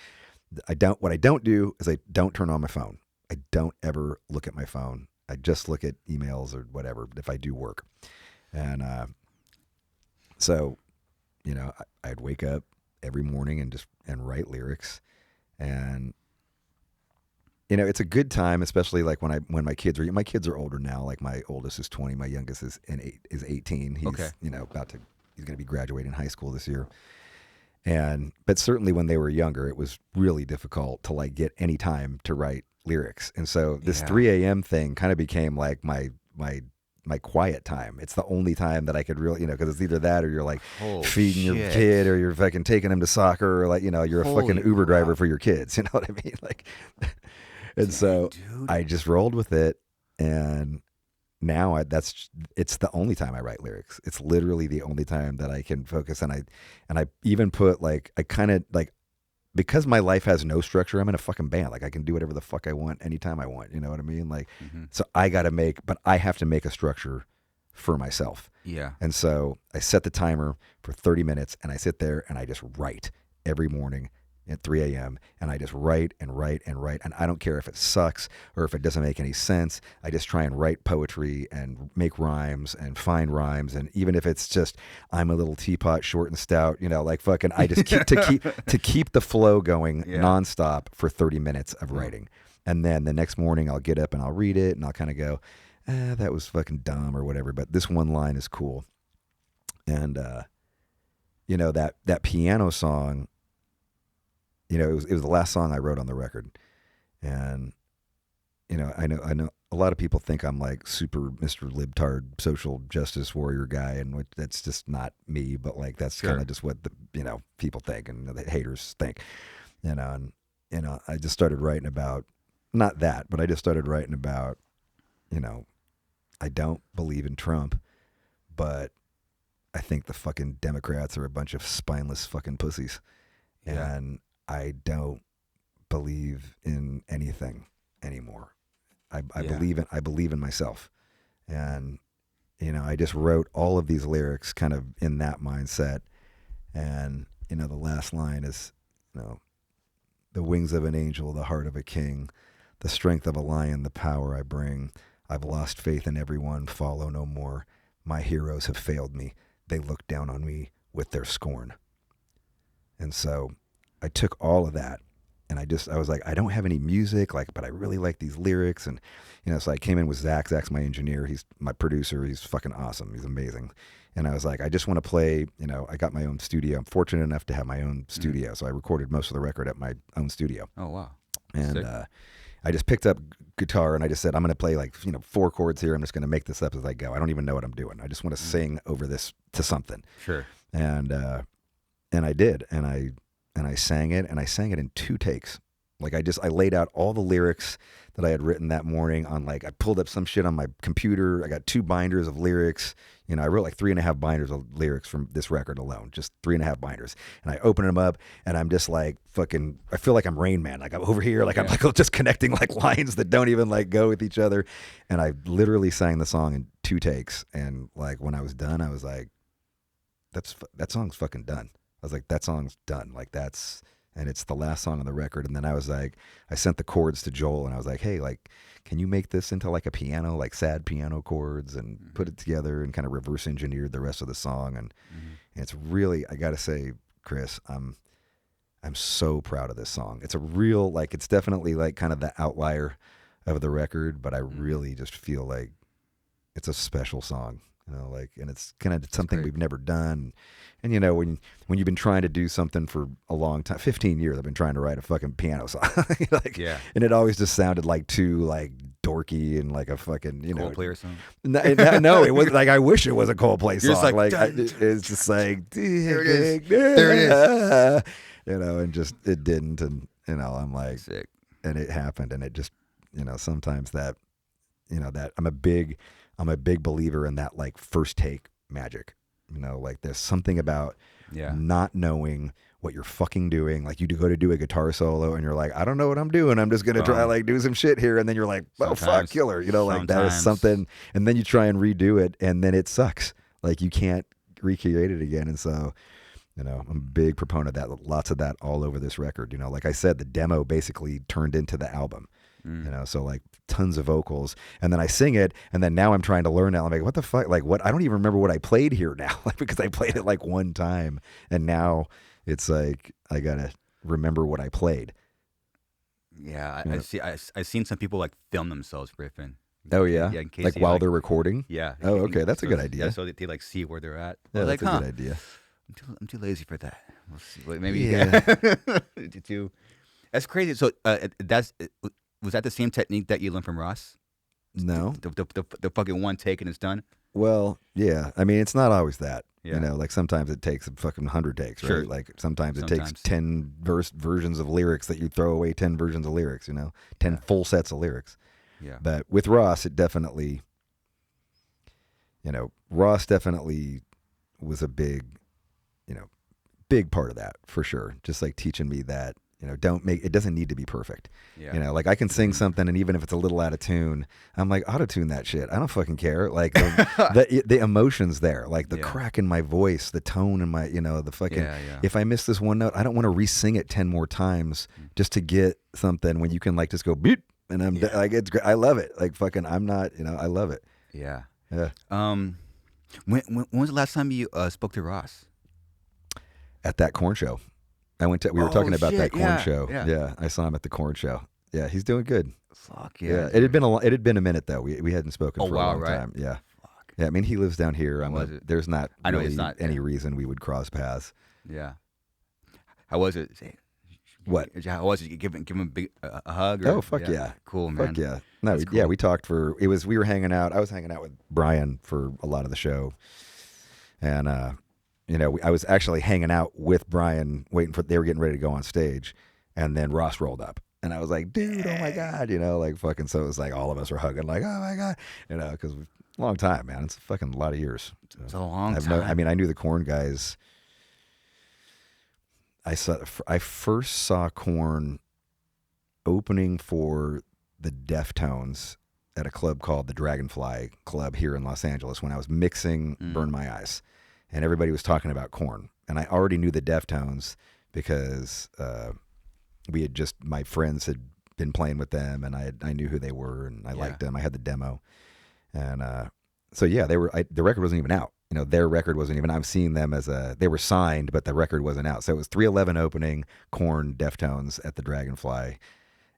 what I don't do is I don't turn on my phone. I don't ever look at my phone. I just look at emails or whatever if I do work. And so, I'd wake up every morning and write lyrics. And it's a good time, especially like when my kids are older now. Like my oldest is 20, my youngest is 18. He's he's going to be graduating high school this year. But certainly when they were younger, it was really difficult to like get any time to write lyrics. And so this 3 a.m. thing kind of became like my quiet time. It's the only time that I could really, because it's either that or you're like feeding your kid, or you're fucking taking him to soccer, or like, you're a fucking Uber driver for your kids. You know what I mean? Like, and so dude, I just rolled with it. And now it's the only time I write lyrics. It's literally the only time that I can focus. And I even put like, I kind of like, because my life has no structure, I'm in a fucking band. Like I can do whatever the fuck I want anytime I want. You know what I mean? Like, so I have to make a structure for myself. Yeah. And so I set the timer for 30 minutes and I sit there and I just write every morning at 3 a.m. and I just write and write and write. And I don't care if it sucks or if it doesn't make any sense. I just try and write poetry and make rhymes and find rhymes. And even if it's just, I'm a little teapot, short and stout, like fucking, I just keep the flow going nonstop for 30 minutes of writing. And then the next morning I'll get up and I'll read it and I'll kind of go, that was fucking dumb or whatever. But this one line is cool. And, that piano song, it was the last song I wrote on the record. And, I know a lot of people think I'm like super Mr. Libtard social justice warrior guy. And that's just not me, but like, that's kind of just what people think and the haters think, and, I just started writing about, not that, but I just started writing about, I don't believe in Trump, but I think the fucking Democrats are a bunch of spineless fucking pussies. Yeah. And I don't believe in anything anymore. I believe in myself. And, I just wrote all of these lyrics kind of in that mindset. And, the last line is, the wings of an angel, the heart of a king, the strength of a lion, the power I bring. I've lost faith in everyone, follow no more. My heroes have failed me. They look down on me with their scorn. And so I took all of that and I was like, I don't have any music, like, but I really like these lyrics. And, so I came in with Zach. Zach's my engineer. He's my producer. He's fucking awesome. He's amazing. And I was like, I just want to play, I got my own studio. I'm fortunate enough to have my own studio. So I recorded most of the record at my own studio. Oh, wow. And I just picked up guitar and I just said, I'm going to play like, 4 chords here. I'm just going to make this up as I go. I don't even know what I'm doing. I just want to sing over this to something. Sure. And I did. And I sang it in 2 takes. Like I laid out all the lyrics that I had written that morning on I pulled up some shit on my computer. I got 2 binders of lyrics. I wrote like 3.5 binders of lyrics from this record alone, just 3.5 binders. And I open them up and I'm just like fucking, I feel like I'm Rain Man. Like I'm over here, like I'm like just connecting like lines that don't even like go with each other. And I literally sang the song in 2 takes. And like when I was done, I was like, that song's fucking done. I was like, that song's done. Like and it's the last song on the record. And then I was like, I sent the chords to Joel and I was like, hey, like, can you make this into like a piano, like sad piano chords and put it together and kind of reverse engineered the rest of the song. And it's really, I got to say, Chris, I'm so proud of this song. It's a real, like, it's definitely like kind of the outlier of the record, but I really just feel like it's a special song. And it's kind of something we've never done. And, when you've been trying to do something for a long time, 15 years, I've been trying to write a fucking piano song. And it always just sounded like too, like, dorky and like a fucking, Coldplay or something? No, it was like, I wish it was a Coldplay song. Just like it's just like, there it is. There it is. And just, it didn't. And, I'm like, sick. And it happened. And it just, sometimes that, that I'm a big believer in that like first take magic. Like there's something about not knowing what you're fucking doing. Like you go to do a guitar solo and you're like, I don't know what I'm doing. I'm just going to try like do some shit here. And then you're like, well, fuck, killer. Like that is something. And then you try and redo it and then it sucks. Like you can't recreate it again. And so, I'm a big proponent of that. Lots of that all over this record. Like I said, the demo basically turned into the album. So like tons of vocals, and then I sing it, and then now I'm trying to learn it. I'm like, what the fuck? Like what? I don't even remember what I played here now, like because I played it like one time, and now it's like I gotta remember what I played. Yeah, I've seen some people like film themselves riffing. Oh yeah, in case like while they're recording. Yeah. Oh okay, that's a good idea. Yeah, so they like see where they're at. Yeah, that's like, a good idea. I'm too lazy for that. We'll see. Maybe too. That's crazy. So was that the same technique that you learned from Ross? No. The fucking one take and it's done? Well, yeah. I mean, it's not always that. Yeah. Like sometimes it takes a fucking 100 takes, right? Sure. Like sometimes it takes 10 versions of lyrics that you throw away 10 versions of lyrics, 10 full sets of lyrics. Yeah. But with Ross, it definitely, Ross definitely was a big part of that for sure. Just like teaching me that, it doesn't need to be perfect. Yeah. Like I can sing something and even if it's a little out of tune, I'm like, auto-tune that shit. I don't fucking care. Like the emotion's there, like the crack in my voice, the tone in my, the fucking, if I miss this one note, I don't want to re-sing it 10 more times just to get something when you can like just go beep and I'm like, it's great. I love it. Like fucking, I'm not, I love it. Yeah. Yeah. When was the last time you spoke to Ross? At that Korn show. We were talking about that Korn show. Yeah. I saw him at the Korn show. Yeah, he's doing good. Fuck yeah. It had been a minute though. We hadn't spoken for a long time. Yeah. Fuck. Yeah, I mean he lives down here. There's not really any reason we would cross paths. Yeah. How was it? What? How was it? Give him a hug? Oh fuck yeah. Cool, man. Fuck yeah. No, cool. We talked we were hanging out. I was hanging out with Brian for a lot of the show. And I was actually hanging out with Brian, they were getting ready to go on stage, and then Ross rolled up, and I was like, dude, oh my God, like fucking, so it was like all of us were hugging, like, oh my God, because long time, man, it's fucking a lot of years. It's a long time. I knew the Korn guys. I first saw Korn opening for the Deftones at a club called the Dragonfly Club here in Los Angeles when I was mixing Burn My Eyes. And everybody was talking about Korn. And I already knew the Deftones because my friends had been playing with them and I knew who they were and I liked them. I had the demo. And so yeah, the record wasn't even out. their record wasn't even. I'm seeing them as they were signed, but the record wasn't out. So it was 311 opening, Korn, Deftones at the Dragonfly,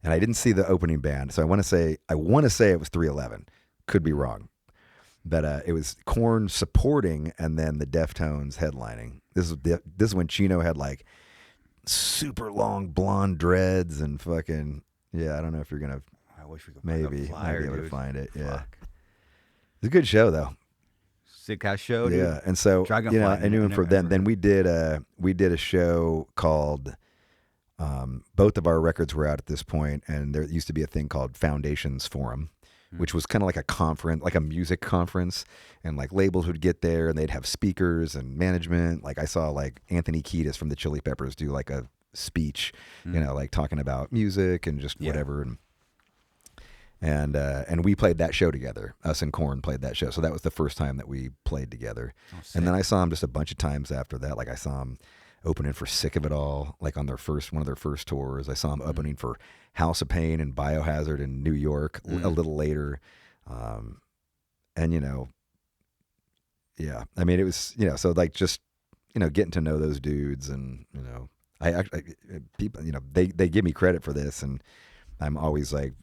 and I didn't see the opening band. So I want to say it was 311. Could be wrong, but it was Korn supporting, and then the Deftones headlining. This is when Chino had like super long blonde dreads and fucking I don't know if you're gonna. I wish we could Maybe flyer, be able to dude. find it. Yeah, Fuck. it's a good show though. Sick ass show, dude. Yeah, and so Dragonfly, I knew him for then. Then we did a show called. Both of our records were out at this point, and there used to be a thing called Foundations Forum, which was kind of like a conference, like a music conference, and like labels would get there and they'd have speakers and management. Like I saw like Anthony Kiedis from the Chili Peppers do like a speech, like talking about music and just whatever. And we played that show together. Us and Korn played that show. So that was the first time that we played together. Oh, and then I saw him just a bunch of times after that. Like I saw him opening for Sick of It All, like on one of their first tours. I saw him opening for House of Pain and Biohazard in New York a little later. And I mean, it was, so like just, getting to know those dudes and, I actually, people, they give me credit for this, and I'm always like,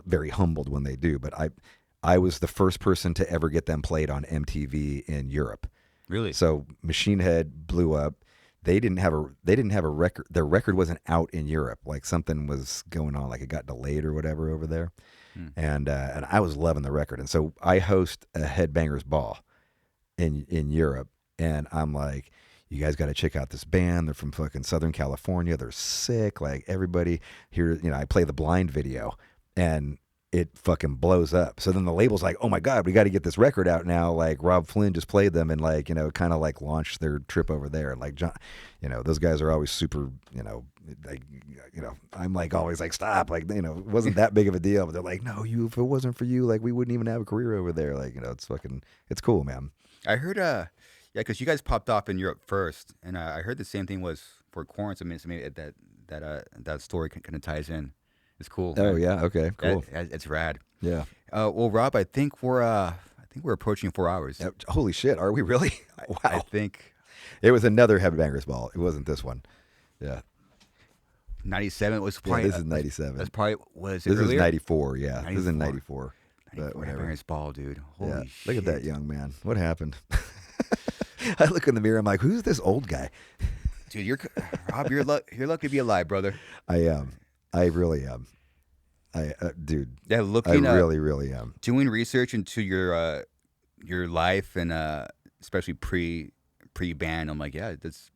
very humbled when they do, but I was the first person to ever get them played on MTV in Europe. Really? So Machine Head blew up. They didn't have a record. Their record wasn't out in Europe. Like something was going on, like it got delayed or whatever over there. And I was loving the record. And so I host a Headbangers Ball in Europe, and I'm like, you guys got to check out this band. They're from fucking Southern California. They're sick. Like everybody here, I play the Blind video, and it fucking blows up. So then the label's like, oh my God, we got to get this record out now. Like Robb Flynn just played them and like, kind of like launched their trip over there. Like John, those guys are always super, like, I'm like always like, stop. Like, it wasn't that big of a deal, but they're like, no, if it wasn't for you, like we wouldn't even have a career over there. Like, it's cool, man. I heard, yeah, because you guys popped off in Europe first, and I heard the same thing was for Korn. So maybe that story kind of ties in. It's cool. Oh yeah, okay, cool. It's rad. Yeah. Well, Rob, I think we're approaching 4 hours. Holy shit, are we really? Wow. I think it was another Headbangers Ball. It wasn't this one. Yeah. 97 was probably. This is 97. That's probably was it This earlier? is 94. Yeah, 94. this is in 94. But whatever. Headbangers Ball, dude. Holy shit. Look at that young man. What happened? I look in the mirror. I'm like, who's this old guy? Dude, Rob. You're lucky to be alive, brother. I am. I really am. Dude. Yeah, I really am. Doing research into your life and especially pre band. I'm like, yeah, this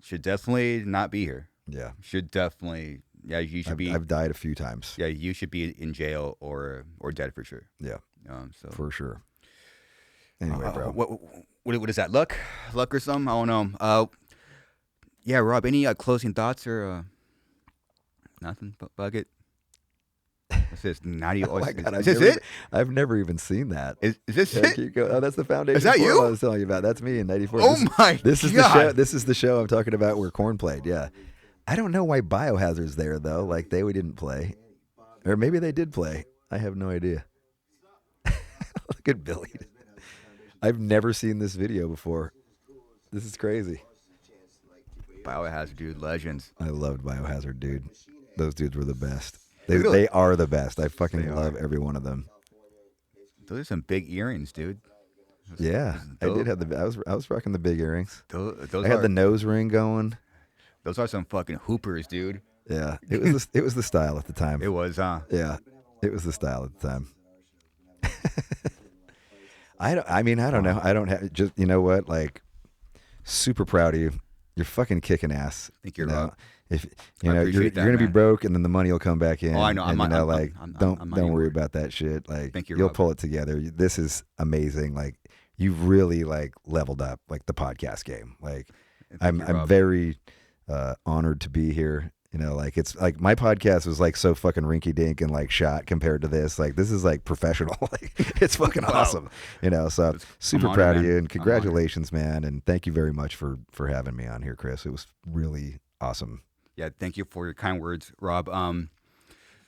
should definitely not be here. Yeah. Should definitely. Yeah, you should be. I've died a few times. Yeah, you should be in jail or dead for sure. Yeah. So for sure. Anyway, bro. What is that? Luck or something? I don't know. Yeah, Rob. Any closing thoughts or nothing? Bug it. What's this? Naughty. Oh my God, is this it? I've never even seen that. Is this it? Keep going. Oh, that's the Foundation. Is that Forum you? I was telling you about. That's me in '94. Oh my God! This is the show. This is the show I'm talking about where Korn played. Yeah. I don't know why Biohazard's there though. Like they didn't play, or maybe they did play. I have no idea. Look at Billy. I've never seen this video before. This is crazy. Biohazard, dude, legends. I loved Biohazard, dude. Those dudes were the best. They are the best. I fucking love every one of them. Those are some big earrings, dude. Yeah, I did have I was rocking the big earrings. Those I had the nose ring going. Those are some fucking hoopers, dude. Yeah, it was the style at the time. It was, huh? Yeah, it was the style at the time. I don't know. I don't have just what, like, super proud of you. You're fucking kicking ass. Thank you, Rob. If you're gonna be broke and then the money will come back in. Oh, I know. Don't worry about that shit. Like, Thank you, you'll Rob. pull it together. This is amazing. Like, you've really like leveled up like the podcast game. Like, I'm very honored to be here. Like it's like my podcast was like so fucking rinky dink and like shot compared to this. Like this is like professional. Like it's fucking awesome. So super proud of you and congratulations, man. And thank you very much for having me on here, Chris. It was really awesome. Yeah, thank you for your kind words, Rob.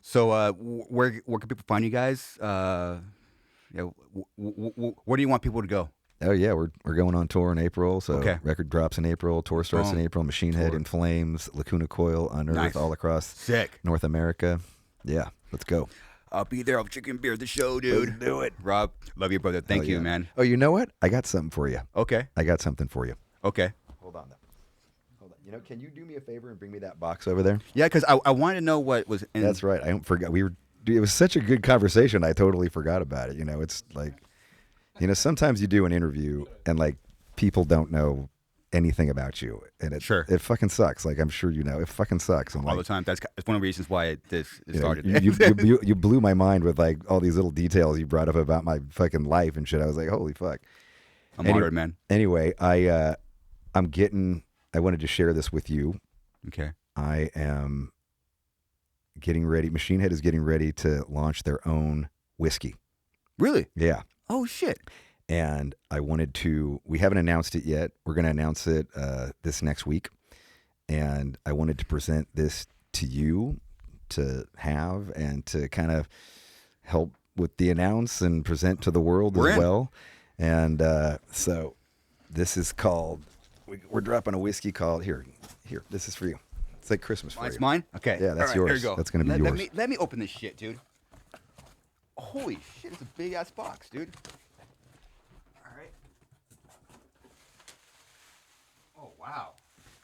So where can people find you guys? Yeah. Where do you want people to go? Oh yeah, we're going on tour in April. So Okay. record drops in April. Tour starts in April. Machine Head Tour. in Flames, Lacuna Coil, Unearth, Nice. all across Sick. North America. Yeah, let's go. I'll be there. I'll chicken beer at the show, dude. Let's do it. Rob, love you, brother. Thank Oh, you, yeah. man. Oh, you know what? I got something for you. Okay. I got something for you. Okay. Hold on, though. Hold on. You know, can you do me a favor and bring me that box over there? Yeah, because I wanted to know what was in. That's right. I forgot. It was such a good conversation. I totally forgot about it. You know, it's like, you know, sometimes you do an interview and like people don't know anything about you, and it fucking sucks. Like I'm sure you know, it fucking sucks. And all like, the time. That's one of the reasons why this you know, started. you blew my mind with like all these little details you brought up about my fucking life and shit. I was like, holy fuck. I'm honored, man. Anyway, I wanted to share this with you. Okay. I am getting ready. Machine Head is getting ready to launch their own whiskey. Really? Yeah. Oh shit. And I wanted to, we haven't announced it yet. We're going to announce it this next week. And I wanted to present this to you to have and to kind of help with the announce and present to the world as well. And so this is called, we're dropping a whiskey called, here, this is for you. It's like Christmas for you. It's mine? Okay. Yeah, that's yours. Here you go. That's going to be yours. Let me open this shit, dude. Holy shit, it's a big ass box, dude. Wow.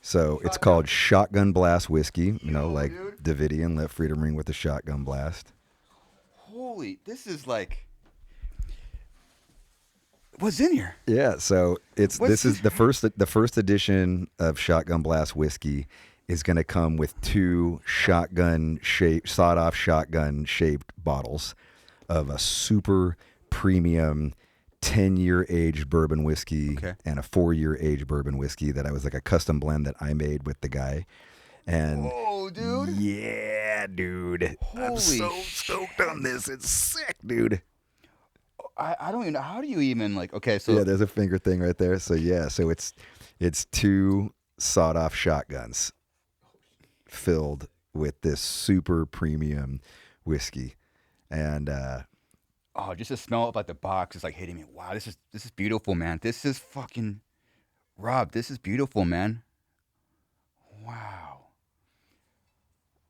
So it's called Shotgun Blast Whiskey, you know, like dude. Davidian, let freedom ring with a shotgun blast. Holy, this is like, what's in here? Yeah, so this is the first edition of Shotgun Blast Whiskey is going to come with 2 sawed-off shotgun shaped bottles of a super premium 10-year aged bourbon whiskey and a 4-year aged bourbon whiskey that I was like a custom blend that I made with the guy. And whoa, dude. Yeah, dude. I'm so stoked on this. It's sick, dude. I don't even know. How do you even like, okay, so. Yeah, there's a finger thing right there. So yeah, so it's 2 sawed-off shotguns filled with this super premium whiskey. And oh, just the smell of like the box is like hitting me. Wow, this is beautiful, man. This is fucking Rob. This is beautiful, man. Wow.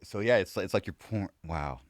So yeah, it's like you're pouring. Wow.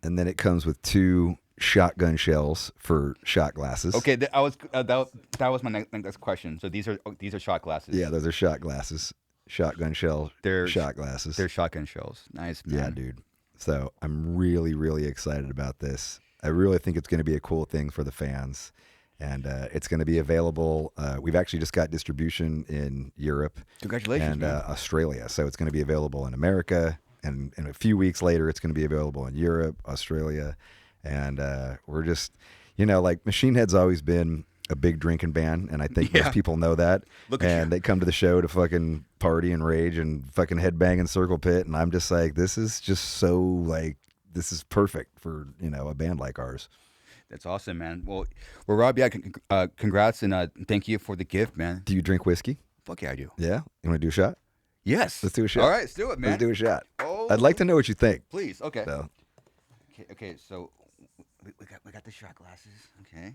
And then it comes with 2 shotgun shells for shot glasses. Okay, that was my next question. So these are shot glasses. Yeah, those are shot glasses. Shotgun shell. They're shot glasses. They're shotgun shells. Nice, man. Yeah, dude. So I'm really, really excited about this. I really think it's going to be a cool thing for the fans, and it's going to be available. We've actually just got distribution in Europe, congratulations, and man. Australia. So it's going to be available in America, and a few weeks later, it's going to be available in Europe, Australia, and we're just, you know, like Machine Head's always been a big drinking band, and I think most people know that. And they come to the show to fucking party and rage and fucking headbang and circle pit, and I'm just like, this is just so like. This is perfect for, you know, a band like ours. That's awesome, man. Well, Rob, yeah, congrats and thank you for the gift, man. Do you drink whiskey? Fuck yeah, I do. Yeah? You want to do a shot? Yes. Let's do a shot. All right, let's do it, man. Let's do a shot. Oh, I'd like to know what you think. Please, okay. So. Okay, so we got the shot glasses, okay.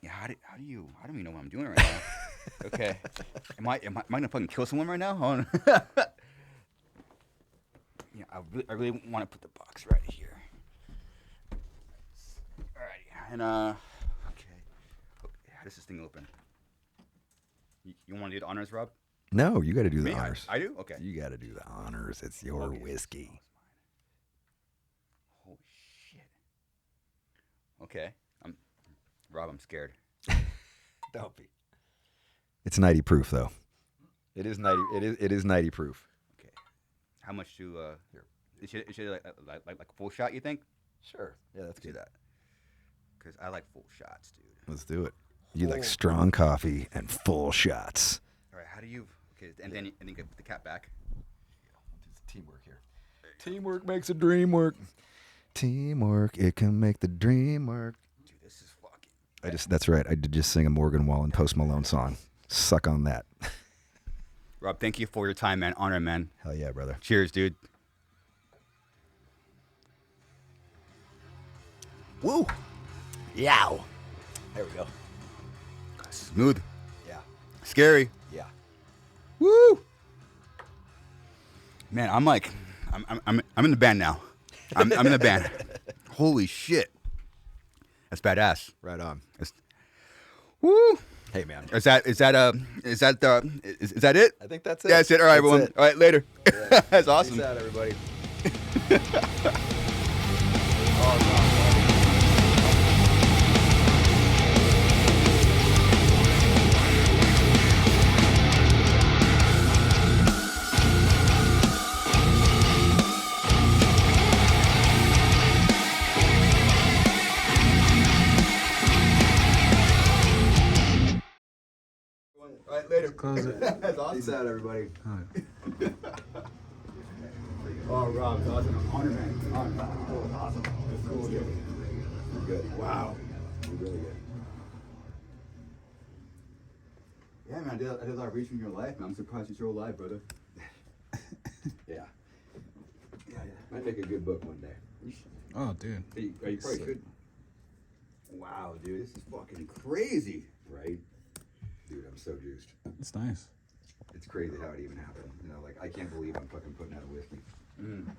Yeah, how do you even know what I'm doing right now? Okay. Am I gonna fucking kill someone right now? Hold on. Yeah, I really want to put the box right here. Alrighty, and okay. How does this thing open? You want to do the honors, Rob? No, you got to do the honors. I do? Okay. You got to do the honors. It's your whiskey. Holy shit. Okay, Rob, I'm scared. Don't be. It's 90 proof though. It is 90. It is 90 proof. How much to here? It should like a full shot, you think? Sure. Yeah, let's do that. Because I like full shots, dude. Let's do it. You like strong coffee and full shots. All right. How do you? Okay, and then get the cap back. Yeah, we'll do some teamwork here. Teamwork makes a dream work. Teamwork, it can make the dream work. Dude, this is fucking. That's right. I did just sing a Morgan Wallen Post Malone song. Suck on that. Rob, thank you for your time, man. Honor, man. Hell yeah, brother. Cheers, dude. Woo! Yow! There we go. Smooth. Yeah. Scary. Yeah. Woo! Man, I'm like, I'm in the band now. I'm in the band. Holy shit. That's badass. Right on. Woo! Hey, man. Is that it? I think that's it. Yeah, that's it. All right, everyone. It. All right, later. Yeah. That's awesome. Peace out, everybody. All right, later. Close it. That's awesome. Peace out, everybody. Oh, Rob, it's awesome. Honor, man. Honor. Oh, awesome. That's cool. You're good. Wow. You're really good. Yeah, man, I did a lot of research in your life, man. I'm surprised you're still alive, brother. Yeah. Might make a good book one day. Oh, dude. You probably could. Wow, dude, this is fucking crazy. Right? Dude, I'm so juiced. It's nice. It's crazy how it even happened. You know, like, I can't believe I'm fucking putting out a whiskey. And,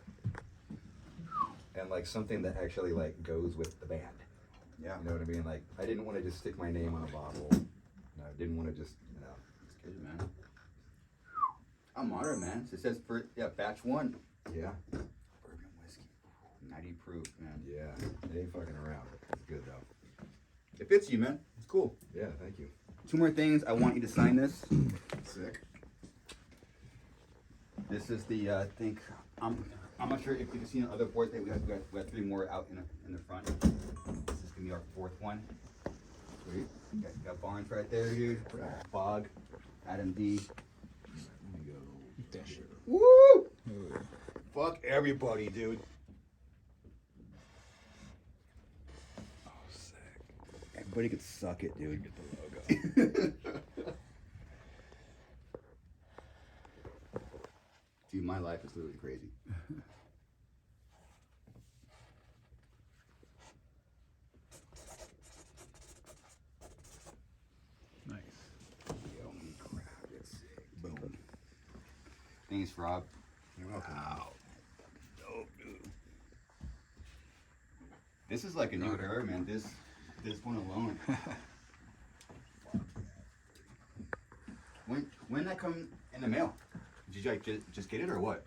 like, something that actually, like, goes with the band. Yeah. You know what I mean? Like, I didn't want to just stick my name on a bottle. No, I didn't want to just, you know. It's good, man. I'm honored, man. It says batch 1. Yeah. Bourbon whiskey. 90 proof, man. Yeah. It ain't fucking around. It's good, though. It fits you, man. It's cool. Yeah, thank you. 2 more things. I want you to sign this. Sick. This is the, I think, I'm not sure if you've seen other boards. We have 3 more out in the front. This is going to be our 4th one. Sweet. Got Barnes right there, dude. Bog. Adam D. There you go. Eat that shit. Woo! Oh, yeah. Fuck everybody, dude. Oh, sick. Everybody could suck it, dude. Get the logo. Dude, my life is literally crazy. Nice. Yo, crap, it's sick. Boom. Thanks, Rob. You're welcome. Wow. Dope, dude. This is like a new era, man. This one alone. When that come in the mail? Did you like just get it or what?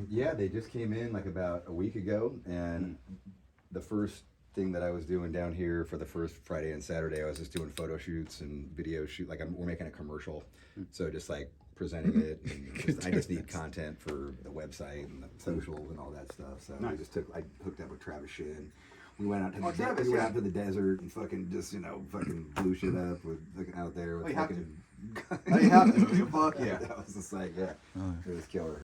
Yeah, they just came in like about a week ago, and the first thing that I was doing down here for the first Friday and Saturday, I was just doing photo shoots and video shoot. Like we're making a commercial, so just like presenting it. And I just need content for the website and the socials and all that stuff. So Nice. I hooked up with Travis shit. And we went out to Oh, the Travis, we went yeah. out to the desert and fucking just fucking blew shit up with looking out there with Oh, you have fucking. Oh, you have to. Fuck yeah. That was just like, yeah, Oh. it was killer.